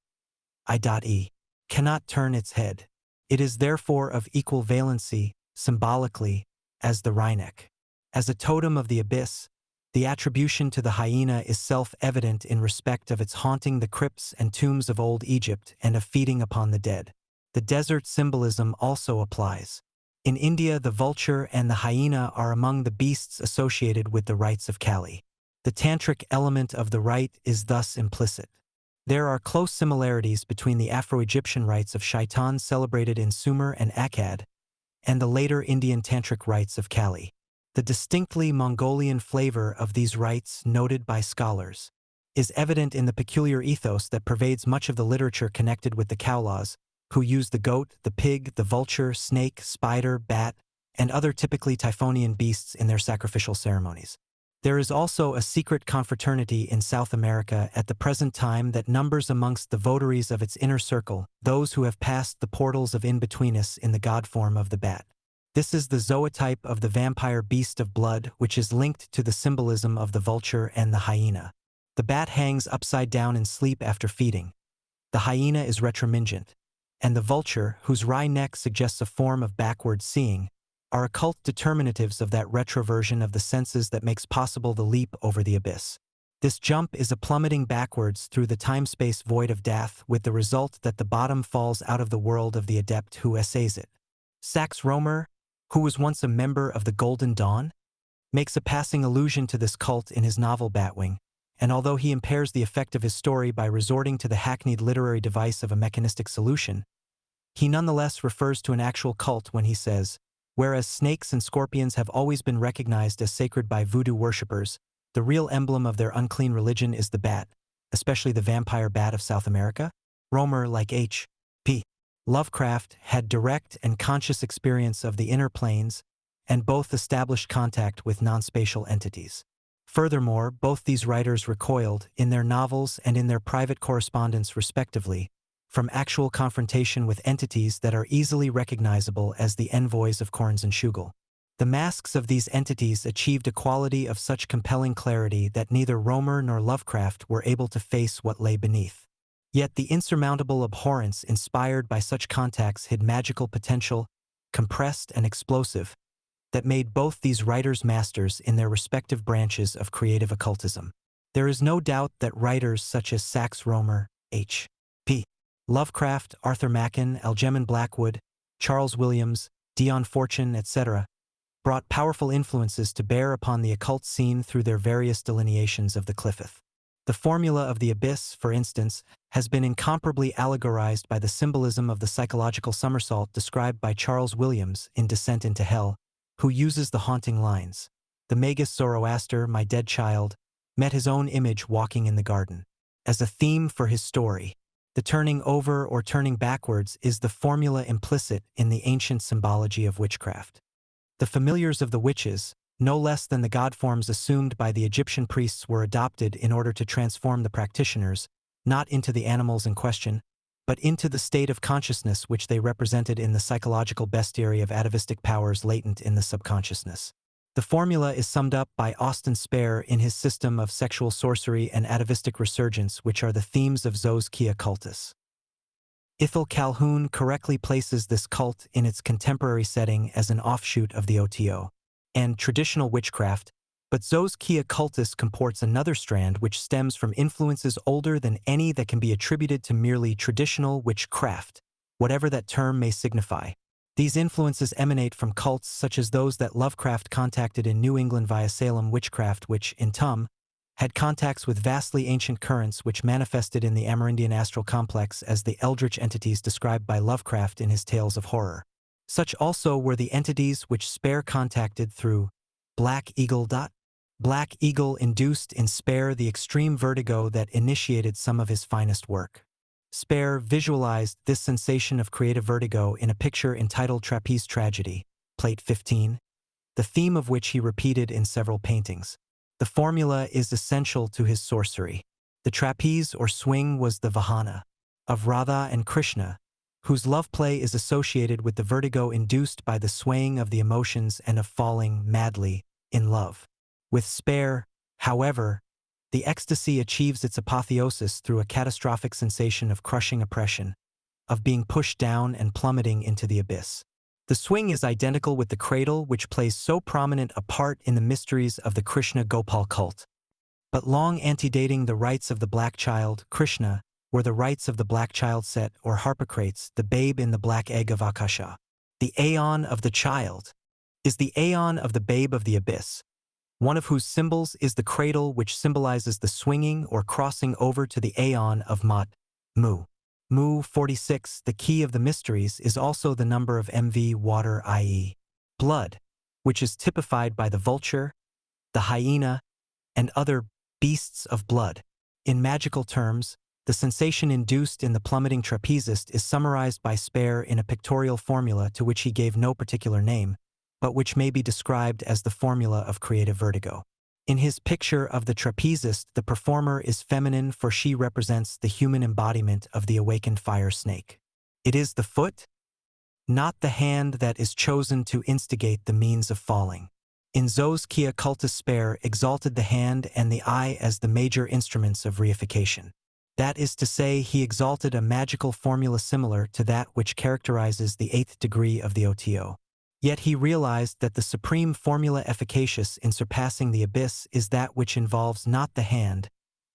I.e. cannot turn its head. It is therefore of equal valency, symbolically, as the wryneck. As a totem of the abyss, the attribution to the hyena is self-evident in respect of its haunting the crypts and tombs of old Egypt and of feeding upon the dead. The desert symbolism also applies. In India, the vulture and the hyena are among the beasts associated with the rites of Kali. The tantric element of the rite is thus implicit. There are close similarities between the Afro-Egyptian rites of Shaitan celebrated in Sumer and Akkad, and the later Indian tantric rites of Kali. The distinctly Mongolian flavor of these rites, noted by scholars, is evident in the peculiar ethos that pervades much of the literature connected with the Kaulas, who use the goat, the pig, the vulture, snake, spider, bat, and other typically Typhonian beasts in their sacrificial ceremonies. There is also a secret confraternity in South America at the present time that numbers amongst the votaries of its inner circle those who have passed the portals of in-betweenness in the god form of the bat. This is the zootype of the vampire beast of blood, which is linked to the symbolism of the vulture and the hyena. The bat hangs upside down in sleep after feeding. The hyena is retromingent, and the vulture, whose wry neck suggests a form of backward seeing, are occult determinatives of that retroversion of the senses that makes possible the leap over the abyss. This jump is a plummeting backwards through the time-space void of death, with the result that the bottom falls out of the world of the adept who essays it. Sax Rohmer, who was once a member of the Golden Dawn, makes a passing allusion to this cult in his novel Batwing, and although he impairs the effect of his story by resorting to the hackneyed literary device of a mechanistic solution, he nonetheless refers to an actual cult when he says, "Whereas snakes and scorpions have always been recognized as sacred by voodoo worshippers, the real emblem of their unclean religion is the bat, especially the vampire bat of South America." Rohmer, like H.P. Lovecraft, had direct and conscious experience of the inner planes, and both established contact with non-spatial entities. Furthermore, both these writers recoiled, in their novels and in their private correspondence respectively, from actual confrontation with entities that are easily recognizable as the envoys of Corns and Schugel. The masks of these entities achieved a quality of such compelling clarity that neither Rohmer nor Lovecraft were able to face what lay beneath. Yet the insurmountable abhorrence inspired by such contacts hid magical potential, compressed and explosive, that made both these writers masters in their respective branches of creative occultism. There is no doubt that writers such as Sax Rohmer, H.P. Lovecraft, Arthur Machen, Algernon Blackwood, Charles Williams, Dion Fortune, etc., brought powerful influences to bear upon the occult scene through their various delineations of the Qliphoth. The formula of the abyss, for instance, has been incomparably allegorized by the symbolism of the psychological somersault described by Charles Williams in Descent into Hell, who uses the haunting lines, "The Magus Zoroaster, my dead child, met his own image walking in the garden," as a theme for his story. The turning over or turning backwards is the formula implicit in the ancient symbology of witchcraft. The familiars of the witches, no less than the god forms assumed by the Egyptian priests, were adopted in order to transform the practitioners, not into the animals in question, but into the state of consciousness which they represented in the psychological bestiary of atavistic powers latent in the subconsciousness. The formula is summed up by Austin Spare in his system of sexual sorcery and atavistic resurgence, which are the themes of Zos Kia Cultus. Ithel Calhoun correctly places this cult in its contemporary setting as an offshoot of the OTO and traditional witchcraft, but Zos Kia Cultus comports another strand which stems from influences older than any that can be attributed to merely traditional witchcraft, whatever that term may signify. These influences emanate from cults such as those that Lovecraft contacted in New England via Salem witchcraft, which, in Tum, had contacts with vastly ancient currents which manifested in the Amerindian astral complex as the eldritch entities described by Lovecraft in his tales of horror. Such also were the entities which Spare contacted through Black Eagle. Black Eagle induced in Spare the extreme vertigo that initiated some of his finest work. Spare visualized this sensation of creative vertigo in a picture entitled Trapeze Tragedy, Plate 15, the theme of which he repeated in several paintings. The formula is essential to his sorcery. The trapeze or swing was the vahana of Radha and Krishna, whose love play is associated with the vertigo induced by the swaying of the emotions and of falling madly in love. With Spare, however, the ecstasy achieves its apotheosis through a catastrophic sensation of crushing oppression, of being pushed down and plummeting into the abyss. The swing is identical with the cradle, which plays so prominent a part in the mysteries of the Krishna Gopal cult. But long antedating the rites of the black child, Krishna, were the rites of the black child Set, or Harpocrates, the babe in the black egg of Akasha. The aeon of the child is the aeon of the babe of the abyss, one of whose symbols is the cradle, which symbolizes the swinging or crossing over to the aeon of Mat, Mu. Mu 46, the key of the mysteries, is also the number of MV water, i.e., blood, which is typified by the vulture, the hyena, and other beasts of blood. In magical terms, the sensation induced in the plummeting trapezist is summarized by Spare in a pictorial formula to which he gave no particular name, but which may be described as the formula of creative vertigo. In his picture of the trapezist, the performer is feminine, for she represents the human embodiment of the awakened fire snake. It is the foot, not the hand, that is chosen to instigate the means of falling. In Zos Kia Cultus, Spare exalted the hand and the eye as the major instruments of reification. That is to say, he exalted a magical formula similar to that which characterizes the 8th degree of the OTO. Yet he realized that the supreme formula efficacious in surpassing the abyss is that which involves not the hand,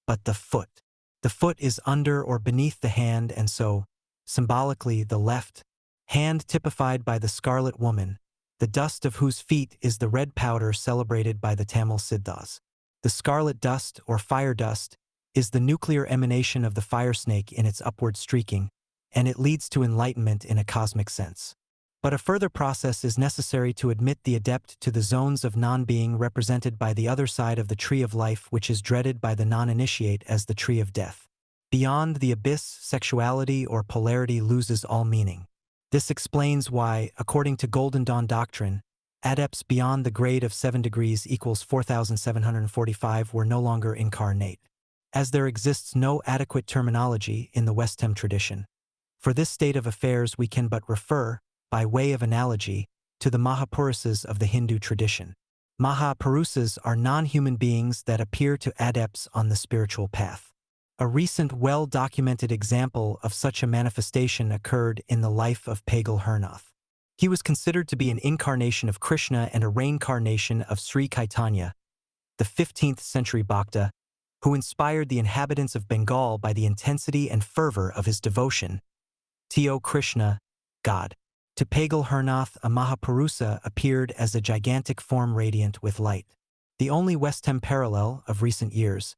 but the foot. The foot is under or beneath the hand, and so, symbolically, the left hand typified by the scarlet woman, the dust of whose feet is the red powder celebrated by the Tamil Siddhas. The scarlet dust, or fire dust, is the nuclear emanation of the fire snake in its upward streaking, and it leads to enlightenment in a cosmic sense. But a further process is necessary to admit the adept to the zones of non-being represented by the other side of the tree of life, which is dreaded by the non-initiate as the tree of death. Beyond the abyss, sexuality or polarity loses all meaning. This explains why, according to Golden Dawn doctrine, adepts beyond the grade of 7 degrees equals 4,745 were no longer incarnate, as there exists no adequate terminology in the Westhem tradition. For this state of affairs we can but refer, by way of analogy, to the Mahapurusas of the Hindu tradition. Mahapurusas are non-human beings that appear to adepts on the spiritual path. A recent well-documented example of such a manifestation occurred in the life of Pagal Hernath. He was considered to be an incarnation of Krishna and a reincarnation of Sri Caitanya, the 15th century Bhakta, who inspired the inhabitants of Bengal by the intensity and fervor of his devotion. T.O. Krishna, God. To Pagal Hernath, a Mahapurusa appeared as a gigantic form radiant with light. The only Westhem parallel of recent years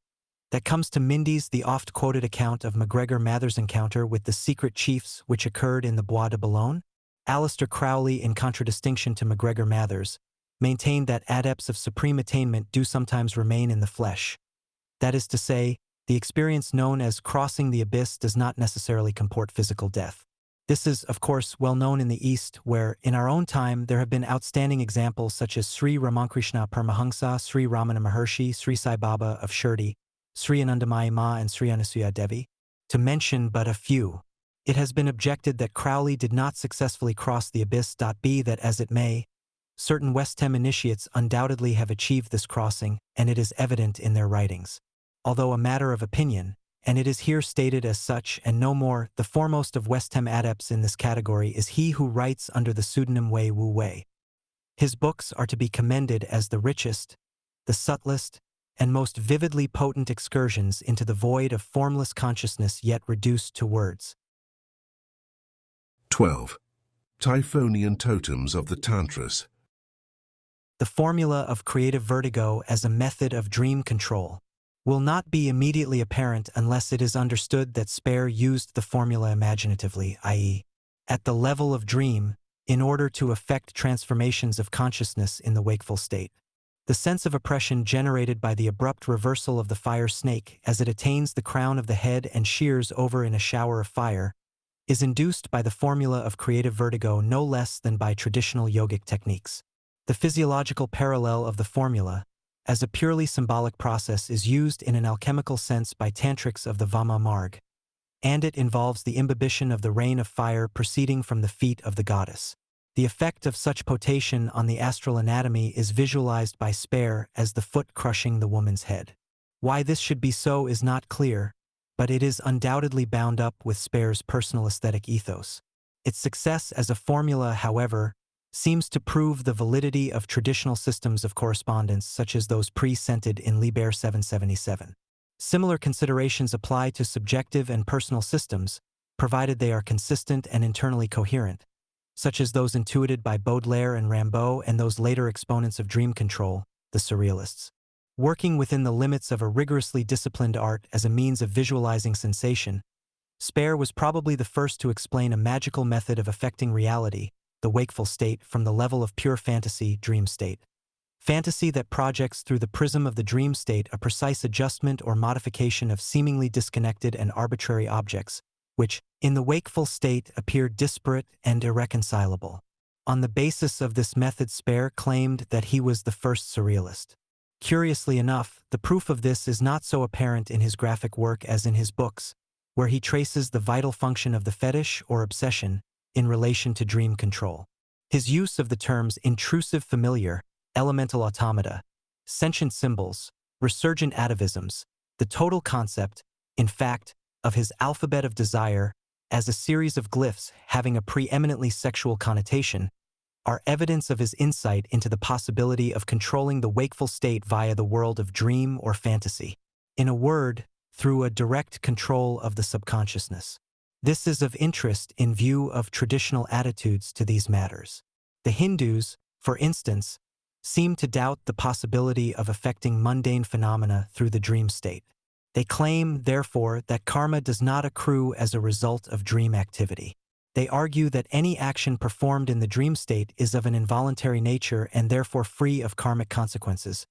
that comes to Mindy's the oft-quoted account of MacGregor Mather's encounter with the secret chiefs which occurred in the Bois de Boulogne. Aleister Crowley, in contradistinction to MacGregor Mathers, maintained that adepts of supreme attainment do sometimes remain in the flesh. That is to say, the experience known as crossing the abyss does not necessarily comport physical death. This is, of course, well known in the East, where, in our own time, there have been outstanding examples such as Sri Ramakrishna Paramahansa, Sri Ramana Maharshi, Sri Sai Baba of Shirdi, Sri Anandamayi Ma, and Sri Anasuya Devi, to mention but a few. It has been objected that Crowley did not successfully cross the abyss. Be that as it may, certain Westhem initiates undoubtedly have achieved this crossing, and it is evident in their writings. Although a matter of opinion, and it is here stated as such and no more, the foremost of Westhem adepts in this category is he who writes under the pseudonym Wei Wu Wei. His books are to be commended as the richest, the subtlest, and most vividly potent excursions into the void of formless consciousness yet reduced to words. 12. Typhonian totems of the Tantras. The formula of creative vertigo as a method of dream control will not be immediately apparent unless it is understood that Spare used the formula imaginatively, i.e., at the level of dream, in order to effect transformations of consciousness in the wakeful state. The sense of oppression generated by the abrupt reversal of the fire snake as it attains the crown of the head and shears over in a shower of fire is induced by the formula of creative vertigo no less than by traditional yogic techniques. The physiological parallel of the formula, as a purely symbolic process, is used in an alchemical sense by tantrics of the Vama Marg, and it involves the imbibition of the rain of fire proceeding from the feet of the goddess. The effect of such potation on the astral anatomy is visualized by Spare as the foot crushing the woman's head. Why this should be so is not clear, but it is undoubtedly bound up with Spare's personal aesthetic ethos. Its success as a formula, however, seems to prove the validity of traditional systems of correspondence such as those presented in Liber 777. Similar considerations apply to subjective and personal systems, provided they are consistent and internally coherent, such as those intuited by Baudelaire and Rimbaud and those later exponents of dream control, the Surrealists. Working within the limits of a rigorously disciplined art as a means of visualizing sensation, Spare was probably the first to explain a magical method of affecting reality, the wakeful state, from the level of pure fantasy, dream state. Fantasy that projects through the prism of the dream state a precise adjustment or modification of seemingly disconnected and arbitrary objects, which, in the wakeful state, appear disparate and irreconcilable. On the basis of this method, Spare claimed that he was the first surrealist. Curiously enough, the proof of this is not so apparent in his graphic work as in his books, where he traces the vital function of the fetish or obsession in relation to dream control. His use of the terms intrusive familiar, elemental automata, sentient symbols, resurgent atavisms, the total concept, in fact, of his alphabet of desire as a series of glyphs having a preeminently sexual connotation, are evidence of his insight into the possibility of controlling the wakeful state via the world of dream or fantasy. In a word, through a direct control of the subconsciousness. This is of interest in view of traditional attitudes to these matters. The Hindus, for instance, seem to doubt the possibility of affecting mundane phenomena through the dream state. They claim, therefore, that karma does not accrue as a result of dream activity. They argue that any action performed in the dream state is of an involuntary nature and therefore free of karmic consequences,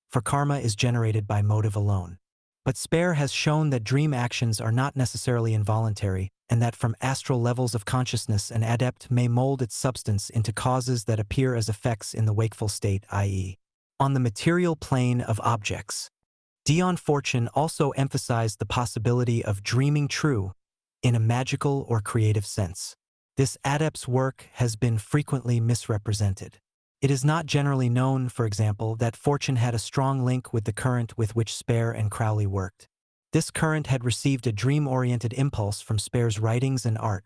for karma is generated by motive alone. But Spare has shown that dream actions are not necessarily involuntary, and that from astral levels of consciousness an adept may mold its substance into causes that appear as effects in the wakeful state, i.e., on the material plane of objects. Dion Fortune also emphasized the possibility of dreaming true in a magical or creative sense. This adept's work has been frequently misrepresented. It is not generally known, for example, that Fortune had a strong link with the current with which Spare and Crowley worked. This current had received a dream-oriented impulse from Spare's writings and art,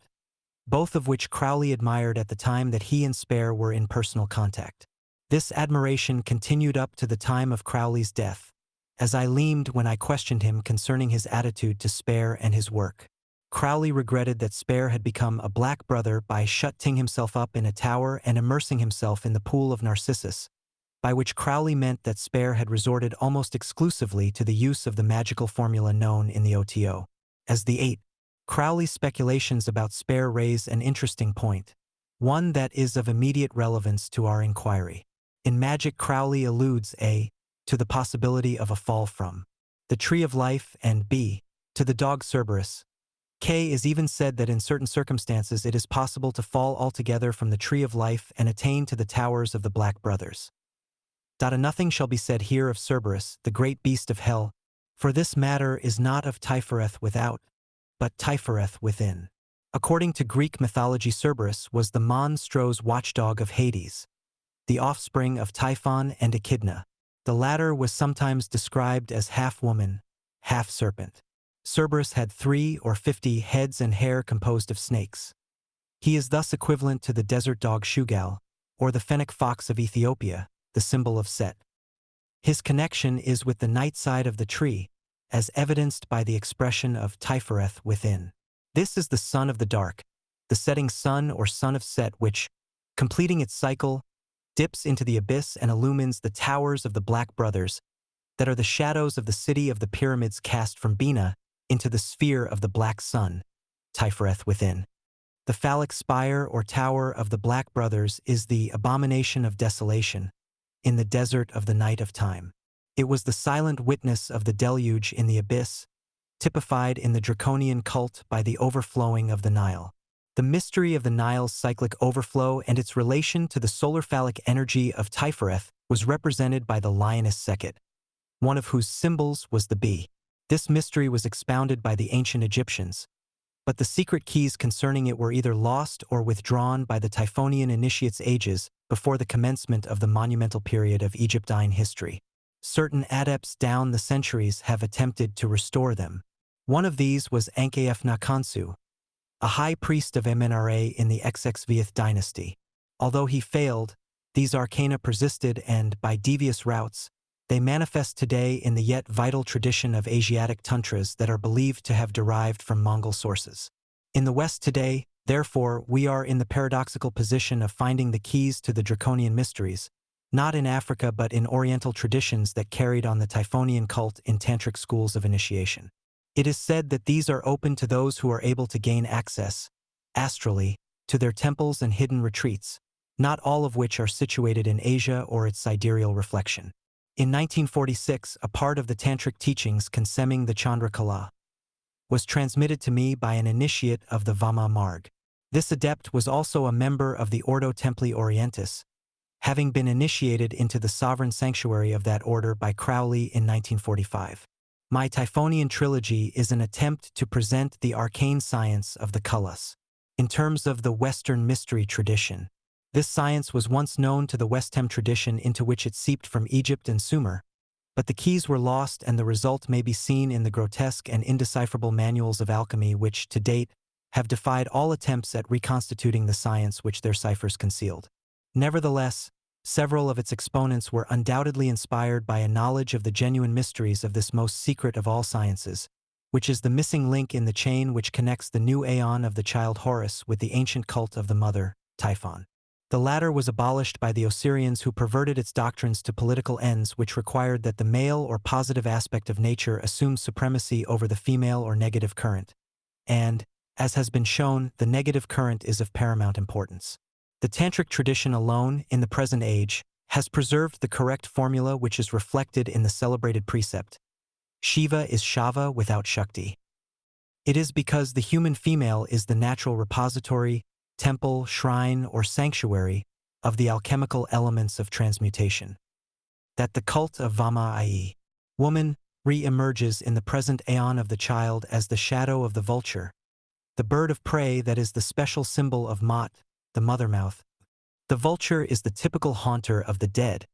both of which Crowley admired at the time that he and Spare were in personal contact. This admiration continued up to the time of Crowley's death, as I leaned when I questioned him concerning his attitude to Spare and his work. Crowley regretted that Spare had become a black brother by shutting himself up in a tower and immersing himself in the pool of Narcissus, by which Crowley meant that Spare had resorted almost exclusively to the use of the magical formula known in the OTO as the Eight. Crowley's speculations about Spare raise an interesting point, one that is of immediate relevance to our inquiry. In magic, Crowley alludes a. to the possibility of a fall from the Tree of Life and b. to the dog Cerberus. K is even said that in certain circumstances it is possible to fall altogether from the Tree of Life and attain to the towers of the Black Brothers. Nothing shall be said here of Cerberus, the great beast of hell, for this matter is not of Typhoreth without, but Typhoreth within. According to Greek mythology, Cerberus was the monstrous watchdog of Hades, the offspring of Typhon and Echidna. The latter was sometimes described as half-woman, half-serpent. Cerberus had 3 or 50 heads and hair composed of snakes. He is thus equivalent to the desert dog Shugal, or the fennec fox of Ethiopia, the symbol of Set. His connection is with the night side of the tree, as evidenced by the expression of Typhoreth within. This is the sun of the dark, the setting sun or sun of Set which, completing its cycle, dips into the abyss and illumines the towers of the Black Brothers, that are the shadows of the city of the pyramids cast from Bina into the sphere of the Black Sun, Typhoreth within. The phallic spire or tower of the Black Brothers is the abomination of desolation, in the desert of the night of time. It was the silent witness of the deluge in the abyss, typified in the draconian cult by the overflowing of the Nile. The mystery of the Nile's cyclic overflow and its relation to the solar phallic energy of Typhoreth was represented by the lioness Sekhet, one of whose symbols was the bee. This mystery was expounded by the ancient Egyptians, but the secret keys concerning it were either lost or withdrawn by the Typhonian initiates ages before the commencement of the monumental period of Egyptine history. Certain adepts down the centuries have attempted to restore them. One of these was Ankheifna Khonsu, a high priest of Amenre in the Xxviith dynasty. Although he failed, these arcana persisted and, by devious routes, they manifest today in the yet vital tradition of Asiatic tantras that are believed to have derived from Mongol sources. In the West today, therefore, we are in the paradoxical position of finding the keys to the draconian mysteries, not in Africa but in Oriental traditions that carried on the Typhonian cult in tantric schools of initiation. It is said that these are open to those who are able to gain access, astrally, to their temples and hidden retreats, not all of which are situated in Asia or its sidereal reflection. In 1946, a part of the tantric teachings concerning the Chandra Kala was transmitted to me by an initiate of the Vama Marg. This adept was also a member of the Ordo Templi Orientis, having been initiated into the sovereign sanctuary of that order by Crowley in 1945. My Typhonian trilogy is an attempt to present the arcane science of the Kalas in terms of the Western mystery tradition. This science was once known to the Westem tradition into which it seeped from Egypt and Sumer, but the keys were lost and the result may be seen in the grotesque and indecipherable manuals of alchemy which, to date, have defied all attempts at reconstituting the science which their ciphers concealed. Nevertheless, several of its exponents were undoubtedly inspired by a knowledge of the genuine mysteries of this most secret of all sciences, which is the missing link in the chain which connects the new aeon of the child Horus with the ancient cult of the mother, Typhon. The latter was abolished by the Osirians, who perverted its doctrines to political ends, which required that the male or positive aspect of nature assume supremacy over the female or negative current. And, as has been shown, the negative current is of paramount importance. The Tantric tradition alone, in the present age, has preserved the correct formula which is reflected in the celebrated precept: Shiva is Shava without Shakti. It is because the human female is the natural repository, temple, shrine, or sanctuary of the alchemical elements of transmutation that the cult of Vama, i.e., woman, re-emerges in the present aeon of the child as the shadow of the vulture, the bird of prey that is the special symbol of Maat, the mother mouth. The vulture is the typical haunter of the dead,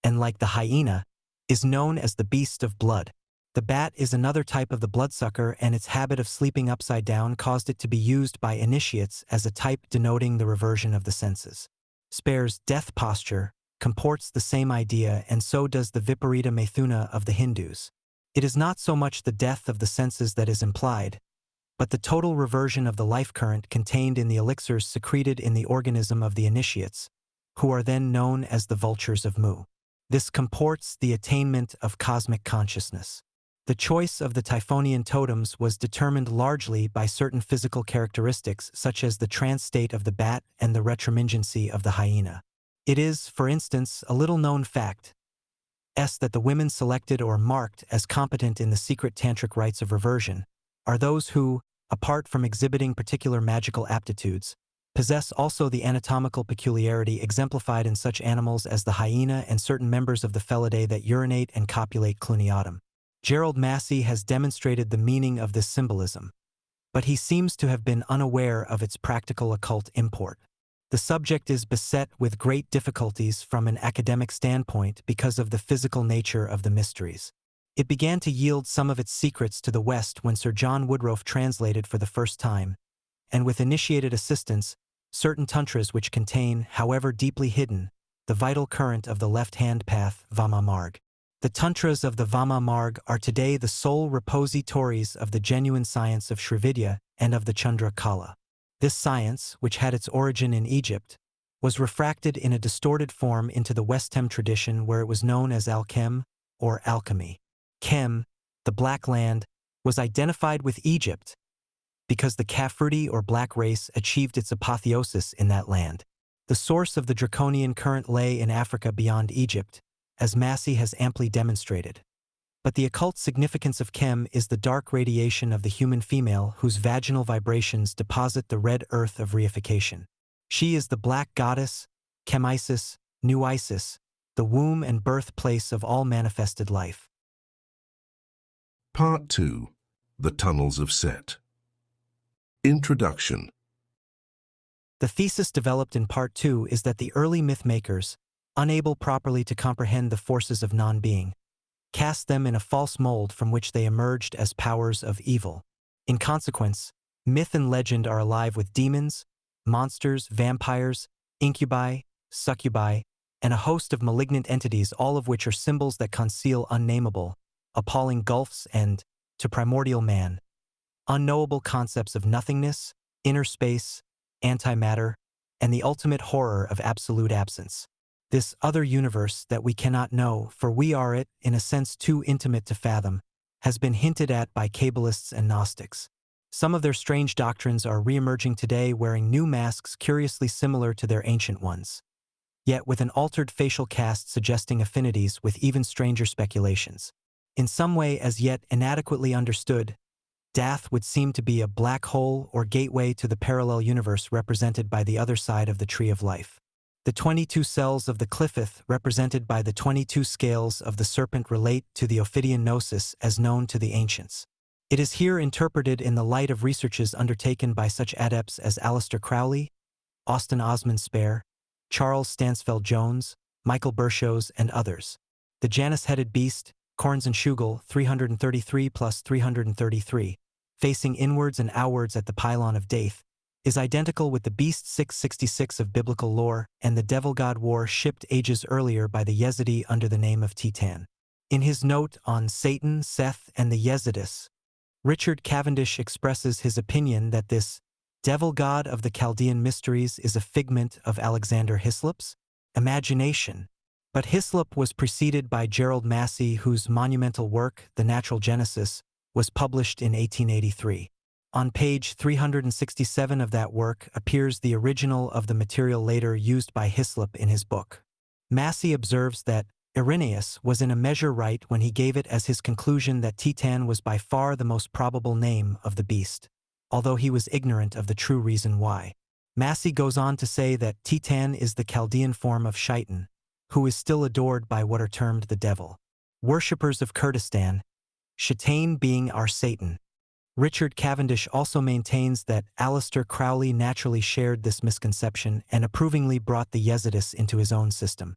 and like the hyena, is known as the beast of blood. The bat is another type of the bloodsucker, and its habit of sleeping upside down caused it to be used by initiates as a type denoting the reversion of the senses. Spare's death posture comports the same idea, and so does the Viparita Methuna of the Hindus. It is not so much the death of the senses that is implied, but the total reversion of the life current contained in the elixirs secreted in the organism of the initiates, who are then known as the vultures of Mu. This comports the attainment of cosmic consciousness. The choice of the Typhonian totems was determined largely by certain physical characteristics, such as the trance state of the bat and the retromingency of the hyena. It is, for instance, a little-known fact that the women selected or marked as competent in the secret tantric rites of reversion are those who, apart from exhibiting particular magical aptitudes, possess also the anatomical peculiarity exemplified in such animals as the hyena and certain members of the Felidae that urinate and copulate cluniatum. Gerald Massey has demonstrated the meaning of this symbolism, but he seems to have been unaware of its practical occult import. The subject is beset with great difficulties from an academic standpoint because of the physical nature of the mysteries. It began to yield some of its secrets to the West when Sir John Woodroffe translated for the first time, and with initiated assistance, certain tantras which contain, however deeply hidden, the vital current of the left-hand path, Vama Marg. The tantras of the Vama Marg are today the sole repositories of the genuine science of Srividya and of the Chandra Kala. This science, which had its origin in Egypt, was refracted in a distorted form into the Westem tradition, where it was known as alchem, or alchemy. Kem, the Black Land, was identified with Egypt because the Kafrudi or black race achieved its apotheosis in that land. The source of the draconian current lay in Africa beyond Egypt, as Massey has amply demonstrated. But the occult significance of Kem is the dark radiation of the human female whose vaginal vibrations deposit the red earth of reification. She is the black goddess, Chemisis, New Isis, the womb and birthplace of all manifested life. Part 2. The Tunnels of Set. Introduction. The thesis developed in Part 2 is that the early myth-makers, unable properly to comprehend the forces of non-being, cast them in a false mold from which they emerged as powers of evil. In consequence, myth and legend are alive with demons, monsters, vampires, incubi, succubi, and a host of malignant entities, all of which are symbols that conceal unnameable, appalling gulfs and, to primordial man, unknowable concepts of nothingness, inner space, antimatter, and the ultimate horror of absolute absence. This other universe that we cannot know, for we are it, in a sense too intimate to fathom, has been hinted at by Kabbalists and Gnostics. Some of their strange doctrines are re-emerging today, wearing new masks curiously similar to their ancient ones, yet with an altered facial cast suggesting affinities with even stranger speculations. In some way as yet inadequately understood, Dath would seem to be a black hole or gateway to the parallel universe represented by the other side of the Tree of Life. The 22 cells of the Cliffith, represented by the 22 scales of the serpent, relate to the Ophidian gnosis as known to the ancients. It is here interpreted in the light of researches undertaken by such adepts as Aleister Crowley, Austin Osman Spare, Charles Stansfeld Jones, Michael Bershows, and others. The Janus-headed beast, Corns and Schugel, 333 plus 333, facing inwards and outwards at the pylon of Daith, is identical with the Beast 666 of biblical lore and the Devil-God War shipped ages earlier by the Yezidi under the name of Titan. In his note on Satan, Seth, and the Yezidis, Richard Cavendish expresses his opinion that this devil-god of the Chaldean mysteries is a figment of Alexander Hislop's imagination. But Hislop was preceded by Gerald Massey, whose monumental work, The Natural Genesis, was published in 1883. On page 367 of that work appears the original of the material later used by Hislop in his book. Massey observes that Irenaeus was in a measure right when he gave it as his conclusion that Titan was by far the most probable name of the beast, although he was ignorant of the true reason why. Massey goes on to say that Titan is the Chaldean form of Shaitan, who is still adored by what are termed the devil. Worshippers of Kurdistan, Shaitan being our Satan. Richard Cavendish also maintains that Aleister Crowley naturally shared this misconception and approvingly brought the Yezidis into his own system.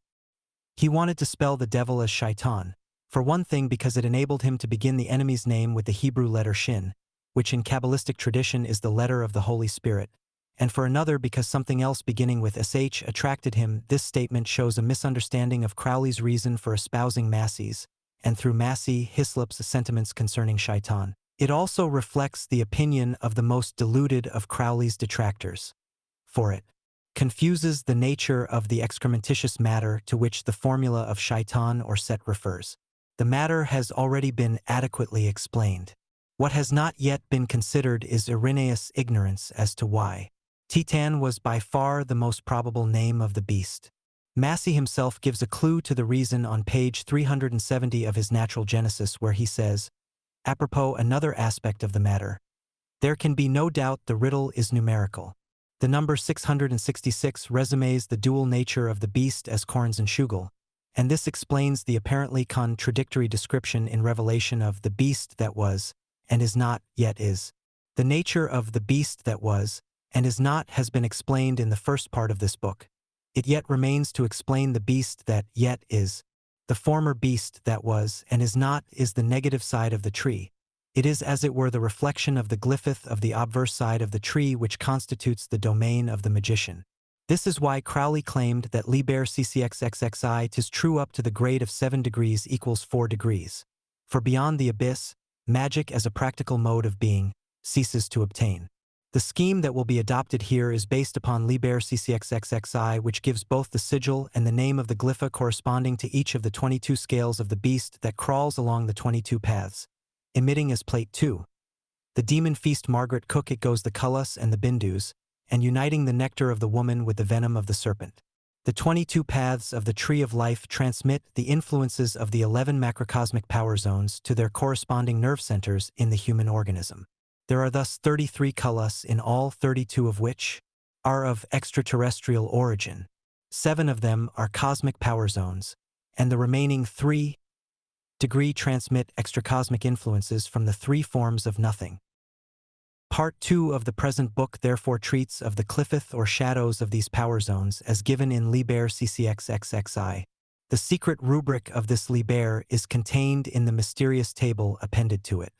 He wanted to spell the devil as Shaitan, for one thing because it enabled him to begin the enemy's name with the Hebrew letter Shin, which in Kabbalistic tradition is the letter of the Holy Spirit, and for another because something else beginning with sh attracted him. This statement shows a misunderstanding of Crowley's reason for espousing Massey's, and through Massey, Hislop's sentiments concerning Shaitan. It also reflects the opinion of the most deluded of Crowley's detractors, for it confuses the nature of the excrementitious matter to which the formula of Shaitan or Set refers. The matter has already been adequately explained. What has not yet been considered is Irenaeus' ignorance as to why Titan was by far the most probable name of the beast. Massey himself gives a clue to the reason on page 370 of his Natural Genesis, where he says, apropos another aspect of the matter, there can be no doubt the riddle is numerical. The number 666 resumes the dual nature of the beast as Korns and Schugel, and this explains the apparently contradictory description in Revelation of the beast that was, and is not, yet is. The nature of the beast that was, and is not has been explained in the first part of this book. It yet remains to explain the beast that yet is. The former beast that was and is not is the negative side of the tree. It is as it were the reflection of the glyphith of the obverse side of the tree which constitutes the domain of the magician. This is why Crowley claimed that Liber CCXXXI 'tis true up to the grade of 7 degrees equals 4 degrees. For beyond the abyss, magic as a practical mode of being ceases to obtain. The scheme that will be adopted here is based upon Liber CCXXXI, which gives both the sigil and the name of the glypha corresponding to each of the 22 scales of the beast that crawls along the 22 paths, emitting as plate 2. The demon feast Margaret Cook it goes the Kullas and the Bindus, and uniting the nectar of the woman with the venom of the serpent. The 22 paths of the Tree of Life transmit the influences of the 11 macrocosmic power zones to their corresponding nerve centers in the human organism. There are thus 33 Kullas in all, 32 of which are of extraterrestrial origin. 7 of them are cosmic power zones, and the remaining 3 degree transmit extracosmic influences from the 3 forms of nothing. Part 2 of the present book therefore treats of the glyphith or shadows of these power zones as given in Liber CCXXXI. The secret rubric of this Liber is contained in the mysterious table appended to it.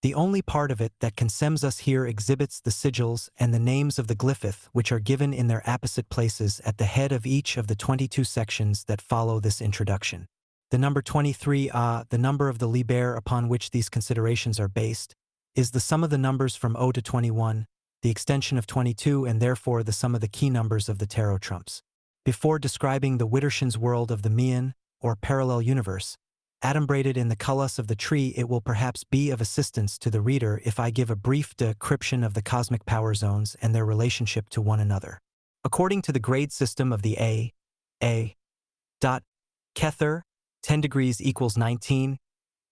The only part of it that concerns us here exhibits the sigils and the names of the glyphith, which are given in their apposite places at the head of each of the 22 sections that follow this introduction. The number 23, the number of the Liber upon which these considerations are based, is the sum of the numbers from 0 to 21, the extension of 22, and therefore the sum of the key numbers of the tarot trumps. Before describing the Widdershins world of the Mian, or parallel universe, adumbrated in the Kullas of the tree, it will perhaps be of assistance to the reader if I give a brief description of the cosmic power zones and their relationship to one another. According to the grade system of the A. Kether, 10 degrees equals 19,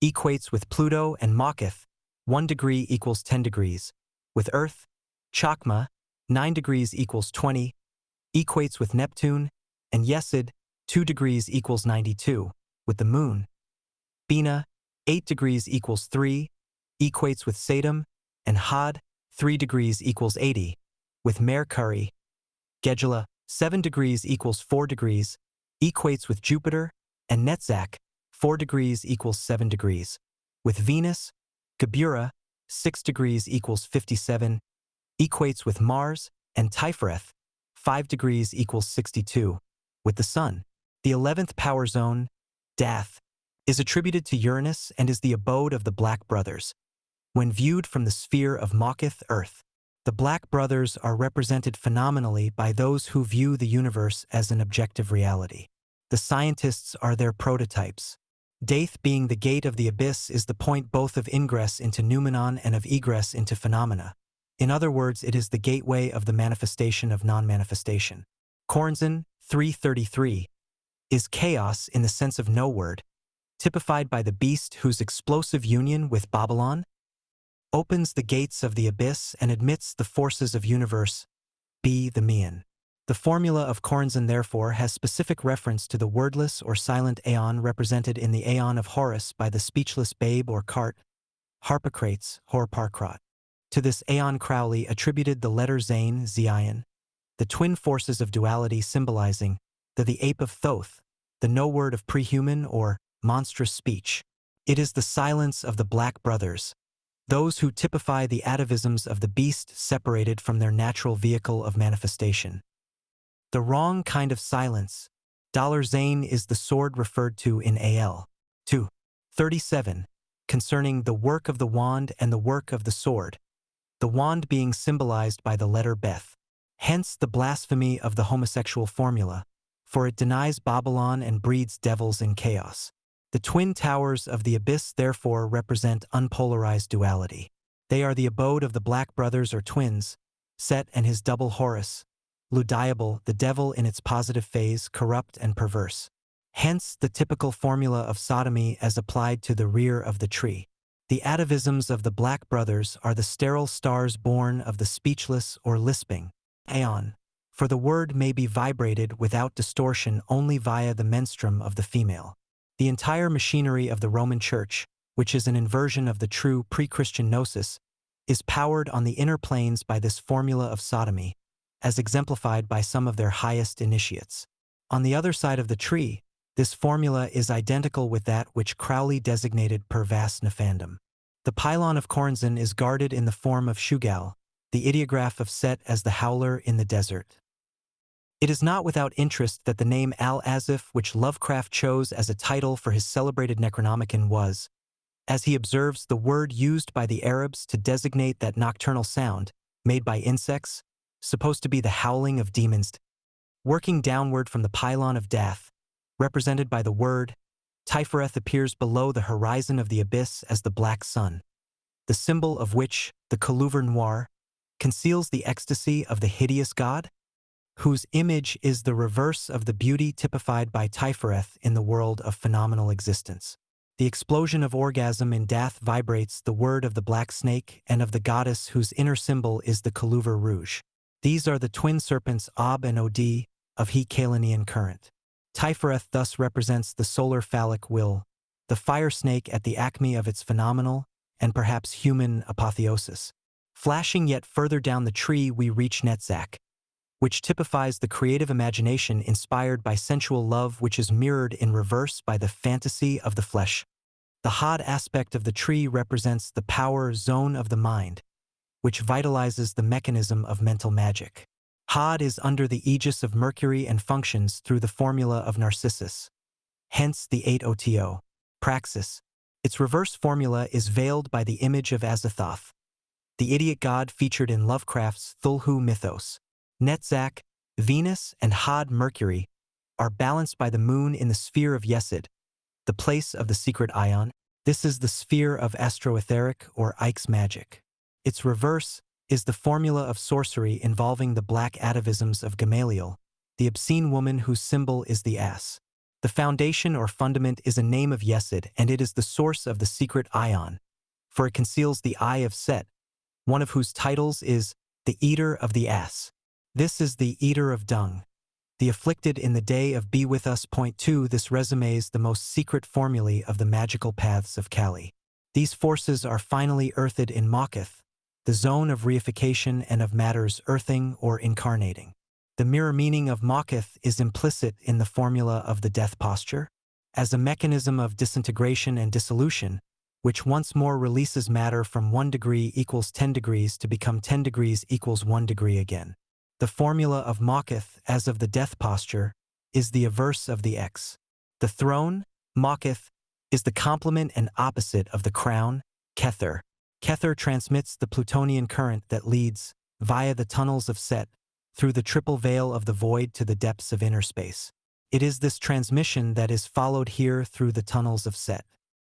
equates with Pluto and Macheth, 1 degree equals 10 degrees. With Earth, Chakma, 9 degrees equals 20, equates with Neptune, and Yesid, 2 degrees equals 92. With the Moon, Bina, 8 degrees equals 3, equates with Saturn, and Had, 3 degrees equals 80. With Mercury, Gedula, 7 degrees equals 4 degrees, equates with Jupiter, and Netzach, 4 degrees equals 7 degrees. With Venus, Gebura, 6 degrees equals 57, equates with Mars, and Sephiroth, 5 degrees equals 62, with the Sun. The 11th power zone, Dath, is attributed to Uranus and is the abode of the Black Brothers. When viewed from the sphere of Moketh, Earth, the Black Brothers are represented phenomenally by those who view the universe as an objective reality. The scientists are their prototypes. Dath, being the gate of the abyss, is the point both of ingress into noumenon and of egress into phenomena. In other words, it is the gateway of the manifestation of non-manifestation. Corzin, 333, is chaos in the sense of no word, typified by the beast whose explosive union with Babylon opens the gates of the abyss and admits the forces of universe, be the mean. The formula of Corzin, therefore, has specific reference to the wordless or silent aeon represented in the aeon of Horus by the speechless babe or cart, Harpocrates, Horparkrot. To this aeon Crowley attributed the letter Zain, Zion, the twin forces of duality symbolizing the ape of Thoth, the no word of prehuman or monstrous speech. It is the silence of the Black Brothers, those who typify the atavisms of the beast separated from their natural vehicle of manifestation. The wrong kind of silence. Zain is the sword referred to in AL 2:37, concerning the work of the wand and the work of the sword, the wand being symbolized by the letter Beth. Hence the blasphemy of the homosexual formula, for it denies Babylon and breeds devils in chaos. The twin towers of the abyss therefore represent unpolarized duality. They are the abode of the Black Brothers or twins, Set and his double Horus, Ludiable, the devil in its positive phase, corrupt and perverse. Hence the typical formula of sodomy as applied to the rear of the tree. The atavisms of the Black Brothers are the sterile stars born of the speechless or lisping aeon, for the word may be vibrated without distortion only via the menstruum of the female. The entire machinery of the Roman Church, which is an inversion of the true pre-Christian gnosis, is powered on the inner planes by this formula of sodomy, as exemplified by some of their highest initiates. On the other side of the tree, this formula is identical with that which Crowley designated per vas nefandum. The pylon of Corzin is guarded in the form of Shugal, the ideograph of Set as the howler in the desert. It is not without interest that the name Al-Azif, which Lovecraft chose as a title for his celebrated Necronomicon, was, as he observes, the word used by the Arabs to designate that nocturnal sound, made by insects, supposed to be the howling of demons, working downward from the pylon of Dath, represented by the word. Sephiroth appears below the horizon of the abyss as the black sun, the symbol of which, the couleuvre noir, conceals the ecstasy of the hideous god, whose image is the reverse of the beauty typified by Sephiroth in the world of phenomenal existence. The explosion of orgasm in Dath vibrates the word of the black snake and of the goddess whose inner symbol is the couleuvre rouge. These are the twin serpents Ob and Od of He Kalanian current. Sephiroth thus represents the solar phallic will, the fire snake at the acme of its phenomenal and perhaps human apotheosis. Flashing yet further down the tree we reach Netzach, which typifies the creative imagination inspired by sensual love, which is mirrored in reverse by the fantasy of the flesh. The Had aspect of the tree represents the power zone of the mind, which vitalizes the mechanism of mental magic. Had is under the aegis of Mercury and functions through the formula of Narcissus. Hence the 8-OTO, praxis. Its reverse formula is veiled by the image of Azathoth, the idiot god featured in Lovecraft's Cthulhu mythos. Netzach, Venus, and Had Mercury are balanced by the moon in the sphere of Yesod, the place of the secret ion. This is the sphere of astroetheric or Ike's magic. Its reverse is the formula of sorcery involving the black atavisms of Gamaliel, the obscene woman whose symbol is the ass. The foundation or fundament is a name of Yesod, and it is the source of the secret ion, for it conceals the eye of Set, one of whose titles is the Eater of the Ass. This is the Eater of Dung, the afflicted in the day of Be With Us. Point 2. This resumes the most secret formulae of the magical paths of Kali. These forces are finally earthed in Moketh, the zone of reification and of matter's earthing or incarnating. The mirror meaning of Moketh is implicit in the formula of the death posture, as a mechanism of disintegration and dissolution, which once more releases matter from 1 degree equals 10 degrees to become 10 degrees equals 1 degree again. The formula of Mawketh, as of the death posture, is the averse of the X. The throne, Mawketh, is the complement and opposite of the crown, Kether. Kether transmits the Plutonian current that leads, via the tunnels of Set, through the triple veil of the void to the depths of inner space. It is this transmission that is followed here through the tunnels of Set.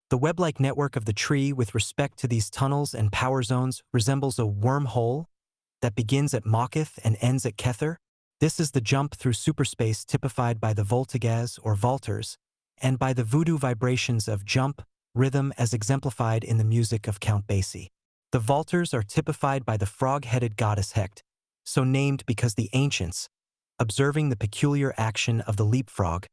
The web-like network of the tree with respect to these tunnels and power zones resembles a wormhole that begins at Mawketh and ends at Kether. This is the jump through superspace typified by the voltigaz or vaulters, and by the voodoo vibrations of jump, rhythm as exemplified in the music of Count Basie. The vaulters are typified by the frog-headed goddess Hecht, so named because the ancients, observing the peculiar action of the leapfrog,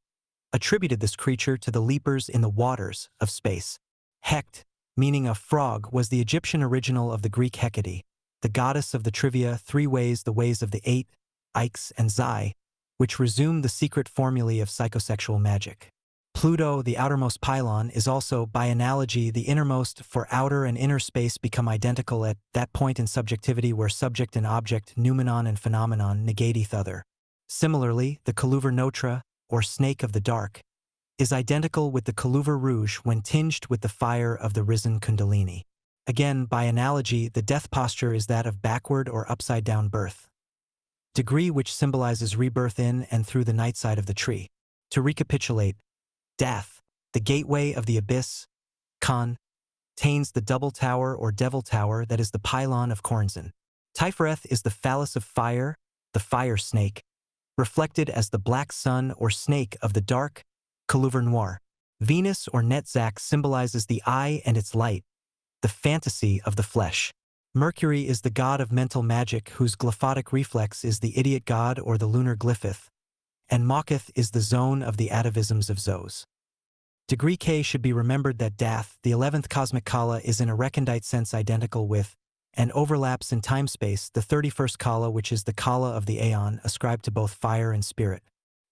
attributed this creature to the leapers in the waters of space. Hecht, meaning a frog, was the Egyptian original of the Greek Hecate, the goddess of the trivia three ways, the ways of the eight, Ix and Xi, which resume the secret formulae of psychosexual magic. Pluto, the outermost pylon, is also, by analogy, the innermost, for outer and inner space become identical at that point in subjectivity where subject and object, noumenon and phenomenon, negate each other. Similarly, the Kaluvar Notra, or snake of the dark, is identical with the Kaluvar Rouge when tinged with the fire of the risen Kundalini. Again, by analogy, the death posture is that of backward or upside-down birth, degree which symbolizes rebirth in and through the nightside of the tree. To recapitulate, Dath, the gateway of the abyss, contains the double tower or devil tower that is the pylon of Corzin. Tifereth is the phallus of fire, the fire snake, reflected as the black sun or snake of the dark, Kaluvar Noir. Venus or Netzach symbolizes the eye and its light, the fantasy of the flesh. Mercury is the god of mental magic whose glyphotic reflex is the idiot god or the lunar glyphith, and Mawketh is the zone of the atavisms of Zos. Degree K should be remembered that Dath, the 11th cosmic kala, is in a recondite sense identical with, and overlaps in time-space, the 31st kala, which is the kala of the aeon, ascribed to both fire and spirit.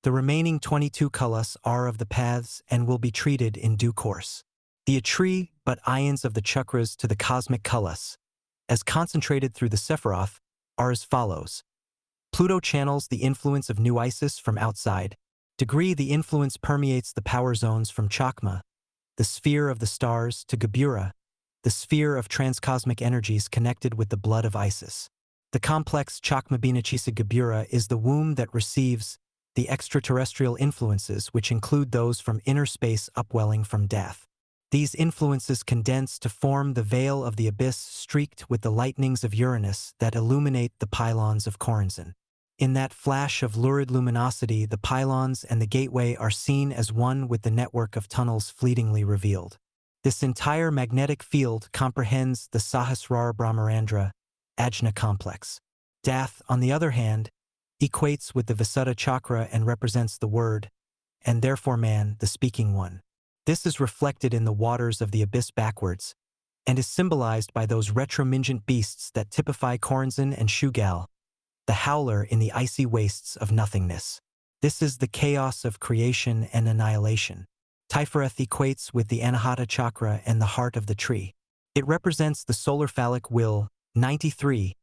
The remaining 22 kalas are of the paths and will be treated in due course. The Atri, but ions of the chakras to the cosmic kalas, as concentrated through the Sephiroth, are as follows. Pluto channels the influence of New Isis from outside. Degree, the influence permeates the power zones from Chakma, the sphere of the stars, to Gebura, the sphere of transcosmic energies connected with the blood of Isis. The complex Chakma Binachisa Gebura is the womb that receives the extraterrestrial influences, which include those from inner space upwelling from Dath. These influences condense to form the veil of the abyss streaked with the lightnings of Uranus that illuminate the pylons of Corzin. In that flash of lurid luminosity, the pylons and the gateway are seen as one with the network of tunnels fleetingly revealed. This entire magnetic field comprehends the Sahasrara Brahmarandra Ajna complex. Dath, on the other hand, equates with the Visuddha chakra and represents the word, and therefore man, the speaking one. This is reflected in the waters of the abyss backwards, and is symbolized by those retromingent beasts that typify Corzin and Shugal, the howler in the icy wastes of nothingness. This is the chaos of creation and annihilation. Tifereth equates with the Anahata chakra and the heart of the tree. It represents the solar phallic will, 93,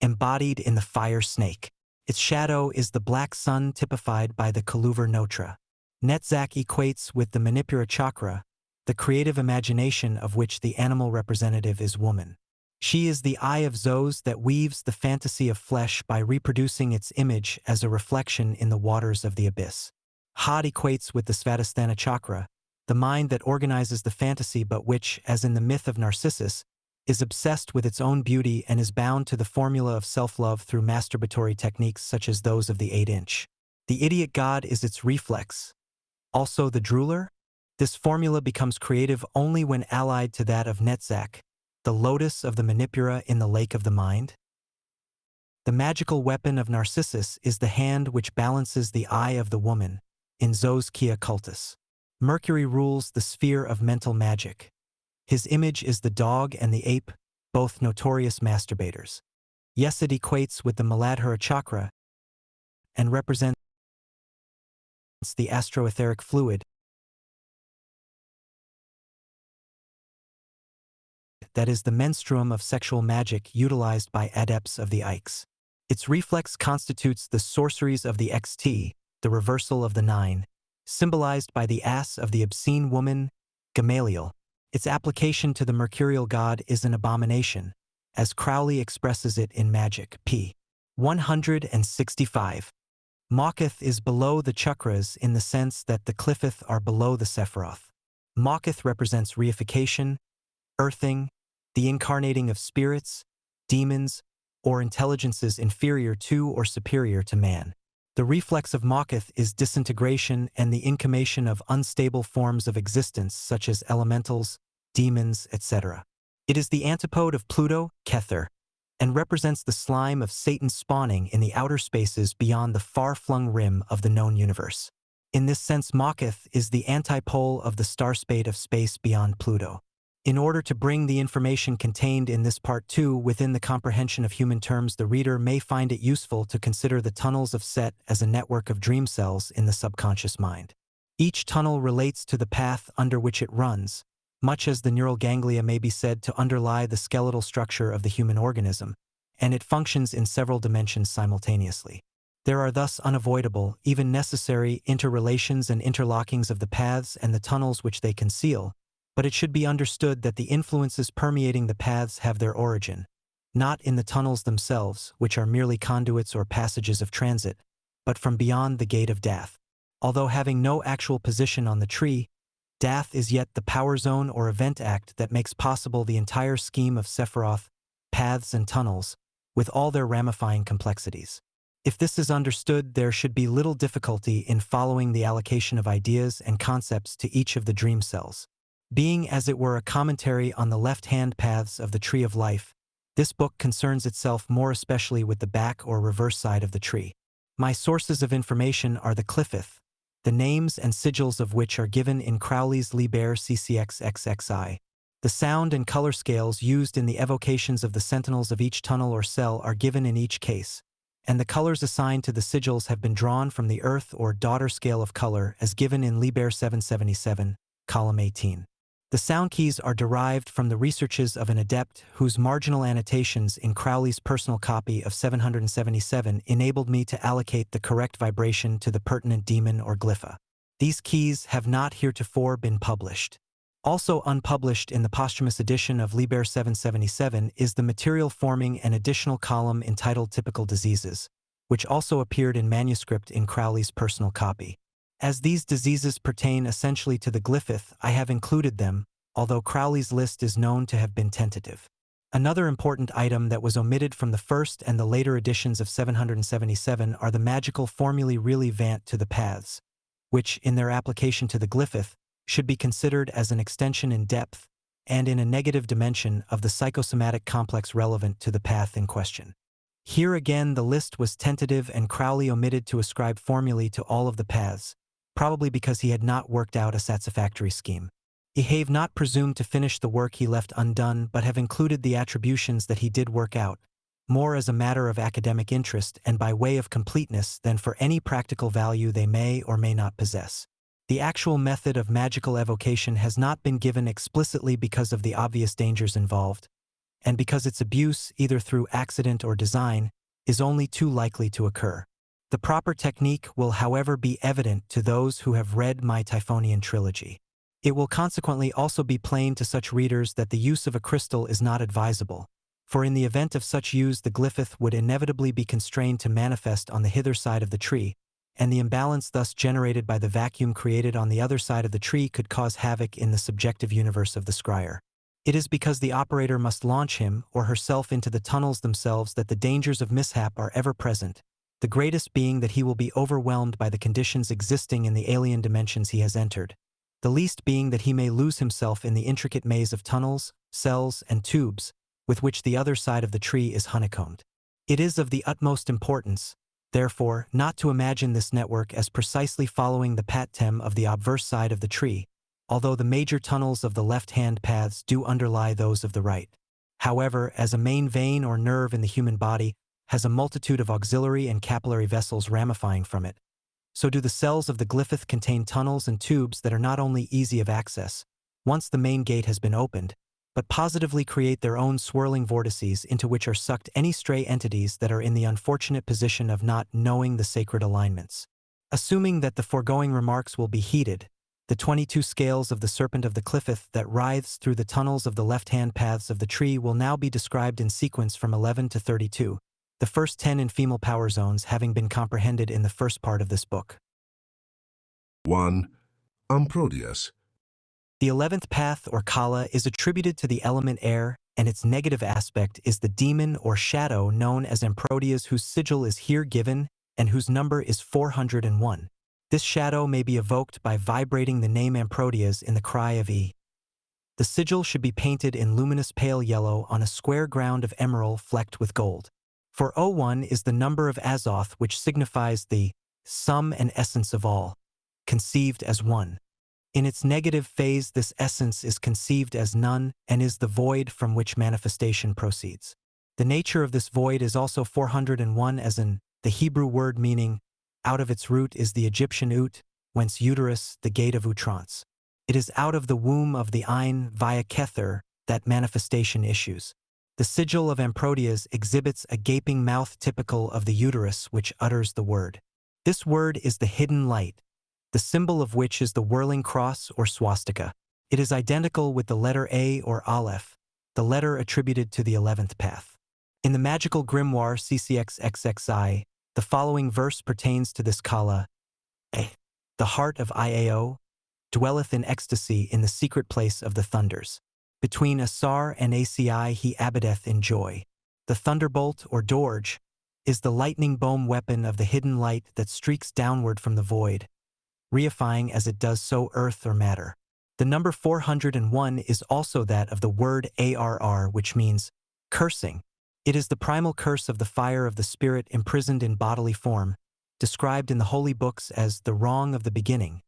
embodied in the fire snake. Its shadow is the black sun typified by the Kaluvar Notra. Netzach equates with the Manipura chakra, the creative imagination of which the animal representative is woman. She is the eye of Zos that weaves the fantasy of flesh by reproducing its image as a reflection in the waters of the abyss. Had equates with the Svadhisthana chakra, the mind that organizes the fantasy but which, as in the myth of Narcissus, is obsessed with its own beauty and is bound to the formula of self-love through masturbatory techniques such as those of the 8-inch. The idiot god is its reflex. Also the drooler? This formula becomes creative only when allied to that of Netzach, the lotus of the Manipura in the lake of the mind. The magical weapon of Narcissus is the hand which balances the eye of the woman, in Zos Kia Cultus. Mercury rules the sphere of mental magic. His image is the dog and the ape, both notorious masturbators. Yes, it equates with the Muladhara chakra and represents the astroetheric fluid that is the menstruum of sexual magic utilized by adepts of the Ix. Its reflex constitutes the sorceries of the XT, the reversal of the 9, symbolized by the ass of the obscene woman, Gamaliel. Its application to the mercurial god is an abomination, as Crowley expresses it in Magic, p. 165. Mawketh is below the chakras in the sense that the Qliphoth are below the Sephiroth. Mawketh represents reification, earthing, the incarnating of spirits, demons, or intelligences inferior to or superior to man. The reflex of Mawketh is disintegration and the incarnation of unstable forms of existence such as elementals, demons, etc. It is the antipode of Pluto, Kether, and represents the slime of Satan's spawning in the outer spaces beyond the far-flung rim of the known universe. In this sense, Mawketh is the antipole of the starspade of space beyond Pluto. In order to bring the information contained in this part 2 within the comprehension of human terms, the reader may find it useful to consider the tunnels of Set as a network of dream cells in the subconscious mind. Each tunnel relates to the path under which it runs, much as the neural ganglia may be said to underlie the skeletal structure of the human organism, and it functions in several dimensions simultaneously. There are thus unavoidable, even necessary, interrelations and interlockings of the paths and the tunnels which they conceal, but it should be understood that the influences permeating the paths have their origin, not in the tunnels themselves, which are merely conduits or passages of transit, but from beyond the gate of Dath. Although having no actual position on the tree, Dath is yet the power zone or event act that makes possible the entire scheme of Sephiroth, paths and tunnels, with all their ramifying complexities. If this is understood, there should be little difficulty in following the allocation of ideas and concepts to each of the dream cells. Being as it were a commentary on the left-hand paths of the Tree of Life, this book concerns itself more especially with the back or reverse side of the tree. My sources of information are the Qliphoth, the names and sigils of which are given in Crowley's Liber CCXXXI. The sound and color scales used in the evocations of the sentinels of each tunnel or cell are given in each case, and the colors assigned to the sigils have been drawn from the Earth or daughter scale of color as given in Liber 777, column 18. The sound keys are derived from the researches of an adept whose marginal annotations in Crowley's personal copy of 777 enabled me to allocate the correct vibration to the pertinent demon or glypha. These keys have not heretofore been published. Also unpublished in the posthumous edition of Liber 777 is the material forming an additional column entitled Typical Diseases, which also appeared in manuscript in Crowley's personal copy. As these diseases pertain essentially to the glyphoth, I have included them, although Crowley's list is known to have been tentative. Another important item that was omitted from the first and the later editions of 777 are the magical formulae relevant to the paths, which, in their application to the glyphoth, should be considered as an extension in depth and in a negative dimension of the psychosomatic complex relevant to the path in question. Here again the list was tentative and Crowley omitted to ascribe formulae to all of the paths, probably because he had not worked out a satisfactory scheme. He have not presumed to finish the work he left undone, but have included the attributions that he did work out, more as a matter of academic interest and by way of completeness than for any practical value they may or may not possess. The actual method of magical evocation has not been given explicitly because of the obvious dangers involved, and because its abuse, either through accident or design, is only too likely to occur. The proper technique will, however, be evident to those who have read my Typhonian trilogy. It will consequently also be plain to such readers that the use of a crystal is not advisable, for in the event of such use the glyphoth would inevitably be constrained to manifest on the hither side of the tree, and the imbalance thus generated by the vacuum created on the other side of the tree could cause havoc in the subjective universe of the scryer. It is because the operator must launch him or herself into the tunnels themselves that the dangers of mishap are ever present, the greatest being that he will be overwhelmed by the conditions existing in the alien dimensions he has entered, the least being that he may lose himself in the intricate maze of tunnels, cells, and tubes with which the other side of the tree is honeycombed. It is of the utmost importance, therefore, not to imagine this network as precisely following the pattern of the obverse side of the tree, although the major tunnels of the left-hand paths do underlie those of the right. However, as a main vein or nerve in the human body has a multitude of auxiliary and capillary vessels ramifying from it, so do the cells of the glyphoth contain tunnels and tubes that are not only easy of access, once the main gate has been opened, but positively create their own swirling vortices into which are sucked any stray entities that are in the unfortunate position of not knowing the sacred alignments. Assuming that the foregoing remarks will be heeded, the 22 scales of the serpent of the cliffeth that writhes through the tunnels of the left-hand paths of the tree will now be described in sequence from 11 to 32, the first 10 in female power zones having been comprehended in the first part of this book. 1. Amprodius. The 11th path, or kala, is attributed to the element air, and its negative aspect is the demon or shadow known as Amprodius, whose sigil is here given and whose number is 401. This shadow may be evoked by vibrating the name Amprodius in the cry of E. The sigil should be painted in luminous pale yellow on a square ground of emerald flecked with gold. For 01 is the number of Azoth, which signifies the sum and essence of all, conceived as one. In its negative phase, this essence is conceived as none and is the void from which manifestation proceeds. The nature of this void is also 401, as in the Hebrew word meaning out of its root is the Egyptian ut, whence uterus, the gate of Utrance. It is out of the womb of the Ein via Kether that manifestation issues. The sigil of Amprodius exhibits a gaping mouth typical of the uterus which utters the word. This word is the hidden light, the symbol of which is the whirling cross or swastika. It is identical with the letter A or Aleph, the letter attributed to the 11th path. In the magical grimoire CCXXXI, the following verse pertains to this kala. The heart of Iao dwelleth in ecstasy in the secret place of the thunders. Between Asar and Aci he abideth in joy. The thunderbolt, or dorge, is the lightning boom weapon of the hidden light that streaks downward from the void, reifying as it does so earth or matter. The number 401 is also that of the word ARR, which means cursing. It is the primal curse of the fire of the spirit imprisoned in bodily form, described in the holy books as the wrong of the beginning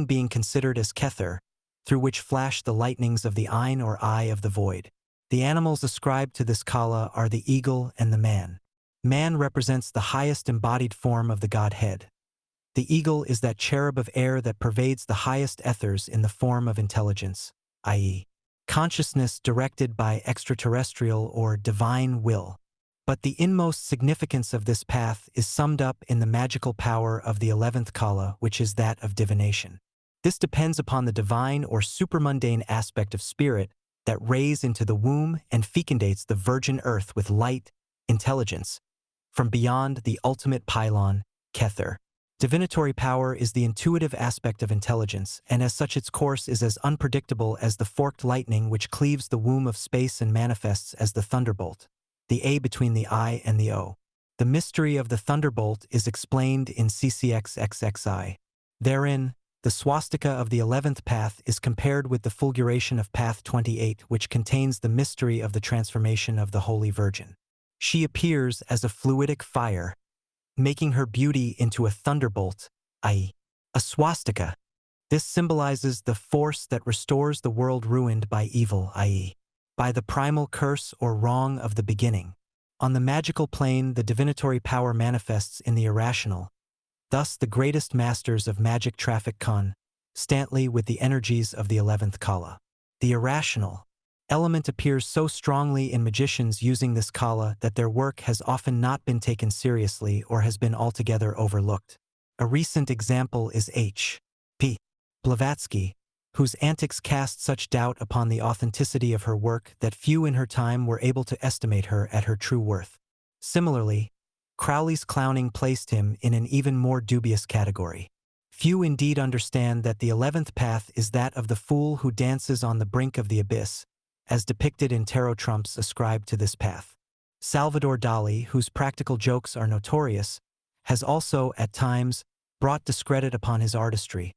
being considered as Kether, through which flash the lightnings of the Ein or eye of the void. The animals ascribed to this kala are the eagle and the man. Man represents the highest embodied form of the Godhead. The eagle is that cherub of air that pervades the highest ethers in the form of intelligence, i.e., consciousness directed by extraterrestrial or divine will. But the inmost significance of this path is summed up in the magical power of the 11th kala, which is that of divination. This depends upon the divine or supermundane aspect of spirit that rays into the womb and fecundates the virgin earth with light, intelligence, from beyond the ultimate pylon, Kether. Divinatory power is the intuitive aspect of intelligence, and as such its course is as unpredictable as the forked lightning which cleaves the womb of space and manifests as the thunderbolt, the A between the I and the O. The mystery of the thunderbolt is explained in CCXXXI. Therein, the swastika of the 11th path is compared with the fulguration of path 28, which contains the mystery of the transformation of the Holy Virgin. She appears as a fluidic fire, making her beauty into a thunderbolt, i.e., a swastika. This symbolizes the force that restores the world ruined by evil, i.e., by the primal curse or wrong of the beginning. On the magical plane, the divinatory power manifests in the irrational. Thus, the greatest masters of magic traffic constantly with the energies of the 11th kala. The irrational element appears so strongly in magicians using this kala that their work has often not been taken seriously or has been altogether overlooked. A recent example is H.P. Blavatsky, whose antics cast such doubt upon the authenticity of her work that few in her time were able to estimate her at her true worth. Similarly, Crowley's clowning placed him in an even more dubious category. Few indeed understand that the 11th path is that of the fool who dances on the brink of the abyss, as depicted in tarot trumps ascribed to this path. Salvador Dali, whose practical jokes are notorious, has also, at times, brought discredit upon his artistry,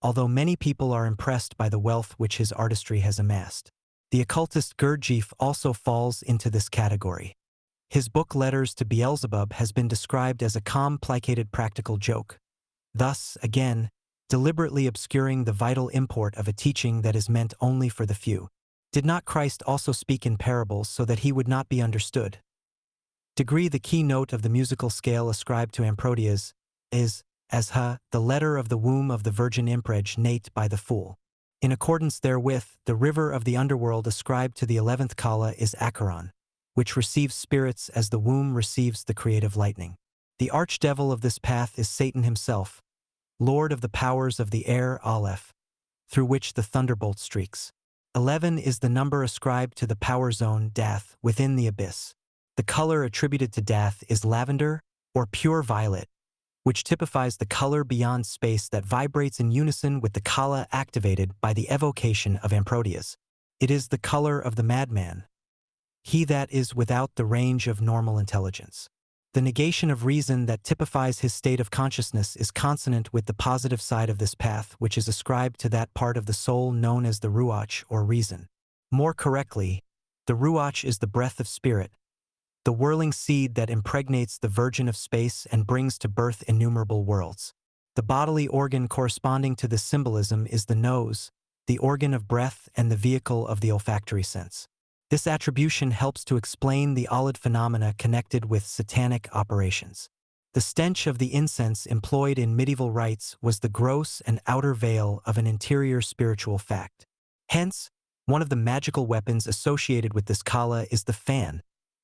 although many people are impressed by the wealth which his artistry has amassed. The occultist Gurdjieff also falls into this category. His book Letters to Beelzebub has been described as a calm, placated practical joke, thus, again, deliberately obscuring the vital import of a teaching that is meant only for the few. Did not Christ also speak in parables so that he would not be understood? Degree, the key note of the musical scale ascribed to Amprodius, is, as the letter of the womb of the virgin impregnate by the fool. In accordance therewith, the river of the underworld ascribed to the 11th kala is Acheron, which receives spirits as the womb receives the creative lightning. The archdevil of this path is Satan himself, lord of the powers of the air Aleph, through which the thunderbolt streaks. 11 is the number ascribed to the power zone Dath within the abyss. The color attributed to Dath is lavender or pure violet, which typifies the color beyond space that vibrates in unison with the kala activated by the evocation of Amproteas. It is the color of the madman, he that is without the range of normal intelligence. The negation of reason that typifies his state of consciousness is consonant with the positive side of this path, which is ascribed to that part of the soul known as the ruach or reason. More correctly, the ruach is the breath of spirit, the whirling seed that impregnates the virgin of space and brings to birth innumerable worlds. The bodily organ corresponding to this symbolism is the nose, the organ of breath and the vehicle of the olfactory sense. This attribution helps to explain the Olid phenomena connected with satanic operations. The stench of the incense employed in medieval rites was the gross and outer veil of an interior spiritual fact. Hence, one of the magical weapons associated with this kala is the fan,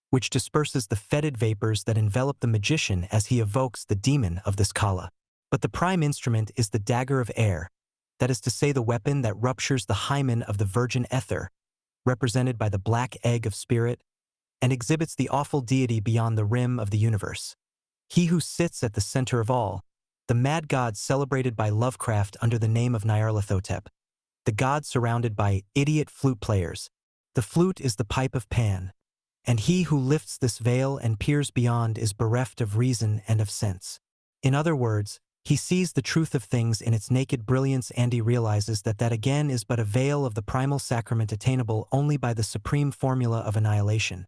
which disperses the fetid vapors that envelop the magician as he evokes the demon of this kala. But the prime instrument is the dagger of air, that is to say the weapon that ruptures the hymen of the virgin ether, represented by the black egg of spirit, and exhibits the awful deity beyond the rim of the universe. He who sits at the center of all, the mad god celebrated by Lovecraft under the name of Nyarlathotep, the god surrounded by idiot flute players. The flute is the pipe of Pan, and he who lifts this veil and peers beyond is bereft of reason and of sense. In other words, he sees the truth of things in its naked brilliance, and he realizes that that again is but a veil of the primal sacrament attainable only by the supreme formula of annihilation.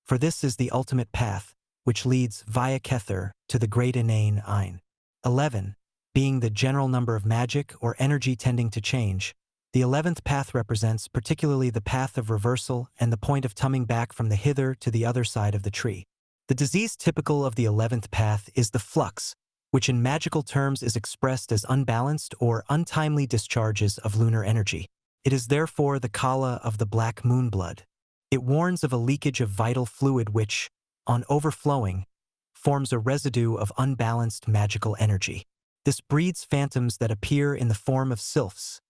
For this is the ultimate path, which leads via Kether to the great inane Ein. 11, being the general number of magic or energy tending to change, the 11th path represents particularly the path of reversal and the point of coming back from the hither to the other side of the tree. The disease typical of the 11th path is the flux, which in magical terms is expressed as unbalanced or untimely discharges of lunar energy. It is therefore the kala of the black moon blood. It warns of a leakage of vital fluid which, on overflowing, forms a residue of unbalanced magical energy. This breeds phantoms that appear in the form of sylphs,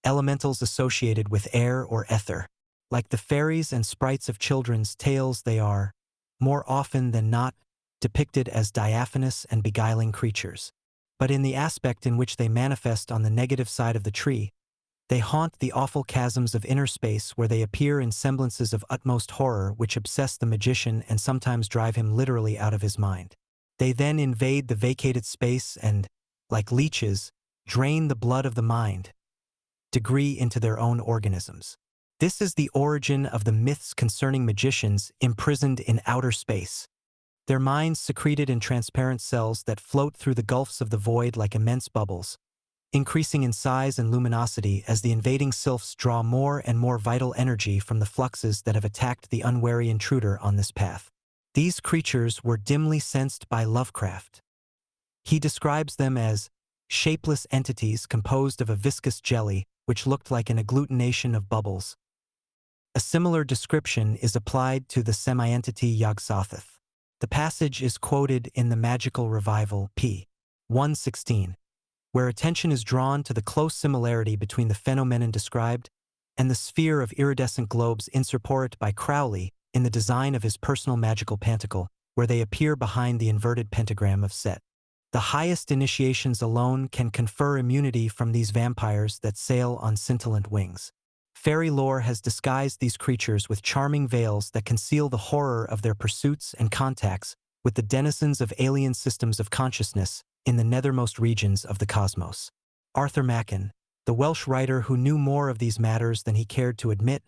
elementals associated with air or ether. Like the fairies and sprites of children's tales, they are, more often than not, depicted as diaphanous and beguiling creatures. But in the aspect in which they manifest on the negative side of the tree, they haunt the awful chasms of inner space where they appear in semblances of utmost horror which obsess the magician and sometimes drive him literally out of his mind. They then invade the vacated space and, like leeches, drain the blood of the mind, degree into their own organisms. This is the origin of the myths concerning magicians imprisoned in outer space. Their minds secreted in transparent cells that float through the gulfs of the void like immense bubbles, increasing in size and luminosity as the invading sylphs draw more and more vital energy from the fluxes that have attacked the unwary intruder on this path. These creatures were dimly sensed by Lovecraft. He describes them as shapeless entities composed of a viscous jelly which looked like an agglutination of bubbles. A similar description is applied to the semi-entity Yog-Sothoth. The passage is quoted in the Magical Revival, p. 116, where attention is drawn to the close similarity between the phenomenon described and the sphere of iridescent globes incorporate by Crowley in the design of his personal magical pantacle, where they appear behind the inverted pentagram of Set. The highest initiations alone can confer immunity from these vampires that sail on scintillant wings. Fairy lore has disguised these creatures with charming veils that conceal the horror of their pursuits and contacts with the denizens of alien systems of consciousness in the nethermost regions of the cosmos. Arthur Machen, the Welsh writer who knew more of these matters than he cared to admit,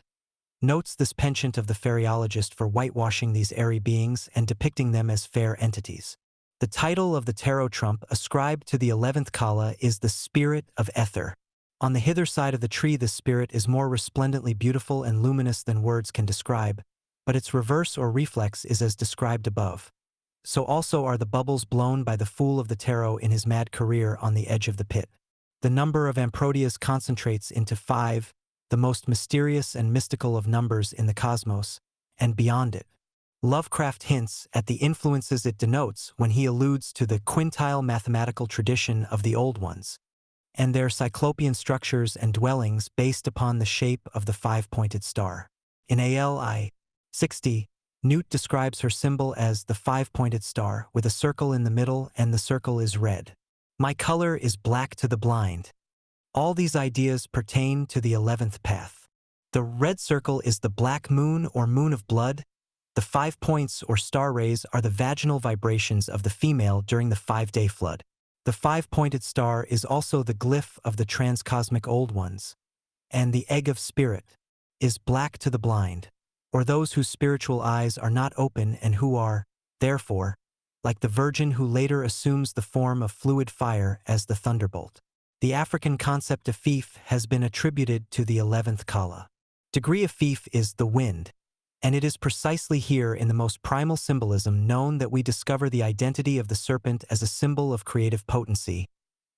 notes this penchant of the fairyologist for whitewashing these airy beings and depicting them as fair entities. The title of the tarot trump ascribed to the 11th kala is the Spirit of Ether. On the hither side of the tree, the spirit is more resplendently beautiful and luminous than words can describe, but its reverse or reflex is as described above. So also are the bubbles blown by the fool of the tarot in his mad career on the edge of the pit. The number of Amprodias concentrates into 5, the most mysterious and mystical of numbers in the cosmos, and beyond it. Lovecraft hints at the influences it denotes when he alludes to the quintile mathematical tradition of the Old Ones, and their cyclopean structures and dwellings based upon the shape of the 5-pointed star. In ALI 60, Newt describes her symbol as the 5-pointed star with a circle in the middle, and the circle is red. My color is black to the blind. All these ideas pertain to the 11th path. The red circle is the black moon or moon of blood. The 5 points or star rays are the vaginal vibrations of the female during the 5-day flood. The 5-pointed star is also the glyph of the transcosmic Old Ones. And the egg of spirit is black to the blind, or those whose spiritual eyes are not open and who are, therefore, like the virgin who later assumes the form of fluid fire as the thunderbolt. The African concept of fief has been attributed to the 11th kala. Degree of fief is the wind, and it is precisely here in the most primal symbolism known that we discover the identity of the serpent as a symbol of creative potency,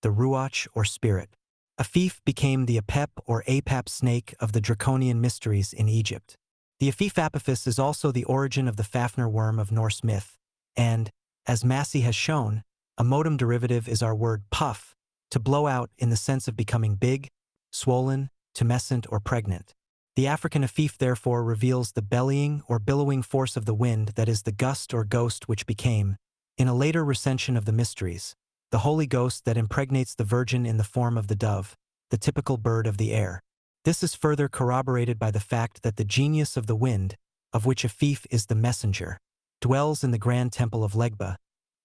the ruach or spirit. A fief became the apep or apap snake of the draconian mysteries in Egypt. The Afif Apophis is also the origin of the Fafnir worm of Norse myth, and, as Massey has shown, a modem derivative is our word puff, to blow out in the sense of becoming big, swollen, tumescent, or pregnant. The African Afif therefore reveals the bellying or billowing force of the wind that is the gust or ghost which became, in a later recension of the mysteries, the Holy Ghost that impregnates the Virgin in the form of the dove, the typical bird of the air. This is further corroborated by the fact that the genius of the wind, of which Afif is the messenger, dwells in the Grand Temple of Legba,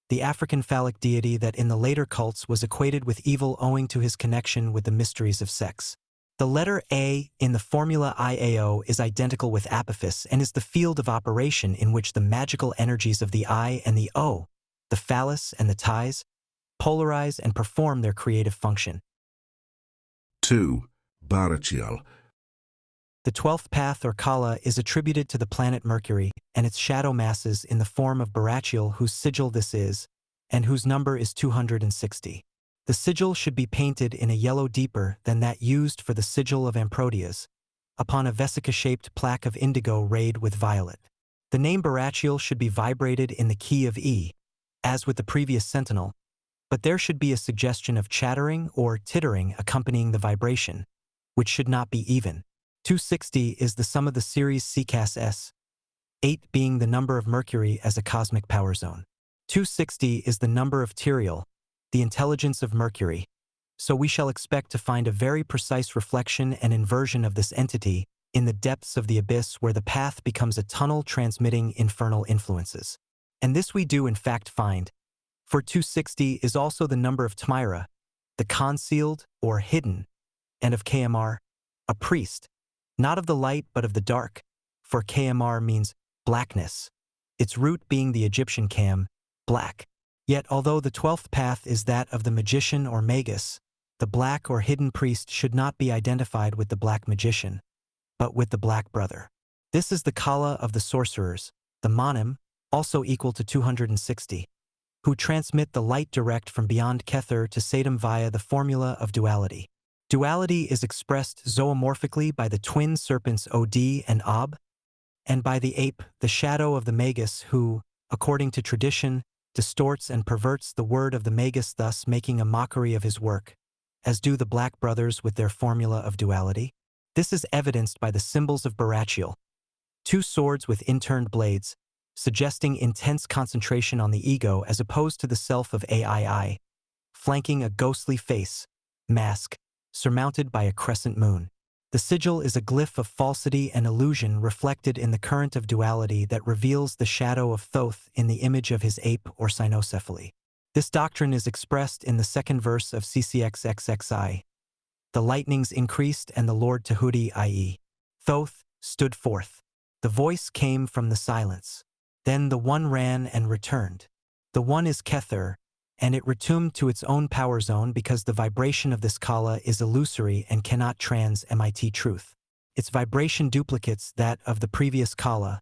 the African phallic deity that in the later cults was equated with evil owing to his connection with the mysteries of sex. The letter A in the formula IAO is identical with Apophis and is the field of operation in which the magical energies of the I and the O, the phallus and the ties, polarize and perform their creative function. 2. Barachial. The 12th path or Kala is attributed to the planet Mercury and its shadow masses in the form of Barachial, whose sigil this is, and whose number is 260. The sigil should be painted in a yellow deeper than that used for the sigil of Amprodias, upon a vesica-shaped plaque of indigo rayed with violet. The name Barachial should be vibrated in the key of E, as with the previous sentinel, but there should be a suggestion of chattering or tittering accompanying the vibration, which should not be even. 260 is the sum of the series CCAS S, 8 being the number of Mercury as a cosmic power zone. 260 is the number of Tyrael, the intelligence of Mercury, so we shall expect to find a very precise reflection and inversion of this entity in the depths of the abyss where the path becomes a tunnel transmitting infernal influences. And this we do in fact find, for 260 is also the number of Tmira, the concealed or hidden, and of KMR, a priest, not of the light but of the dark, for KMR means blackness, its root being the Egyptian Kam, black. Yet although the 12th path is that of the magician or magus, the black or hidden priest should not be identified with the black magician, but with the black brother. This is the Kala of the sorcerers, the Manim, also equal to 260, who transmit the light direct from beyond Kether to Satan via the formula of duality. Duality is expressed zoomorphically by the twin serpents Od and Ob, and by the ape, the shadow of the magus who, according to tradition, distorts and perverts the word of the magus, thus making a mockery of his work, as do the Black Brothers with their formula of duality. This is evidenced by the symbols of Barachial, 2 swords with inturned blades, suggesting intense concentration on the ego as opposed to the self of AII, flanking a ghostly face, mask, surmounted by a crescent moon. The sigil is a glyph of falsity and illusion reflected in the current of duality that reveals the shadow of Thoth in the image of his ape or cynocephaly. This doctrine is expressed in the second verse of CCXXXI. The lightnings increased and the Lord Tahuti, i.e. Thoth, stood forth. The voice came from the silence. Then the one ran and returned. The one is Kether, and it returned to its own power zone because the vibration of this Kala is illusory and cannot transmit truth. Its vibration duplicates that of the previous Kala,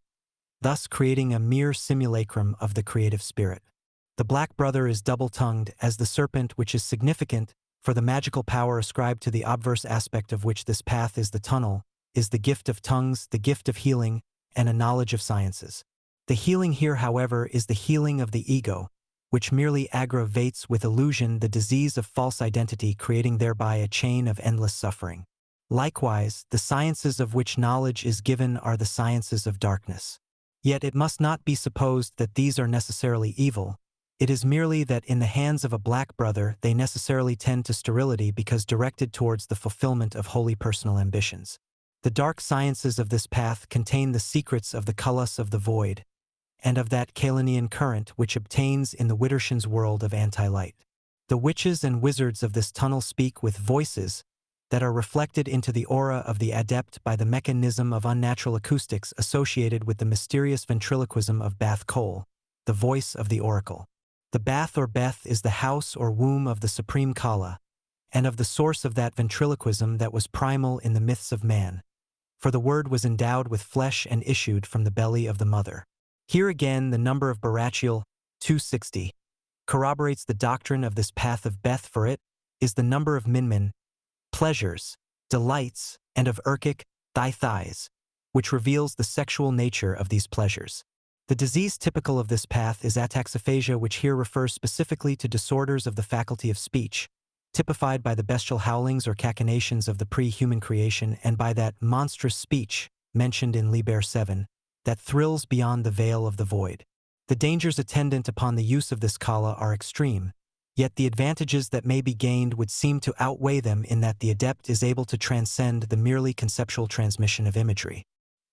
thus creating a mere simulacrum of the creative spirit. The Black Brother is double-tongued as the serpent, which is significant For the magical power ascribed to the obverse aspect of which this path is the tunnel, is the gift of tongues, the gift of healing, and a knowledge of sciences. The healing here, however, is the healing of the ego, which merely aggravates with illusion the disease of false identity, creating thereby a chain of endless suffering. Likewise, the sciences of which knowledge is given are the sciences of darkness. Yet it must not be supposed that these are necessarily evil. It is merely that in the hands of a black brother they necessarily tend to sterility because directed towards the fulfillment of holy personal ambitions. The dark sciences of this path contain the secrets of the Kulus of the void, and of that Kalenian current which obtains in the Widdershan's world of anti-light. The witches and wizards of this tunnel speak with voices that are reflected into the aura of the adept by the mechanism of unnatural acoustics associated with the mysterious ventriloquism of Bath Cole, the voice of the oracle. The Bath or Beth is the house or womb of the supreme Kala, and of the source of that ventriloquism that was primal in the myths of man. For the word was endowed with flesh and issued from the belly of the mother. Here again the number of Barachiel, 260, corroborates the doctrine of this path of Beth, for it is the number of Minmin, pleasures, delights, and of Urkik, thy thighs, which reveals the sexual nature of these pleasures. The disease typical of this path is ataxiphasia, which here refers specifically to disorders of the faculty of speech, typified by the bestial howlings or cachinnations of the pre-human creation and by that monstrous speech, mentioned in Liber 7, that thrills beyond the veil of the void. The dangers attendant upon the use of this kala are extreme, yet the advantages that may be gained would seem to outweigh them in that the adept is able to transcend the merely conceptual transmission of imagery.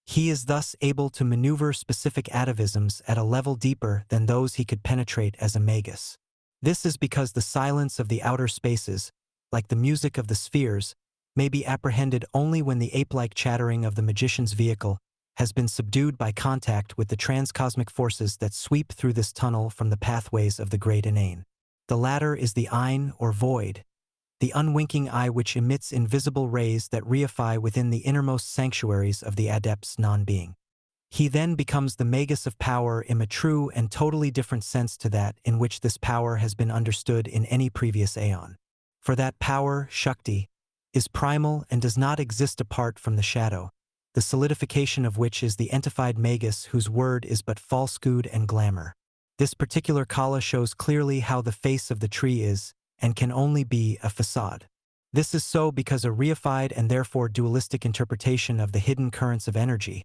He is thus able to maneuver specific atavisms at a level deeper than those he could penetrate as a magus. This is because the silence of the outer spaces, like the music of the spheres, may be apprehended only when the ape-like chattering of the magician's vehicle has been subdued by contact with the transcosmic forces that sweep through this tunnel from the pathways of the great inane. The latter is the Ein, or void, the unwinking eye which emits invisible rays that reify within the innermost sanctuaries of the adept's non-being. He then becomes the magus of power in a true and totally different sense to that in which this power has been understood in any previous aeon. For that power, Shakti, is primal and does not exist apart from the shadow, the solidification of which is the entified magus whose word is but falsehood and glamour. This particular kala shows clearly how the face of the tree is, and can only be, a facade. This is so because a reified and therefore dualistic interpretation of the hidden currents of energy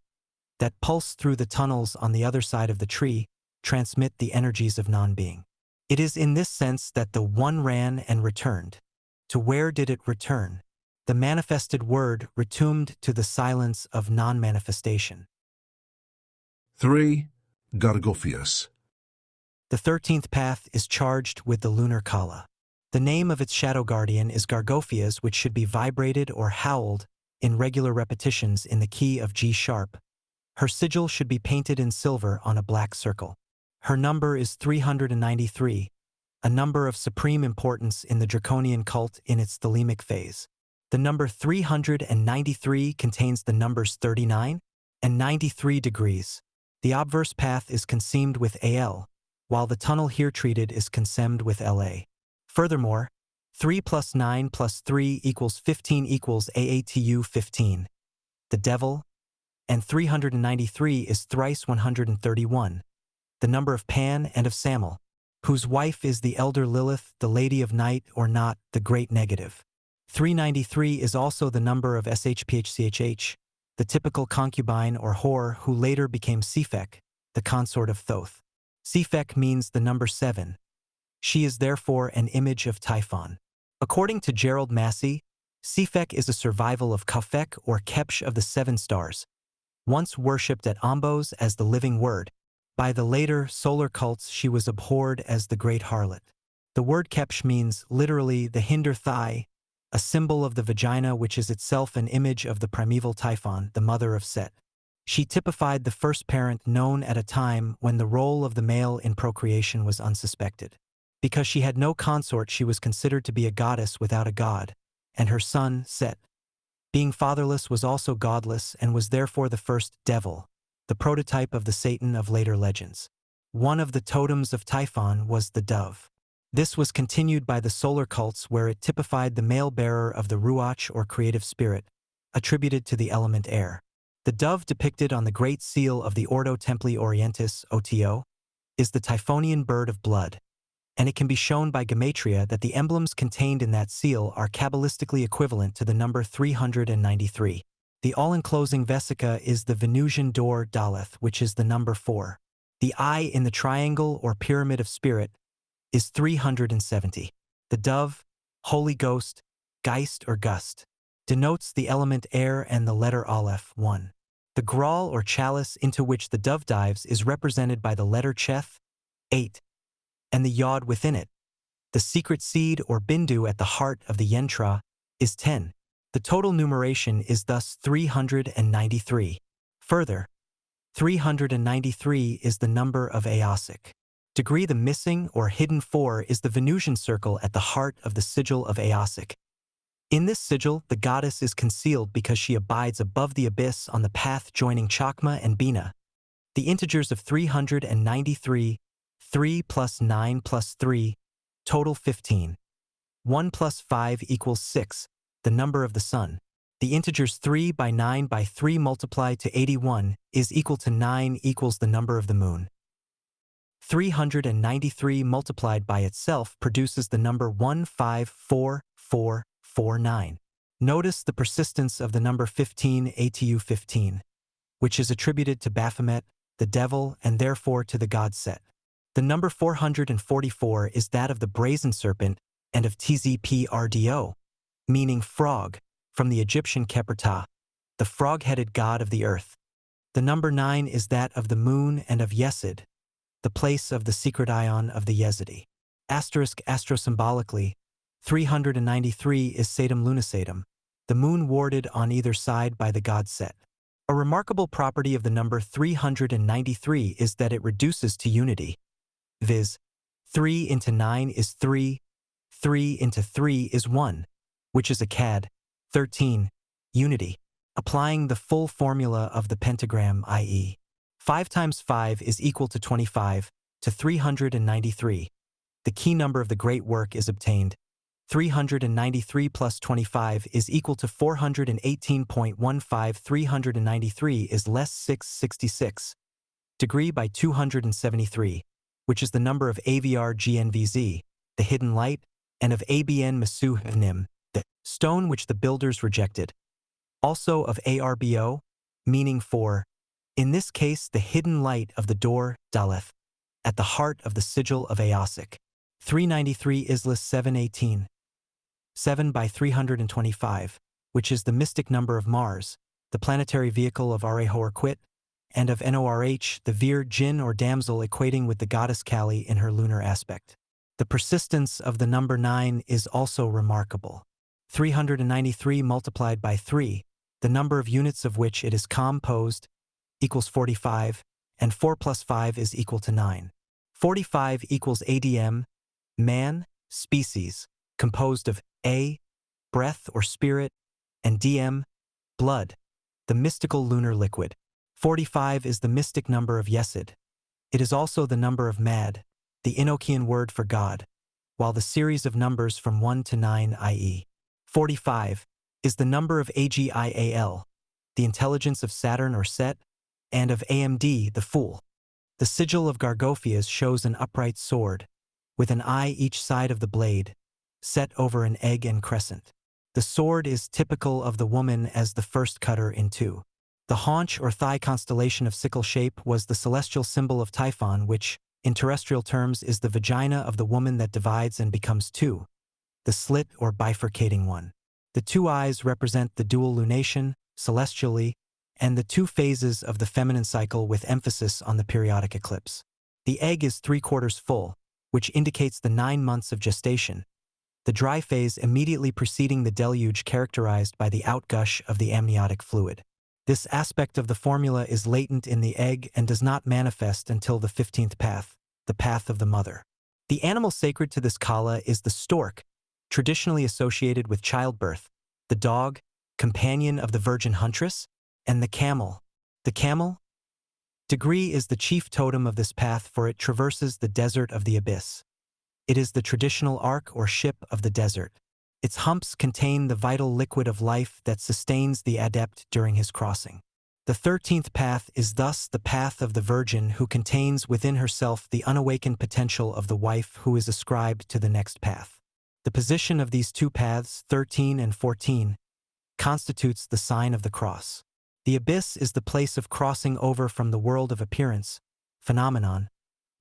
that pulse through the tunnels on the other side of the tree transmit the energies of non-being. It is in this sense that the one ran and returned. To where did it return? The manifested word retuned to the silence of non-manifestation. 3. Gargophius. The 13th path is charged with the lunar kala. The name of its shadow guardian is Gargophias, which should be vibrated or howled in regular repetitions in the key of G sharp. Her sigil should be painted in silver on a black circle. Her number is 393, a number of supreme importance in the draconian cult in its thelemic phase. The number 393 contains the numbers 39 and 93 degrees. The obverse path is consumed with AL, while the tunnel here treated is consumed with LA. Furthermore, 3 plus 9 plus 3 equals 15 equals AATU 15. The devil, and 393 is thrice 131, the number of Pan and of Samel, whose wife is the elder Lilith, the lady of night or not, the great negative. 393 is also the number of SHPHCHH, the typical concubine or whore who later became Sephek, the consort of Thoth. Sephek means the number 7. She is therefore an image of Typhon. According to Gerald Massey, Sephek is a survival of Kafek or Kepsh of the 7 stars, once worshipped at Ombos as the living word. By the later solar cults she was abhorred as the great harlot. The word Kepsh means literally the hinder thigh, a symbol of the vagina which is itself an image of the primeval Typhon, the mother of Set. She typified the first parent known at a time when the role of the male in procreation was unsuspected. Because she had no consort, she was considered to be a goddess without a god, and her son, Set, being fatherless, was also godless and was therefore the first devil, the prototype of the Satan of later legends. One of the totems of Typhon was the dove. This was continued by the solar cults where it typified the male bearer of the Ruach or creative spirit, attributed to the element air. The dove depicted on the Great Seal of the Ordo Templi Orientis (OTO) is the Typhonian bird of blood, and it can be shown by gematria that the emblems contained in that seal are kabbalistically equivalent to the number 393. The all-enclosing vesica is the Venusian door Daleth, which is the number 4. The eye in the triangle or pyramid of spirit is 370. The dove, Holy Ghost, Geist or Gust, denotes the element air and the letter Aleph, 1. The grawl or chalice into which the dove dives is represented by the letter Cheth, 8, and the yod within it. The secret seed or bindu at the heart of the yantra is 10. The total numeration is thus 393. Further, 393 is the number of Aosic. Degree the missing or hidden 4 is the Venusian circle at the heart of the sigil of Aosic. In this sigil, the goddess is concealed because she abides above the abyss on the path joining Chakma and Bina. The integers of 393, 3 plus 9 plus 3, total 15. 1 plus 5 equals 6, the number of the sun. The integers 3 by 9 by 3 multiplied to 81 is equal to 9 equals the number of the moon. 393 multiplied by itself produces the number 154449. Notice the persistence of the number 15 ATU 15, which is attributed to Baphomet, the devil, and therefore to the god Set. The number 444 is that of the brazen serpent and of Tzprdo, meaning frog, from the Egyptian Khepri, the frog-headed god of the earth. The number 9 is that of the moon and of Yesod, the place of the secret ion of the Yezidi. Asterisk astrosymbolically, 393 is Satum Lunasatum, the moon warded on either side by the god Set. A remarkable property of the number 393 is that it reduces to unity, viz. 3 into 9 is 3, 3 into 3 is 1, which is a CAD, 13, unity, applying the full formula of the pentagram, i.e. 5 times 5 is equal to 25, to 393. The key number of the great work is obtained. 393 plus 25 is equal to 418.15. 393 is less 666. Degree by 273, which is the number of AVR GNVZ, the hidden light, and of ABN Masuhnim, the stone which the builders rejected. Also of ARBO, meaning for, in this case, the hidden light of the door, Daleth, at the heart of the sigil of Aosic. 393 Islis 718. 7 by 325, which is the mystic number of Mars, the planetary vehicle of Arehorquit, and of Norh, the Vir Jinn or damsel equating with the goddess Kali in her lunar aspect. The persistence of the number 9 is also remarkable. 393 multiplied by 3, the number of units of which it is composed, equals 45, and 4 plus 5 is equal to 9. 45 equals ADM, man, species, composed of A, breath or spirit, and DM, blood, the mystical lunar liquid. 45 is the mystic number of Yesod. It is also the number of Mad, the Enochian word for God, while the series of numbers from 1 to 9, i.e. 45, is the number of Agial, the intelligence of Saturn or Set, and of AMD, the Fool. The sigil of Gargophias shows an upright sword, with an eye each side of the blade, set over an egg and crescent. The sword is typical of the woman as the first cutter in two. The haunch or thigh constellation of sickle shape was the celestial symbol of Typhon, which, in terrestrial terms, is the vagina of the woman that divides and becomes two, the slit or bifurcating one. The two eyes represent the dual lunation, celestially, and the two phases of the feminine cycle with emphasis on the periodic eclipse. The egg is 3/4 full, which indicates the 9 months of gestation, the dry phase immediately preceding the deluge characterized by the outgush of the amniotic fluid. This aspect of the formula is latent in the egg and does not manifest until the 15th path, the path of the mother. The animal sacred to this kala is the stork, traditionally associated with childbirth, the dog, companion of the virgin huntress, and the camel. The camel? Degree is the chief totem of this path, for it traverses the desert of the abyss. It is the traditional ark or ship of the desert. Its humps contain the vital liquid of life that sustains the adept during his crossing. The 13th path is thus the path of the virgin who contains within herself the unawakened potential of the wife who is ascribed to the next path. The position of these two paths, 13 and 14, constitutes the sign of the cross. The abyss is the place of crossing over from the world of appearance, phenomenon,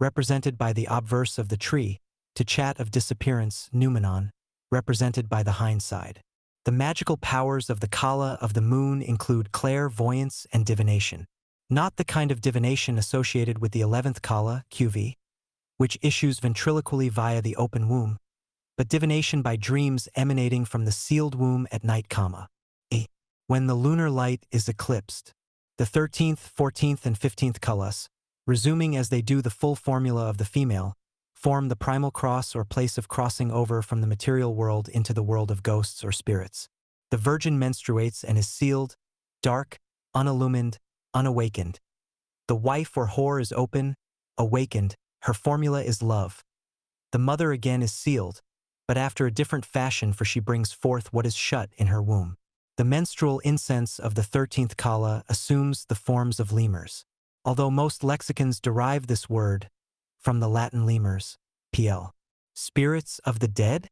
represented by the obverse of the tree, to chat of disappearance, noumenon, represented by the hindsight. The magical powers of the Kala of the moon include clairvoyance and divination. Not the kind of divination associated with the 11th Kala, QV, which issues ventriloquially via the open womb, but divination by dreams emanating from the sealed womb at night, when the lunar light is eclipsed. The 13th, 14th, and 15th Kalas, resuming as they do the full formula of the female, form the primal cross or place of crossing over from the material world into the world of ghosts or spirits. The virgin menstruates and is sealed, dark, unillumined, unawakened. The wife or whore is open, awakened, her formula is love. The mother again is sealed, but after a different fashion, for she brings forth what is shut in her womb. The menstrual incense of the 13th Kala assumes the forms of lemurs, although most lexicons derive this word from the Latin lemurs, pl. Spirits of the dead?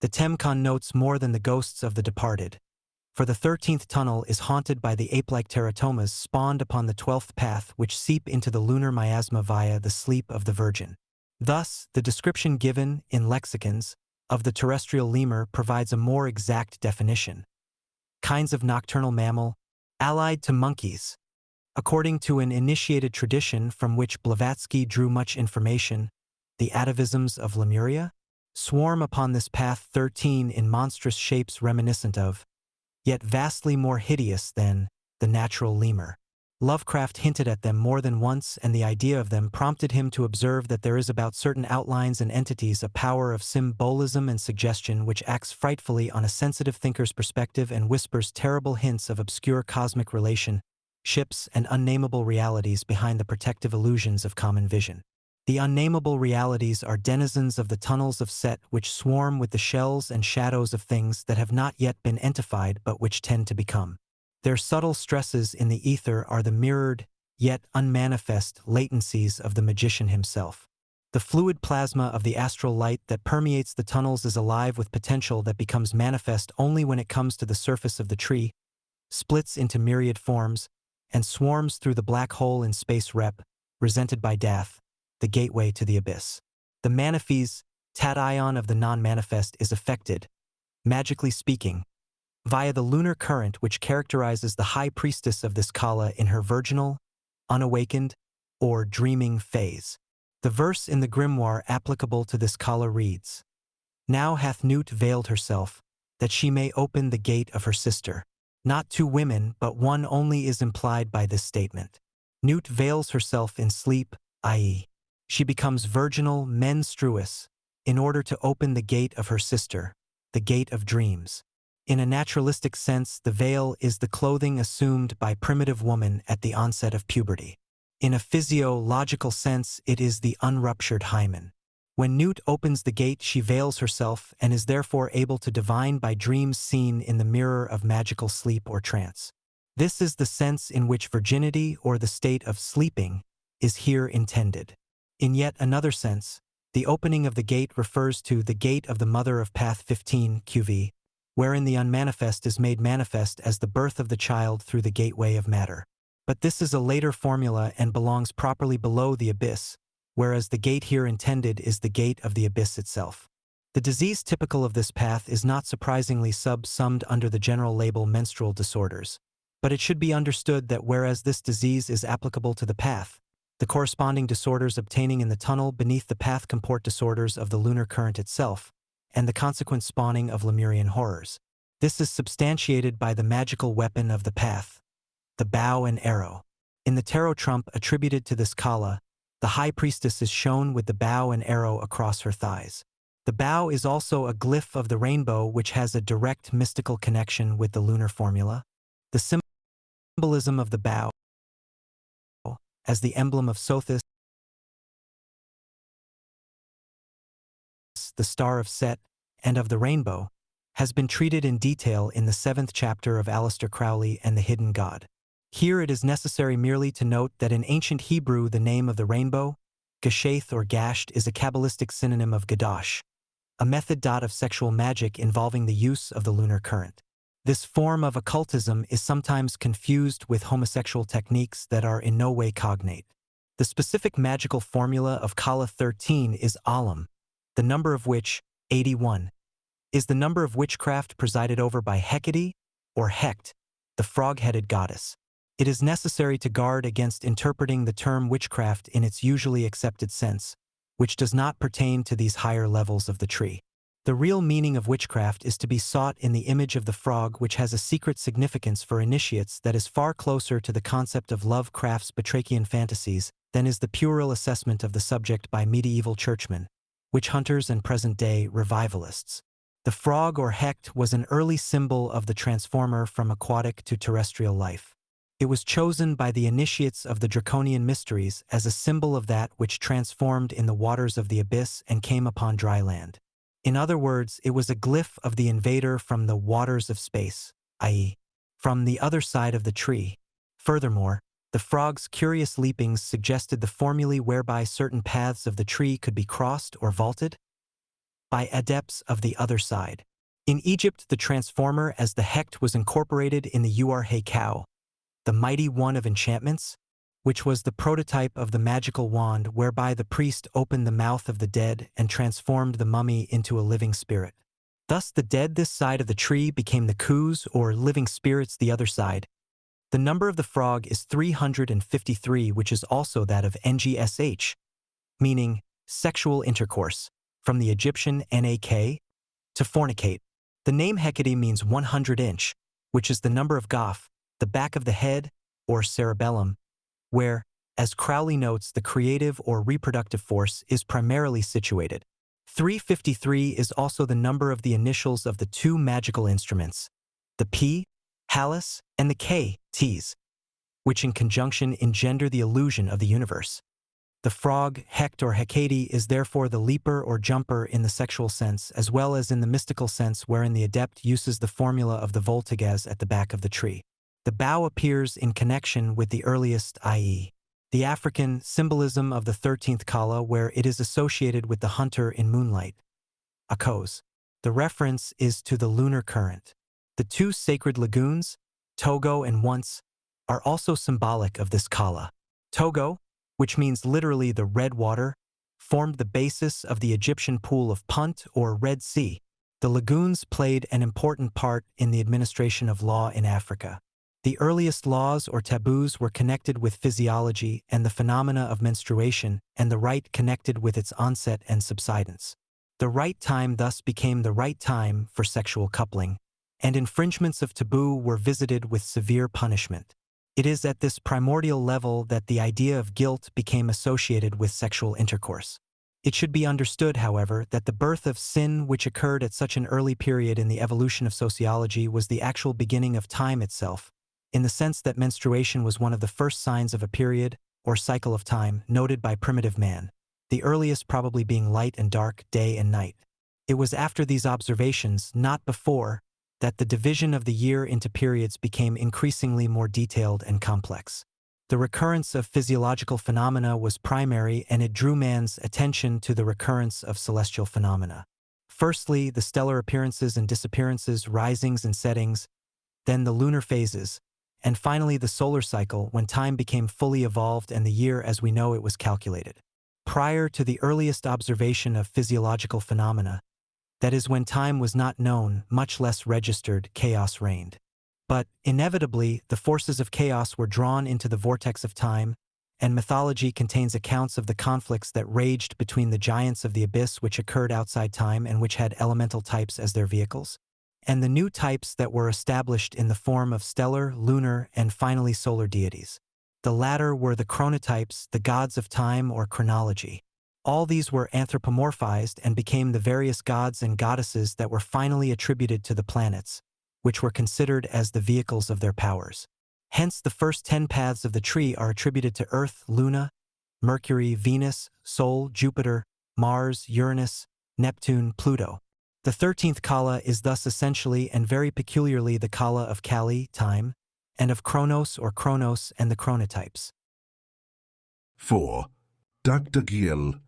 The Temkon notes more than the ghosts of the departed, for the 13th tunnel is haunted by the ape-like teratomas spawned upon the 12th path, which seep into the lunar miasma via the sleep of the virgin. Thus, the description given, in lexicons, of the terrestrial lemur provides a more exact definition. Kinds of nocturnal mammal, allied to monkeys. According to an initiated tradition from which Blavatsky drew much information, the atavisms of Lemuria swarm upon this path 13 in monstrous shapes reminiscent of, yet vastly more hideous than, the natural lemur. Lovecraft hinted at them more than once, and the idea of them prompted him to observe that there is about certain outlines and entities a power of symbolism and suggestion which acts frightfully on a sensitive thinker's perspective and whispers terrible hints of obscure cosmic ships and unnameable realities behind the protective illusions of common vision. The unnameable realities are denizens of the tunnels of Set which swarm with the shells and shadows of things that have not yet been entified but which tend to become. Their subtle stresses in the ether are the mirrored, yet unmanifest, latencies of the magician himself. The fluid plasma of the astral light that permeates the tunnels is alive with potential that becomes manifest only when it comes to the surface of the tree, splits into myriad forms, and swarms through the black hole in space represented by Dath, the gateway to the abyss. The Manifes, tation of the non-manifest, is affected, magically speaking, via the lunar current which characterizes the high priestess of this Kala in her virginal, unawakened, or dreaming phase. The verse in the grimoire applicable to this Kala reads, "Now hath Nut veiled herself, that she may open the gate of her sister." Not two women, but one only is implied by this statement. Nut veils herself in sleep, i.e., she becomes virginal, menstruous, in order to open the gate of her sister, the gate of dreams. In a naturalistic sense, the veil is the clothing assumed by primitive woman at the onset of puberty. In a physiological sense, it is the unruptured hymen. When Nut opens the gate, she veils herself and is therefore able to divine by dreams seen in the mirror of magical sleep or trance. This is the sense in which virginity, or the state of sleeping, is here intended. In yet another sense, the opening of the gate refers to the gate of the mother of Path 15 QV, wherein the unmanifest is made manifest as the birth of the child through the gateway of matter. But this is a later formula and belongs properly below the abyss, whereas the gate here intended is the gate of the abyss itself. The disease typical of this path is not surprisingly subsumed under the general label menstrual disorders, but it should be understood that whereas this disease is applicable to the path, the corresponding disorders obtaining in the tunnel beneath the path comport disorders of the lunar current itself, and the consequent spawning of Lemurian horrors. This is substantiated by the magical weapon of the path, the bow and arrow. In the tarot trump attributed to this Kala, the high priestess is shown with the bow and arrow across her thighs. The bow is also a glyph of the rainbow which has a direct mystical connection with the lunar formula. The symbolism of the bow as the emblem of Sothis the star of Set, and of the rainbow, has been treated in detail in the 7th chapter of Aleister Crowley and the Hidden God. Here it is necessary merely to note that in ancient Hebrew the name of the rainbow, Geshath or Gasht, is a Kabbalistic synonym of Gadash, a method of sexual magic involving the use of the lunar current. This form of occultism is sometimes confused with homosexual techniques that are in no way cognate. The specific magical formula of Kala 13 is Alam, the number of which, 81, is the number of witchcraft presided over by Hecate, or Hecht, the frog-headed goddess. It is necessary to guard against interpreting the term witchcraft in its usually accepted sense, which does not pertain to these higher levels of the tree. The real meaning of witchcraft is to be sought in the image of the frog, which has a secret significance for initiates that is far closer to the concept of Lovecraft's Batrachian fantasies than is the puerile assessment of the subject by medieval churchmen, witch hunters and present-day revivalists. The frog or Hecht was an early symbol of the transformer from aquatic to terrestrial life. It was chosen by the initiates of the Draconian mysteries as a symbol of that which transformed in the waters of the abyss and came upon dry land. In other words, it was a glyph of the invader from the waters of space, i.e., from the other side of the tree. Furthermore, the frog's curious leapings suggested the formulae whereby certain paths of the tree could be crossed or vaulted by adepts of the other side. In Egypt, the transformer as the Hecht was incorporated in the Uar cow, the mighty one of enchantments, which was the prototype of the magical wand whereby the priest opened the mouth of the dead and transformed the mummy into a living spirit. Thus the dead this side of the tree became the Khus, or living spirits, the other side. The number of the frog is 353, which is also that of Ngsh, meaning sexual intercourse, from the Egyptian nak, to fornicate. The name Hecate means 100-inch, which is the number of Goth, the back of the head, or cerebellum, where, as Crowley notes, the creative or reproductive force is primarily situated. 353 is also the number of the initials of the two magical instruments, the P, Hallis, and the K, Ts, which in conjunction engender the illusion of the universe. The frog, Hecht or Hecate, is therefore the leaper or jumper in the sexual sense, as well as in the mystical sense wherein the adept uses the formula of the Voltigaz at the back of the tree. The bow appears in connection with the earliest, i.e., the African symbolism of the 13th Kala, where it is associated with the hunter in moonlight, Akos. The reference is to the lunar current. The two sacred lagoons, Togo and Once, are also symbolic of this Kala. Togo, which means literally the red water, formed the basis of the Egyptian pool of Punt or Red Sea. The lagoons played an important part in the administration of law in Africa. The earliest laws or taboos were connected with physiology and the phenomena of menstruation, and the rite connected with its onset and subsidence. The right time thus became the right time for sexual coupling, and infringements of taboo were visited with severe punishment. It is at this primordial level that the idea of guilt became associated with sexual intercourse. It should be understood, however, that the birth of sin, which occurred at such an early period in the evolution of sociology, was the actual beginning of time itself, in the sense that menstruation was one of the first signs of a period, or cycle of time, noted by primitive man, the earliest probably being light and dark, day and night. It was after these observations, not before, that the division of the year into periods became increasingly more detailed and complex. The recurrence of physiological phenomena was primary, and it drew man's attention to the recurrence of celestial phenomena. Firstly, the stellar appearances and disappearances, risings and settings, then the lunar phases, and finally the solar cycle, when time became fully evolved and the year as we know it was calculated. Prior to the earliest observation of physiological phenomena, that is, when time was not known, much less registered, chaos reigned. But, inevitably, the forces of chaos were drawn into the vortex of time, and mythology contains accounts of the conflicts that raged between the giants of the abyss, which occurred outside time and which had elemental types as their vehicles, and the new types that were established in the form of stellar, lunar, and finally solar deities. The latter were the chronotypes, the gods of time or chronology. All these were anthropomorphized and became the various gods and goddesses that were finally attributed to the planets, which were considered as the vehicles of their powers. Hence, the first 10 paths of the tree are attributed to Earth, Luna, Mercury, Venus, Sol, Jupiter, Mars, Uranus, Neptune, Pluto. The 13th Kala is thus essentially and very peculiarly the Kala of Kali, time, and of Chronos or Chronos and the chronotypes. 4. Dagdagiel.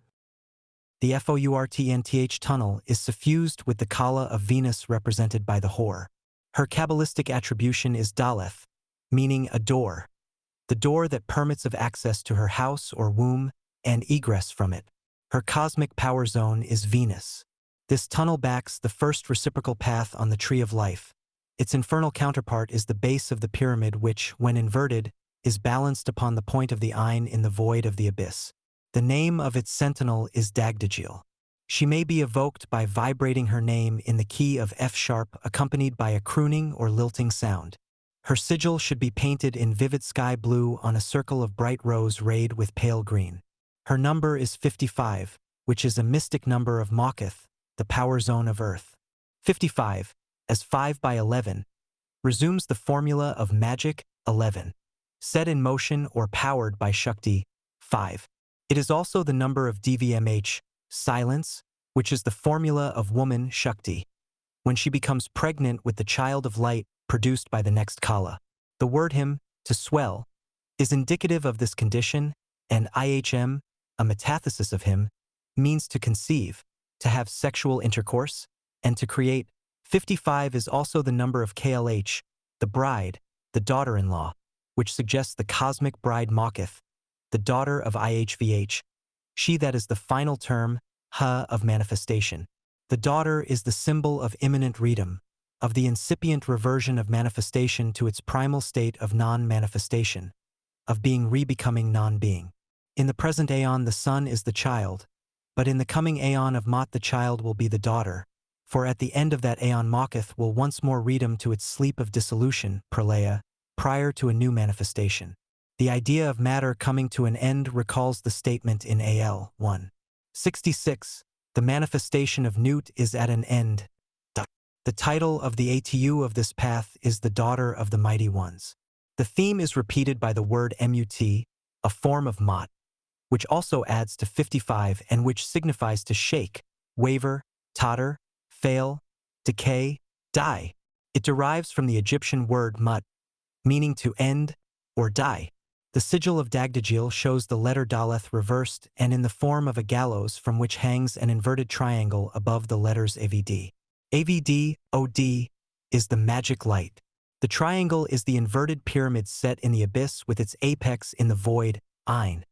The Fourtnth tunnel is suffused with the Kala of Venus represented by the whore. Her Kabbalistic attribution is Daleth, meaning a door, the door that permits of access to her house or womb and egress from it. Her cosmic power zone is Venus. This tunnel backs the first reciprocal path on the Tree of Life. Its infernal counterpart is the base of the pyramid which, when inverted, is balanced upon the point of the Ein in the void of the abyss. The name of its sentinel is Dagdagiel. She may be evoked by vibrating her name in the key of F-sharp accompanied by a crooning or lilting sound. Her sigil should be painted in vivid sky blue on a circle of bright rose rayed with pale green. Her number is 55, which is a mystic number of Mawketh, the power zone of Earth. 55, as 5 by 11, resumes the formula of magic, 11, set in motion or powered by Shakti, 5. It is also the number of DVMH, silence, which is the formula of woman, Shakti, when she becomes pregnant with the child of light produced by the next Kala. The word him, to swell, is indicative of this condition, and IHM, a metathesis of him, means to conceive, to have sexual intercourse, and to create. 55 is also the number of KLH, the bride, the daughter-in-law, which suggests the cosmic bride Mawketh, the daughter of IHVH, she that is the final term, Ha, of manifestation. The daughter is the symbol of imminent redom, of the incipient reversion of manifestation to its primal state of non-manifestation, of being re-becoming non-being. In the present aeon the sun is the child, but in the coming aeon of Mot the child will be the daughter, for at the end of that aeon Mawketh will once more redom to its sleep of dissolution, pralaya, prior to a new manifestation. The idea of matter coming to an end recalls the statement in AL 1. 66, the manifestation of Newt is at an end. The title of the ATU of this path is the daughter of the mighty ones. The theme is repeated by the word MUT, a form of Mot, which also adds to 55 and which signifies to shake, waver, totter, fail, decay, die. It derives from the Egyptian word mut, meaning to end or die. The sigil of Dagdagiel shows the letter Daleth reversed and in the form of a gallows from which hangs an inverted triangle above the letters AVD. AVD, OD, is the magic light. The triangle is the inverted pyramid set in the abyss with its apex in the void, Ein.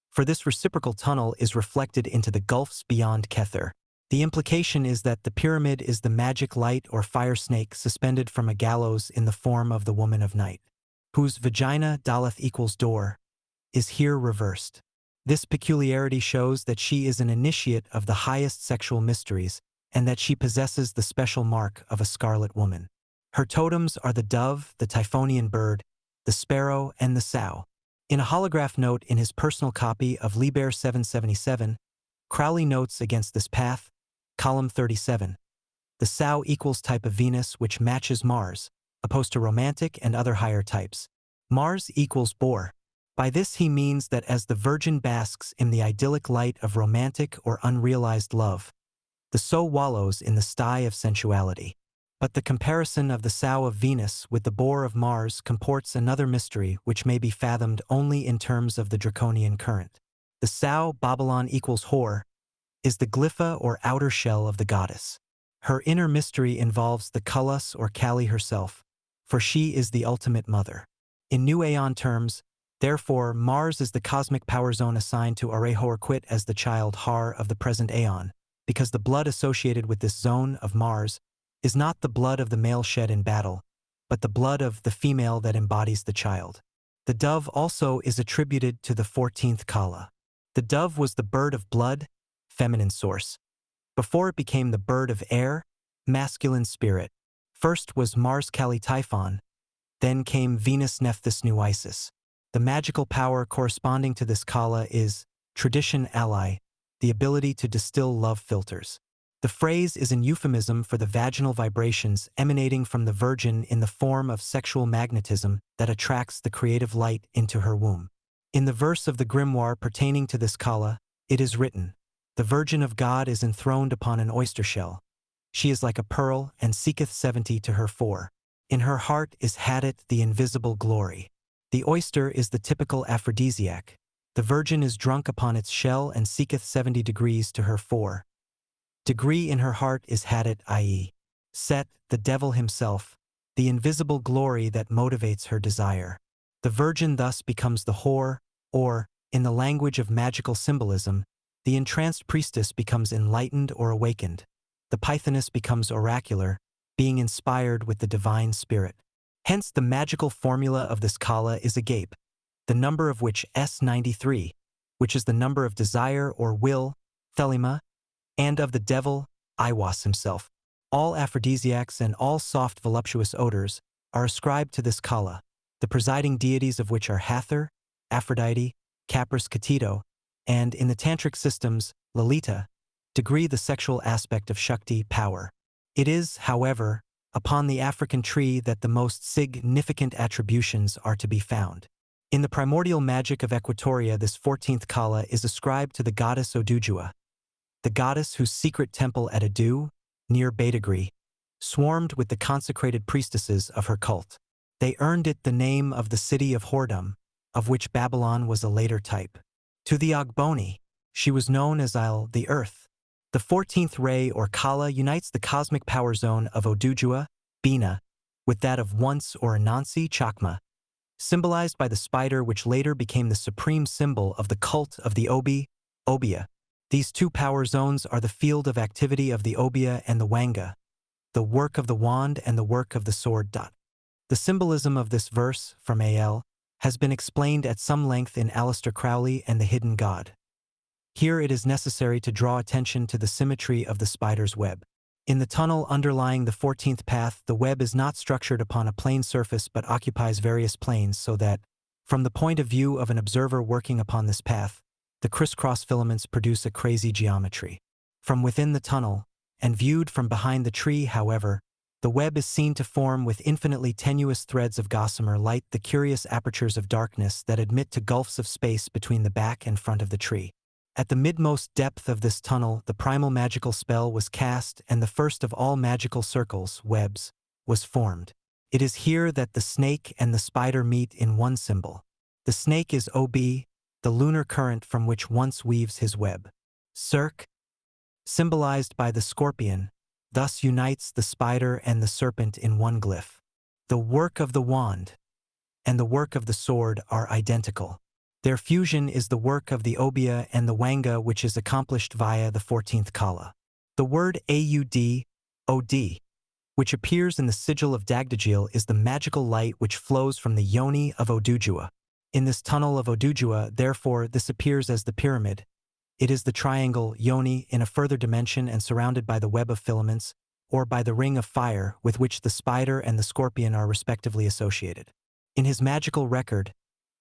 For this reciprocal tunnel is reflected into the gulfs beyond Kether. The implication is that the pyramid is the magic light or fire snake suspended from a gallows in the form of the woman of night, whose vagina Daleth equals door, is here reversed. This peculiarity shows that she is an initiate of the highest sexual mysteries and that she possesses the special mark of a scarlet woman. Her totems are the dove, the Typhonian bird, the sparrow, and the sow. In a holograph note in his personal copy of Liber 777, Crowley notes against this path, column 37, the sow equals type of Venus which matches Mars, opposed to romantic and other higher types. Mars equals boar. By this he means that as the virgin basks in the idyllic light of romantic or unrealized love, the sow wallows in the sty of sensuality. But the comparison of the sow of Venus with the boar of Mars comports another mystery which may be fathomed only in terms of the draconian current. The sow, Babylon equals whore, is the glypha or outer shell of the goddess. Her inner mystery involves the Kulus or Kali herself, for she is the ultimate mother. In New Aeon terms, therefore, Mars is the cosmic power zone assigned to Arehorquit as the child Har of the present Aeon, because the blood associated with this zone of Mars is not the blood of the male shed in battle, but the blood of the female that embodies the child. The dove also is attributed to the 14th Kala. The dove was the bird of blood, feminine source. Before it became the bird of air, masculine spirit. First was Mars Kali Typhon, then came Venus Nephthys Nu Isis. The magical power corresponding to this Kala is tradition ally, the ability to distill love filters. The phrase is an euphemism for the vaginal vibrations emanating from the Virgin in the form of sexual magnetism that attracts the creative light into her womb. In the verse of the grimoire pertaining to this Kala, it is written, The Virgin of God is enthroned upon an oyster shell. She is like a pearl and seeketh 70 to her fore. In her heart is Hadit the invisible glory. The oyster is the typical aphrodisiac. The Virgin is drunk upon its shell and seeketh 70 degrees to her fore. Degree in her heart is Hadit, i.e., Set, the devil himself, the invisible glory that motivates her desire. The Virgin thus becomes the whore, or, in the language of magical symbolism, the entranced priestess becomes enlightened or awakened. The Pythoness becomes oracular, being inspired with the divine spirit. Hence the magical formula of this kala is agape, the number of which S93, which is the number of desire or will, thelema, and of the devil, Iwas himself. All aphrodisiacs and all soft voluptuous odors are ascribed to this kala, the presiding deities of which are Hathor, Aphrodite, Capris Katito, and, in the tantric systems, Lalita, degree the sexual aspect of Shakti, power. It is, however, upon the African tree that the most significant attributions are to be found. In the primordial magic of Equatoria, this 14th kala is ascribed to the goddess Odujua, the goddess whose secret temple at Adu, near Betagri, swarmed with the consecrated priestesses of her cult. They earned it the name of the city of whoredom, of which Babylon was a later type. To the Ogboni, she was known as Il, the earth. The 14th ray or kala unites the cosmic power zone of Odujua, Bina, with that of once or Anansi, Chakma, symbolized by the spider which later became the supreme symbol of the cult of the Obi, Obia. These two power zones are the field of activity of the Obia and the Wanga, the work of the wand and the work of the sword. The symbolism of this verse, from A.L., has been explained at some length in Aleister Crowley and the Hidden God. Here it is necessary to draw attention to the symmetry of the spider's web. In the tunnel underlying the 14th path, the web is not structured upon a plane surface but occupies various planes so that, from the point of view of an observer working upon this path, the crisscross filaments produce a crazy geometry. From within the tunnel, and viewed from behind the tree, however, the web is seen to form with infinitely tenuous threads of gossamer light the curious apertures of darkness that admit to gulfs of space between the back and front of the tree. At the midmost depth of this tunnel, the primal magical spell was cast and the first of all magical circles, webs, was formed. It is here that the snake and the spider meet in one symbol. The snake is Ob, the lunar current from which once weaves his web. Cirque, symbolized by the scorpion, thus unites the spider and the serpent in one glyph. The work of the wand and the work of the sword are identical. Their fusion is the work of the Obia and the Wanga, which is accomplished via the 14th kala. The word Aud, Od, which appears in the sigil of Dagdagil, is the magical light which flows from the yoni of Odujua. In this tunnel of Odujua, therefore, this appears as the pyramid. It is the triangle, yoni, in a further dimension and surrounded by the web of filaments, or by the ring of fire with which the spider and the scorpion are respectively associated. In his magical record,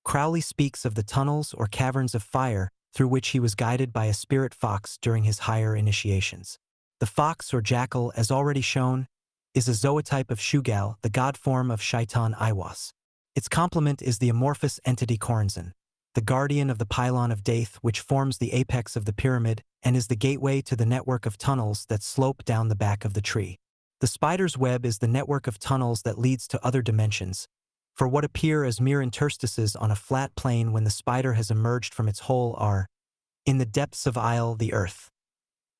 Crowley speaks of the tunnels or caverns of fire through which he was guided by a spirit fox during his higher initiations. The fox or jackal, as already shown, is a zootype of Shugal, the god form of Shaitan Iwas. Its complement is the amorphous entity Coranzan, the guardian of the pylon of Daith, which forms the apex of the pyramid and is the gateway to the network of tunnels that slope down the back of the tree. The spider's web is the network of tunnels that leads to other dimensions, for what appear as mere interstices on a flat plane when the spider has emerged from its hole are, in the depths of Isle, the earth,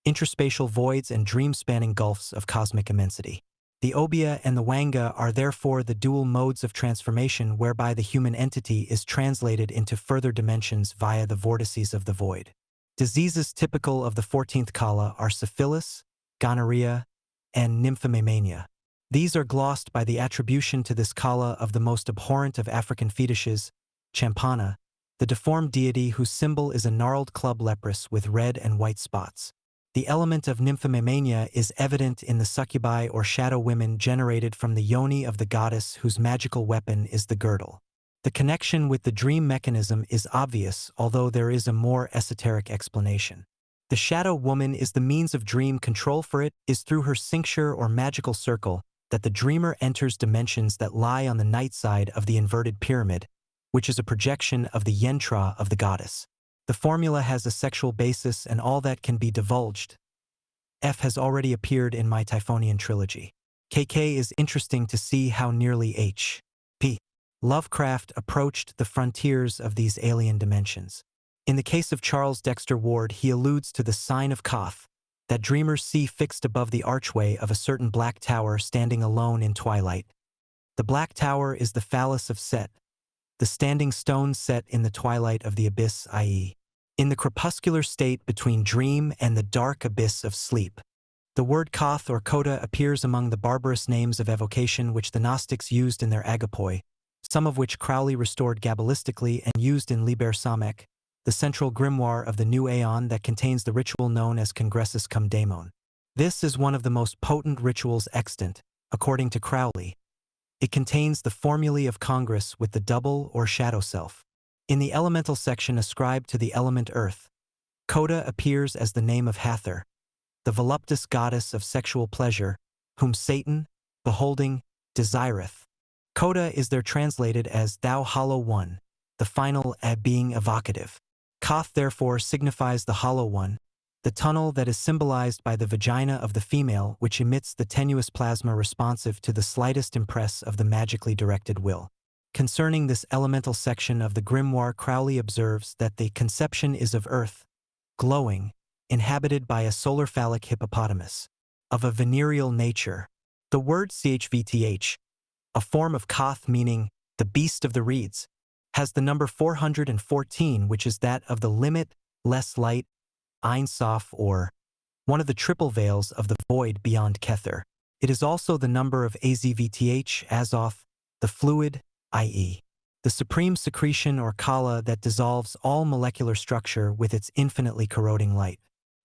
interspatial voids and dream-spanning gulfs of cosmic immensity. The Obia and the Wanga are therefore the dual modes of transformation whereby the human entity is translated into further dimensions via the vortices of the void. Diseases typical of the 14th kala are syphilis, gonorrhea, and nymphomania. These are glossed by the attribution to this kala of the most abhorrent of African fetishes, Champana, the deformed deity whose symbol is a gnarled club leprous with red and white spots. The element of nymphomania is evident in the succubi or shadow women generated from the yoni of the goddess whose magical weapon is the girdle. The connection with the dream mechanism is obvious, although there is a more esoteric explanation. The shadow woman is the means of dream control, for it is through her cincture or magical circle that the dreamer enters dimensions that lie on the night side of the inverted pyramid, which is a projection of the yentra of the goddess. The formula has a sexual basis and all that can be divulged. F has already appeared in my Typhonian trilogy. KK is interesting to see how nearly H.P. Lovecraft approached the frontiers of these alien dimensions. In the case of Charles Dexter Ward, he alludes to the sign of Koth, that dreamers see fixed above the archway of a certain black tower standing alone in twilight. The black tower is the phallus of Set, the standing stone set in the twilight of the abyss, i.e., in the crepuscular state between dream and the dark abyss of sleep. The word Koth or Kota appears among the barbarous names of evocation which the Gnostics used in their agapoi, some of which Crowley restored Kabbalistically and used in Liber Samek, the central grimoire of the new Aeon that contains the ritual known as Congressus cum Daemon. This is one of the most potent rituals extant, according to Crowley. It contains the formulae of Congress with the double or shadow self. In the elemental section ascribed to the element earth, Kota appears as the name of Hathor, the voluptuous goddess of sexual pleasure, whom Satan, beholding, desireth. Kota is there translated as thou hollow one, the final being evocative. Koth therefore signifies the hollow one, the tunnel that is symbolized by the vagina of the female which emits the tenuous plasma responsive to the slightest impress of the magically directed will. Concerning this elemental section of the grimoire, Crowley observes that the conception is of earth, glowing, inhabited by a solar phallic hippopotamus, of a venereal nature. The word chvth, a form of Koth meaning the beast of the reeds, has the number 414, which is that of the limit, less light, Ein Sof, or one of the triple veils of the void beyond Kether. It is also the number of Azvth, Azoth, the fluid, i.e., the supreme secretion or kala that dissolves all molecular structure with its infinitely corroding light.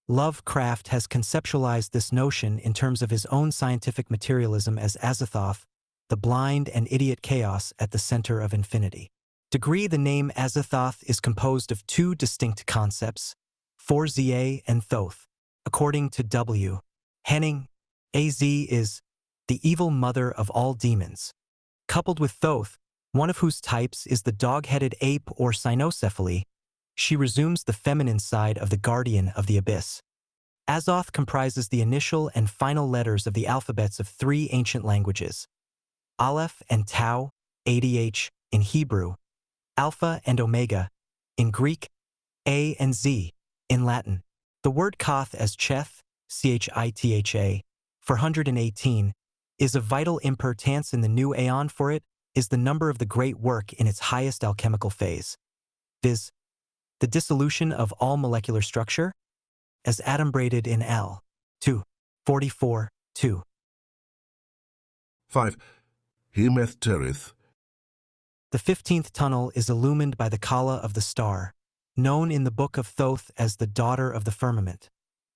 Lovecraft has conceptualized this notion in terms of his own scientific materialism as Azathoth, the blind and idiot chaos at the center of infinity. The name Azathoth is composed of two distinct concepts, Forza and Thoth. According to W. Henning, Az is the evil mother of all demons, coupled with Thoth, one of whose types is the dog-headed ape or cynocephaly. She resumes the feminine side of the guardian of the abyss. Azoth comprises the initial and final letters of the alphabets of three ancient languages, Aleph and Tau, ADH, in Hebrew, Alpha and Omega, in Greek, A and Z, in Latin. The word Koth as Cheth, Chitha, 418, is of vital importance in the new Aeon, for it is the number of the great work in its highest alchemical phase, viz., the dissolution of all molecular structure, as adumbrated in L. 2. 44, 2. 5. Hemeth Terith. The 15th tunnel is illumined by the Kala of the star, known in the Book of Thoth as the daughter of the firmament,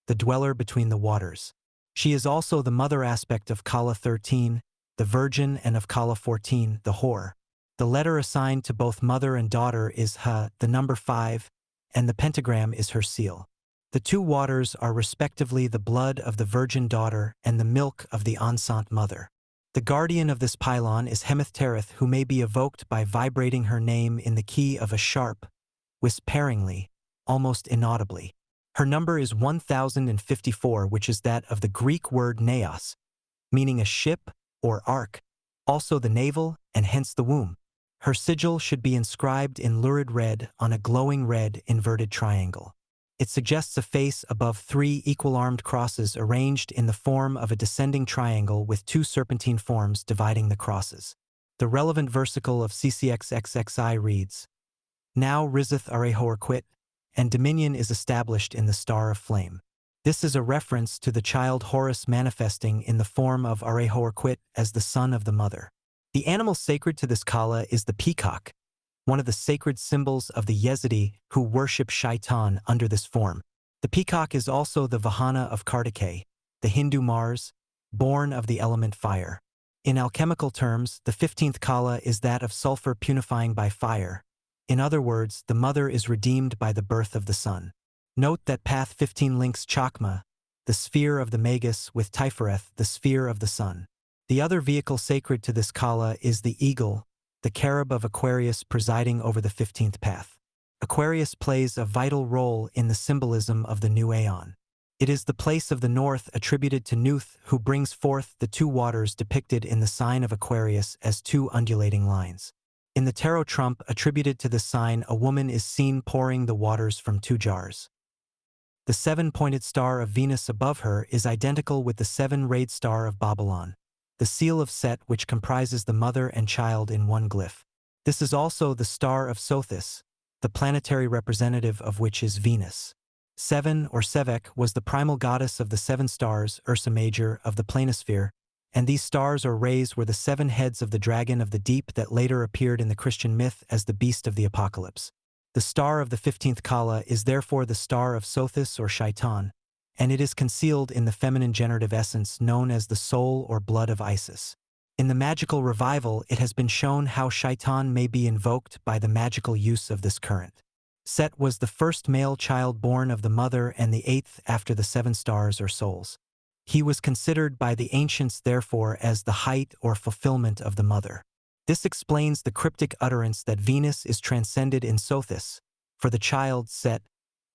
the dweller between the waters. She is also the mother aspect of Kala 13, the virgin, and of Kala 14, the whore. The letter assigned to both mother and daughter is Ha, the number 5, and the pentagram is her seal. The two waters are respectively the blood of the virgin daughter and the milk of the enceinte mother. The guardian of this pylon is Hemeth Terith, who may be evoked by vibrating her name in the key of a sharp, whisperingly, almost inaudibly. Her number is 1054, which is that of the Greek word neos, meaning a ship or ark, also the navel and hence the womb. Her sigil should be inscribed in lurid red on a glowing red inverted triangle. It suggests a face above three equal-armed crosses arranged in the form of a descending triangle with two serpentine forms dividing the crosses. The relevant versicle of CCXXXI reads, Now riseth Arehorquit, and dominion is established in the star of flame. This is a reference to the child Horus manifesting in the form of Arehorquit as the son of the mother. The animal sacred to this Kala is the peacock, one of the sacred symbols of the Yezidi who worship Shaitan under this form. The peacock is also the Vahana of Kartikeya, the Hindu Mars, born of the element fire. In alchemical terms, the 15th Kala is that of sulfur punifying by fire. In other words, the mother is redeemed by the birth of the son. Note that Path 15 links Chakma, the sphere of the Magus, with Tifereth, the sphere of the sun. The other vehicle sacred to this Kala is the eagle, the cherub of Aquarius presiding over the 15th path. Aquarius plays a vital role in the symbolism of the new aeon. It is the place of the north attributed to Nuth, who brings forth the two waters depicted in the sign of Aquarius as two undulating lines. In the tarot trump attributed to the sign, a woman is seen pouring the waters from two jars. The seven-pointed star of Venus above her is identical with the seven-rayed star of Babylon, the seal of Set, which comprises the mother and child in one glyph. This is also the star of Sothis, the planetary representative of which is Venus. Seven, or Sevek, was the primal goddess of the seven stars, Ursa Major, of the planisphere, and these stars or rays were the seven heads of the dragon of the deep that later appeared in the Christian myth as the beast of the apocalypse. The star of the 15th Kala is therefore the star of Sothis or Shaitan, and it is concealed in the feminine generative essence known as the soul or blood of Isis. In the magical revival, it has been shown how Shaitan may be invoked by the magical use of this current. Set was the first male child born of the mother and the eighth after the seven stars or souls. He was considered by the ancients therefore as the height or fulfillment of the mother. This explains the cryptic utterance that Venus is transcended in Sothis, for the child, Set,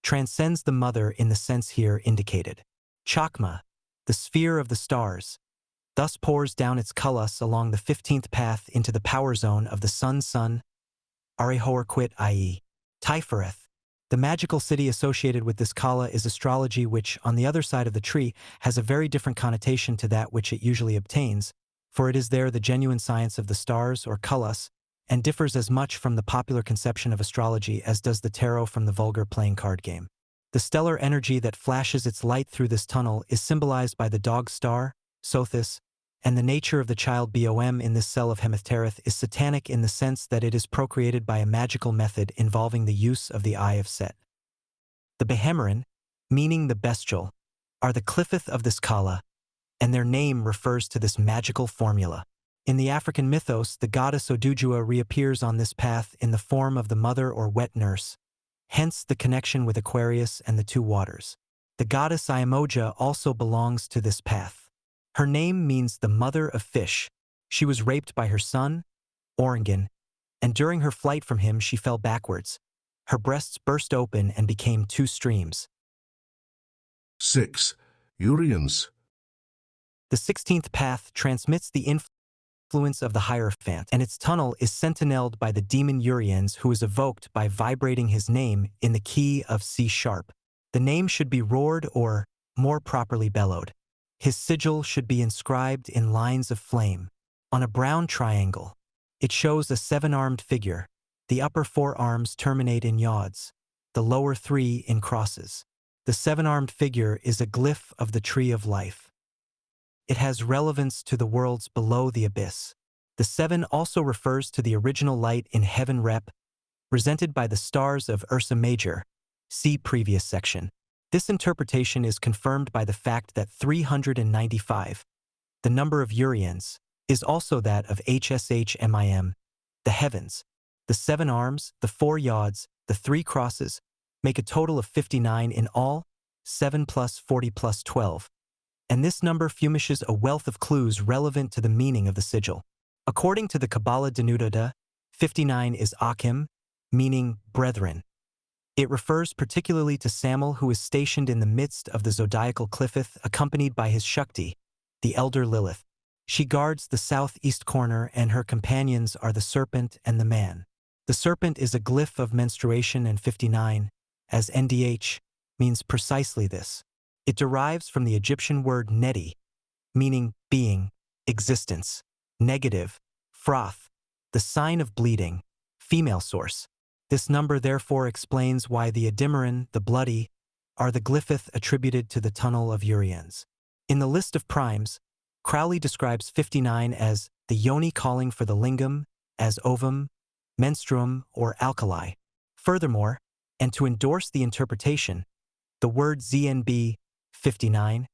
transcends the mother in the sense here indicated. Chakma, the sphere of the stars, thus pours down its kulus along the 15th path into the power zone of the sun, Arihoarquit, i.e. Typhoreth. The magical city associated with this kala is astrology, which, on the other side of the tree, has a very different connotation to that which it usually obtains, for it is there the genuine science of the stars, or kulus, and differs as much from the popular conception of astrology as does the tarot from the vulgar playing card game. The stellar energy that flashes its light through this tunnel is symbolized by the dog star, Sothis, and the nature of the child Bom in this cell of Hemethtereth is satanic in the sense that it is procreated by a magical method involving the use of the eye of Set. The Behemorin, meaning the bestial, are the Cliffith of this kala, and their name refers to this magical formula. In the African mythos, the goddess Odujua reappears on this path in the form of the mother or wet nurse, hence the connection with Aquarius and the two waters. The goddess Iamoja also belongs to this path. Her name means the mother of fish. She was raped by her son, Orangan, and during her flight from him she fell backwards. Her breasts burst open and became two streams. 6. Urians. The 16th path transmits the influence of the Hierophant, and its tunnel is sentineled by the demon Urians, who is evoked by vibrating his name in the key of C sharp. The name should be roared or, more properly, bellowed. His sigil should be inscribed in lines of flame. On a brown triangle, it shows a seven-armed figure. The upper four arms terminate in yods, the lower three in crosses. The seven-armed figure is a glyph of the Tree of Life. It has relevance to the worlds below the abyss. The seven also refers to the original light in heaven represented by the stars of Ursa Major. See previous section. This interpretation is confirmed by the fact that 395, the number of Urians, is also that of HSHMIM, the heavens. The seven arms, the four yods, the three crosses, make a total of 59 in all, 7 plus 40 plus 12. And this number fumishes a wealth of clues relevant to the meaning of the sigil. According to the Kabbalah Denutada, 59 is Achim, meaning brethren. It refers particularly to Samuel, who is stationed in the midst of the zodiacal Cliffith, accompanied by his Shakti, the elder Lilith. She guards the southeast corner, and her companions are the serpent and the man. The serpent is a glyph of menstruation, and 59, as NDH, means precisely this. It derives from the Egyptian word neti, meaning being, existence, negative, froth, the sign of bleeding, female source. This number therefore explains why the Adimaran, the bloody, are the glyphith attributed to the tunnel of Urians. In the list of primes, Crowley describes 59 as the yoni calling for the lingam, as ovum, menstruum, or alkali. Furthermore, and to endorse the interpretation, the word ZNB, 59,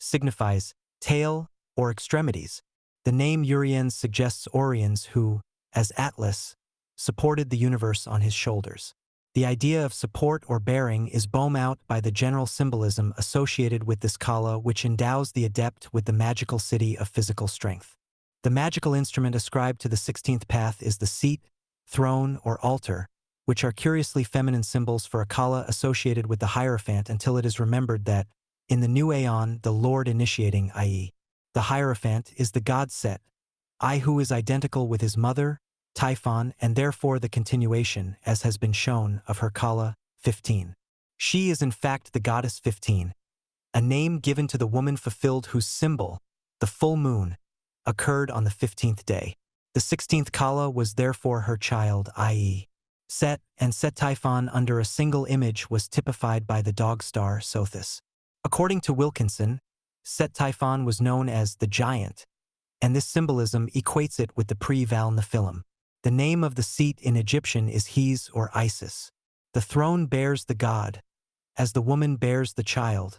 signifies tail or extremities. The name Urians suggests Orions who, as Atlas, supported the universe on his shoulders. The idea of support or bearing is borne out by the general symbolism associated with this kala, which endows the adept with the magical city of physical strength. The magical instrument ascribed to the 16th path is the seat, throne, or altar, which are curiously feminine symbols for a kala associated with the Hierophant until it is remembered that, in the new aeon, the Lord initiating, i.e., the Hierophant, is the god Set, who is identical with his mother, Typhon, and therefore the continuation, as has been shown, of her kala, 15. She is in fact the goddess 15, a name given to the woman fulfilled whose symbol, the full moon, occurred on the 15th day. The 16th kala was therefore her child, i.e., Set, and Set Typhon under a single image was typified by the dog star Sothis. According to Wilkinson, Set Typhon was known as the giant, and this symbolism equates it with the pre-Val Nephilim. The name of the seat in Egyptian is Hes or Isis. The throne bears the god, as the woman bears the child,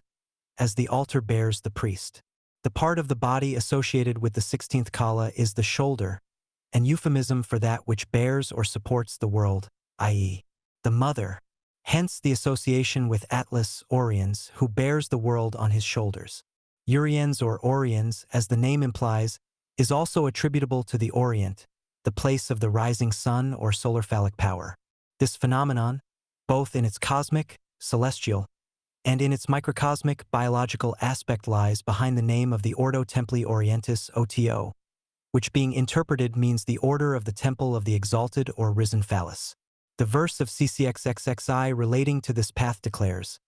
as the altar bears the priest. The part of the body associated with the 16th kala is the shoulder, an euphemism for that which bears or supports the world, i.e., the mother. Hence the association with Atlas Oriens, who bears the world on his shoulders. Uriens or Oriens, as the name implies, is also attributable to the Orient, the place of the rising sun or solar phallic power. This phenomenon, both in its cosmic, celestial, and in its microcosmic, biological aspect lies behind the name of the Ordo Templi Orientis OTO, which being interpreted means the order of the temple of the exalted or risen phallus. The verse of CCXXXI relating to this path declares,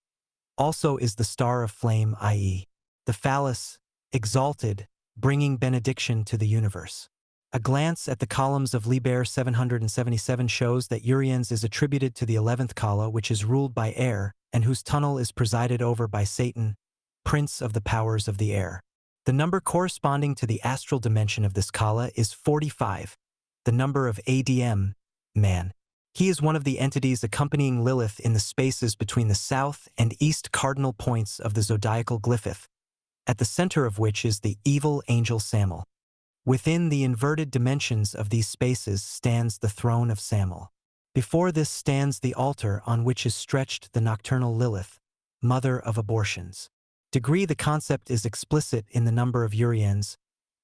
also is the star of flame, i.e., the phallus, exalted, bringing benediction to the universe. A glance at the columns of Liber 777 shows that Uriens is attributed to the 11th kala, which is ruled by air, and whose tunnel is presided over by Satan, prince of the powers of the air. The number corresponding to the astral dimension of this kala is 45, the number of ADM, man. He is one of the entities accompanying Lilith in the spaces between the south and east cardinal points of the zodiacal glyphith, at the center of which is the evil angel Samuel. Within the inverted dimensions of these spaces stands the throne of Samuel. Before this stands the altar on which is stretched the nocturnal Lilith, mother of abortions. Degree the concept is explicit in the number of Uriens,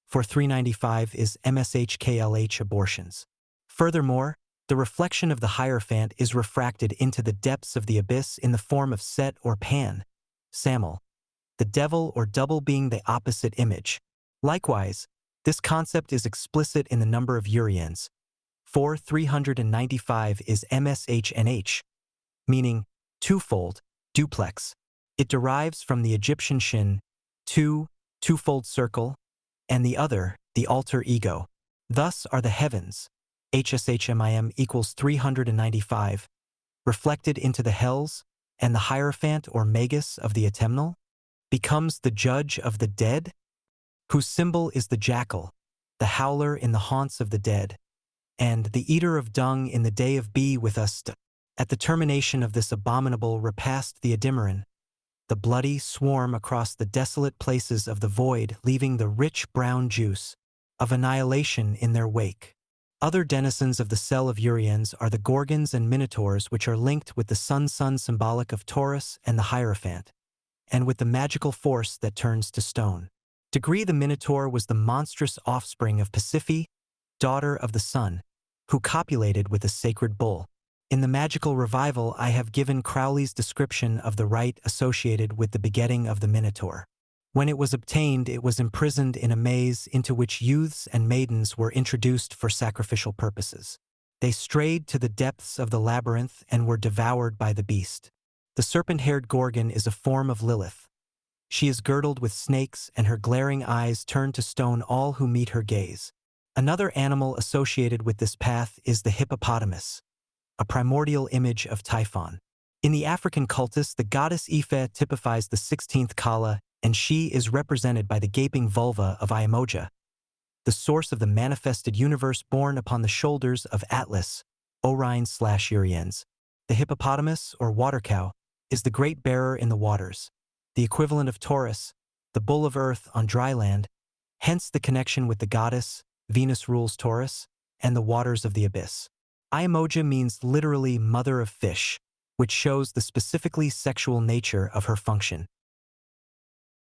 for 395 is MSHKLH abortions. Furthermore, the reflection of the Hierophant is refracted into the depths of the abyss in the form of Set or Pan, Samuel, the devil or double being the opposite image. Likewise, this concept is explicit in the number of Uriens, for 395 is MSHNH, meaning twofold, duplex. It derives from the Egyptian shin, twofold circle, and the other, the alter ego. Thus are the heavens, HSHMIM equals 395, reflected into the hells, and the Hierophant or Magus of the Autumnal becomes the judge of the dead, whose symbol is the jackal, the howler in the haunts of the dead, and the eater of dung in the day of be with us. At the termination of this abominable repast the Adimaran, the bloody swarm across the desolate places of the void, leaving the rich brown juice of annihilation in their wake. Other denizens of the cell of Uriens are the Gorgons and Minotaurs, which are linked with the sun symbolic of Taurus and the Hierophant, and with the magical force that turns to stone. Degree the Minotaur was the monstrous offspring of Pasiphae, daughter of the sun, who copulated with a sacred bull. In the magical revival, I have given Crowley's description of the rite associated with the begetting of the Minotaur. When it was obtained, it was imprisoned in a maze into which youths and maidens were introduced for sacrificial purposes. They strayed to the depths of the labyrinth and were devoured by the beast. The serpent-haired Gorgon is a form of Lilith. She is girdled with snakes, and her glaring eyes turn to stone all who meet her gaze. Another animal associated with this path is the hippopotamus, a primordial image of Typhon. In the African cultus, the goddess Ife typifies the 16th kala, and she is represented by the gaping vulva of Imoja, the source of the manifested universe born upon the shoulders of Atlas, Orion/Uriens. The hippopotamus, or water cow, is the great bearer in the waters, the equivalent of Taurus, the bull of earth on dry land, hence the connection with the goddess, Venus rules Taurus, and the waters of the abyss. Imoja means literally mother of fish, which shows the specifically sexual nature of her function.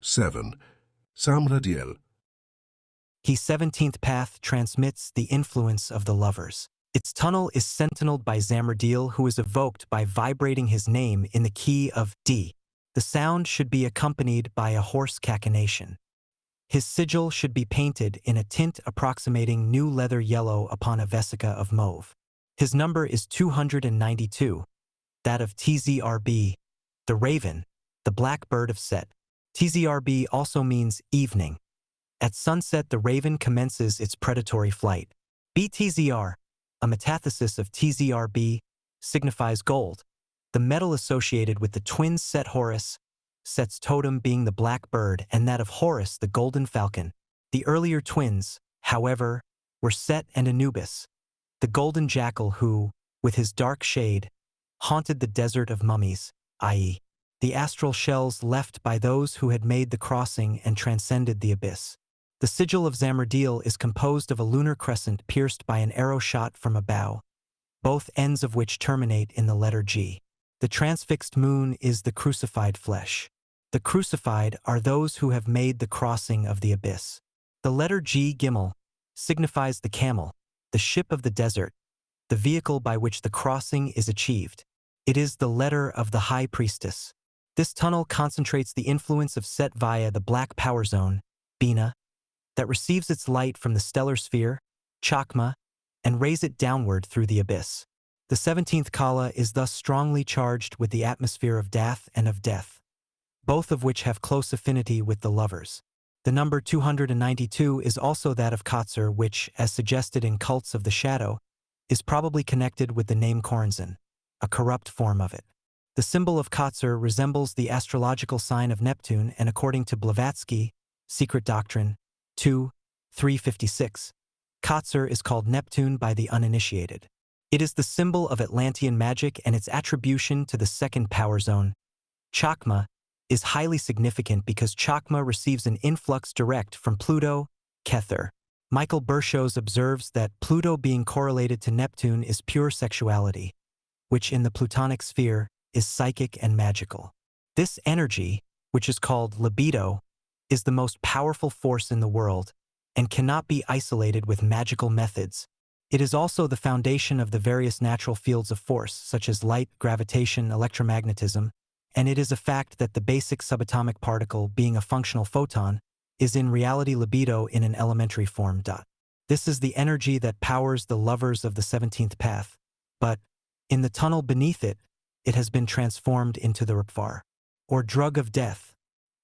7. Samradiel. His 17th path transmits the influence of the lovers. Its tunnel is sentineled by Zamradil, who is evoked by vibrating his name in the key of D. The sound should be accompanied by a hoarse cachinnation. His sigil should be painted in a tint approximating new leather yellow upon a vesica of mauve. His number is 292, that of TZRB, the raven, the black bird of Set. TZRB also means evening. At sunset, the raven commences its predatory flight. BTZR, a metathesis of TZRB, signifies gold, the metal associated with the twin Set Horus, Set's totem being the black bird and that of Horus the golden falcon. The earlier twins, however, were Set and Anubis, the golden jackal who, with his dark shade, haunted the desert of mummies, i.e., the astral shells left by those who had made the crossing and transcended the abyss. The sigil of Zamradil is composed of a lunar crescent pierced by an arrow shot from a bow, both ends of which terminate in the letter G. The transfixed moon is the crucified flesh. The crucified are those who have made the crossing of the abyss. The letter G Gimel signifies the camel, the ship of the desert, the vehicle by which the crossing is achieved. It is the letter of the high priestess. This tunnel concentrates the influence of Set via the black power zone, Bina, that receives its light from the stellar sphere, Chakma, and rays it downward through the abyss. The 17th Kala is thus strongly charged with the atmosphere of Dath and of death, both of which have close affinity with the lovers. The number 292 is also that of Kotzur, which, as suggested in Cults of the Shadow, is probably connected with the name Koranzan, a corrupt form of it. The symbol of Kotzur resembles the astrological sign of Neptune, and according to Blavatsky, Secret Doctrine, 356, Kotzur is called Neptune by the uninitiated. It is the symbol of Atlantean magic, and its attribution to the second power zone, Chakma, is highly significant because Chakma receives an influx direct from Pluto, Kether. Michael Bershows observes that Pluto being correlated to Neptune is pure sexuality, which in the Plutonic sphere is psychic and magical. This energy, which is called libido, is the most powerful force in the world and cannot be isolated with magical methods. It is also the foundation of the various natural fields of force, such as light, gravitation, electromagnetism, and it is a fact that the basic subatomic particle, being a functional photon, is in reality libido in an elementary form. This is the energy that powers the lovers of the 17th path, but, in the tunnel beneath it, it has been transformed into the Rupvar, or drug of death,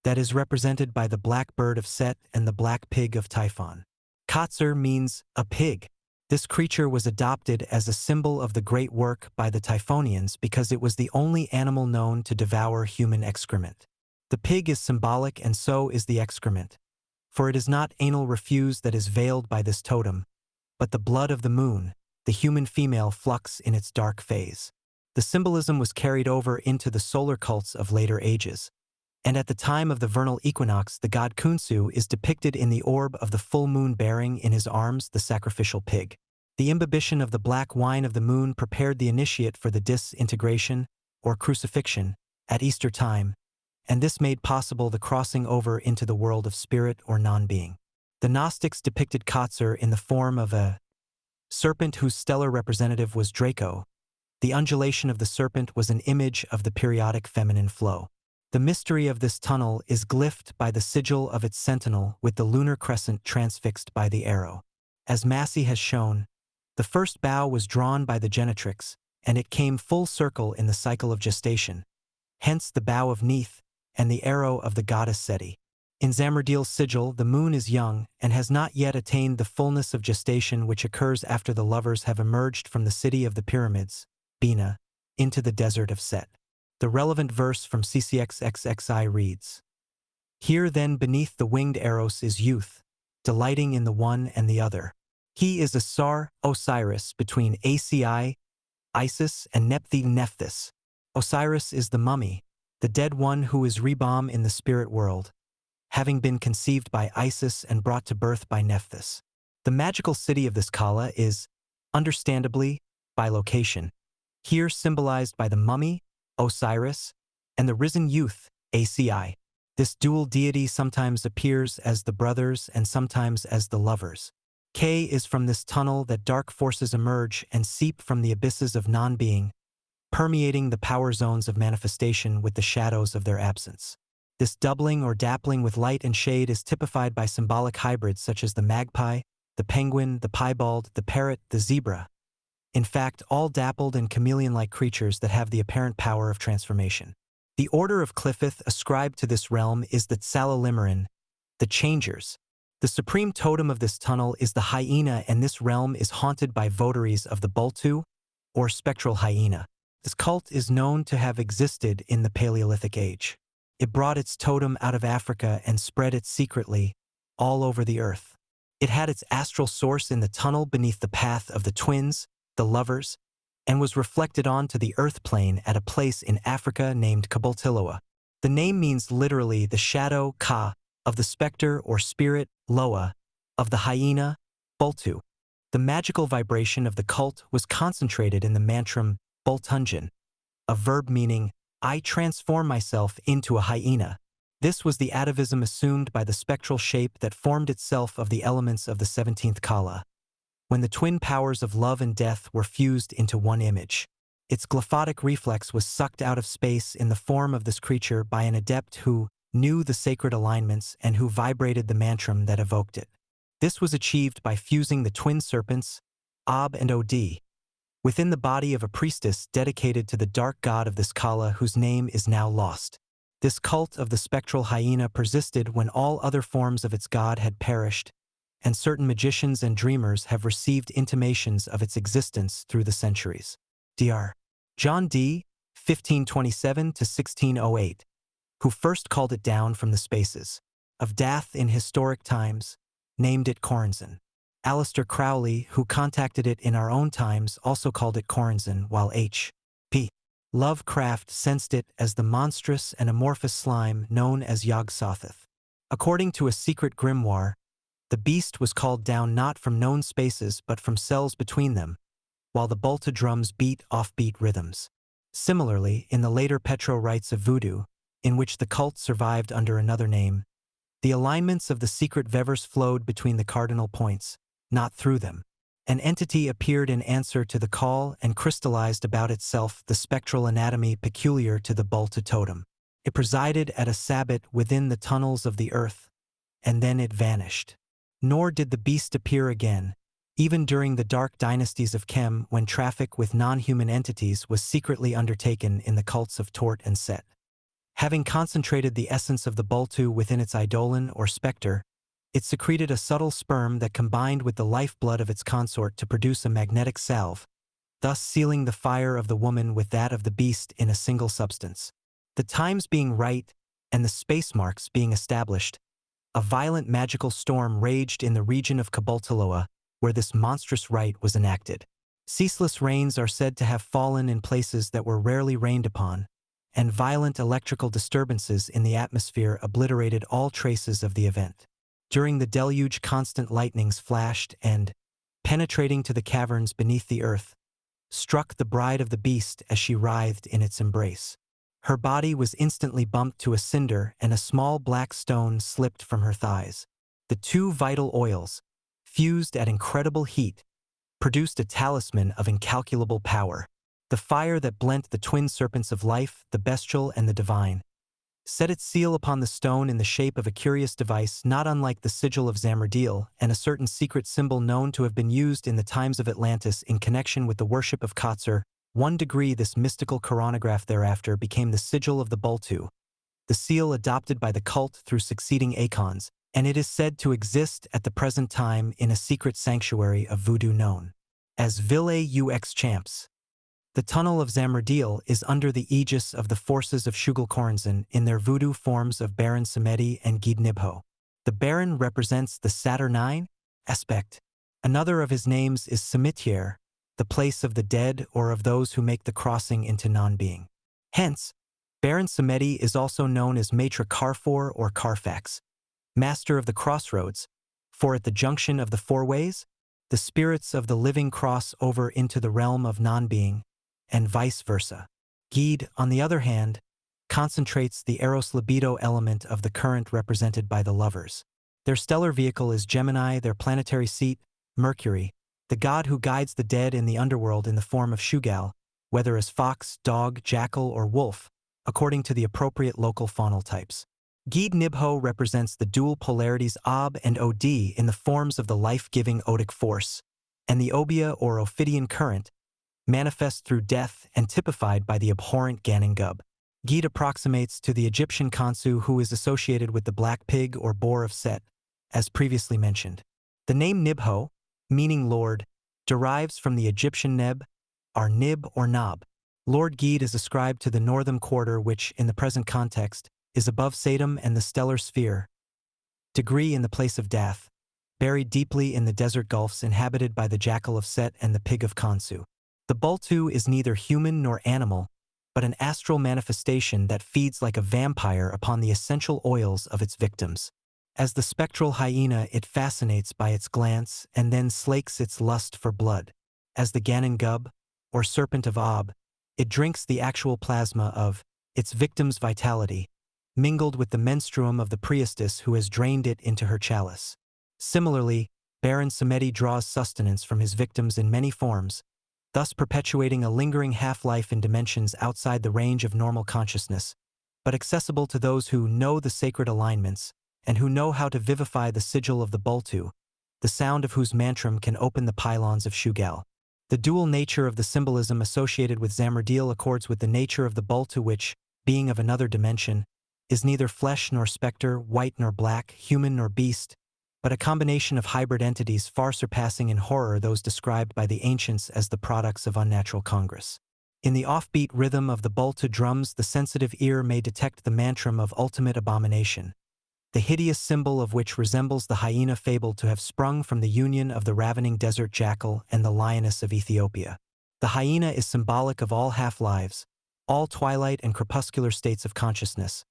that is represented by the black bird of Set and the black pig of Typhon. Kotzur means a pig. This creature was adopted as a symbol of the great work by the Typhonians because it was the only animal known to devour human excrement. The pig is symbolic, and so is the excrement, for it is not anal refuse that is veiled by this totem, but the blood of the moon, the human female flux in its dark phase. The symbolism was carried over into the solar cults of later ages, and at the time of the vernal equinox, the god Khunsu is depicted in the orb of the full moon bearing in his arms the sacrificial pig. The imbibition of the black wine of the moon prepared the initiate for the disintegration, or crucifixion, at Easter time, and this made possible the crossing over into the world of spirit or non-being. The Gnostics depicted Kotzur in the form of a serpent whose stellar representative was Draco. The undulation of the serpent was an image of the periodic feminine flow. The mystery of this tunnel is glyphed by the sigil of its sentinel with the lunar crescent transfixed by the arrow. As Massey has shown, the first bow was drawn by the genetrix, and it came full circle in the cycle of gestation, hence the bow of Neith and the arrow of the goddess Seti. In Zamradil's sigil, the moon is young and has not yet attained the fullness of gestation which occurs after the lovers have emerged from the city of the pyramids, Bina, into the desert of Set. The relevant verse from CCXXXI reads, "Here then beneath the winged Eros is youth, delighting in the one and the other. He is Asar, Osiris, between Aci, Isis, and Nephthi Nephthys. Osiris is the mummy, the dead one who is Rebam in the spirit world, having been conceived by Isis and brought to birth by Nephthys. The magical city of this Kala is, understandably, by location, here symbolized by the mummy, Osiris, and the risen youth, Aci. This dual deity sometimes appears as the brothers and sometimes as the lovers. K is from this tunnel that dark forces emerge and seep from the abysses of non-being, permeating the power zones of manifestation with the shadows of their absence. This doubling or dappling with light and shade is typified by symbolic hybrids such as the magpie, the penguin, the piebald, the parrot, the zebra. In fact, all dappled and chameleon-like creatures that have the apparent power of transformation. The order of Qliphoth ascribed to this realm is the Tsalalimaran, the Changers. The supreme totem of this tunnel is the hyena, and this realm is haunted by votaries of the Boltu, or spectral hyena. This cult is known to have existed in the Paleolithic Age. It brought its totem out of Africa and spread it secretly all over the earth. It had its astral source in the tunnel beneath the path of the twins, the lovers, and was reflected onto the earth plane at a place in Africa named Kabultiloa. The name means literally the shadow, Ka, of the specter or spirit, Loa, of the hyena, Boltu. The magical vibration of the cult was concentrated in the mantram Boltunjan, a verb meaning, I transform myself into a hyena. This was the atavism assumed by the spectral shape that formed itself of the elements of the 17th Kala, when the twin powers of love and death were fused into one image. Its glyphotic reflex was sucked out of space in the form of this creature by an adept who knew the sacred alignments and who vibrated the mantram that evoked it. This was achieved by fusing the twin serpents, Ob and Od, within the body of a priestess dedicated to the dark god of this Kala whose name is now lost. This cult of the spectral hyena persisted when all other forms of its god had perished, and certain magicians and dreamers have received intimations of its existence through the centuries. Dr. John D. 1527 to 1608, who first called it down from the spaces of Dath in historic times, named it Coranzon. Aleister Crowley, who contacted it in our own times, also called it Coranzon, while H.P. Lovecraft sensed it as the monstrous and amorphous slime known as Yog-Sothoth. According to a secret grimoire, the beast was called down not from known spaces but from cells between them, while the Bolta drums beat offbeat rhythms. Similarly, in the later Petro rites of voodoo, in which the cult survived under another name, the alignments of the secret vevers flowed between the cardinal points, not through them. An entity appeared in answer to the call and crystallized about itself the spectral anatomy peculiar to the Bolta totem. It presided at a sabbat within the tunnels of the earth, and then it vanished. Nor did the beast appear again, even during the dark dynasties of Kem when traffic with non-human entities was secretly undertaken in the cults of Tort and Set. Having concentrated the essence of the Boltu within its eidolon or specter, it secreted a subtle sperm that combined with the lifeblood of its consort to produce a magnetic salve, thus sealing the fire of the woman with that of the beast in a single substance. The times being right and the space marks being established, a violent magical storm raged in the region of Kabultiloa, where this monstrous rite was enacted. Ceaseless rains are said to have fallen in places that were rarely rained upon, and violent electrical disturbances in the atmosphere obliterated all traces of the event. During the deluge, constant lightnings flashed and, penetrating to the caverns beneath the earth, struck the bride of the beast as she writhed in its embrace. Her body was instantly bumped to a cinder and a small black stone slipped from her thighs. The two vital oils, fused at incredible heat, produced a talisman of incalculable power. The fire that blent the twin serpents of life, the bestial and the divine, set its seal upon the stone in the shape of a curious device not unlike the sigil of Zamradil and a certain secret symbol known to have been used in the times of Atlantis in connection with the worship of Kotzur. 1 degree this mystical coronograph thereafter became the sigil of the Boltu, the seal adopted by the cult through succeeding eikons, and it is said to exist at the present time in a secret sanctuary of voodoo known as Ville ux Champs. The Tunnel of Zamradil is under the aegis of the forces of Shugal Coranzon in their voodoo forms of Baron Samedi and Gid Nibho. The Baron represents the Saturnine aspect. Another of his names is Cimetière, the place of the dead or of those who make the crossing into non-being. Hence, Baron Samedi is also known as Maitre Carrefour or Carfax, master of the crossroads, for at the junction of the four ways, the spirits of the living cross over into the realm of non-being, and vice versa. Gide, on the other hand, concentrates the eros libido element of the current represented by the lovers. Their stellar vehicle is Gemini, their planetary seat, Mercury, the god who guides the dead in the underworld in the form of Shugal, whether as fox, dog, jackal, or wolf, according to the appropriate local faunal types. Gid Nibho represents the dual polarities Ob and Od in the forms of the life-giving Odic force, and the Obia or Ophidian current, manifest through death and typified by the abhorrent Ganon Gub. Gid approximates to the Egyptian Khonsu who is associated with the black pig or boar of Set, as previously mentioned. The name Nibho, meaning Lord, derives from the Egyptian Neb, or Nib or Nob. Lord Gid is ascribed to the northern quarter which, in the present context, is above Satum and the stellar sphere. Degree in the place of Dath, buried deeply in the desert gulfs inhabited by the jackal of Set and the pig of Khonsu. The Boltu is neither human nor animal, but an astral manifestation that feeds like a vampire upon the essential oils of its victims. As the spectral hyena, it fascinates by its glance and then slakes its lust for blood. As the Ganon Gub, or serpent of Ob, it drinks the actual plasma of its victim's vitality, mingled with the menstruum of the priestess who has drained it into her chalice. Similarly, Baron Samedi draws sustenance from his victims in many forms, thus perpetuating a lingering half-life in dimensions outside the range of normal consciousness, but accessible to those who know the sacred alignments and who know how to vivify the sigil of the Boltu, the sound of whose mantram can open the pylons of Shugal. The dual nature of the symbolism associated with Zamradil accords with the nature of the Boltu which, being of another dimension, is neither flesh nor specter, white nor black, human nor beast, but a combination of hybrid entities far surpassing in horror those described by the ancients as the products of unnatural congress. In the offbeat rhythm of the Boltu drums, the sensitive ear may detect the mantram of ultimate abomination, the hideous symbol of which resembles the hyena fabled to have sprung from the union of the ravening desert jackal and the lioness of Ethiopia. The hyena is symbolic of all half-lives, all twilight and crepuscular states of consciousness,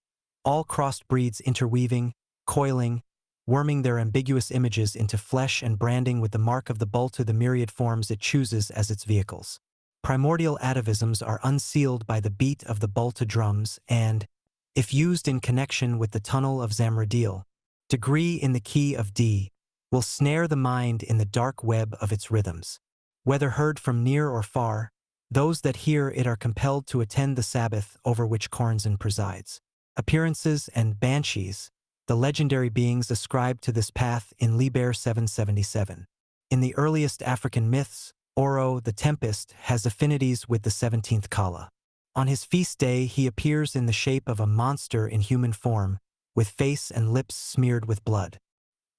all crossed breeds interweaving, coiling, worming their ambiguous images into flesh and branding with the mark of the Boltu the myriad forms it chooses as its vehicles. Primordial atavisms are unsealed by the beat of the Boltu drums and, if used in connection with the tunnel of Zamradil, degree in the key of D, will snare the mind in the dark web of its rhythms. Whether heard from near or far, those that hear it are compelled to attend the Sabbath over which Coranzon presides. Appearances and banshees, the legendary beings ascribed to this path in Liber 777. In the earliest African myths, Oro, the Tempest, has affinities with the 17th Kala. On his feast day, he appears in the shape of a monster in human form, with face and lips smeared with blood.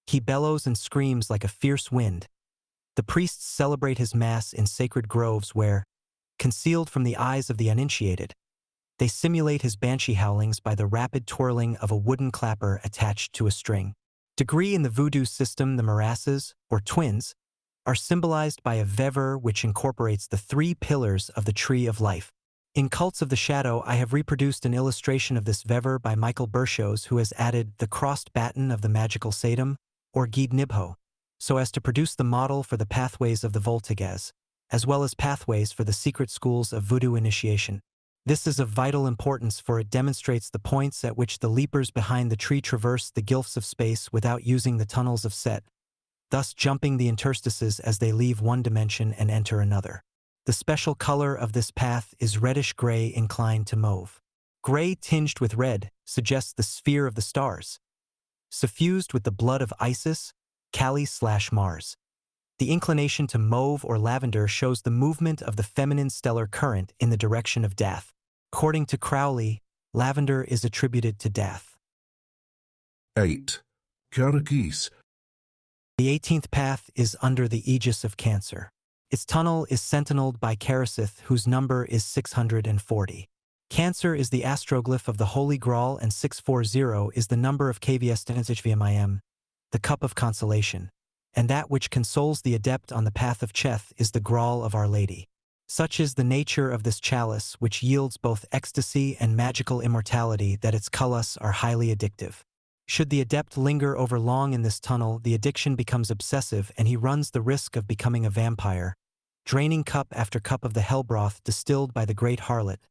He bellows and screams like a fierce wind. The priests celebrate his mass in sacred groves where, concealed from the eyes of the uninitiated, they simulate his banshee howlings by the rapid twirling of a wooden clapper attached to a string. Degree in the voodoo system, the Marasas, or twins, are symbolized by a vever which incorporates the 3 pillars of the Tree of Life. In Cults of the Shadow, I have reproduced an illustration of this vever by Michael Bershos, who has added the crossed baton of the magical Satum, or Gid Nibho, so as to produce the model for the pathways of the Voltigaz, as well as pathways for the secret schools of voodoo initiation. This is of vital importance, for it demonstrates the points at which the leapers behind the tree traverse the gilfs of space without using the tunnels of Set, thus jumping the interstices as they leave one dimension and enter another. The special color of this path is reddish-gray inclined to mauve. Gray tinged with red suggests the sphere of the stars, suffused with the blood of Isis, Kali/Mars. The inclination to mauve or lavender shows the movement of the feminine stellar current in the direction of Dath. According to Crowley, lavender is attributed to Dath. 8. Karakis. The 18th path is under the aegis of Cancer. Its tunnel is sentineled by Karasith, whose number is 640. Cancer is the astroglyph of the Holy Graal, and 640 is the number of KVS, the cup of consolation, and that which consoles the adept on the path of Cheth is the Graal of Our Lady. Such is the nature of this chalice, which yields both ecstasy and magical immortality, that its culus are highly addictive. Should the adept linger over long in this tunnel, the addiction becomes obsessive and he runs the risk of becoming a vampire, draining cup after cup of the hellbroth distilled by the great harlot,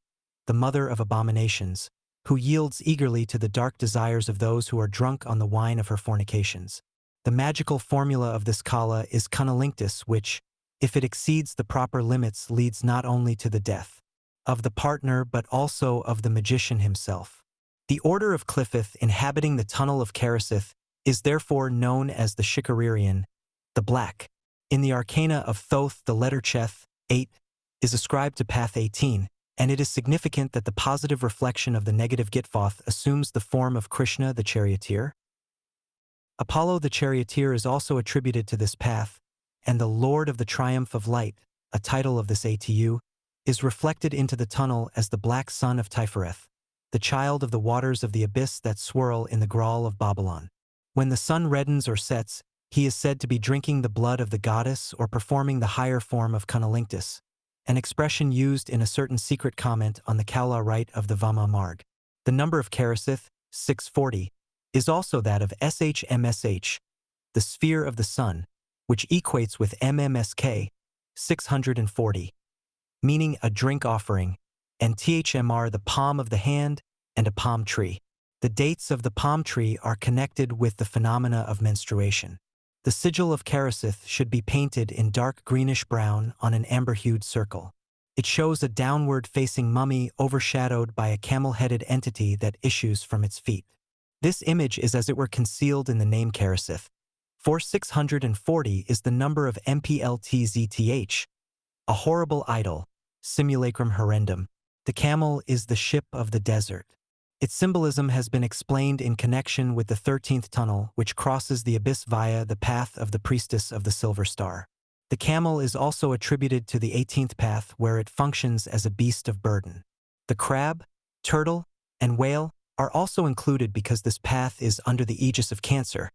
the mother of abominations, who yields eagerly to the dark desires of those who are drunk on the wine of her fornications. The magical formula of this kala is cunnilingus, which, if it exceeds the proper limits, leads not only to the death of the partner but also of the magician himself. The order of Cliffith inhabiting the tunnel of Kerasith is therefore known as the Shikaririan, the Black. In the arcana of Thoth, the letter Cheth, 8, is ascribed to path 18, and it is significant that the positive reflection of the negative Gitvoth assumes the form of Krishna the charioteer. Apollo the charioteer is also attributed to this path, and the Lord of the Triumph of Light, a title of this ATU, is reflected into the tunnel as the black son of Tifereth, the child of the waters of the abyss that swirl in the Graal of Babylon. When the sun reddens or sets, he is said to be drinking the blood of the goddess or performing the higher form of cunnilingus, an expression used in a certain secret comment on the Kaula rite of the Vama Marg. The number of Kerasith, 640, is also that of SHMSH, the sphere of the sun, which equates with MMSK, 640, meaning a drink offering, and THMR, the palm of the hand, and a palm tree. The dates of the palm tree are connected with the phenomena of menstruation. The sigil of Kerasith should be painted in dark greenish-brown on an amber-hued circle. It shows a downward-facing mummy overshadowed by a camel-headed entity that issues from its feet. This image is as it were concealed in the name Kerasith. 4640 is the number of MPLTZTH, a horrible idol, simulacrum horrendum. The camel is the ship of the desert. Its symbolism has been explained in connection with the 13th tunnel, which crosses the abyss via the path of the priestess of the silver star. The camel is also attributed to the 18th path, where it functions as a beast of burden. The crab, turtle, and whale are also included because this path is under the aegis of Cancer,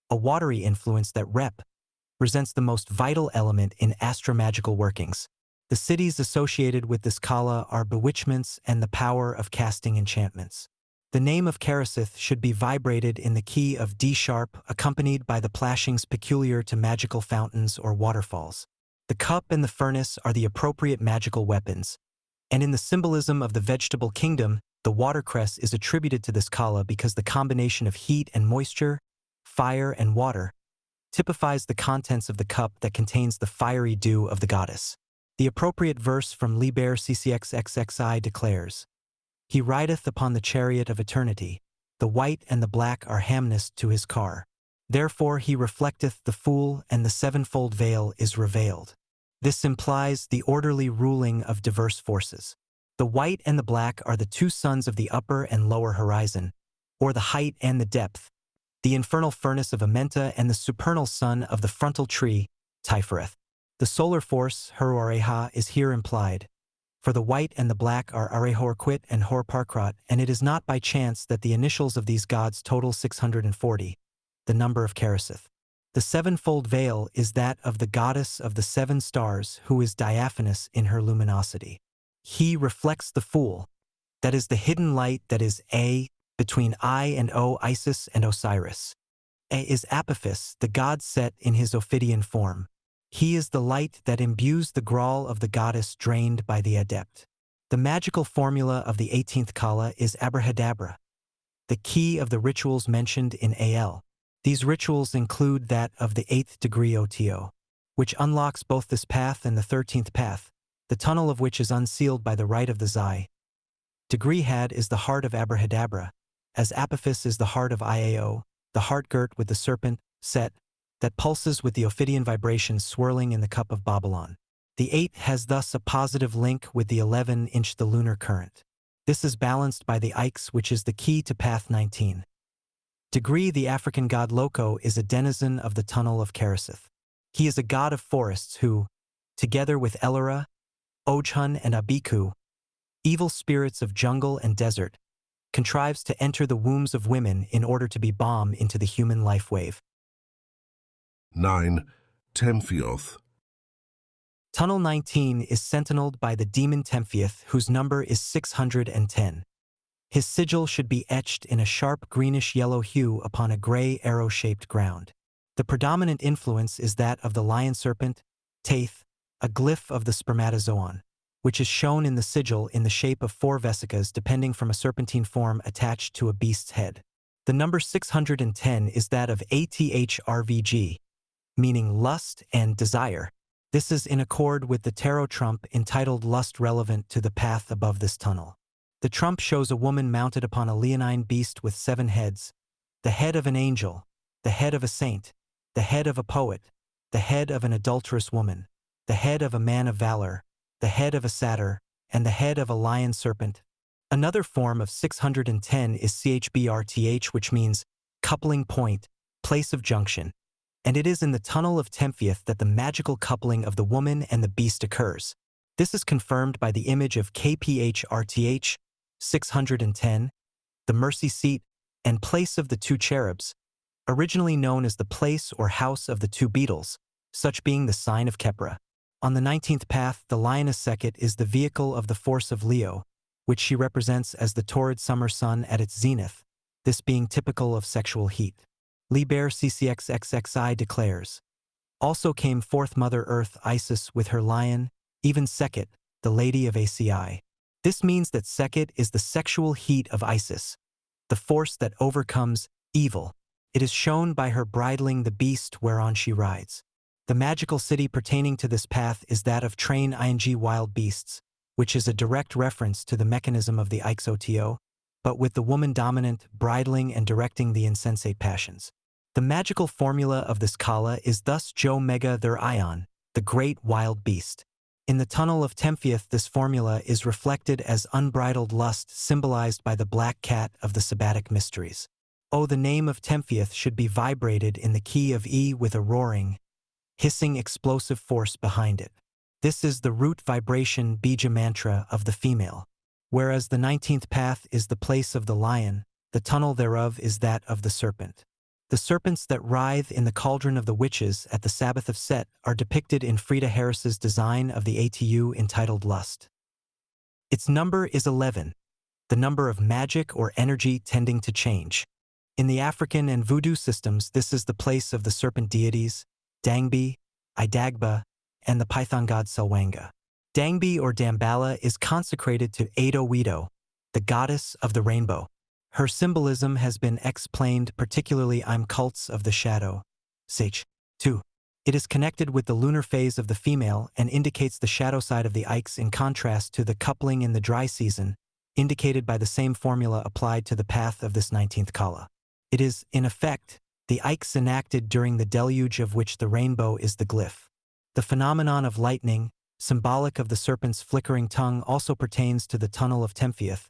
a watery influence that represents the most vital element in astromagical workings. The cities associated with this kala are bewitchments and the power of casting enchantments. The name of Kerasith should be vibrated in the key of D sharp, accompanied by the plashings peculiar to magical fountains or waterfalls. The cup and the furnace are the appropriate magical weapons, and in the symbolism of the vegetable kingdom, the watercress is attributed to this kala because the combination of heat and moisture, fire and water, typifies the contents of the cup that contains the fiery dew of the goddess. The appropriate verse from Liber CCXXXI declares, "He rideth upon the chariot of eternity. The white and the black are hamnest to his car. Therefore he reflecteth the fool, and the sevenfold veil is revealed." This implies the orderly ruling of diverse forces. The white and the black are the two suns of the upper and lower horizon, or the height and the depth, the infernal furnace of Amenta and the supernal sun of the frontal tree, Tifereth. The solar force, Haruareha, is here implied, for the white and the black are Arehorquit and Horparkrat, and it is not by chance that the initials of these gods total 640, the number of Kerasith. The sevenfold veil is that of the goddess of the seven stars, who is diaphanous in her luminosity. He reflects the fool, that is the hidden light that is A, between I and O, Isis and Osiris. A is Apophis, the god set in his Ophidian form. He is the light that imbues the Graal of the goddess drained by the adept. The magical formula of the 18th kala is Abrahadabra, the key of the rituals mentioned in AL. These rituals include that of the 8th degree OTO, which unlocks both this path and the 13th path, the tunnel of which is unsealed by the rite of the Zai. Degree Had is the heart of Abrahadabra, as Apophis is the heart of IAO, the heart girt with the serpent, Set, that pulses with the Ophidian vibrations swirling in the cup of Babylon. The 8 has thus a positive link with the 11-inch the lunar current. This is balanced by the Ikes, which is the key to path 19. Degree, the African god Loco, is a denizen of the tunnel of Kerasith. He is a god of forests who, together with Elora, Ojhun and Abiku, evil spirits of jungle and desert, contrives to enter the wombs of women in order to be bomb into the human life wave. 9. Temphioth. Tunnel 19 is sentineled by the demon Temphioth, whose number is 610. His sigil should be etched in a sharp greenish-yellow hue upon a gray arrow-shaped ground. The predominant influence is that of the lion serpent, Taith, a glyph of the spermatozoon, which is shown in the sigil in the shape of 4 vesicas depending from a serpentine form attached to a beast's head. The number 610 is that of ATHRVG, meaning lust and desire. This is in accord with the tarot trump entitled Lust relevant to the path above this tunnel. The trump shows a woman mounted upon a leonine beast with 7 heads, the head of an angel, the head of a saint, the head of a poet, the head of an adulterous woman, the head of a man of valor, the head of a satyr, and the head of a lion serpent. Another form of 610 is CHBRTH, which means coupling point, place of junction, and it is in the tunnel of Temphieth that the magical coupling of the woman and the beast occurs. This is confirmed by the image of KPHRTH, 610, the mercy seat and place of the 2 cherubs, originally known as the place or house of the 2 beetles, such being the sign of Kepra. On the 19th path, the lioness Sekhet is the vehicle of the force of Leo, which she represents as the torrid summer sun at its zenith, this being typical of sexual heat. Liber CCXXXI declares, also came forth Mother Earth Isis with her lion, even Sekhet, the lady of ACI. This means that Sekhet is the sexual heat of Isis, the force that overcomes evil. It is shown by her bridling the beast whereon she rides. The magical city pertaining to this path is that of Train ing wild beasts, which is a direct reference to the mechanism of the Ixoto, but with the woman dominant, bridling and directing the insensate passions. The magical formula of this kala is thus Jo Mega Ther Ion, the great wild beast. In the tunnel of Temphieth, this formula is reflected as unbridled lust symbolized by the black cat of the Sabbatic mysteries. Oh, the name of Temphieth should be vibrated in the key of E with a roaring, hissing explosive force behind it. This is the root vibration bija mantra of the female. Whereas the 19th path is the place of the lion, the tunnel thereof is that of the serpent. The serpents that writhe in the cauldron of the witches at the Sabbath of Set are depicted in Frida Harris's design of the ATU entitled Lust. Its number is 11, the number of magic or energy tending to change. In the African and Voodoo systems, this is the place of the serpent deities, Dangbi, Idagba, and the python god Selwanga. Dangbi or Damballa is consecrated to Ado Wido, the goddess of the rainbow. Her symbolism has been explained, particularly I'm cults of the shadow. Sage 2. It is connected with the lunar phase of the female and indicates the shadow side of the Ikes in contrast to the coupling in the dry season, indicated by the same formula applied to the path of this 19th kala. It is, in effect, the Ikes enacted during the deluge of which the rainbow is the glyph. The phenomenon of lightning, symbolic of the serpent's flickering tongue, also pertains to the tunnel of Temphieth,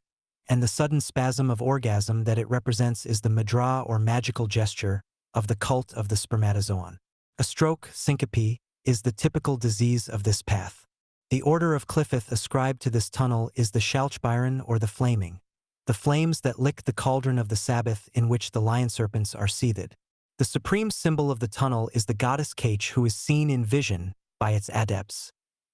and the sudden spasm of orgasm that it represents is the madra or magical gesture of the cult of the spermatozoon. A stroke, syncope, is the typical disease of this path. The order of Cliffith ascribed to this tunnel is the Shalchbyron or the flaming, the flames that lick the cauldron of the Sabbath in which the lion serpents are seethed. The supreme symbol of the tunnel is the goddess Kach, who is seen in vision by its adepts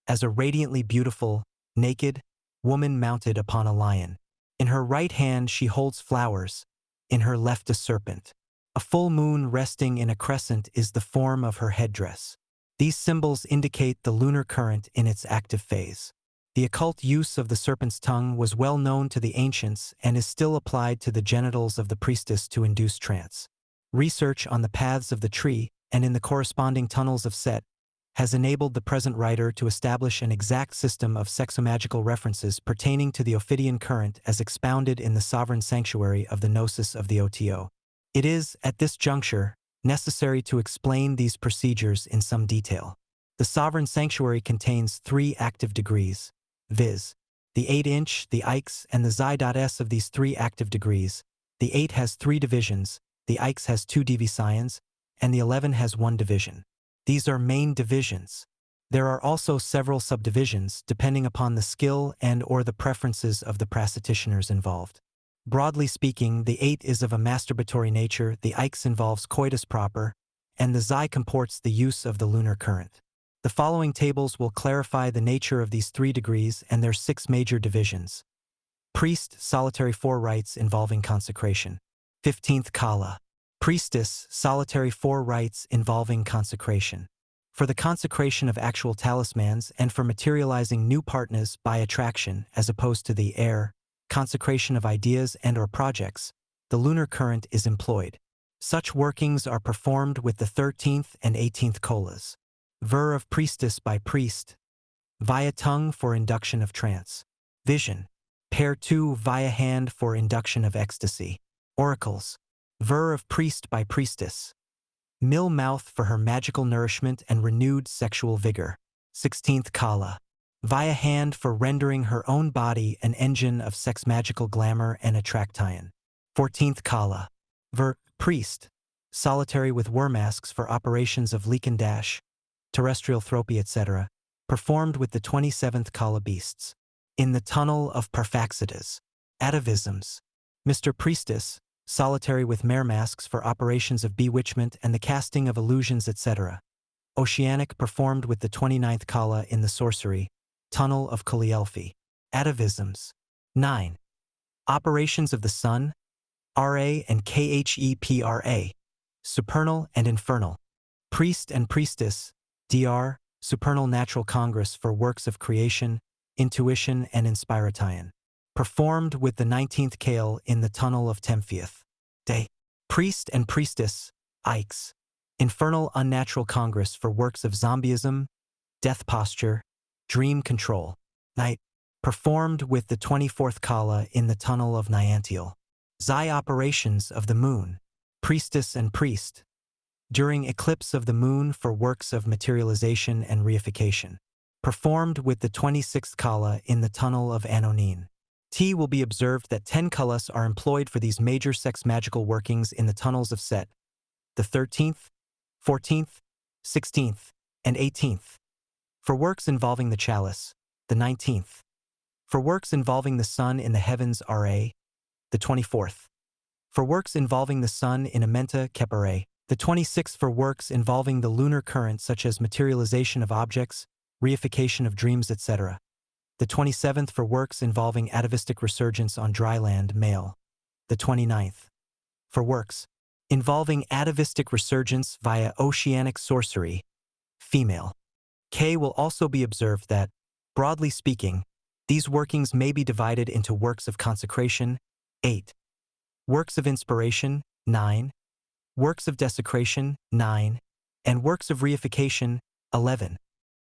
as a radiantly beautiful, naked woman mounted upon a lion. In her right hand she holds flowers, in her left a serpent. A full moon resting in a crescent is the form of her headdress. These symbols indicate the lunar current in its active phase. The occult use of the serpent's tongue was well known to the ancients and is still applied to the genitals of the priestess to induce trance. Research on the paths of the tree and in the corresponding tunnels of Set has enabled the present writer to establish an exact system of sexomagical references pertaining to the Ophidian current as expounded in the sovereign sanctuary of the Gnosis of the OTO. It is, at this juncture, necessary to explain these procedures in some detail. The sovereign sanctuary contains 3 active degrees, viz. the 8-inch, the Ikes, and the Xi.S of these 3 active degrees. The 8 has 3 divisions, the Ikes has 2 divisions, and the 11 has 1 division. These are main divisions. There are also several subdivisions depending upon the skill and or the preferences of the practitioners involved. Broadly speaking, the 8 is of a masturbatory nature, the Ikes involves coitus proper, and the Xi comports the use of the lunar current. The following tables will clarify the nature of these 3 degrees and their 6 major divisions. Priest, solitary 4 rites involving consecration. 15th kala. Priestess, solitary 4 rites involving consecration. For the consecration of actual talismans and for materializing new partners by attraction as opposed to the consecration of ideas and or projects, the lunar current is employed. Such workings are performed with the 13th and 18th kolas. Ver of priestess by priest, via tongue for induction of trance. Vision. Pair 2 via hand for induction of ecstasy. Oracles. Ver of priest by priestess. Mill mouth for her magical nourishment and renewed sexual vigor. 16th kala. Via hand for rendering her own body an engine of sex magical glamour and attraction. 14th kala. Ver. Priest. Solitary with masks for operations of leakendash, terrestrial thropy, etc., performed with the 27th kala beasts. In the tunnel of Parfaxidas. Atavisms. Mr. Priestess, solitary with masks for operations of bewitchment and the casting of illusions, etc. Oceanic, performed with the 29th kala in the sorcery, tunnel of Kalielfi. Atavisms. 9. Operations of the sun, Ra and Khepra. Supernal and infernal. Priest and priestess, Dr. Supernal Natural Congress for works of creation, intuition and inspiration. Performed with the 19th kale in the tunnel of Temphiath. Day. Priest and priestess, Ikes. Infernal Unnatural Congress for works of zombieism, death posture, dream control. Night. Performed with the 24th kala in the tunnel of Niantial. Xi operations of the moon, priestess and priest, during eclipse of the moon for works of materialization and reification. Performed with the 26th kala in the tunnel of Anonin. T will be observed that 10 kalas are employed for these major sex magical workings in the tunnels of Set, the 13th, 14th, 16th, and 18th. For works involving the chalice, the 19th. For works involving the sun in the heavens, Ra, the 24th. For works involving the sun in Amenta Kepare, the 26th. For works involving the lunar current such as materialization of objects, reification of dreams, etc. The 27th. For works involving atavistic resurgence on dry land, male. The 29th. For works involving atavistic resurgence via oceanic sorcery, female. K will also be observed that, broadly speaking, these workings may be divided into works of consecration, 8. Works of inspiration, 9. Works of desecration, 9. And works of reification, 11.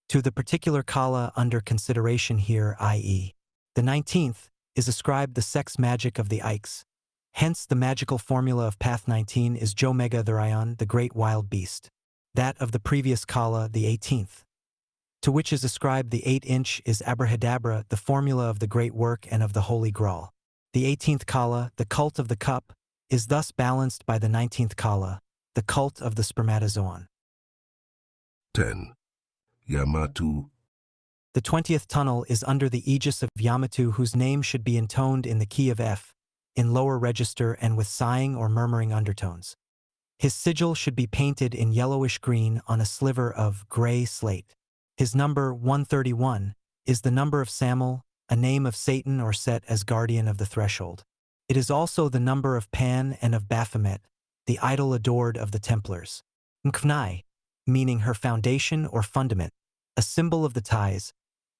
To the particular kala under consideration here, i.e., the 19th, is ascribed the sex magic of the Ikes. Hence the magical formula of Path 19 is Jomega Therion, the great wild beast. That of the previous kala, the 18th, to which is ascribed the 8-inch, is Abrahadabra, the formula of the great work and of the Holy Graal. The 18th kala, the cult of the cup, is thus balanced by the 19th kala, the cult of the spermatozoon. 10. Yamatu. The 20th tunnel is under the aegis of Yamatu, whose name should be intoned in the key of F, in lower register and with sighing or murmuring undertones. His sigil should be painted in yellowish green on a sliver of gray slate. His number, 131, is the number of Samuel, a name of Satan or Set as guardian of the threshold. It is also the number of Pan and of Baphomet, the idol adored of the Templars. Nkvnai, meaning her foundation or fundament, a symbol of the ties,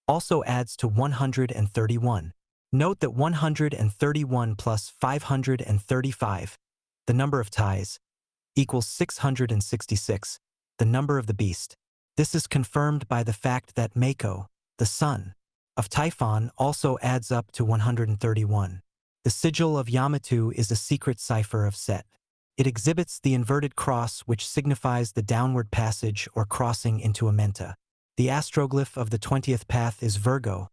also adds to 131. Note that 131 plus 535, the number of ties, equals 666, the number of the beast. This is confirmed by the fact that Mako, the son of Typhon, also adds up to 131. The sigil of Yamatu is a secret cipher of Set. It exhibits the inverted cross, which signifies the downward passage or crossing into Amenta. The astroglyph of the 20th path is Virgo,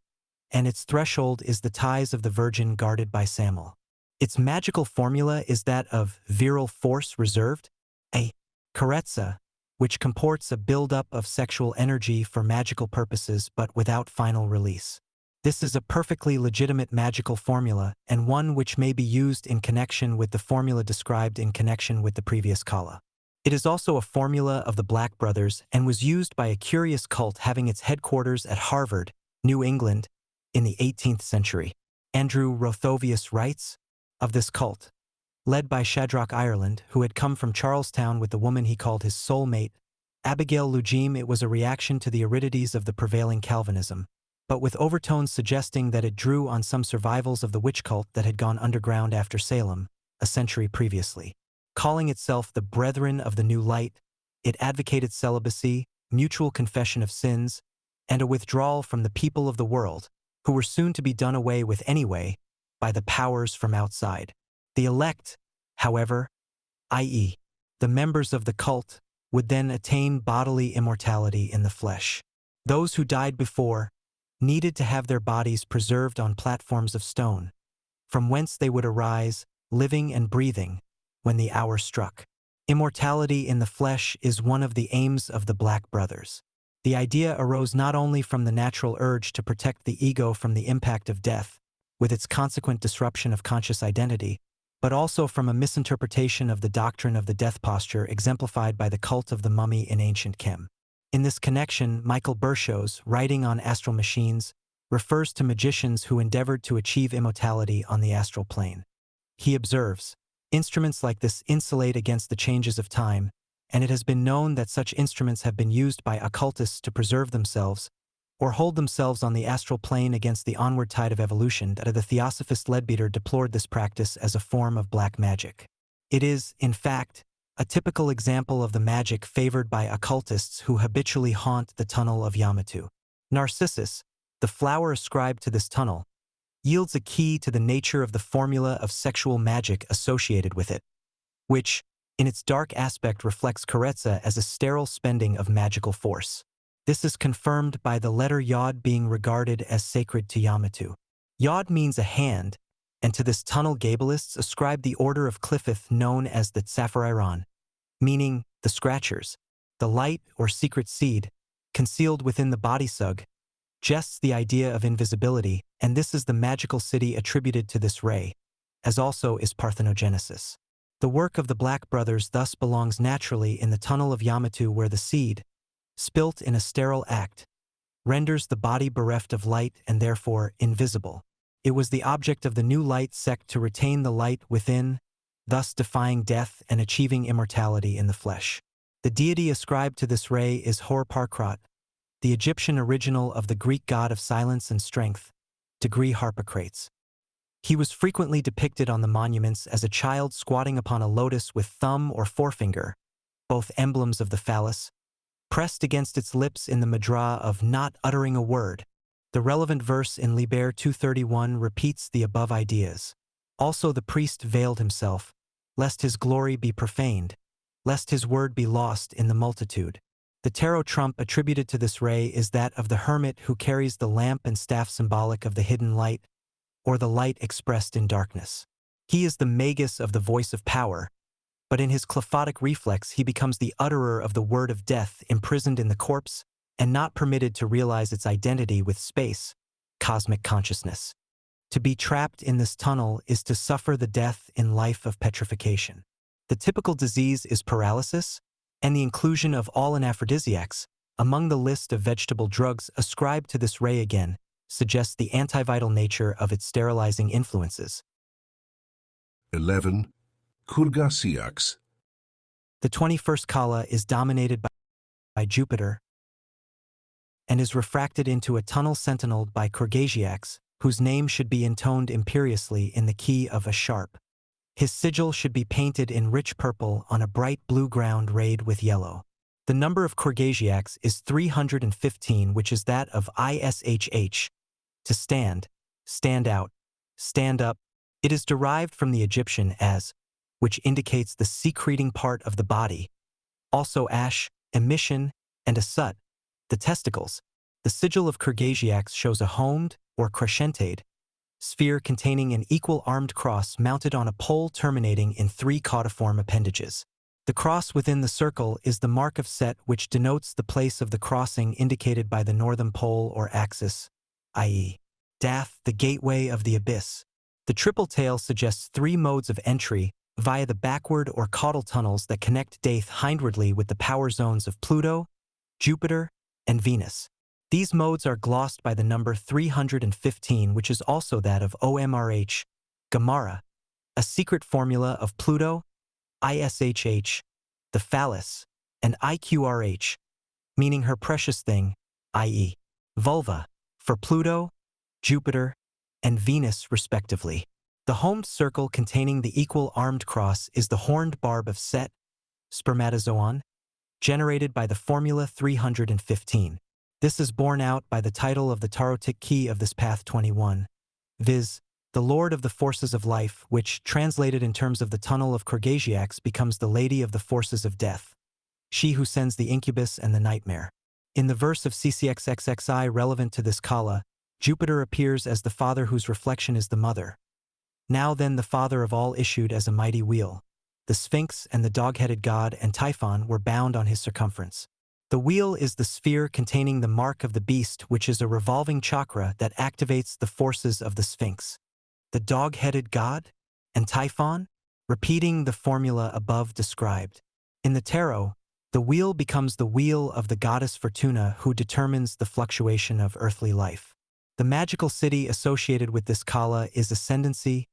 and its threshold is the ties of the Virgin guarded by Samuel. Its magical formula is that of virile force reserved, a karetza, which comports a buildup of sexual energy for magical purposes but without final release. This is a perfectly legitimate magical formula and one which may be used in connection with the formula described in connection with the previous kala. It is also a formula of the Black Brothers and was used by a curious cult having its headquarters at Harvard, New England, in the 18th century. Andrew Rothovius writes of this cult, led by Shadrach Ireland, who had come from Charlestown with the woman he called his soulmate, Abigail Lugime. It was a reaction to the aridities of the prevailing Calvinism, but with overtones suggesting that it drew on some survivals of the witch cult that had gone underground after Salem, a century previously. Calling itself the Brethren of the New Light, it advocated celibacy, mutual confession of sins, and a withdrawal from the people of the world, who were soon to be done away with anyway by the powers from outside. The elect, however, i.e., the members of the cult, would then attain bodily immortality in the flesh. Those who died before needed to have their bodies preserved on platforms of stone, from whence they would arise, living and breathing, when the hour struck. Immortality in the flesh is one of the aims of the Black Brothers. The idea arose not only from the natural urge to protect the ego from the impact of death, with its consequent disruption of conscious identity, but also from a misinterpretation of the doctrine of the death posture exemplified by the cult of the mummy in ancient Chem. In this connection, Michael Bershows, writing on astral machines, refers to magicians who endeavored to achieve immortality on the astral plane. He observes, instruments like this insulate against the changes of time, and it has been known that such instruments have been used by occultists to preserve themselves or hold themselves on the astral plane against the onward tide of evolution. That the Theosophist Leadbeater deplored this practice as a form of black magic. It is, in fact, a typical example of the magic favored by occultists who habitually haunt the tunnel of Yamato. Narcissus, the flower ascribed to this tunnel, yields a key to the nature of the formula of sexual magic associated with it, which, in its dark aspect, reflects Karetza as a sterile spending of magical force. This is confirmed by the letter Yod being regarded as sacred to Yamato. Yod means a hand, and to this tunnel Kabbalists ascribe the order of Cliffith known as the Tsaphariron, meaning the scratchers. The light or secret seed, concealed within the bodysug, jests the idea of invisibility, and this is the magical city attributed to this ray, as also is parthenogenesis. The work of the Black Brothers thus belongs naturally in the tunnel of Yamato, where the seed, spilt in a sterile act, renders the body bereft of light and therefore invisible. It was the object of the New Light sect to retain the light within, thus defying death and achieving immortality in the flesh. The deity ascribed to this ray is Hor-Parkrat, the Egyptian original of the Greek god of silence and strength, degree Harpocrates. He was frequently depicted on the monuments as a child squatting upon a lotus with thumb or forefinger, both emblems of the phallus, pressed against its lips in the madra of not uttering a word. The relevant verse in Liber 231 repeats the above ideas. Also the priest veiled himself, lest his glory be profaned, lest his word be lost in the multitude. The tarot trump attributed to this ray is that of the hermit who carries the lamp and staff symbolic of the hidden light, or the light expressed in darkness. He is the magus of the voice of power, but in his clephotic reflex he becomes the utterer of the word of death imprisoned in the corpse and not permitted to realize its identity with space, cosmic consciousness. To be trapped in this tunnel is to suffer the death in life of petrification. The typical disease is paralysis, and the inclusion of all anaphrodisiacs among the list of vegetable drugs ascribed to this ray again suggests the antivital nature of its sterilizing influences. 11. Kurgasiaks. The 21st Kala is dominated by Jupiter and is refracted into a tunnel sentineled by Kurgasiaks, whose name should be intoned imperiously in the key of a sharp. His sigil should be painted in rich purple on a bright blue ground rayed with yellow. The number of Kurgasiaks is 315, which is that of ISHH, to stand, stand out, stand up. It is derived from the Egyptian as, which indicates the secreting part of the body. Also ash, emission, and a sut, the testicles. The sigil of Kurgasiaks shows a homed, or crescentade, sphere containing an equal-armed cross mounted on a pole terminating in 3 caudiform appendages. The cross within the circle is the mark of Set, which denotes the place of the crossing indicated by the northern pole or axis, i.e., Dath, the gateway of the abyss. The triple tail suggests 3 modes of entry via the backward or caudal tunnels that connect Dath hindwardly with the power zones of Pluto, Jupiter, and Venus. These modes are glossed by the number 315, which is also that of OMRH, Gamara, a secret formula of Pluto, ISHH, the phallus, and IQRH, meaning her precious thing, i.e., vulva, for Pluto, Jupiter, and Venus respectively. The homed circle containing the equal armed cross is the horned barb of Set, spermatozoon, generated by the formula 315. This is borne out by the title of the tarotic key of this path 21, viz., the Lord of the Forces of Life, which, translated in terms of the tunnel of Kurgagiax, becomes the Lady of the Forces of Death, she who sends the incubus and the nightmare. In the verse of CCXXXI relevant to this kala, Jupiter appears as the father whose reflection is the mother. Now then the father of all issued as a mighty wheel. The Sphinx and the dog-headed god and Typhon were bound on his circumference. The wheel is the sphere containing the mark of the beast, which is a revolving chakra that activates the forces of the Sphinx. The dog-headed god and Typhon, repeating the formula above described. In the tarot, the wheel becomes the wheel of the goddess Fortuna, who determines the fluctuation of earthly life. The magical city associated with this kala is ascendancy,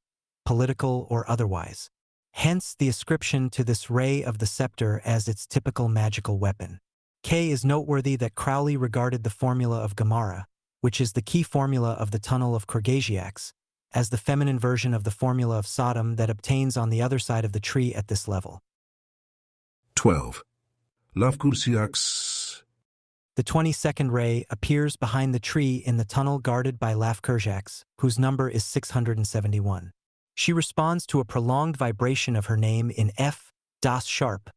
political or otherwise. Hence the ascription to this ray of the scepter as its typical magical weapon. K is noteworthy that Crowley regarded the formula of Gamara, which is the key formula of the tunnel of Kurgagiax, as the feminine version of the formula of Sodom that obtains on the other side of the tree at this level. 12. Lavkursiax. The 22nd ray appears behind the tree in the tunnel guarded by Lafkurjax, whose number is 671. She responds to a prolonged vibration of her name in F, Das sharp,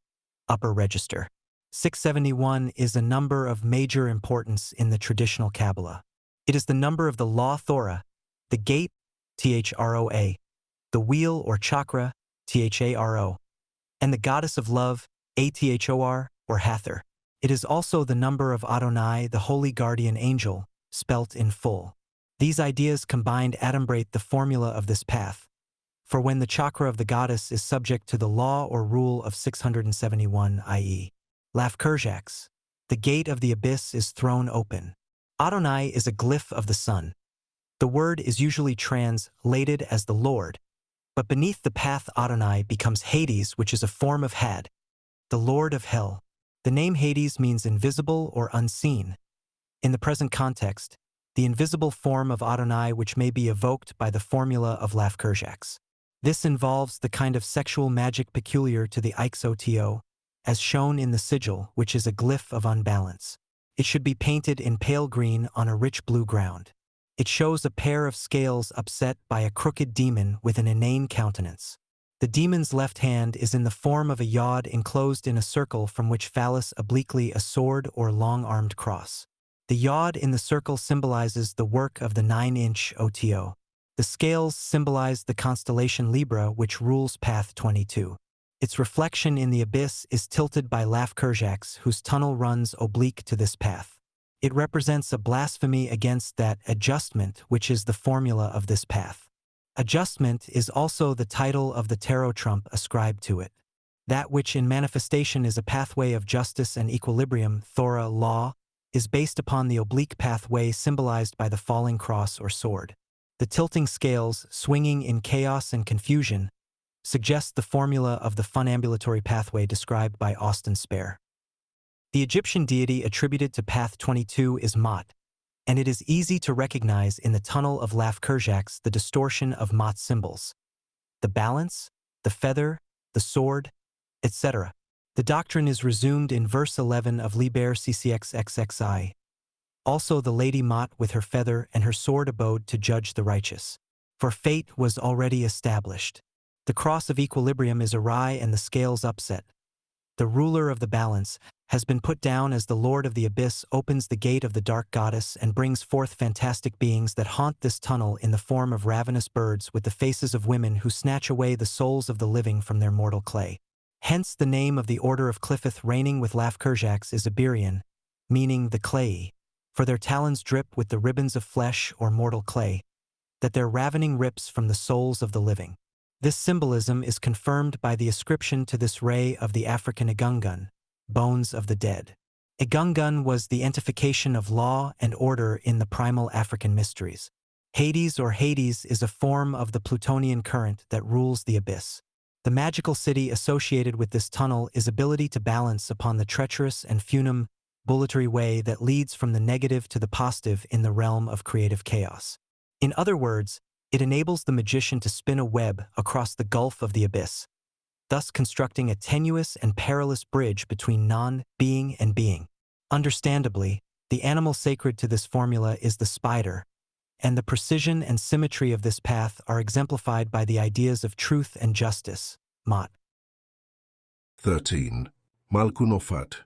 upper register. 671 is a number of major importance in the traditional Kabbalah. It is the number of the law Thora, the gate, Throa, the wheel or chakra, Tharo, and the goddess of love, Athor, or Hathor. It is also the number of Adonai, the holy guardian angel, spelt in full. These ideas combined adumbrate the formula of this path. For when the chakra of the goddess is subject to the law or rule of 671, i.e., Lafkurjax, the gate of the abyss is thrown open. Adonai is a glyph of the sun. The word is usually translated as the Lord, but beneath the path Adonai becomes Hades, which is a form of Had, the Lord of Hell. The name Hades means invisible or unseen. In the present context, the invisible form of Adonai which may be evoked by the formula of Lafkurjax. This involves the kind of sexual magic peculiar to the Ixoto, as shown in the sigil, which is a glyph of unbalance. It should be painted in pale green on a rich blue ground. It shows a pair of scales upset by a crooked demon with an inane countenance. The demon's left hand is in the form of a yod enclosed in a circle from which phallus obliquely a sword or long-armed cross. The yod in the circle symbolizes the work of the 9-inch OTO. The scales symbolize the constellation Libra, which rules path 22. Its reflection in the abyss is tilted by Lafkurjax, whose tunnel runs oblique to this path. It represents a blasphemy against that adjustment which is the formula of this path. Adjustment is also the title of the tarot trump ascribed to it. That which in manifestation is a pathway of justice and equilibrium, Thora, law, is based upon the oblique pathway symbolized by the falling cross or sword. The tilting scales, swinging in chaos and confusion, suggest the formula of the funambulatory pathway described by Austin Spare. The Egyptian deity attributed to path 22 is Mot, and it is easy to recognize in the tunnel of Lafkurjax the distortion of Mot's symbols. The balance, the feather, the sword, etc. The doctrine is resumed in verse 11 of Liber CCXXXI. Also the Lady Mot with her feather and her sword abode to judge the righteous. For fate was already established. The cross of equilibrium is awry and the scales upset. The ruler of the balance has been put down as the Lord of the Abyss opens the gate of the dark goddess and brings forth fantastic beings that haunt this tunnel in the form of ravenous birds with the faces of women who snatch away the souls of the living from their mortal clay. Hence the name of the order of Cliffith reigning with Lafkurjax is Iberian, meaning the clayey, for their talons drip with the ribbons of flesh or mortal clay, that their ravening rips from the souls of the living. This symbolism is confirmed by the ascription to this ray of the African Egungun, bones of the dead. Egungun was the entification of law and order in the primal African mysteries. Hades or Hades is a form of the Plutonian current that rules the abyss. The magical city associated with this tunnel is ability to balance upon the treacherous and funambulatory way that leads from the negative to the positive in the realm of creative chaos. In other words, It enables the magician to spin a web across the gulf of the abyss, thus constructing a tenuous and perilous bridge between non-being and being. Understandably, the animal sacred to this formula is the spider, and the precision and symmetry of this path are exemplified by the ideas of truth and justice, Mott. 13. Malkunofat.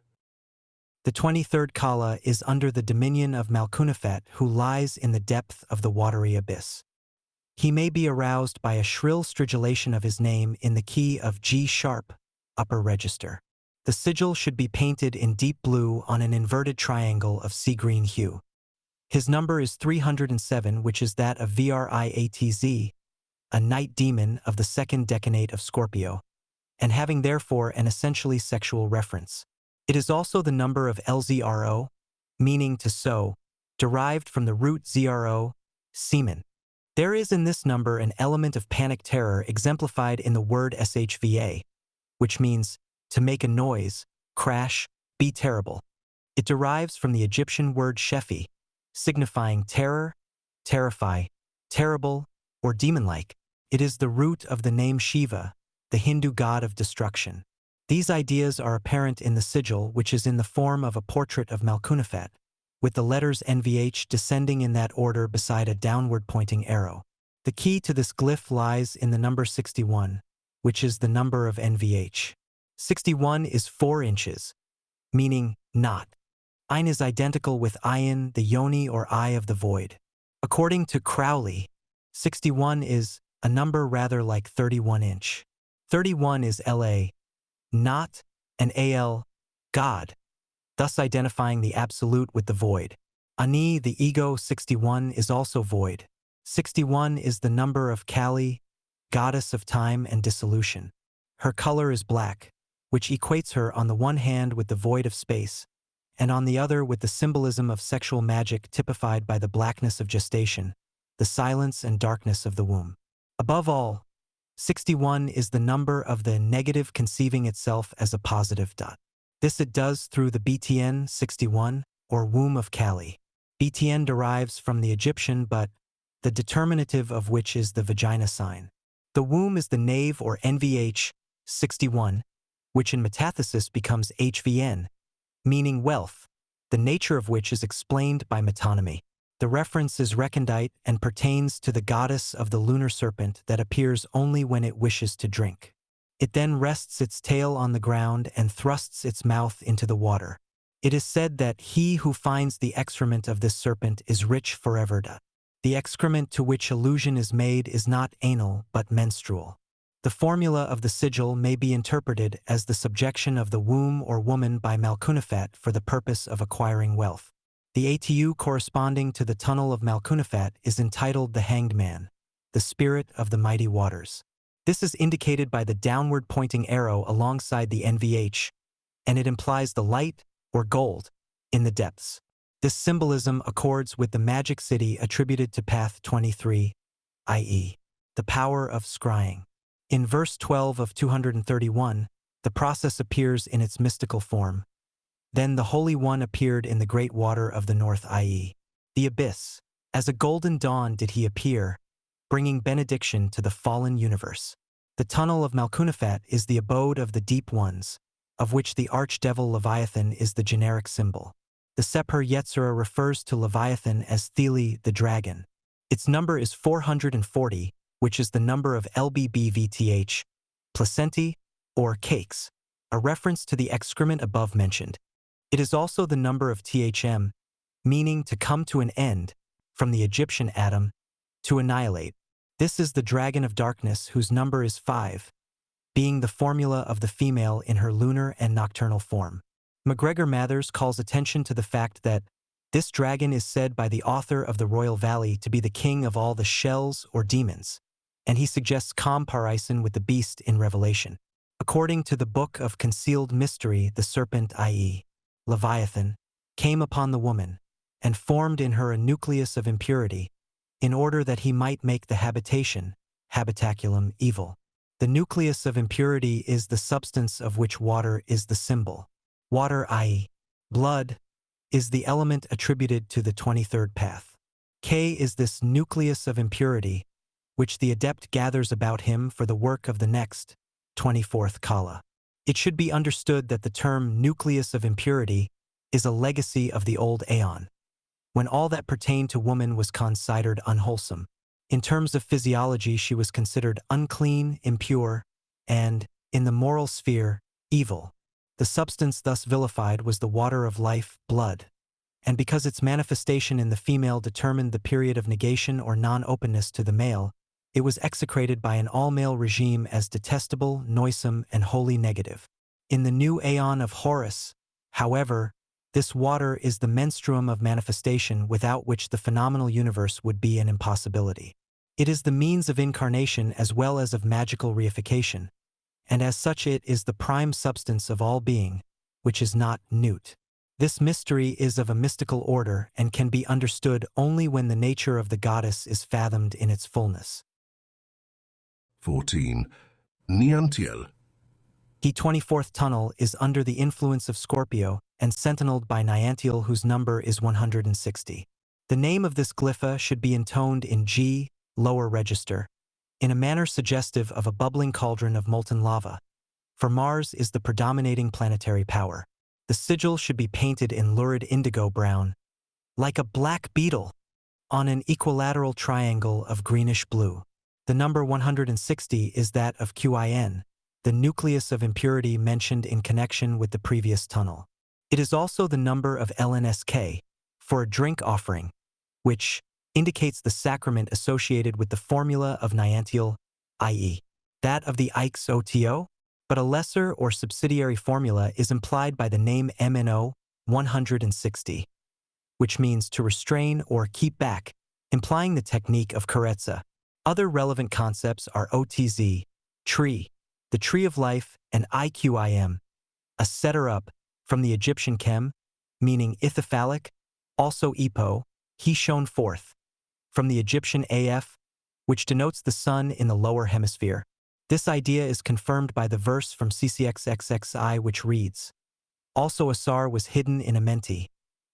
The 23rd Kala is under the dominion of Malkunofat, who lies in the depth of the watery abyss. He may be aroused by a shrill stridulation of his name in the key of G-sharp, upper register. The sigil should be painted in deep blue on an inverted triangle of sea-green hue. His number is 307, which is that of Vriatz, a night demon of the second decanate of Scorpio, and having therefore an essentially sexual reference. It is also the number of Lzro, meaning to sow, derived from the root Zro, semen. There is in this number an element of panic terror exemplified in the word shva, which means to make a noise, crash, be terrible. It derives from the Egyptian word shefi, signifying terror, terrify, terrible, or demon-like. It is the root of the name Shiva, the Hindu god of destruction. These ideas are apparent in the sigil, which is in the form of a portrait of Malkunofat, with the letters NVH descending in that order beside a downward-pointing arrow. The key to this glyph lies in the number 61, which is the number of NVH. 61 is 4 inches, meaning not. Ein is identical with Ayin, the yoni or eye of the void. According to Crowley, 61 is a number rather like 31-inch. 31 is LA, not, and AL, God, thus identifying the absolute with the void. Ani, the ego, 61 is also void. 61 is the number of Kali, goddess of time and dissolution. Her color is black, which equates her on the one hand with the void of space, and on the other with the symbolism of sexual magic typified by the blackness of gestation, the silence and darkness of the womb. Above all, 61 is the number of the negative conceiving itself as a positive dot. This it does through the BTN 61, or womb of Kali. BTN derives from the Egyptian but the determinative of which is the vagina sign. The womb is the nave or NVH 61, which in metathesis becomes HVN, meaning wealth, the nature of which is explained by metonymy. The reference is recondite and pertains to the goddess of the lunar serpent that appears only when it wishes to drink. It then rests its tail on the ground and thrusts its mouth into the water. It is said that he who finds the excrement of this serpent is rich forever. The excrement to which allusion is made is not anal but menstrual. The formula of the sigil may be interpreted as the subjection of the womb or woman by Malkunofat for the purpose of acquiring wealth. The ATU corresponding to the tunnel of Malkunofat is entitled the Hanged Man, the spirit of the mighty waters. This is indicated by the downward-pointing arrow alongside the NVH, and it implies the light, or gold, in the depths. This symbolism accords with the magic city attributed to Path 23, i.e., the power of scrying. In verse 12 of 231, the process appears in its mystical form. Then the Holy One appeared in the great water of the north, i.e., the abyss. As a golden dawn did he appear, bringing benediction to the fallen universe. The tunnel of Malkunofat is the abode of the deep ones, of which the archdevil Leviathan is the generic symbol. The Sephir Yetzirah refers to Leviathan as Theli, the dragon. Its number is 440, which is the number of LBBVTH, placentae, or cakes, a reference to the excrement above mentioned. It is also the number of THM, meaning to come to an end, from the Egyptian Adam, to annihilate. This is the dragon of darkness whose number is 5, being the formula of the female in her lunar and nocturnal form. MacGregor Mathers calls attention to the fact that this dragon is said by the author of the Royal Valley to be the king of all the shells or demons, and he suggests comparison with the beast in Revelation. According to the Book of Concealed Mystery, the serpent, i.e., Leviathan, came upon the woman, and formed in her a nucleus of impurity, in order that he might make the habitation, habitaculum, evil. The nucleus of impurity is the substance of which water is the symbol. Water, i.e., blood, is the element attributed to the 23rd path. K is this nucleus of impurity, which the adept gathers about him for the work of the next, 24th kala. It should be understood that the term nucleus of impurity is a legacy of the old aeon, when all that pertained to woman was considered unwholesome. In terms of physiology, she was considered unclean, impure, and, in the moral sphere, evil. The substance thus vilified was the water of life, blood, and because its manifestation in the female determined the period of negation or non-openness to the male, it was execrated by an all-male regime as detestable, noisome, and wholly negative. In the new aeon of Horus, however, this water is the menstruum of manifestation without which the phenomenal universe would be an impossibility. It is the means of incarnation as well as of magical reification, and as such it is the prime substance of all being, which is not newt. This mystery is of a mystical order and can be understood only when the nature of the goddess is fathomed in its fullness. 14. Niantiel. The 24th tunnel is under the influence of Scorpio and sentineled by Niantiel, whose number is 160. The name of this glypha should be intoned in G, lower register, in a manner suggestive of a bubbling cauldron of molten lava, for Mars is the predominating planetary power. The sigil should be painted in lurid indigo brown, like a black beetle, on an equilateral triangle of greenish blue. The number 160 is that of Qin, the nucleus of impurity mentioned in connection with the previous tunnel. It is also the number of LNSK, for a drink offering, which indicates the sacrament associated with the formula of Niantiel, i.e., that of the Ixoto, but a lesser or subsidiary formula is implied by the name MNO 160, which means to restrain or keep back, implying the technique of Karetsa. Other relevant concepts are OTZ, tree, the tree of life, and IQIM, a setter-up, from the Egyptian Kem, meaning ithyphalic, also Epo, he shone forth, from the Egyptian AF, which denotes the sun in the lower hemisphere. This idea is confirmed by the verse from CCXXXI which reads, "Also Asar was hidden in Amenti,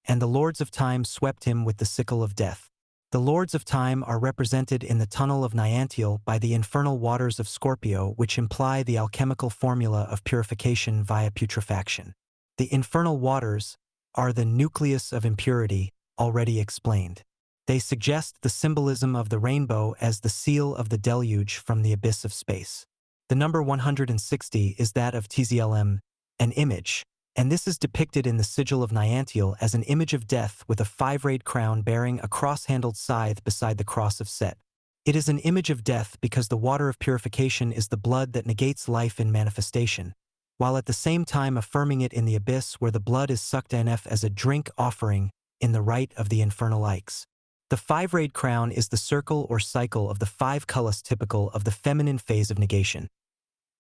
and the lords of time swept him with the sickle of death." The lords of time are represented in the tunnel of Niantiel by the infernal waters of Scorpio, which imply the alchemical formula of purification via putrefaction. The infernal waters are the nucleus of impurity, already explained. They suggest the symbolism of the rainbow as the seal of the deluge from the abyss of space. The number 160 is that of TZLM, an image, and this is depicted in the sigil of Niantiel as an image of death with a 5-rayed crown bearing a cross-handled scythe beside the cross of Set. It is an image of death because the water of purification is the blood that negates life in manifestation, while at the same time affirming it in the abyss where the blood is sucked NF as a drink offering in the rite of the infernal Ikes. The 5-rayed crown is the circle or cycle of the 5 colors typical of the feminine phase of negation,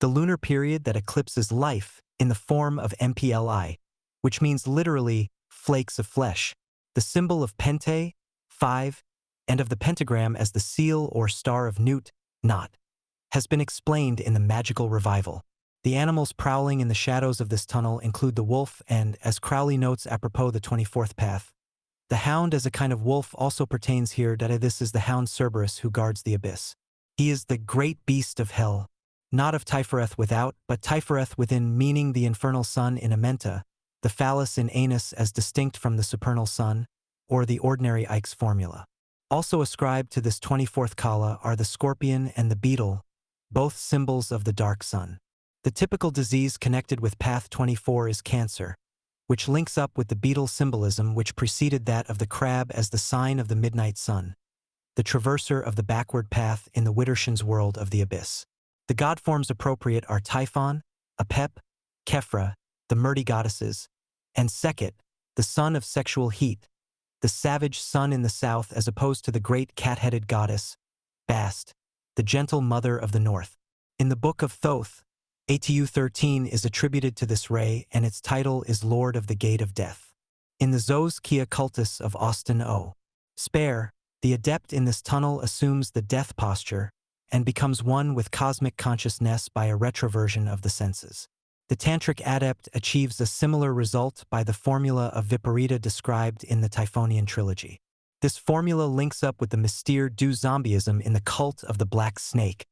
the lunar period that eclipses life in the form of MPLI, which means literally flakes of flesh, the symbol of Pente, 5, and of the pentagram as the seal or star of Newt, not, has been explained in the magical revival. The animals prowling in the shadows of this tunnel include the wolf and, as Crowley notes apropos the 24th path, the hound as a kind of wolf also pertains here, that this is the hound Cerberus who guards the abyss. He is the great beast of hell, not of Typhoreth without, but Typhoreth within, meaning the infernal sun in Amenta, the phallus in anus as distinct from the supernal sun, or the ordinary Ike's formula. Also ascribed to this 24th kala are the scorpion and the beetle, both symbols of the dark sun. The typical disease connected with path 24 is cancer, which links up with the beetle symbolism which preceded that of the crab as the sign of the midnight sun, the traverser of the backward path in the Widdershan's world of the abyss. The god forms appropriate are Typhon, Apep, Kephra, the Murti goddesses, and Sekhet, the sun of sexual heat, the savage sun in the south as opposed to the great cat-headed goddess, Bast, the gentle mother of the north. In the Book of Thoth, ATU 13 is attributed to this ray and its title is Lord of the Gate of Death. In the Zos Kia Cultus of Austin O. Spare, the adept in this tunnel assumes the death posture and becomes one with cosmic consciousness by a retroversion of the senses. The Tantric adept achieves a similar result by the formula of Viparita described in the Typhonian trilogy. This formula links up with the mystere du zombieism in the cult of the black snake.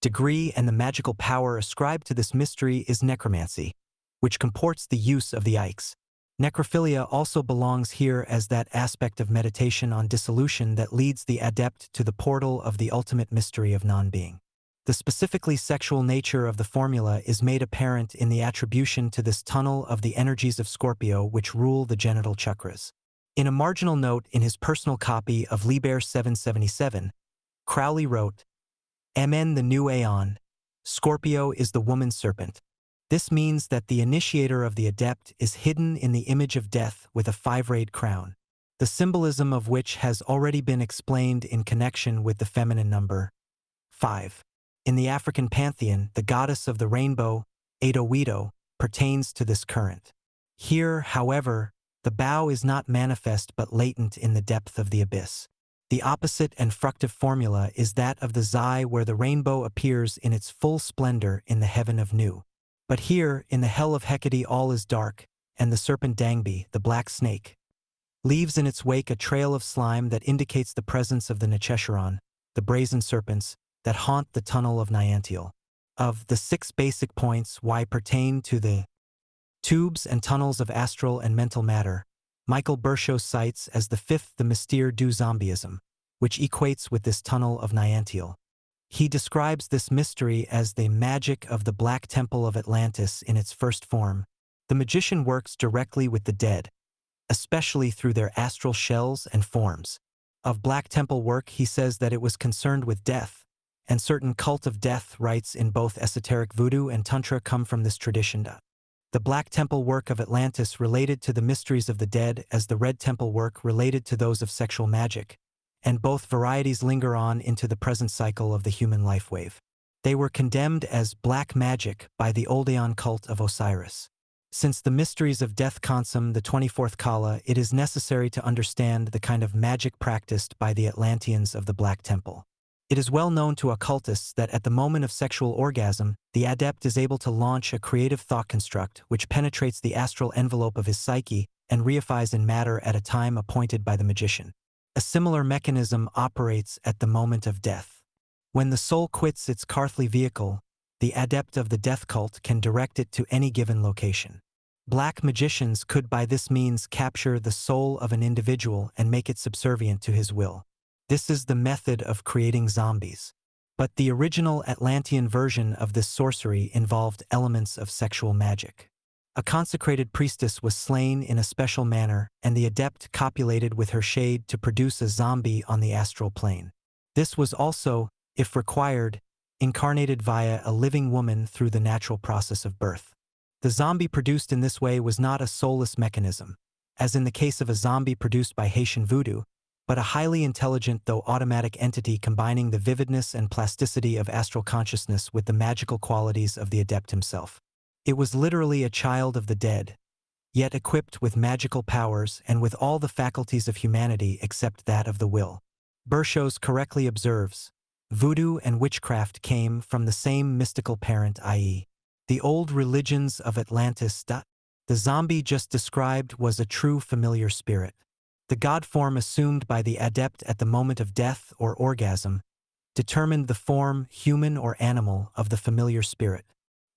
Degree and the magical power ascribed to this mystery is necromancy, which comports the use of the Ikes. Necrophilia also belongs here as that aspect of meditation on dissolution that leads the adept to the portal of the ultimate mystery of non-being. The specifically sexual nature of the formula is made apparent in the attribution to this tunnel of the energies of Scorpio which rule the genital chakras. In a marginal note in his personal copy of Liber 777, Crowley wrote, "Amen the new aeon, Scorpio is the woman serpent. This means that the initiator of the adept is hidden in the image of death with a 5-rayed crown, the symbolism of which has already been explained in connection with the feminine number 5. In the African pantheon, the goddess of the rainbow, Edowido, pertains to this current. Here, however, the bow is not manifest but latent in the depth of the abyss. The opposite and fructive formula is that of the Zai, where the rainbow appears in its full splendor in the heaven of Nu. But here, in the hell of Hecate, all is dark, and the serpent Dangbi, the black snake, leaves in its wake a trail of slime that indicates the presence of the Nechesharon, the brazen serpents, that haunt the tunnel of Niantial. Of the 6 basic points why pertain to the tubes and tunnels of astral and mental matter, Michael Bershow cites as the 5th the mystere du zombieism, which equates with this tunnel of Niantial. He describes this mystery as the magic of the Black Temple of Atlantis in its first form. The magician works directly with the dead, especially through their astral shells and forms. Of Black Temple work, he says that it was concerned with death, and certain cult of death rites in both esoteric voodoo and tantra come from this tradition. The Black Temple work of Atlantis related to the mysteries of the dead as the Red Temple work related to those of sexual magic, and both varieties linger on into the present cycle of the human life wave. They were condemned as black magic by the Oldeon cult of Osiris. Since the mysteries of death consume the 24th Kala, it is necessary to understand the kind of magic practiced by the Atlanteans of the Black Temple. It is well known to occultists that at the moment of sexual orgasm, the adept is able to launch a creative thought construct which penetrates the astral envelope of his psyche and reifies in matter at a time appointed by the magician. A similar mechanism operates at the moment of death. When the soul quits its earthly vehicle, the adept of the death cult can direct it to any given location. Black magicians could by this means capture the soul of an individual and make it subservient to his will. This is the method of creating zombies. But the original Atlantean version of this sorcery involved elements of sexual magic. A consecrated priestess was slain in a special manner, and the adept copulated with her shade to produce a zombie on the astral plane. This was also, if required, incarnated via a living woman through the natural process of birth. The zombie produced in this way was not a soulless mechanism, as in the case of a zombie produced by Haitian voodoo, but a highly intelligent though automatic entity combining the vividness and plasticity of astral consciousness with the magical qualities of the adept himself. It was literally a child of the dead, yet equipped with magical powers and with all the faculties of humanity except that of the will. Bershow correctly observes, voodoo and witchcraft came from the same mystical parent, i.e., the old religions of Atlantis. The zombie just described was a true familiar spirit. The god form assumed by the adept at the moment of death or orgasm determined the form, human or animal, of the familiar spirit.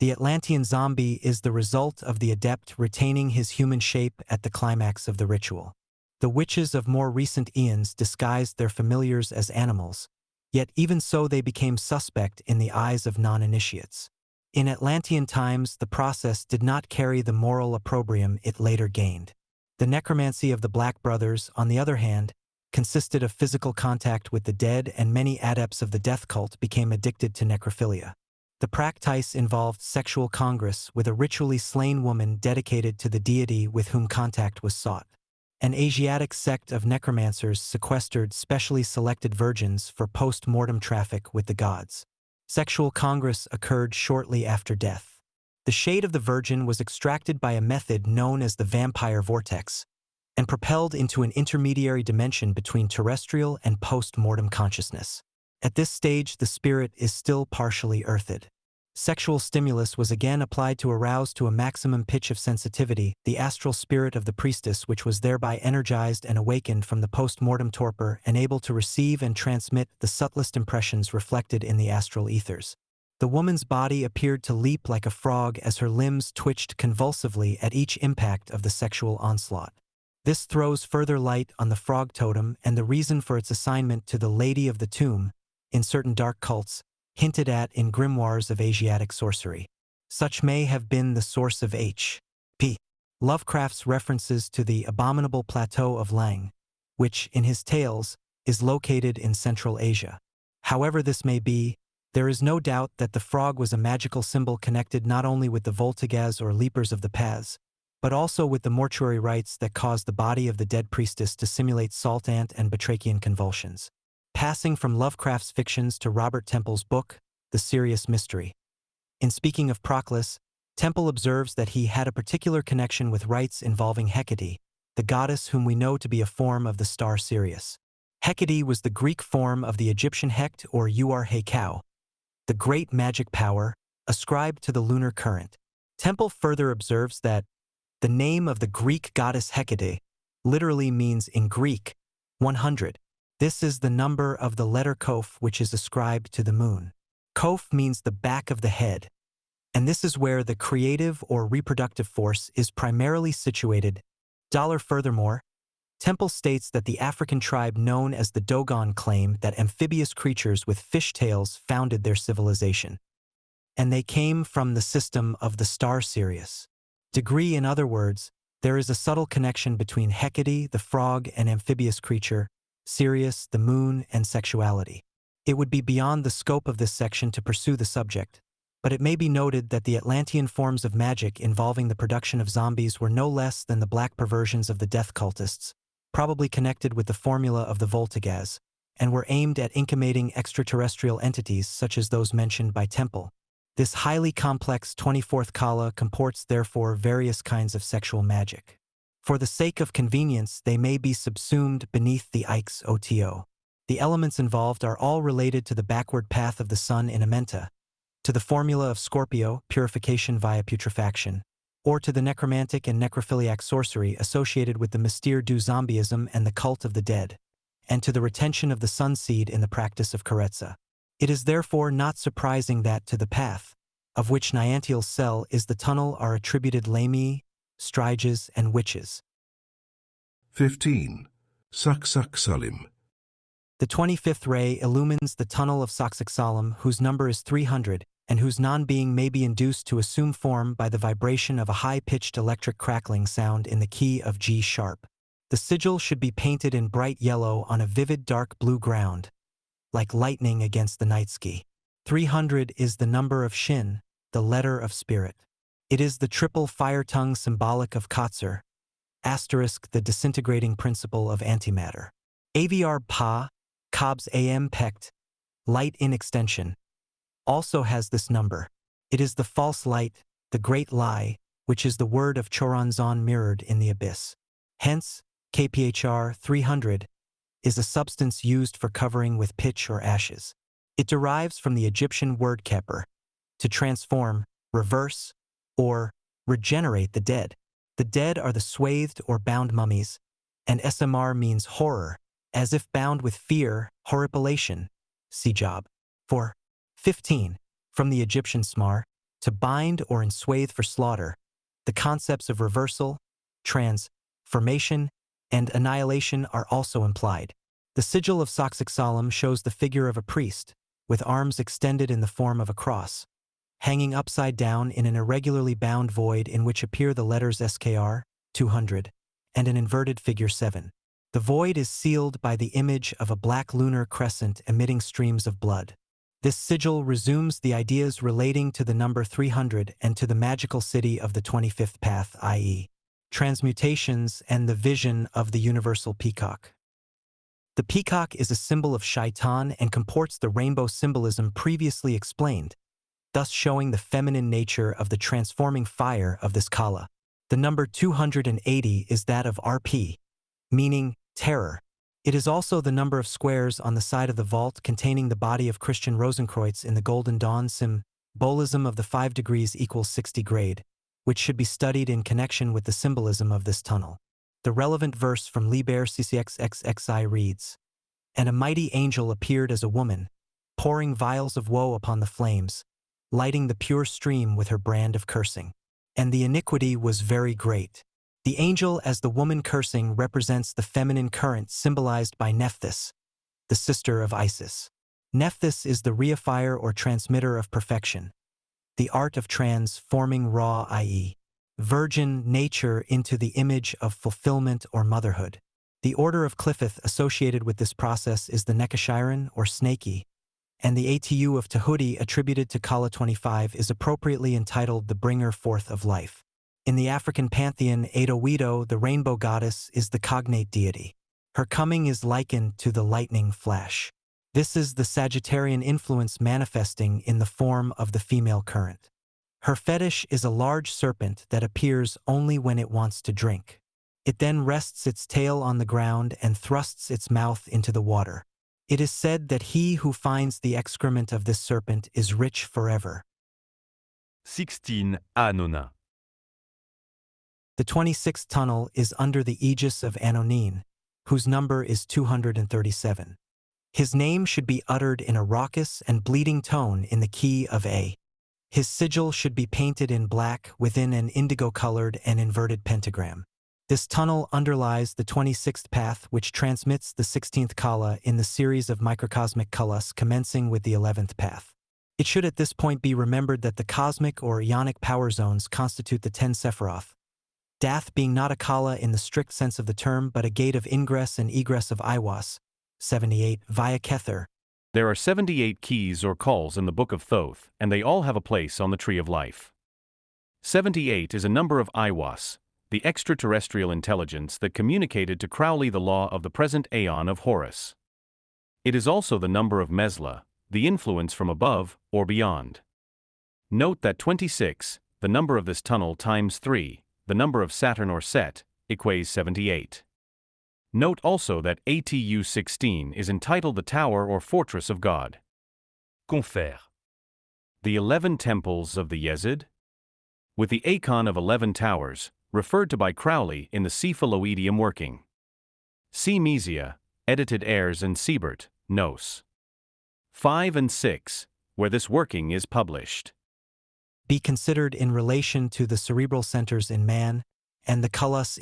The Atlantean zombie is the result of the adept retaining his human shape at the climax of the ritual. The witches of more recent eons disguised their familiars as animals, yet even so they became suspect in the eyes of non-initiates. In Atlantean times, the process did not carry the moral opprobrium it later gained. The necromancy of the Black Brothers, on the other hand, consisted of physical contact with the dead, and many adepts of the death cult became addicted to necrophilia. The practice involved sexual congress with a ritually slain woman dedicated to the deity with whom contact was sought. An Asiatic sect of necromancers sequestered specially selected virgins for post-mortem traffic with the gods. Sexual congress occurred shortly after death. The shade of the virgin was extracted by a method known as the vampire vortex and propelled into an intermediary dimension between terrestrial and post-mortem consciousness. At this stage, the spirit is still partially earthed. Sexual stimulus was again applied to arouse to a maximum pitch of sensitivity the astral spirit of the priestess, which was thereby energized and awakened from the post-mortem torpor and able to receive and transmit the subtlest impressions reflected in the astral ethers. The woman's body appeared to leap like a frog as her limbs twitched convulsively at each impact of the sexual onslaught. This throws further light on the frog totem and the reason for its assignment to the Lady of the Tomb in certain dark cults, hinted at in grimoires of Asiatic sorcery. Such may have been the source of H.P. Lovecraft's references to the abominable plateau of Lang, which, in his tales, is located in Central Asia. However this may be, there is no doubt that the frog was a magical symbol connected not only with the Voltigaz or Leapers of the Paths, but also with the mortuary rites that caused the body of the dead priestess to simulate salt ant and batrachian convulsions. Passing from Lovecraft's fictions to Robert Temple's book, The Serious Mystery. In speaking of Proclus, Temple observes that he had a particular connection with rites involving Hecate, the goddess whom we know to be a form of the star Sirius. Hecate was the Greek form of the Egyptian Hecht or Uar-Hekau, the great magic power ascribed to the lunar current. Temple further observes that the name of the Greek goddess Hecate literally means in Greek 100. This is the number of the letter Koph, which is ascribed to the moon. Koph means the back of the head, and this is where the creative or reproductive force is primarily situated. Furthermore, Temple states that the African tribe known as the Dogon claim that amphibious creatures with fishtails founded their civilization, and they came from the system of the star Sirius. In other words, there is a subtle connection between Hecate, the frog, and amphibious creature, Sirius, the moon, and sexuality. It would be beyond the scope of this section to pursue the subject, but it may be noted that the Atlantean forms of magic involving the production of zombies were no less than the black perversions of the death cultists, probably connected with the formula of the Voltigaz, and were aimed at incubating extraterrestrial entities such as those mentioned by Temple. This highly complex 24th Kala comports therefore various kinds of sexual magic. For the sake of convenience, they may be subsumed beneath the Ix-OTO. The elements involved are all related to the backward path of the sun in Amenta, to the formula of Scorpio, purification via putrefaction, or to the necromantic and necrophiliac sorcery associated with the Mystere du Zombieism and the cult of the dead, and to the retention of the sun seed in the practice of Karetza. It is therefore not surprising that to the path, of which Niantial's cell is the tunnel, are attributed Lamii, Striges, and witches. 15. Saksaksalim. The 25th ray illumines the tunnel of Saksaksalim, whose number is 300, and whose non-being may be induced to assume form by the vibration of a high-pitched electric crackling sound in the key of G sharp. The sigil should be painted in bright yellow on a vivid dark blue ground, like lightning against the night sky. 300 is the number of Shin, the letter of spirit. It is the triple fire tongue symbolic of Kotzur, *, the disintegrating principle of antimatter. AVR Pa, Cobb's AM Pect, light in extension, also has this number. It is the false light, the great lie, which is the word of Choronzon mirrored in the abyss. Hence, KPHR 300 is a substance used for covering with pitch or ashes. It derives from the Egyptian word keper, to transform, reverse, or regenerate the dead. The dead are the swathed or bound mummies, and SMR means horror, as if bound with fear, horripilation. See job. 4. 15. From the Egyptian smar, to bind or enswathe for slaughter. The concepts of reversal, transformation, and annihilation are also implied. The sigil of Saksaksalim shows the figure of a priest, with arms extended in the form of a cross, hanging upside down in an irregularly bound void in which appear the letters SKR, 200, and an inverted figure 7. The void is sealed by the image of a black lunar crescent emitting streams of blood. This sigil resumes the ideas relating to the number 300 and to the magical city of the 25th path, i.e., transmutations and the vision of the universal peacock. The peacock is a symbol of Shaitan and comports the rainbow symbolism previously explained, thus showing the feminine nature of the transforming fire of this Kala. The number 280 is that of RP, meaning terror. It is also the number of squares on the side of the vault containing the body of Christian Rosenkreutz in the Golden Dawn Bolism of the 5 degrees equals 60 grade, which should be studied in connection with the symbolism of this tunnel. The relevant verse from Liber CCXXXI reads, "And a mighty angel appeared as a woman, pouring vials of woe upon the flames, lighting the pure stream with her brand of cursing. And the iniquity was very great." The angel as the woman cursing represents the feminine current symbolized by Nephthys, the sister of Isis. Nephthys is the reifier or transmitter of perfection, the art of transforming raw, i.e., virgin nature into the image of fulfillment or motherhood. The order of Cliffith associated with this process is the Nekashiren or Snakey, and the ATU of Tahuti attributed to Kala 25 is appropriately entitled the bringer forth of life. In the African pantheon, Edowido, the rainbow goddess, is the cognate deity. Her coming is likened to the lightning flash. This is the Sagittarian influence manifesting in the form of the female current. Her fetish is a large serpent that appears only when it wants to drink. It then rests its tail on the ground and thrusts its mouth into the water. It is said that he who finds the excrement of this serpent is rich forever. 16 Anona. The 26th tunnel is under the aegis of Anonin, whose number is 237. His name should be uttered in a raucous and bleeding tone in the key of A. His sigil should be painted in black within an indigo-colored and inverted pentagram. This tunnel underlies the 26th path, which transmits the 16th kala in the series of microcosmic kalas commencing with the 11th path. It should at this point be remembered that the cosmic or ionic power zones constitute the 10 Sephiroth, Dath being not a kala in the strict sense of the term but a gate of ingress and egress of Iwas, 78, via Kether. There are 78 keys or calls in the Book of Thoth, and they all have a place on the Tree of Life. 78 is a number of Iwas, the extraterrestrial intelligence that communicated to Crowley the law of the present aeon of Horus. It is also the number of Mesla, the influence from above or beyond. Note that 26, the number of this tunnel times 3, the number of Saturn or Set, equates 78. Note also that ATU 16 is entitled the Tower or Fortress of God. Confère. The 11 temples of the Yezid? With the Acon of 11 towers, referred to by Crowley in the Cephaloidium working. See Mesia, edited Ayres and Siebert, Nos. 5 and 6, where this working is published. Be considered in relation to the cerebral centers in man, and the kalas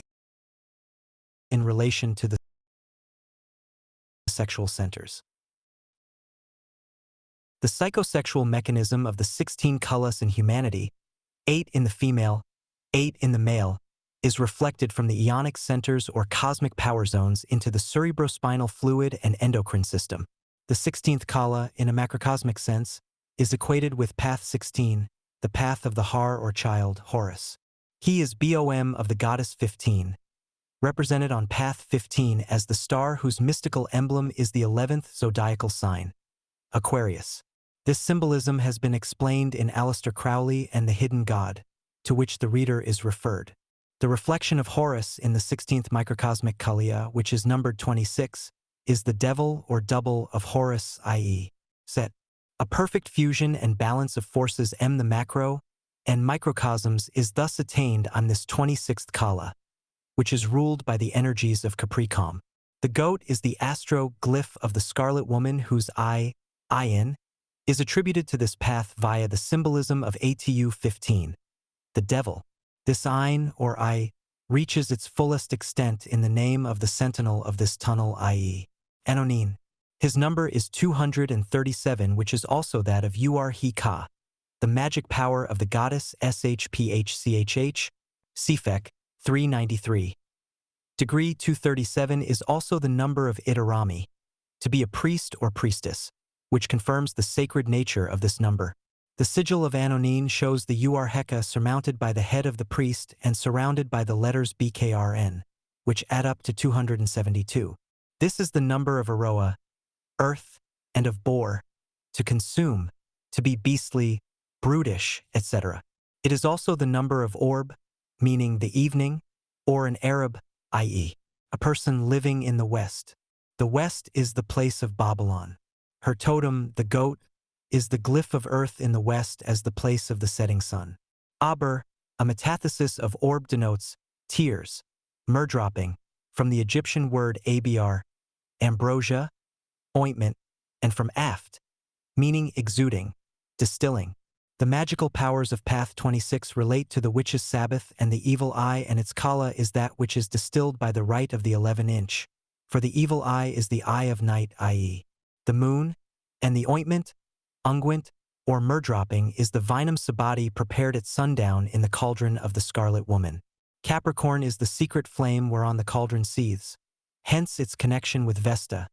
in relation to the sexual centers. The psychosexual mechanism of the 16 kalas in humanity, 8 in the female, 8 in the male, is reflected from the ionic centers or cosmic power zones into the cerebrospinal fluid and endocrine system. The 16th kala, in a macrocosmic sense, is equated with path 16, the path of the Har or child, Horus. He is BOM of the goddess 15, represented on path 15 as the star whose mystical emblem is the 11th zodiacal sign, Aquarius. This symbolism has been explained in Aleister Crowley and the Hidden God, to which the reader is referred. The reflection of Horus in the 16th microcosmic Kalia, which is numbered 26, is the devil or double of Horus, i.e., Set. A perfect fusion and balance of forces M the macro and microcosms is thus attained on this 26th kala, which is ruled by the energies of Capricorn. The goat is the astro-glyph of the Scarlet Woman whose Ayin, is attributed to this path via the symbolism of ATU 15. The devil. This Ayin or I reaches its fullest extent in the name of the sentinel of this tunnel, i.e., Anonin. His number is 237, which is also that of Ur-Hi-Ka, the magic power of the goddess SHPHCHH, Sifek, 393. Degree 237 is also the number of Itarami, to be a priest or priestess, which confirms the sacred nature of this number. The sigil of Anonin shows the Ur-Heka surmounted by the head of the priest and surrounded by the letters BKRN, which add up to 272. This is the number of Aroa, earth, and of Bor, to consume, to be beastly, brutish, etc. It is also the number of Orb, meaning the evening, or an Arab, i.e., a person living in the West. The West is the place of Babylon. Her totem, the goat, is the glyph of earth in the west as the place of the setting sun. Aber, a metathesis of orb, denotes tears, myrrh-dropping, from the Egyptian word abr, ambrosia, ointment, and from aft, meaning exuding, distilling. The magical powers of Path 26 relate to the witch's Sabbath, and the evil eye and its kala is that which is distilled by the rite of the 11-inch. For the evil eye is the eye of night, i.e., the moon, and the ointment, unguent, or myrrh-dropping is the vinum sabati prepared at sundown in the cauldron of the Scarlet Woman. Capricorn is the secret flame whereon the cauldron seethes, hence its connection with Vesta,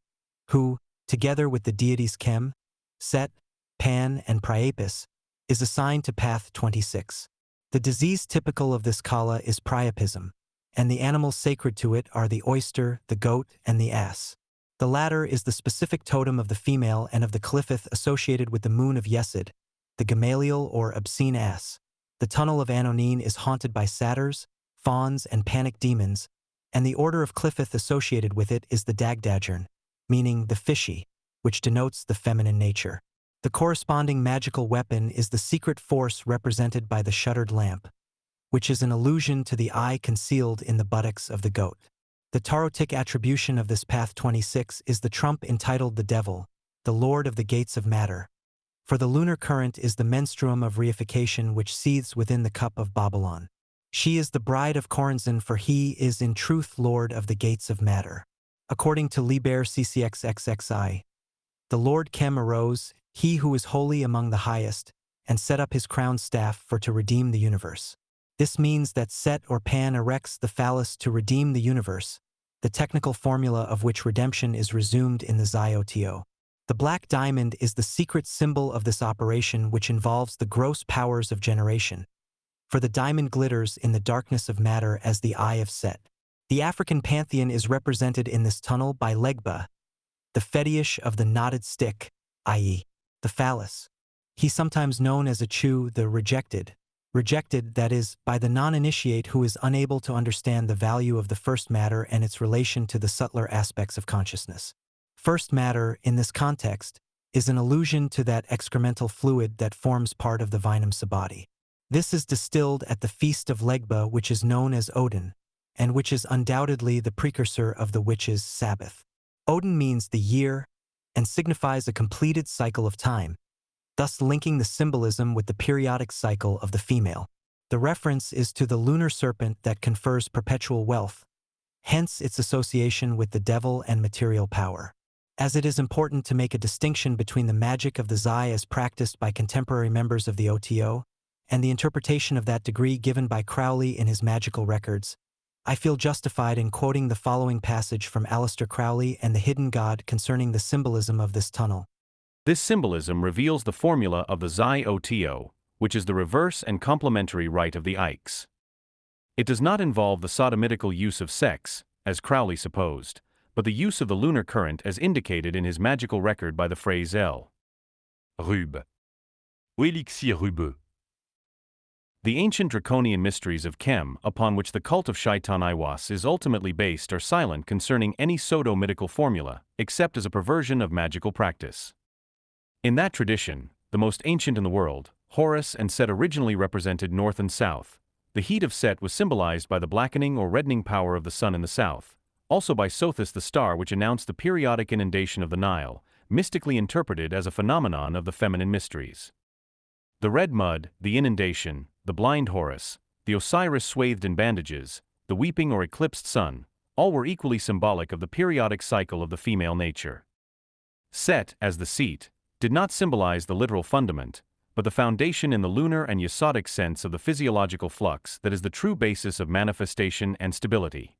who, together with the deities Chem, Set, Pan, and Priapus, is assigned to Path 26. The disease typical of this kala is priapism, and the animals sacred to it are the oyster, the goat, and the ass. The latter is the specific totem of the female and of the Cliffith associated with the moon of Yesod, the Gamaliel or obscene ass. The tunnel of Anonin is haunted by satyrs, fauns, and panic demons, and the order of Cliffith associated with it is the Dagdagern, meaning the fishy, which denotes the feminine nature. The corresponding magical weapon is the secret force represented by the shuttered lamp, which is an allusion to the eye concealed in the buttocks of the goat. The tarotic attribution of this Path 26 is the trump entitled the Devil, the Lord of the Gates of Matter. For the lunar current is the menstruum of reification which seethes within the cup of Babylon. She is the bride of Coranzon, for he is in truth Lord of the Gates of Matter. According to Liber CCXXXI, the Lord Chem arose, he who is holy among the highest, and set up his crowned staff for to redeem the universe. This means that Set or Pan erects the phallus to redeem the universe, the technical formula of which redemption is resumed in the Zioto. The black diamond is the secret symbol of this operation, which involves the gross powers of generation. For the diamond glitters in the darkness of matter as the eye of Set. The African pantheon is represented in this tunnel by Legba, the fetish of the knotted stick, i.e., the phallus. He's sometimes known as Achu, the rejected, that is, by the non-initiate who is unable to understand the value of the first matter and its relation to the subtler aspects of consciousness. First matter, in this context, is an allusion to that excremental fluid that forms part of the vinum sabati. This is distilled at the feast of Legba, which is known as Odin, and which is undoubtedly the precursor of the witch's Sabbath. Odin means the year and signifies a completed cycle of time, thus linking the symbolism with the periodic cycle of the female. The reference is to the lunar serpent that confers perpetual wealth, hence its association with the devil and material power. As it is important to make a distinction between the magic of the Zai as practiced by contemporary members of the OTO, and the interpretation of that degree given by Crowley in his magical records, I feel justified in quoting the following passage from Aleister Crowley and the Hidden God concerning the symbolism of this tunnel. This symbolism reveals the formula of the Zioto, which is the reverse and complementary rite of the Ikes. It does not involve the sodomitical use of sex, as Crowley supposed, but the use of the lunar current as indicated in his magical record by the phrase El Rube, ou elixir rubeux. The ancient draconian mysteries of Chem, upon which the cult of Shaitan Iwas is ultimately based, are silent concerning any pseudo-mythical formula, except as a perversion of magical practice. In that tradition, the most ancient in the world, Horus and Set originally represented north and south. The heat of Set was symbolized by the blackening or reddening power of the sun in the south, also by Sothis the star which announced the periodic inundation of the Nile, mystically interpreted as a phenomenon of the feminine mysteries. The red mud, the inundation, the blind Horus, the Osiris swathed in bandages, the weeping or eclipsed sun, all were equally symbolic of the periodic cycle of the female nature. Set, as the seat, did not symbolize the literal fundament, but the foundation in the lunar and yesodic sense of the physiological flux that is the true basis of manifestation and stability.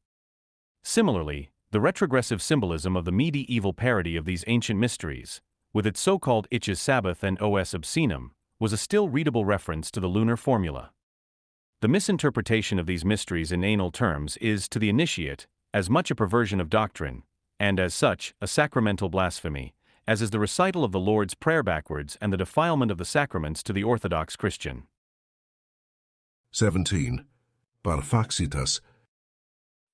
Similarly, the retrogressive symbolism of the medieval parody of these ancient mysteries, with its so-called Itches Sabbath and Os Obscenum, was a still readable reference to the lunar formula. The misinterpretation of these mysteries in anal terms is, to the initiate, as much a perversion of doctrine, and as such, a sacramental blasphemy, as is the recital of the Lord's Prayer backwards and the defilement of the sacraments to the Orthodox Christian. 17. Parphaxitas.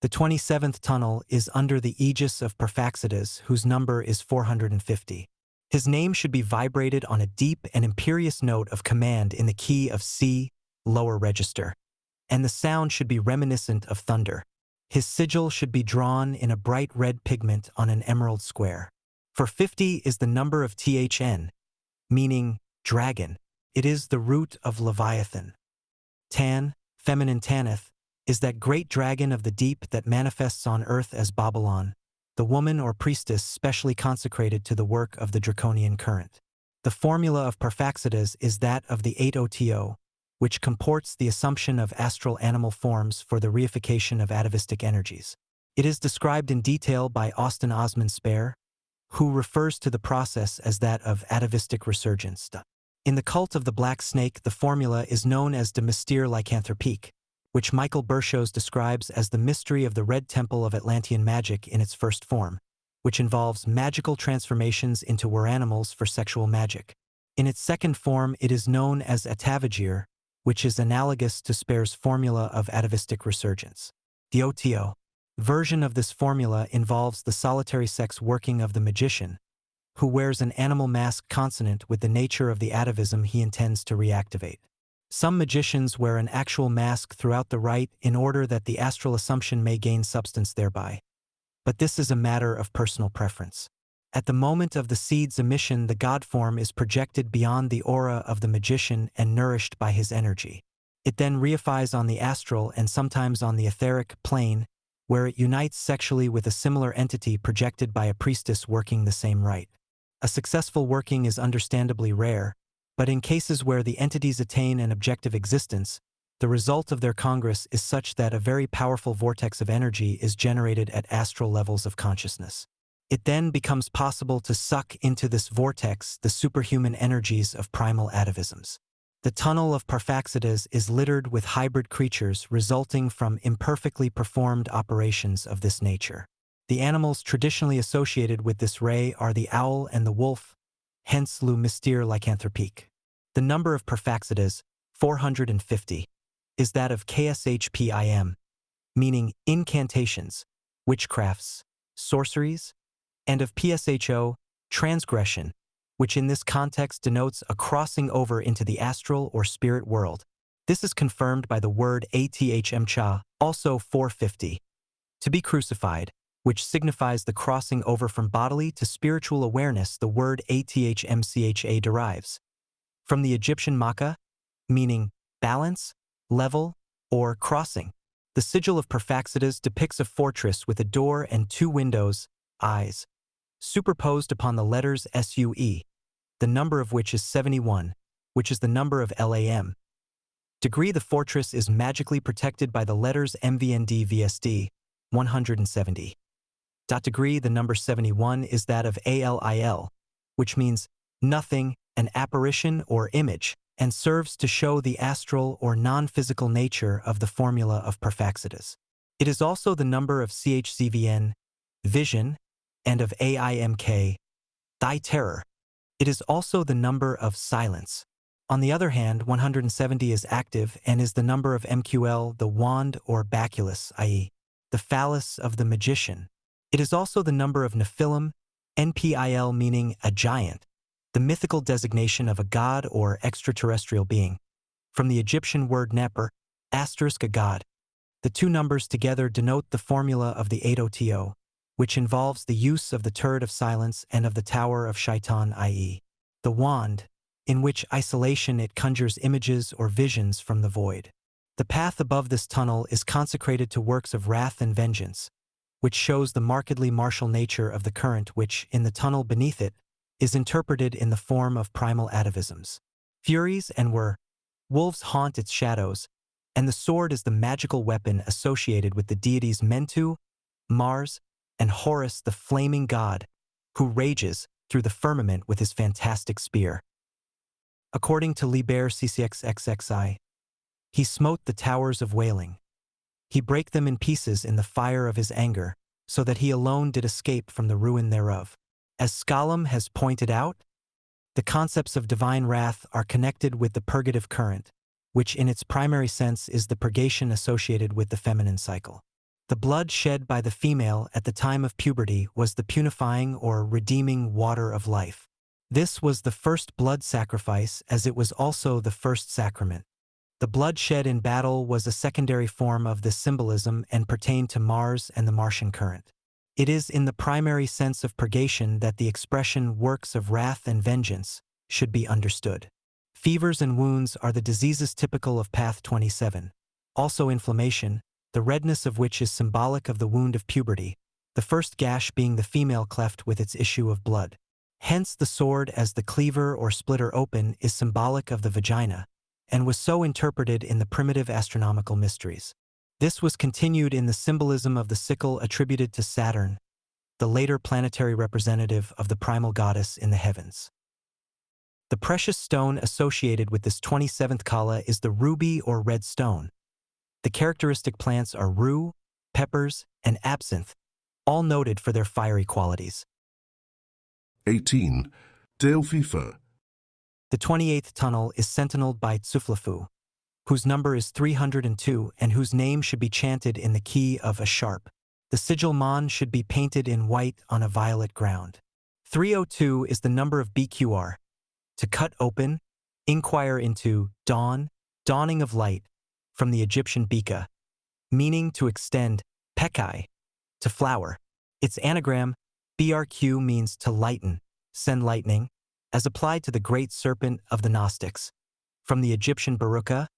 The 27th tunnel is under the aegis of Parphaxitas, whose number is 450. His name should be vibrated on a deep and imperious note of command in the key of C, lower register, and the sound should be reminiscent of thunder. His sigil should be drawn in a bright red pigment on an emerald square. For 50 is the number of Thn, meaning dragon. It is the root of Leviathan. Tan, feminine Tanith, is that great dragon of the deep that manifests on earth as Babylon, the woman or priestess specially consecrated to the work of the draconian current. The formula of Parphaxedes is that of the 8OTO, which comports the assumption of astral animal forms for the reification of atavistic energies. It is described in detail by Austin Osman Spare, who refers to the process as that of atavistic resurgence. In the cult of the black snake, the formula is known as de mystere lycanthropique, which Michael Berchows describes as the mystery of the Red Temple of Atlantean magic in its first form, which involves magical transformations into were-animals for sexual magic. In its second form, it is known as atavagir, which is analogous to Spare's formula of atavistic resurgence. The OTO version of this formula involves the solitary sex working of the magician, who wears an animal mask consonant with the nature of the atavism he intends to reactivate. Some magicians wear an actual mask throughout the rite in order that the astral assumption may gain substance thereby. But this is a matter of personal preference. At the moment of the seed's emission, the god form is projected beyond the aura of the magician and nourished by his energy. It then reifies on the astral and sometimes on the etheric plane, where it unites sexually with a similar entity projected by a priestess working the same rite. A successful working is understandably rare, but in cases where the entities attain an objective existence, the result of their congress is such that a very powerful vortex of energy is generated at astral levels of consciousness. It then becomes possible to suck into this vortex the superhuman energies of primal atavisms. The tunnel of Parphaxedes is littered with hybrid creatures resulting from imperfectly performed operations of this nature. The animals traditionally associated with this ray are the owl and the wolf, hence le mystère lycanthropique. The number of Parphaxedes, 450, is that of KSHPIM, meaning incantations, witchcrafts, sorceries, and of PSHO, transgression, which in this context denotes a crossing over into the astral or spirit world. This is confirmed by the word ATHMCHA, also 450. To be crucified, which signifies the crossing over from bodily to spiritual awareness, the word ATHMCHA derives from the Egyptian Makkah, meaning balance, level, or crossing. The sigil of Parphaxedes depicts a fortress with a door and two windows, eyes, superposed upon the letters SUE, the number of which is 71, which is the number of LAM. Degree the fortress is magically protected by the letters MVND VSD, 170. Degree the number 71 is that of ALIL, which means nothing, an apparition or image, and serves to show the astral or non-physical nature of the formula of Parphaxedes. It is also the number of CHCVN, vision, and of AIMK, thy terror. It is also the number of silence. On the other hand, 170 is active and is the number of MQL, the wand or baculus, i.e., the phallus of the magician. It is also the number of Nephilim, NPIL meaning a giant, the mythical designation of a god or extraterrestrial being. From the Egyptian word neper, asterisk a god. The two numbers together denote the formula of the 8OTO, which involves the use of the turret of silence and of the tower of Shaitan, i.e., the wand, in which isolation it conjures images or visions from the void. The path above this tunnel is consecrated to works of wrath and vengeance, which shows the markedly martial nature of the current which, in the tunnel beneath it, is interpreted in the form of primal atavisms. Furies and wolves haunt its shadows, and the sword is the magical weapon associated with the deities Mentu, Mars, and Horus the flaming god, who rages through the firmament with his fantastic spear. According to Liber CCXXXI, he smote the towers of wailing. He brake them in pieces in the fire of his anger, so that he alone did escape from the ruin thereof. As Scholem has pointed out, the concepts of divine wrath are connected with the purgative current, which in its primary sense is the purgation associated with the feminine cycle. The blood shed by the female at the time of puberty was the punifying or redeeming water of life. This was the first blood sacrifice, as it was also the first sacrament. The blood shed in battle was a secondary form of this symbolism and pertained to Mars and the Martian current. It is in the primary sense of purgation that the expression works of wrath and vengeance should be understood. Fevers and wounds are the diseases typical of Path 27. Also inflammation, the redness of which is symbolic of the wound of puberty, the first gash being the female cleft with its issue of blood. Hence the sword as the cleaver or splitter open is symbolic of the vagina, and was so interpreted in the primitive astronomical mysteries. This was continued in the symbolism of the sickle attributed to Saturn, the later planetary representative of the primal goddess in the heavens. The precious stone associated with this 27th kala is the ruby or red stone. The characteristic plants are rue, peppers, and absinthe, all noted for their fiery qualities. 18. Teofifa. The 28th tunnel is sentineled by Tsuflafu, whose number is 302 and whose name should be chanted in the key of a sharp. The sigil Mon should be painted in white on a violet ground. 302 is the number of BQR. To cut open, inquire into, dawn, dawning of light, from the Egyptian bika, meaning to extend, pekai, to flower. Its anagram, BRQ, means to lighten, send lightning, as applied to the great serpent of the Gnostics. From the Egyptian baruka,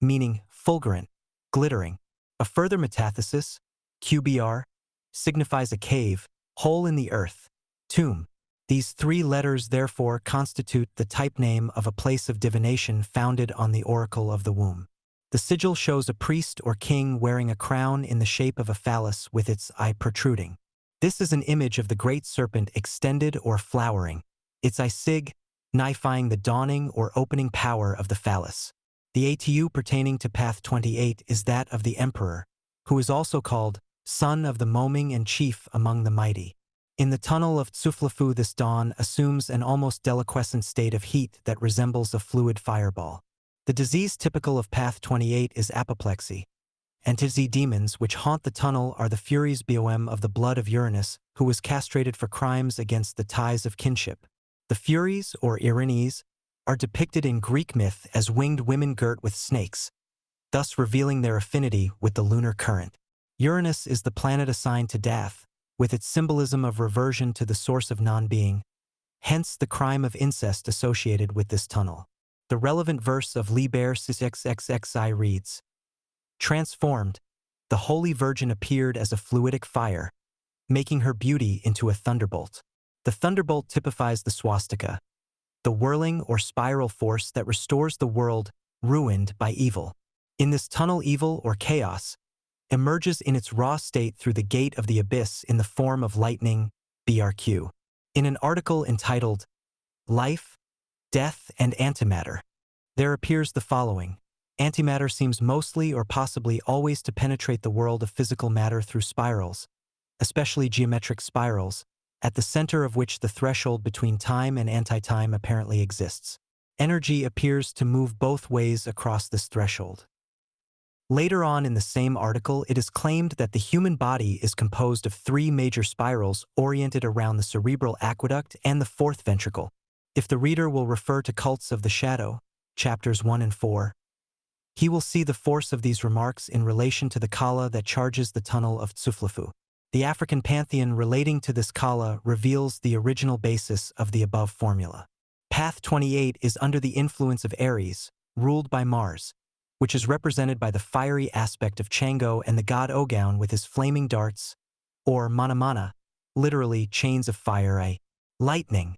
meaning fulgurant, glittering. A further metathesis, QBR, signifies a cave, hole in the earth, tomb. These three letters therefore constitute the type name of a place of divination founded on the oracle of the womb. The sigil shows a priest or king wearing a crown in the shape of a phallus with its eye protruding. This is an image of the great serpent extended or flowering, its eye signifying the dawning or opening power of the phallus. The ATU pertaining to Path 28 is that of the emperor, who is also called son of the Moming and chief among the mighty. In the tunnel of Tsuflafu, this dawn assumes an almost deliquescent state of heat that resembles a fluid fireball. The disease typical of Path 28 is apoplexy. Antizi demons which haunt the tunnel are the Furies BOM of the blood of Uranus, who was castrated for crimes against the ties of kinship. The Furies, or Erinyes, are depicted in Greek myth as winged women girt with snakes, thus revealing their affinity with the lunar current. Uranus is the planet assigned to death, with its symbolism of reversion to the source of non-being, hence the crime of incest associated with this tunnel. The relevant verse of Liber 6xxxi reads, "Transformed, the Holy Virgin appeared as a fluidic fire, making her beauty into a thunderbolt." The thunderbolt typifies the swastika, the whirling or spiral force that restores the world ruined by evil. In this tunnel, evil or chaos emerges in its raw state through the gate of the abyss in the form of lightning, BRQ. In an article entitled Life, Death, and Antimatter, there appears the following. Antimatter seems mostly or possibly always to penetrate the world of physical matter through spirals, especially geometric spirals, at the center of which the threshold between time and anti-time apparently exists. Energy appears to move both ways across this threshold. Later on in the same article, it is claimed that the human body is composed of three major spirals oriented around the cerebral aqueduct and the fourth ventricle. If the reader will refer to Cults of the Shadow, chapters 1 and 4, he will see the force of these remarks in relation to the kala that charges the tunnel of Tsuflafu. The African pantheon relating to this kala reveals the original basis of the above formula. Path 28 is under the influence of Aries, ruled by Mars, which is represented by the fiery aspect of Chango and the god Ogaun with his flaming darts, or manamana, literally chains of fire, lightning.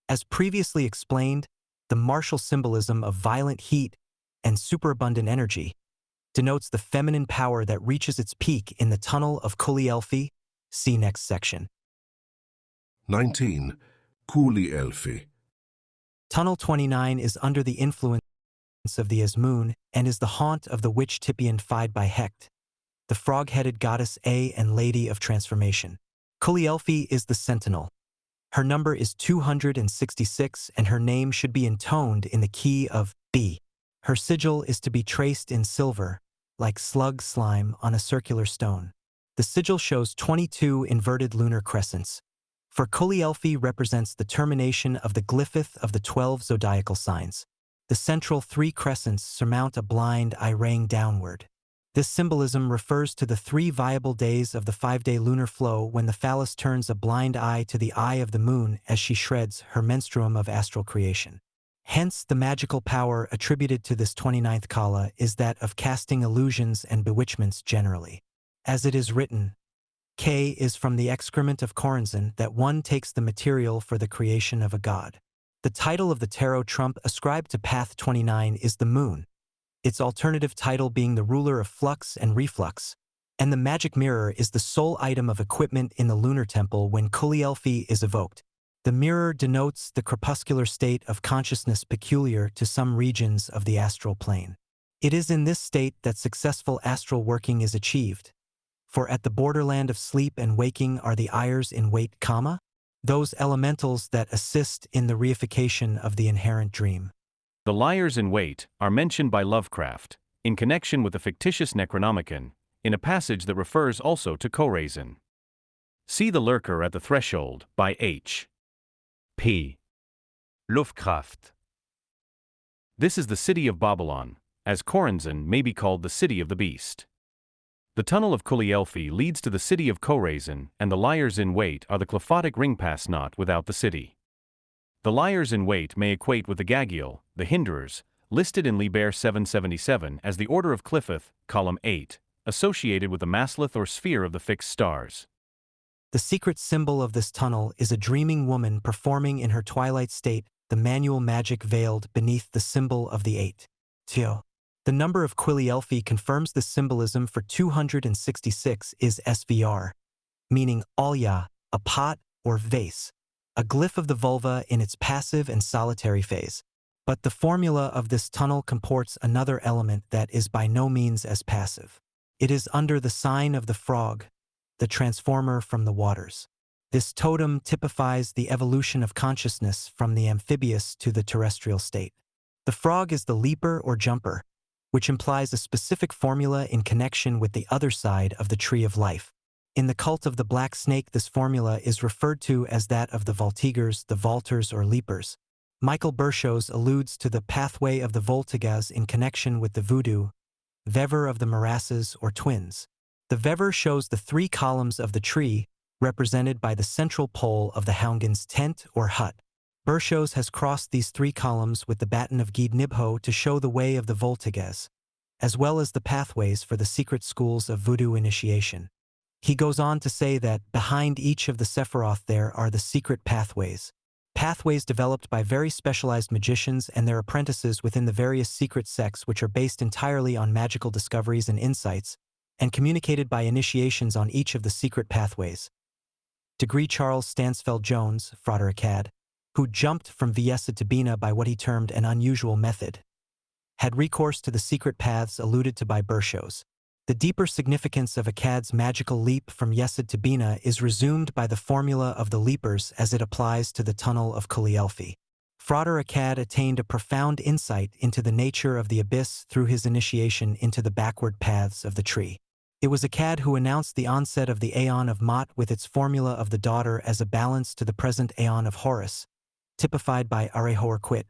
As previously explained, the martial symbolism of violent heat and superabundant energy denotes the feminine power that reaches its peak in the tunnel of Kulielfi. See next section. 19. Kulielfi. Tunnel 29 is under the influence of the Asmoon and is the haunt of the witch Typian Fide by Hecht, the frog-headed goddess and lady of transformation. Kulielfi is the sentinel. Her number is 266 and her name should be intoned in the key of B. Her sigil is to be traced in silver, like slug slime on a circular stone. The sigil shows 22 inverted lunar crescents, For Culielfi represents the termination of the glyphith of the 12 zodiacal signs. The central 3 crescents surmount a blind eye raying downward. This symbolism refers to the 3 viable days of the 5-day lunar flow when the phallus turns a blind eye to the eye of the moon as she shreds her menstruum of astral creation. Hence, the magical power attributed to this 29th kala is that of casting illusions and bewitchments generally. As it is written, K is from the excrement of Corazon that one takes the material for the creation of a god. The title of the tarot trump ascribed to Path 29 is the moon, its alternative title being the ruler of flux and reflux, and the magic mirror is the sole item of equipment in the lunar temple when Culielfi is evoked. The mirror denotes the crepuscular state of consciousness peculiar to some regions of the astral plane. It is in this state that successful astral working is achieved, for at the borderland of sleep and waking are the ayers in wait, those elementals that assist in the reification of the inherent dream. The liars in wait are mentioned by Lovecraft, in connection with the fictitious Necronomicon, in a passage that refers also to Corazon. See The Lurker at the Threshold, by H. P. Lovecraft. This is the city of Babylon, as Corazon may be called the city of the beast. The tunnel of Culielfi leads to the city of Corazon, and the liars in wait are the clephotic ringpass knot without the city. The liars in wait may equate with the Gagiel, the hinderers, listed in Liber 777 as the Order of Cliffith, column 8, associated with the maslith or sphere of the fixed stars. The secret symbol of this tunnel is a dreaming woman performing in her twilight state the manual magic veiled beneath the symbol of the 8. Tio. The number of Culielfi confirms this symbolism for 266 is SVR, meaning alya, a pot or vase, a glyph of the vulva in its passive and solitary phase. But the formula of this tunnel comports another element that is by no means as passive. It is under the sign of the frog, the transformer from the waters. This totem typifies the evolution of consciousness from the amphibious to the terrestrial state. The frog is the leaper or jumper, which implies a specific formula in connection with the other side of the tree of life. In the cult of the black snake, this formula is referred to as that of the Voltigers, the vaulters or leapers. Michael Berchows alludes to the pathway of the Voltigas in connection with the voodoo, vever of the morasses or twins. The vever shows the 3 columns of the tree, represented by the central pole of the Houngan's tent or hut. Berchows has crossed these 3 columns with the baton of Gid Nibho to show the way of the Voltigas, as well as the pathways for the secret schools of voodoo initiation. He goes on to say that behind each of the Sephiroth there are the secret pathways. Pathways developed by very specialized magicians and their apprentices within the various secret sects which are based entirely on magical discoveries and insights, and communicated by initiations on each of the secret pathways. Degree Charles Stansfeld Jones, Frater Acad, who jumped from Viesa to Bina by what he termed an unusual method, had recourse to the secret paths alluded to by Berchows. The deeper significance of Akkad's magical leap from Yesod to Bina is resumed by the formula of the leapers as it applies to the tunnel of Culielfi. Frater Akkad attained a profound insight into the nature of the abyss through his initiation into the backward paths of the tree. It was Akkad who announced the onset of the Aeon of Mot with its formula of the daughter as a balance to the present Aeon of Horus, typified by Arehorquit,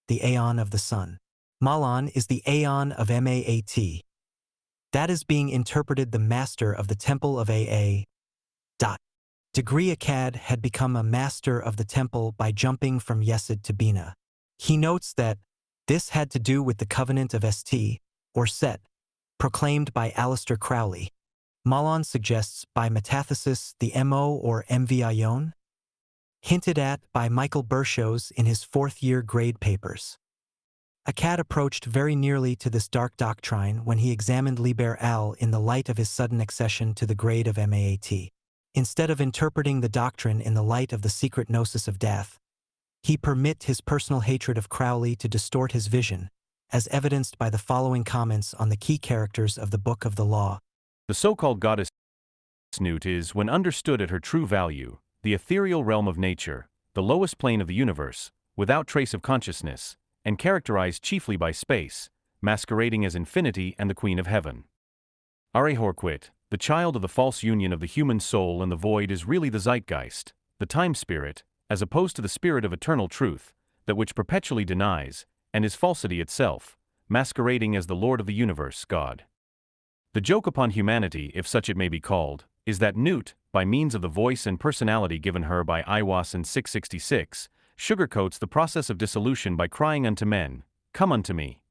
the Aeon of the Sun. Malan is the Aeon of Maat. That is being interpreted the master of the temple of Aa. Degree Akkad had become a master of the temple by jumping from Yesod to Bina. He notes that this had to do with the covenant of St, or Set, proclaimed by Aleister Crowley. Malan suggests by metathesis the Mo or Mvion, hinted at by Michael Berchows in his 4th-year grade papers. Akkad approached very nearly to this dark doctrine when he examined Liber Al in the light of his sudden accession to the grade of Maat. Instead of interpreting the doctrine in the light of the secret gnosis of death, he permit his personal hatred of Crowley to distort his vision, as evidenced by the following comments on the key characters of the Book of the Law. The so-called goddess Nut is, when understood at her true value, the ethereal realm of nature, the lowest plane of the universe, without trace of consciousness, and characterized chiefly by space, masquerading as infinity and the Queen of Heaven. Arehorquit, the child of the false union of the human soul and the void, is really the zeitgeist, the time spirit, as opposed to the spirit of eternal truth, that which perpetually denies, and is falsity itself, masquerading as the Lord of the universe, God. The joke upon humanity, if such it may be called, is that Newt, by means of the voice and personality given her by Aiwass in 666, sugarcoats the process of dissolution by crying unto men, "Come unto me,"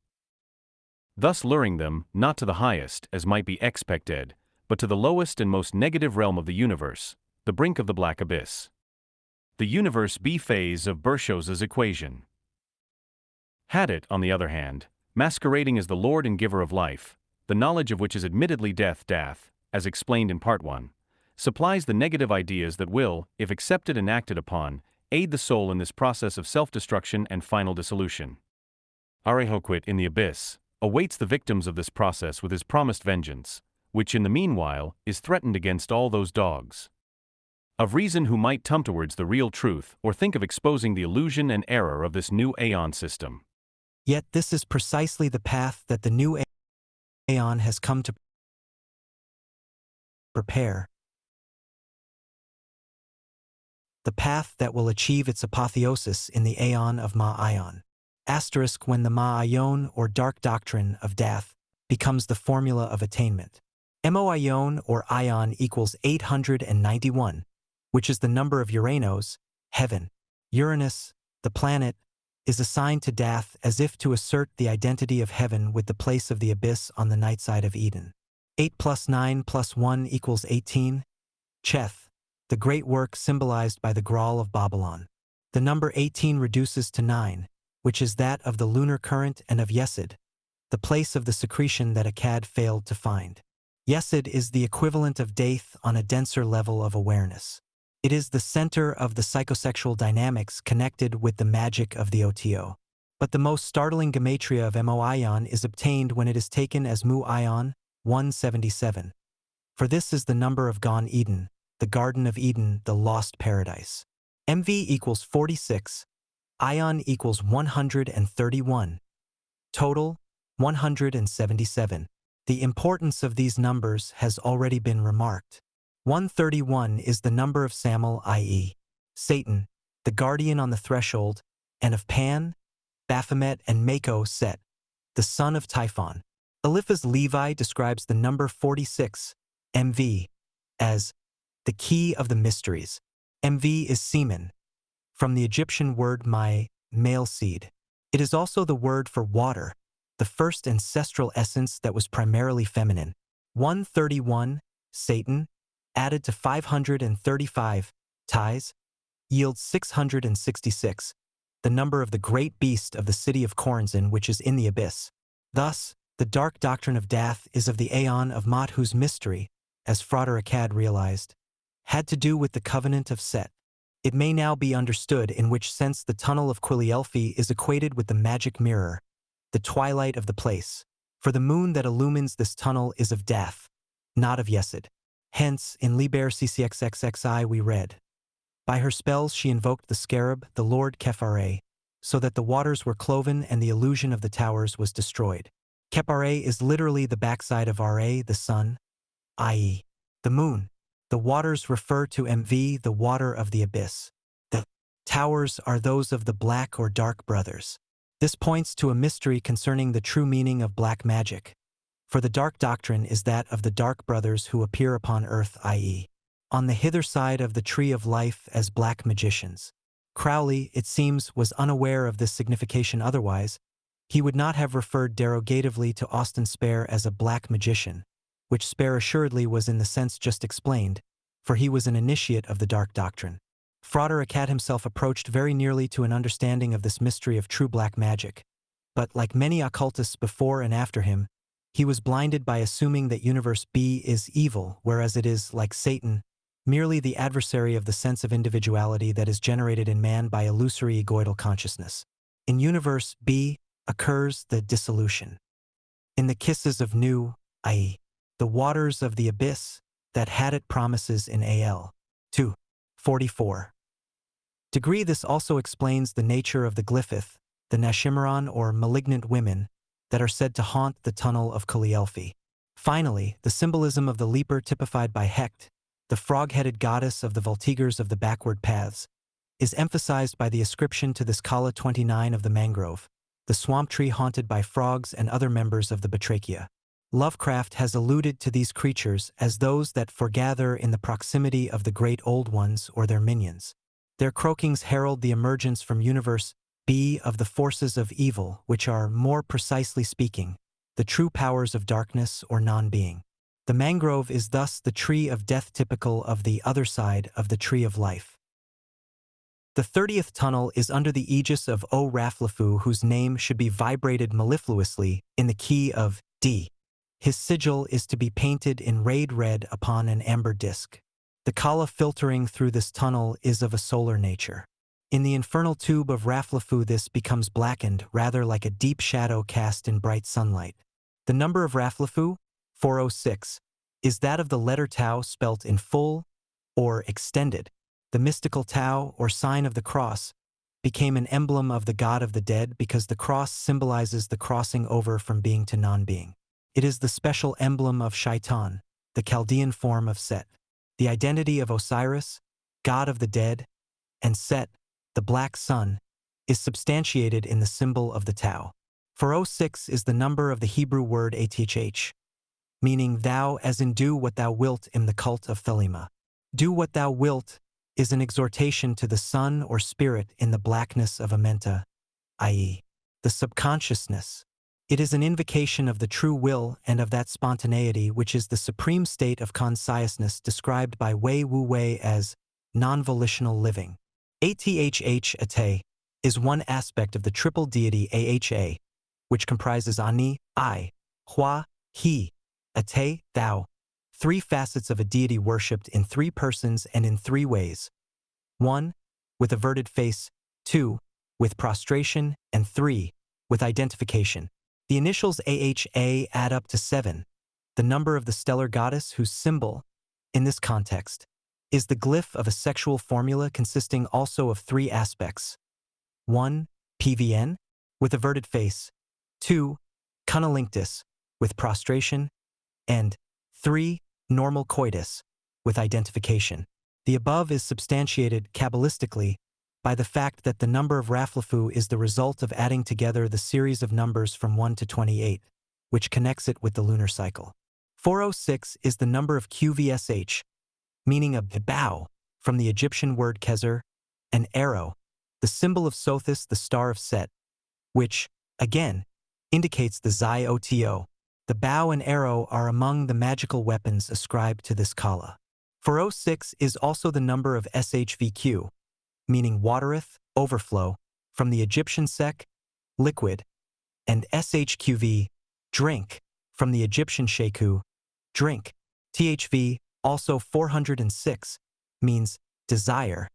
thus luring them, not to the highest, as might be expected, but to the lowest and most negative realm of the universe, the brink of the black abyss. The universe B phase of Bershoz's equation. Had it, on the other hand, masquerading as the Lord and giver of life, the knowledge of which is admittedly death, as explained in Part 1, supplies the negative ideas that will, if accepted and acted upon, aid the soul in this process of self-destruction and final dissolution. Arehoquit in the abyss awaits the victims of this process with his promised vengeance, which in the meanwhile is threatened against all those dogs of reason who might come towards the real truth or think of exposing the illusion and error of this new aeon system. Yet this is precisely the path that the new aeon has come to prepare. The path that will achieve its apotheosis in the aeon of Ma-Ion. Asterisk when the Ma-Ion or dark doctrine of death becomes the formula of attainment. Mo-Ion or Ion equals 891, which is the number of Uranos, heaven. Uranus, the planet, is assigned to Dath as if to assert the identity of heaven with the place of the abyss on the nightside of Eden. 8 plus 9 plus 1 equals 18. Cheth, the great work symbolized by the Graal of Babylon. The number 18 reduces to 9, which is that of the lunar current and of Yesod, the place of the secretion that Akkad failed to find. Yesod is the equivalent of Dath on a denser level of awareness. It is the center of the psychosexual dynamics connected with the magic of the OTO. But the most startling gematria of Mo-Ion is obtained when it is taken as Mu-Ion, 177. For this is the number of Gan Eden, the Garden of Eden, the lost paradise. MV equals 46, Ion equals 131. Total, 177. The importance of these numbers has already been remarked. 131 is the number of Samael, i.e., Satan, the guardian on the threshold, and of Pan, Baphomet, and Mako, Set, the son of Typhon. Eliphaz Levi describes the number 46, MV, as the key of the mysteries. MV is semen, from the Egyptian word my, male seed. It is also the word for water, the first ancestral essence that was primarily feminine. 131, Satan, added to 535, ties, yields 666, the number of the great beast of the city of Corinzin which is in the abyss. Thus, the dark doctrine of Dath is of the aeon of Mot whose mystery, as Frater Akkad realized, had to do with the covenant of Set. It may now be understood in which sense the tunnel of Quilielfi is equated with the magic mirror, the twilight of the place, for the moon that illumines this tunnel is of Dath, not of Yesod. Hence, in Liber CCXXXI we read, by her spells she invoked the scarab, the Lord Kephare, so that the waters were cloven and the illusion of the towers was destroyed. Kephare is literally the backside of Ra, the sun, i.e., the moon. The waters refer to MV, the water of the abyss. The towers are those of the black or dark brothers. This points to a mystery concerning the true meaning of black magic. For the dark doctrine is that of the dark brothers who appear upon earth, i.e., on the hither side of the tree of life as black magicians. Crowley, it seems, was unaware of this signification otherwise. He would not have referred derogatively to Austin Spare as a black magician, which Spare assuredly was in the sense just explained, for he was an initiate of the dark doctrine. Frater Akkad himself approached very nearly to an understanding of this mystery of true black magic, but like many occultists before and after him, he was blinded by assuming that universe B is evil, whereas it is, like Satan, merely the adversary of the sense of individuality that is generated in man by illusory egoidal consciousness. In universe B occurs the dissolution. In the kisses of Nu, i.e., the waters of the abyss that Hadit promises in AL 2:44. Degree this also explains the nature of the glyphith, the Nashimaron or malignant women, that are said to haunt the tunnel of Quilielfi. Finally, the symbolism of the leaper typified by Hecht the frog-headed goddess of the Voltigers of the backward paths, is emphasized by the ascription to this Kala 29 of the mangrove, the swamp tree haunted by frogs and other members of the Batrachia. Lovecraft has alluded to these creatures as those that foregather in the proximity of the Great Old Ones or their minions. Their croakings herald the emergence from Universe B of the forces of evil, which are, more precisely speaking, the true powers of darkness or non-being. The mangrove is thus the tree of death, typical of the other side of the tree of life. The 30th tunnel is under the aegis of O Raflafu, whose name should be vibrated mellifluously in the key of D. His sigil is to be painted in rayed red upon an amber disc. The kala filtering through this tunnel is of a solar nature. In the infernal tube of Raflafu, this becomes blackened, rather like a deep shadow cast in bright sunlight. The number of Raflafu, 406, is that of the letter tau spelt in full or extended. The mystical tau, or sign of the cross, became an emblem of the god of the dead because the cross symbolizes the crossing over from being to non-being. It is the special emblem of Shaitan, the Chaldean form of Set. The identity of Osiris, god of the dead, and Set, the black sun, is substantiated in the symbol of the tau. 406 is the number of the Hebrew word athh, meaning thou as in do what thou wilt in the cult of Thelema. Do what thou wilt is an exhortation to the sun or spirit in the blackness of Amenta, i.e., the subconsciousness. It is an invocation of the true will and of that spontaneity which is the supreme state of consciousness described by Wei Wu Wei as non-volitional living. Athh Ate is one aspect of the triple deity Aha, which comprises Ani, I, Hua, He, Ate, Thou, three facets of a deity worshipped in three persons and in three ways. 1. With averted face, 2. With prostration, and 3. With identification. The initials AHA add up to 7, the number of the stellar goddess whose symbol, in this context, is the glyph of a sexual formula consisting also of three aspects. 1. PVN, with averted face, 2. Cunnilingus, with prostration, and 3. Normal coitus, with identification. The above is substantiated kabbalistically by the fact that the number of Raflafu is the result of adding together the series of numbers from 1 to 28, which connects it with the lunar cycle. 406 is the number of QVSH, meaning a bow, from the Egyptian word kezer, an arrow, the symbol of Sothis, the star of Set, which, again, indicates the Xi-O-T-O. The bow and arrow are among the magical weapons ascribed to this kala. 406 is also the number of SHVQ, meaning watereth, overflow, from the Egyptian sek, liquid, and SHQV, drink, from the Egyptian sheku, drink. THV, also 406, means desire,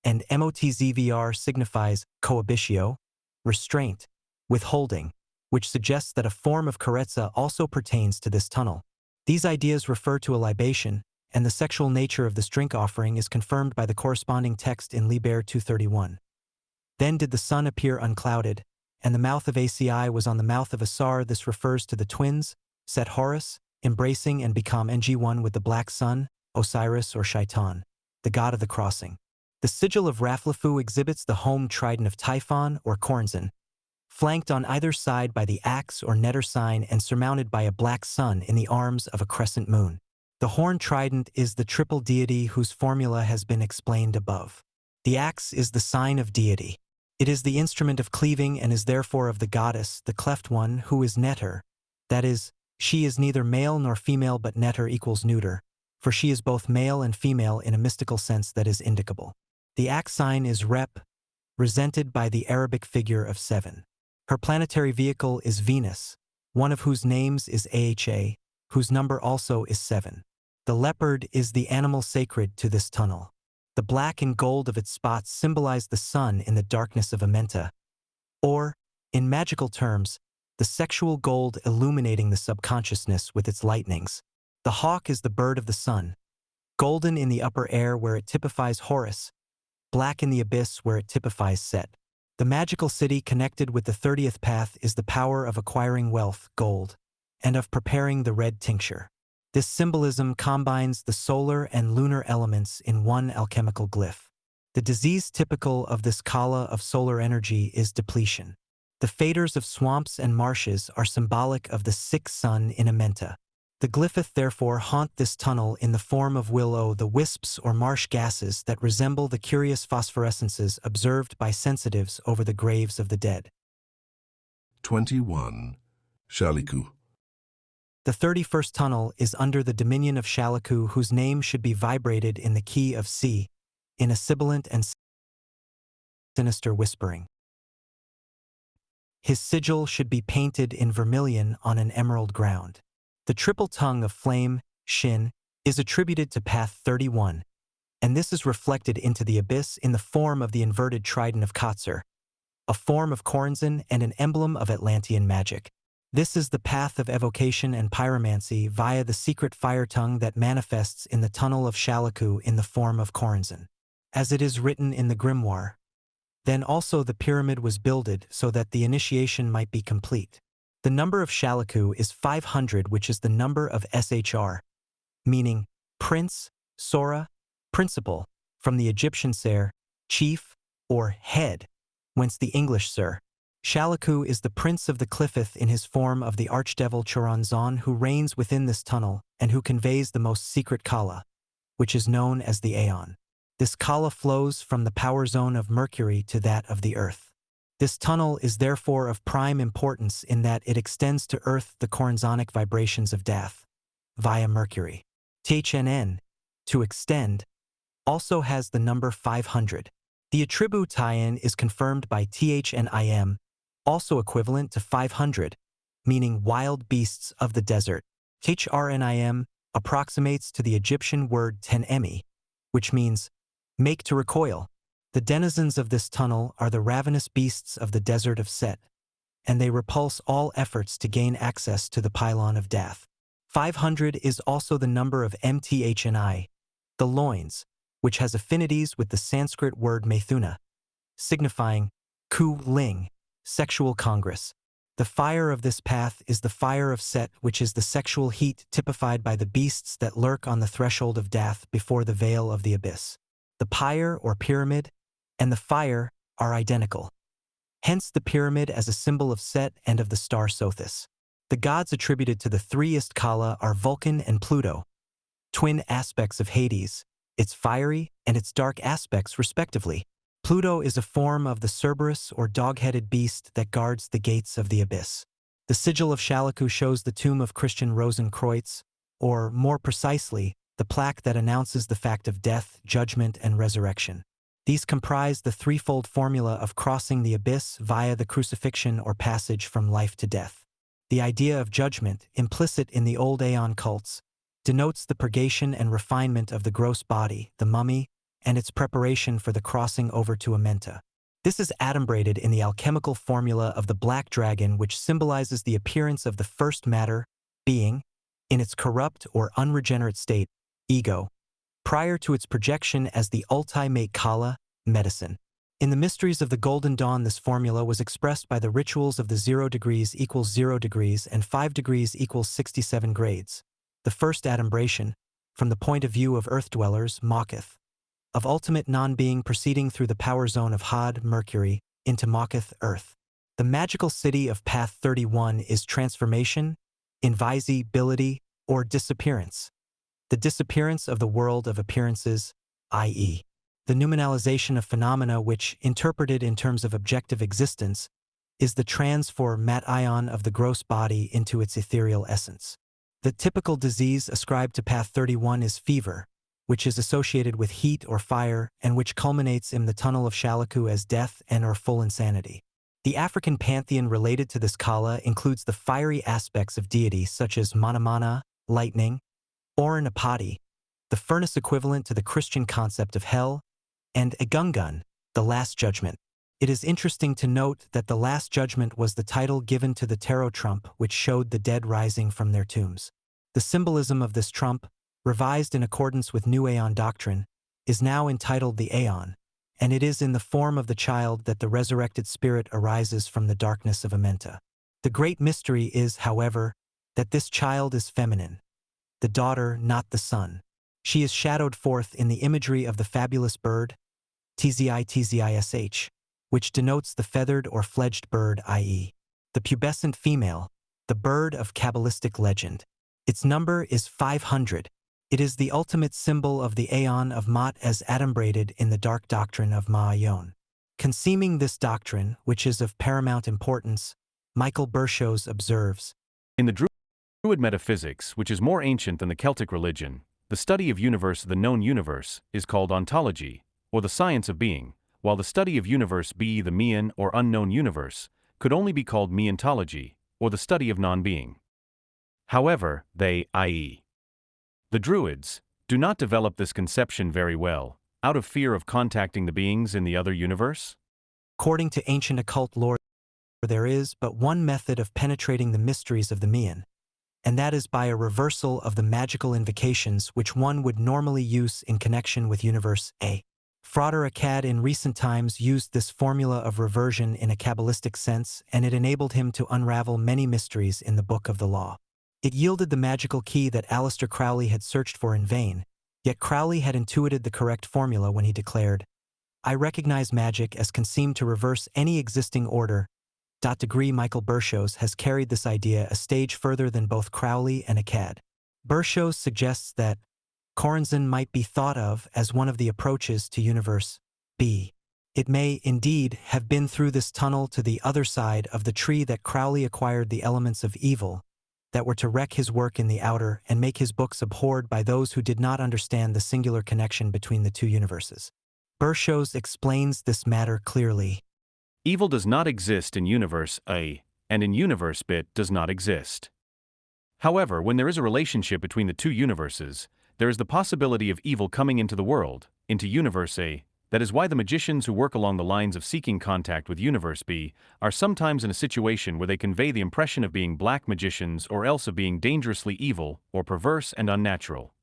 and MOTZVR signifies cohabitio, restraint, withholding, which suggests that a form of carezza also pertains to this tunnel. These ideas refer to a libation, and the sexual nature of this drink offering is confirmed by the corresponding text in Liber 231. Then did the sun appear unclouded, and the mouth of ACI was on the mouth of Asar. This refers to the twins, Set Horus, embracing and become NG1 with the black sun, Osiris or Shaitan, the god of the crossing. The sigil of Raflafu exhibits the home trident of Typhon or Kornzan, flanked on either side by the axe or netter sign and surmounted by a black sun in the arms of a crescent moon. The horn trident is the triple deity whose formula has been explained above. The axe is the sign of deity. It is the instrument of cleaving and is therefore of the goddess, the cleft one, who is netter. That is, she is neither male nor female, but netter equals neuter, for she is both male and female in a mystical sense that is indicable. The axe sign is rep, represented by the Arabic figure of 7. Her planetary vehicle is Venus, one of whose names is Aha, whose number also is 7. The leopard is the animal sacred to this tunnel. The black and gold of its spots symbolize the sun in the darkness of Amenta, or, in magical terms, the sexual gold illuminating the subconsciousness with its lightnings. The hawk is the bird of the sun, golden in the upper air where it typifies Horus, black in the abyss where it typifies Set. The magical city connected with the 30th path is the power of acquiring wealth, gold, and of preparing the red tincture. This symbolism combines the solar and lunar elements in one alchemical glyph. The disease typical of this kala of solar energy is depletion. The faders of swamps and marshes are symbolic of the sick sun in Amenta. The glyphith therefore haunt this tunnel in the form of will-o'-the wisps or marsh gases that resemble the curious phosphorescences observed by sensitives over the graves of the dead. 21. Shaliku. The 31st tunnel is under the dominion of Shaliku, whose name should be vibrated in the key of C, in a sibilant and sinister whispering. His sigil should be painted in vermilion on an emerald ground. The triple tongue of flame, Shin, is attributed to Path 31, and this is reflected into the abyss in the form of the inverted trident of Kotzur, a form of Coranzan and an emblem of Atlantean magic. This is the path of evocation and pyromancy via the secret fire tongue that manifests in the tunnel of Shaliku in the form of Coranzan. As it is written in the grimoire, then also the pyramid was builded so that the initiation might be complete. The number of Shaliku is 500, which is the number of SHR, meaning prince, Sora, principal, from the Egyptian ser, chief, or head, whence the English sir. Shaliku is the prince of the Cliffith in his form of the archdevil Choronzon, who reigns within this tunnel and who conveys the most secret kala, which is known as the Aeon. This kala flows from the power zone of Mercury to that of the Earth. This tunnel is therefore of prime importance in that it extends to Earth the Coranzonic vibrations of death, via Mercury. THNN, to extend, also has the number 500. The attribute tie-in is confirmed by THNIM, also equivalent to 500, meaning wild beasts of the desert. HRNIM approximates to the Egyptian word tenemi, which means make to recoil. The denizens of this tunnel are the ravenous beasts of the desert of Set, and they repulse all efforts to gain access to the pylon of death. 500 is also the number of MTHNI, the loins, which has affinities with the Sanskrit word Maithuna, signifying ku ling, sexual congress. The fire of this path is the fire of Set, which is the sexual heat typified by the beasts that lurk on the threshold of death before the veil of the abyss. The pyre or pyramid and the fire are identical. Hence the pyramid as a symbol of Set and of the star Sothis. The gods attributed to the three-ist Kala are Vulcan and Pluto, twin aspects of Hades, its fiery and its dark aspects respectively. Pluto is a form of the Cerberus or dog-headed beast that guards the gates of the abyss. The sigil of Shaliku shows the tomb of Christian Rosenkreutz, or more precisely, the plaque that announces the fact of death, judgment, and resurrection. These comprise the threefold formula of crossing the abyss via the crucifixion or passage from life to death. The idea of judgment, implicit in the old Aeon cults, denotes the purgation and refinement of the gross body, the mummy, and its preparation for the crossing over to Amenta. This is adumbrated in the alchemical formula of the black dragon, which symbolizes the appearance of the first matter, being, in its corrupt or unregenerate state, ego, prior to its projection as the ultimate kala, medicine. In the mysteries of the Golden Dawn, this formula was expressed by the rituals of the 0 degrees equals 0 degrees and 5 degrees equals 67 grades. The first adumbration, from the point of view of earth dwellers, Maketh, of ultimate non-being proceeding through the power zone of Had, Mercury, into Maketh, Earth. The magical city of Path 31 is transformation, invisibility, or disappearance. The disappearance of the world of appearances, i.e., the nominalization of phenomena which, interpreted in terms of objective existence, is the transformation of the gross body into its ethereal essence. The typical disease ascribed to Path 31 is fever, which is associated with heat or fire and which culminates in the tunnel of Shaliku as death and or full insanity. The African pantheon related to this kala includes the fiery aspects of deity such as Manamana, lightning, Oranapati, the furnace equivalent to the Christian concept of hell, and Egungun, the Last Judgment. It is interesting to note that the Last Judgment was the title given to the tarot trump which showed the dead rising from their tombs. The symbolism of this trump, revised in accordance with New Aeon doctrine, is now entitled the Aeon, and it is in the form of the child that the resurrected spirit arises from the darkness of Amenta. The great mystery is, however, that this child is feminine. the daughter, not the son. She is shadowed forth in the imagery of the fabulous bird, tzitzish, which denotes the feathered or fledged bird, i.e., the pubescent female, the bird of Kabbalistic legend. Its number is 500. It is the ultimate symbol of the Aeon of Ma'at as adumbrated in the dark doctrine of Ma'ayon. Conceiving this doctrine, which is of paramount importance, Michael Bershows observes, In the Druid metaphysics, which is more ancient than the Celtic religion, the study of the known universe, is called ontology, or the science of being, while the study of universe be the mean or unknown universe, could only be called meontology, or the study of non-being. However, they, i.e., the Druids, do not develop this conception very well, out of fear of contacting the beings in the other universe. according to ancient occult lore, there is but one method of penetrating the mysteries of the mean, and that is by a reversal of the magical invocations which one would normally use in connection with universe A. Frater Akkad in recent times used this formula of reversion in a Kabbalistic sense, and it enabled him to unravel many mysteries in the Book of the Law. It yielded the magical key that Aleister Crowley had searched for in vain, yet Crowley had intuited the correct formula when he declared, "I recognize magic as can seem to reverse any existing order." Degree Michael Bershows has carried this idea a stage further than both Crowley and Akkad. Bershows suggests that Corazon might be thought of as one of the approaches to universe B. It may, indeed, have been through this tunnel to the other side of the tree that Crowley acquired the elements of evil that were to wreck his work in the outer and make his books abhorred by those who did not understand the singular connection between the two universes. Bershows explains this matter clearly. Evil does not exist in universe A, and in universe B it does not exist. However, when there is a relationship between the two universes, there is the possibility of evil coming into the world, into universe A. That is why the magicians who work along the lines of seeking contact with universe B are sometimes in a situation where they convey the impression of being black magicians or else of being dangerously evil or perverse and unnatural.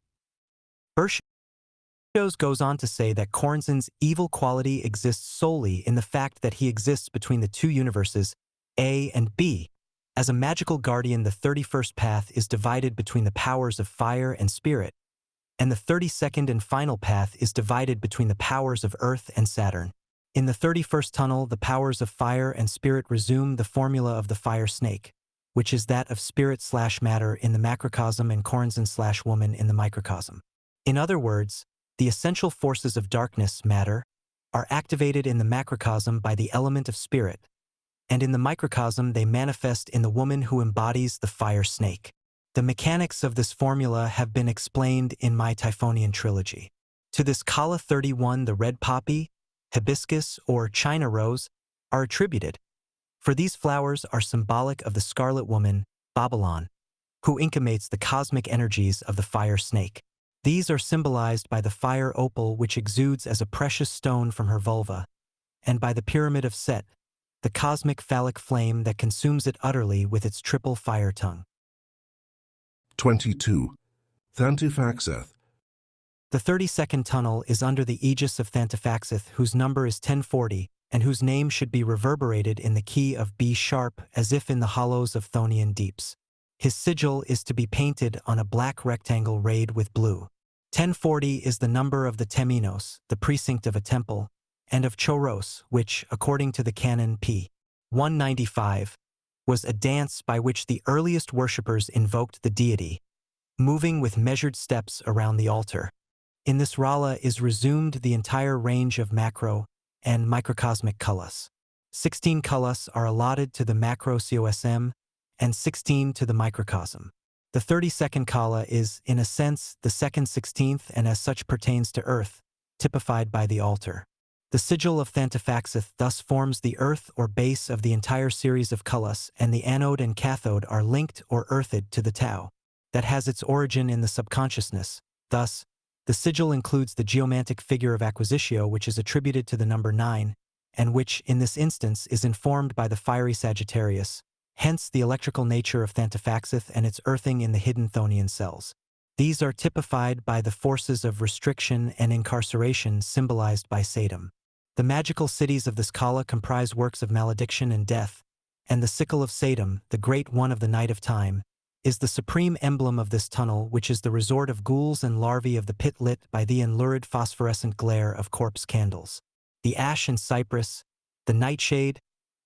Bershows goes on to say that Corazon's evil quality exists solely in the fact that he exists between the two universes, A and B. As a magical guardian, the 31st path is divided between the powers of fire and spirit, and the 32nd and final path is divided between the powers of Earth and Saturn. In the 31st tunnel, the powers of fire and spirit resume the formula of the fire snake, which is that of spirit/matter in the macrocosm and Corazon/woman in the microcosm. In other words, the essential forces of darkness, matter, are activated in the macrocosm by the element of spirit, and in the microcosm they manifest in the woman who embodies the fire snake. The mechanics of this formula have been explained in my Typhonian trilogy. To this Kala 31 the red poppy, hibiscus, or China rose are attributed, for these flowers are symbolic of the scarlet woman, Babylon, who incubates the cosmic energies of the fire snake. These are symbolized by the fire opal which exudes as a precious stone from her vulva, and by the pyramid of Set, the cosmic phallic flame that consumes it utterly with its triple fire tongue. 22. Thantifaxeth. The 32nd tunnel is under the aegis of Thantifaxeth, whose number is 1040, and whose name should be reverberated in the key of B sharp as if in the hollows of Thonian deeps. His sigil is to be painted on a black rectangle rayed with blue. 1040 is the number of the Temenos, the precinct of a temple, and of Choros, which, according to the canon p. 195, was a dance by which the earliest worshippers invoked the deity, moving with measured steps around the altar. In this rala is resumed the entire range of macro and microcosmic kalas. 16 kalas are allotted to the macro COSM and 16 to the microcosm. The 32nd kala is, in a sense, the second 16th and as such pertains to earth, typified by the altar. The sigil of Thantifaxeth thus forms the earth or base of the entire series of kalas, and the anode and cathode are linked or earthed to the Tao, that has its origin in the subconsciousness. Thus, the sigil includes the geomantic figure of acquisitio, which is attributed to the number 9, and which, in this instance, is informed by the fiery Sagittarius, hence the electrical nature of Thantifaxeth and its earthing in the hidden Thonian cells. These are typified by the forces of restriction and incarceration symbolized by Satan. The magical cities of this kala comprise works of malediction and death, and the sickle of Satan, the great one of the night of time, is the supreme emblem of this tunnel, which is the resort of ghouls and larvae of the pit lit by the lurid phosphorescent glare of corpse candles. The ash and cypress, the nightshade,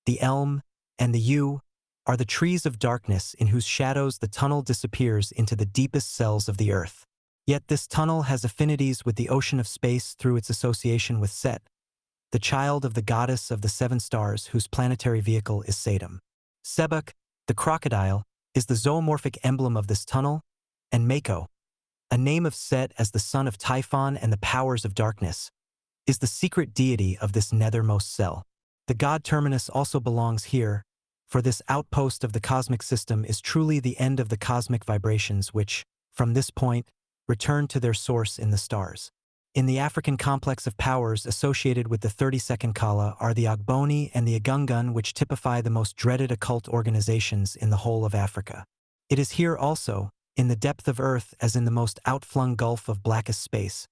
the elm, and the yew are the trees of darkness in whose shadows the tunnel disappears into the deepest cells of the earth. Yet this tunnel has affinities with the ocean of space through its association with Set, the child of the goddess of the seven stars whose planetary vehicle is Saturn. Sebek, the crocodile, is the zoomorphic emblem of this tunnel, and Mako, a name of Set as the son of Typhon and the powers of darkness, is the secret deity of this nethermost cell. The god Terminus also belongs here, for this outpost of the cosmic system is truly the end of the cosmic vibrations which, from this point, return to their source in the stars. In the African complex of powers associated with the 32nd Kala are the Ogboni and the Agungun, which typify the most dreaded occult organizations in the whole of Africa. It is here also, in the depth of earth as in the most outflung gulf of blackest space,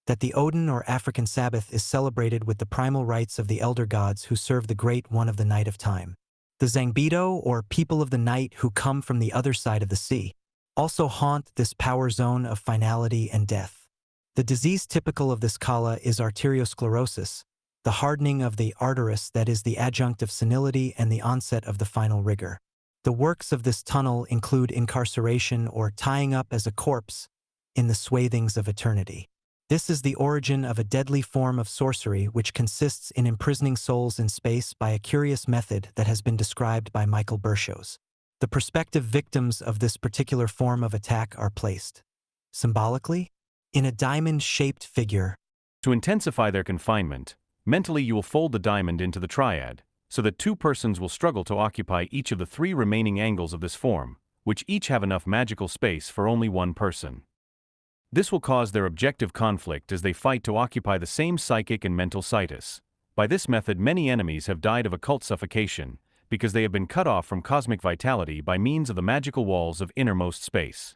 that the Odin or African Sabbath is celebrated with the primal rites of the elder gods who serve the great one of the night of time. The Zangbeto, or people of the night who come from the other side of the sea, also haunt this power zone of finality and death. The disease typical of this kala is arteriosclerosis, the hardening of the arteries that is the adjunct of senility and the onset of the final rigor. The works of this tunnel include incarceration or tying up as a corpse in the swathings of eternity. This is the origin of a deadly form of sorcery which consists in imprisoning souls in space by a curious method that has been described by Michael Berchows. The prospective victims of this particular form of attack are placed, symbolically, in a diamond-shaped figure. To intensify their confinement, mentally you will fold the diamond into the triad, so that two persons will struggle to occupy each of the three remaining angles of this form, which each have enough magical space for only one person. This will cause their objective conflict as they fight to occupy the same psychic and mental situs. By this method many enemies have died of occult suffocation, because they have been cut off from cosmic vitality by means of the magical walls of innermost space.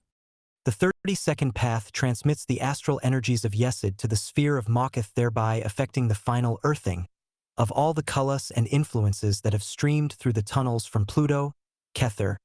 The 32nd path transmits the astral energies of Yesod to the sphere of Maketh, thereby affecting the final earthing of all the kullas and influences that have streamed through the tunnels from Pluto, Kether,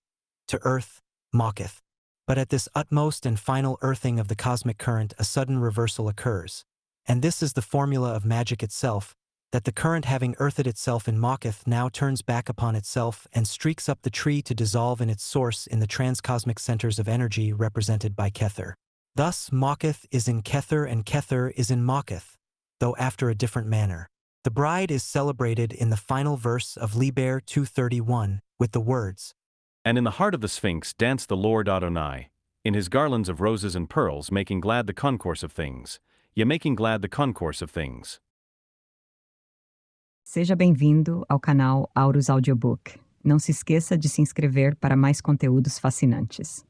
to Earth, Maketh. But at this utmost and final earthing of the cosmic current, a sudden reversal occurs. And this is the formula of magic itself, that the current having earthed itself in Maketh now turns back upon itself and streaks up the tree to dissolve in its source in the transcosmic centers of energy represented by Kether. Thus, Maketh is in Kether and Kether is in Maketh, though after a different manner. The bride is celebrated in the final verse of Liber 231 with the words, "And in the heart of the Sphinx danced the Lord Adonai, in his garlands of roses and pearls, making glad the concourse of things, making glad the concourse of things." Seja bem-vindo ao canal Aurus Audiobook. Não se esqueça de se inscrever para mais conteúdos fascinantes.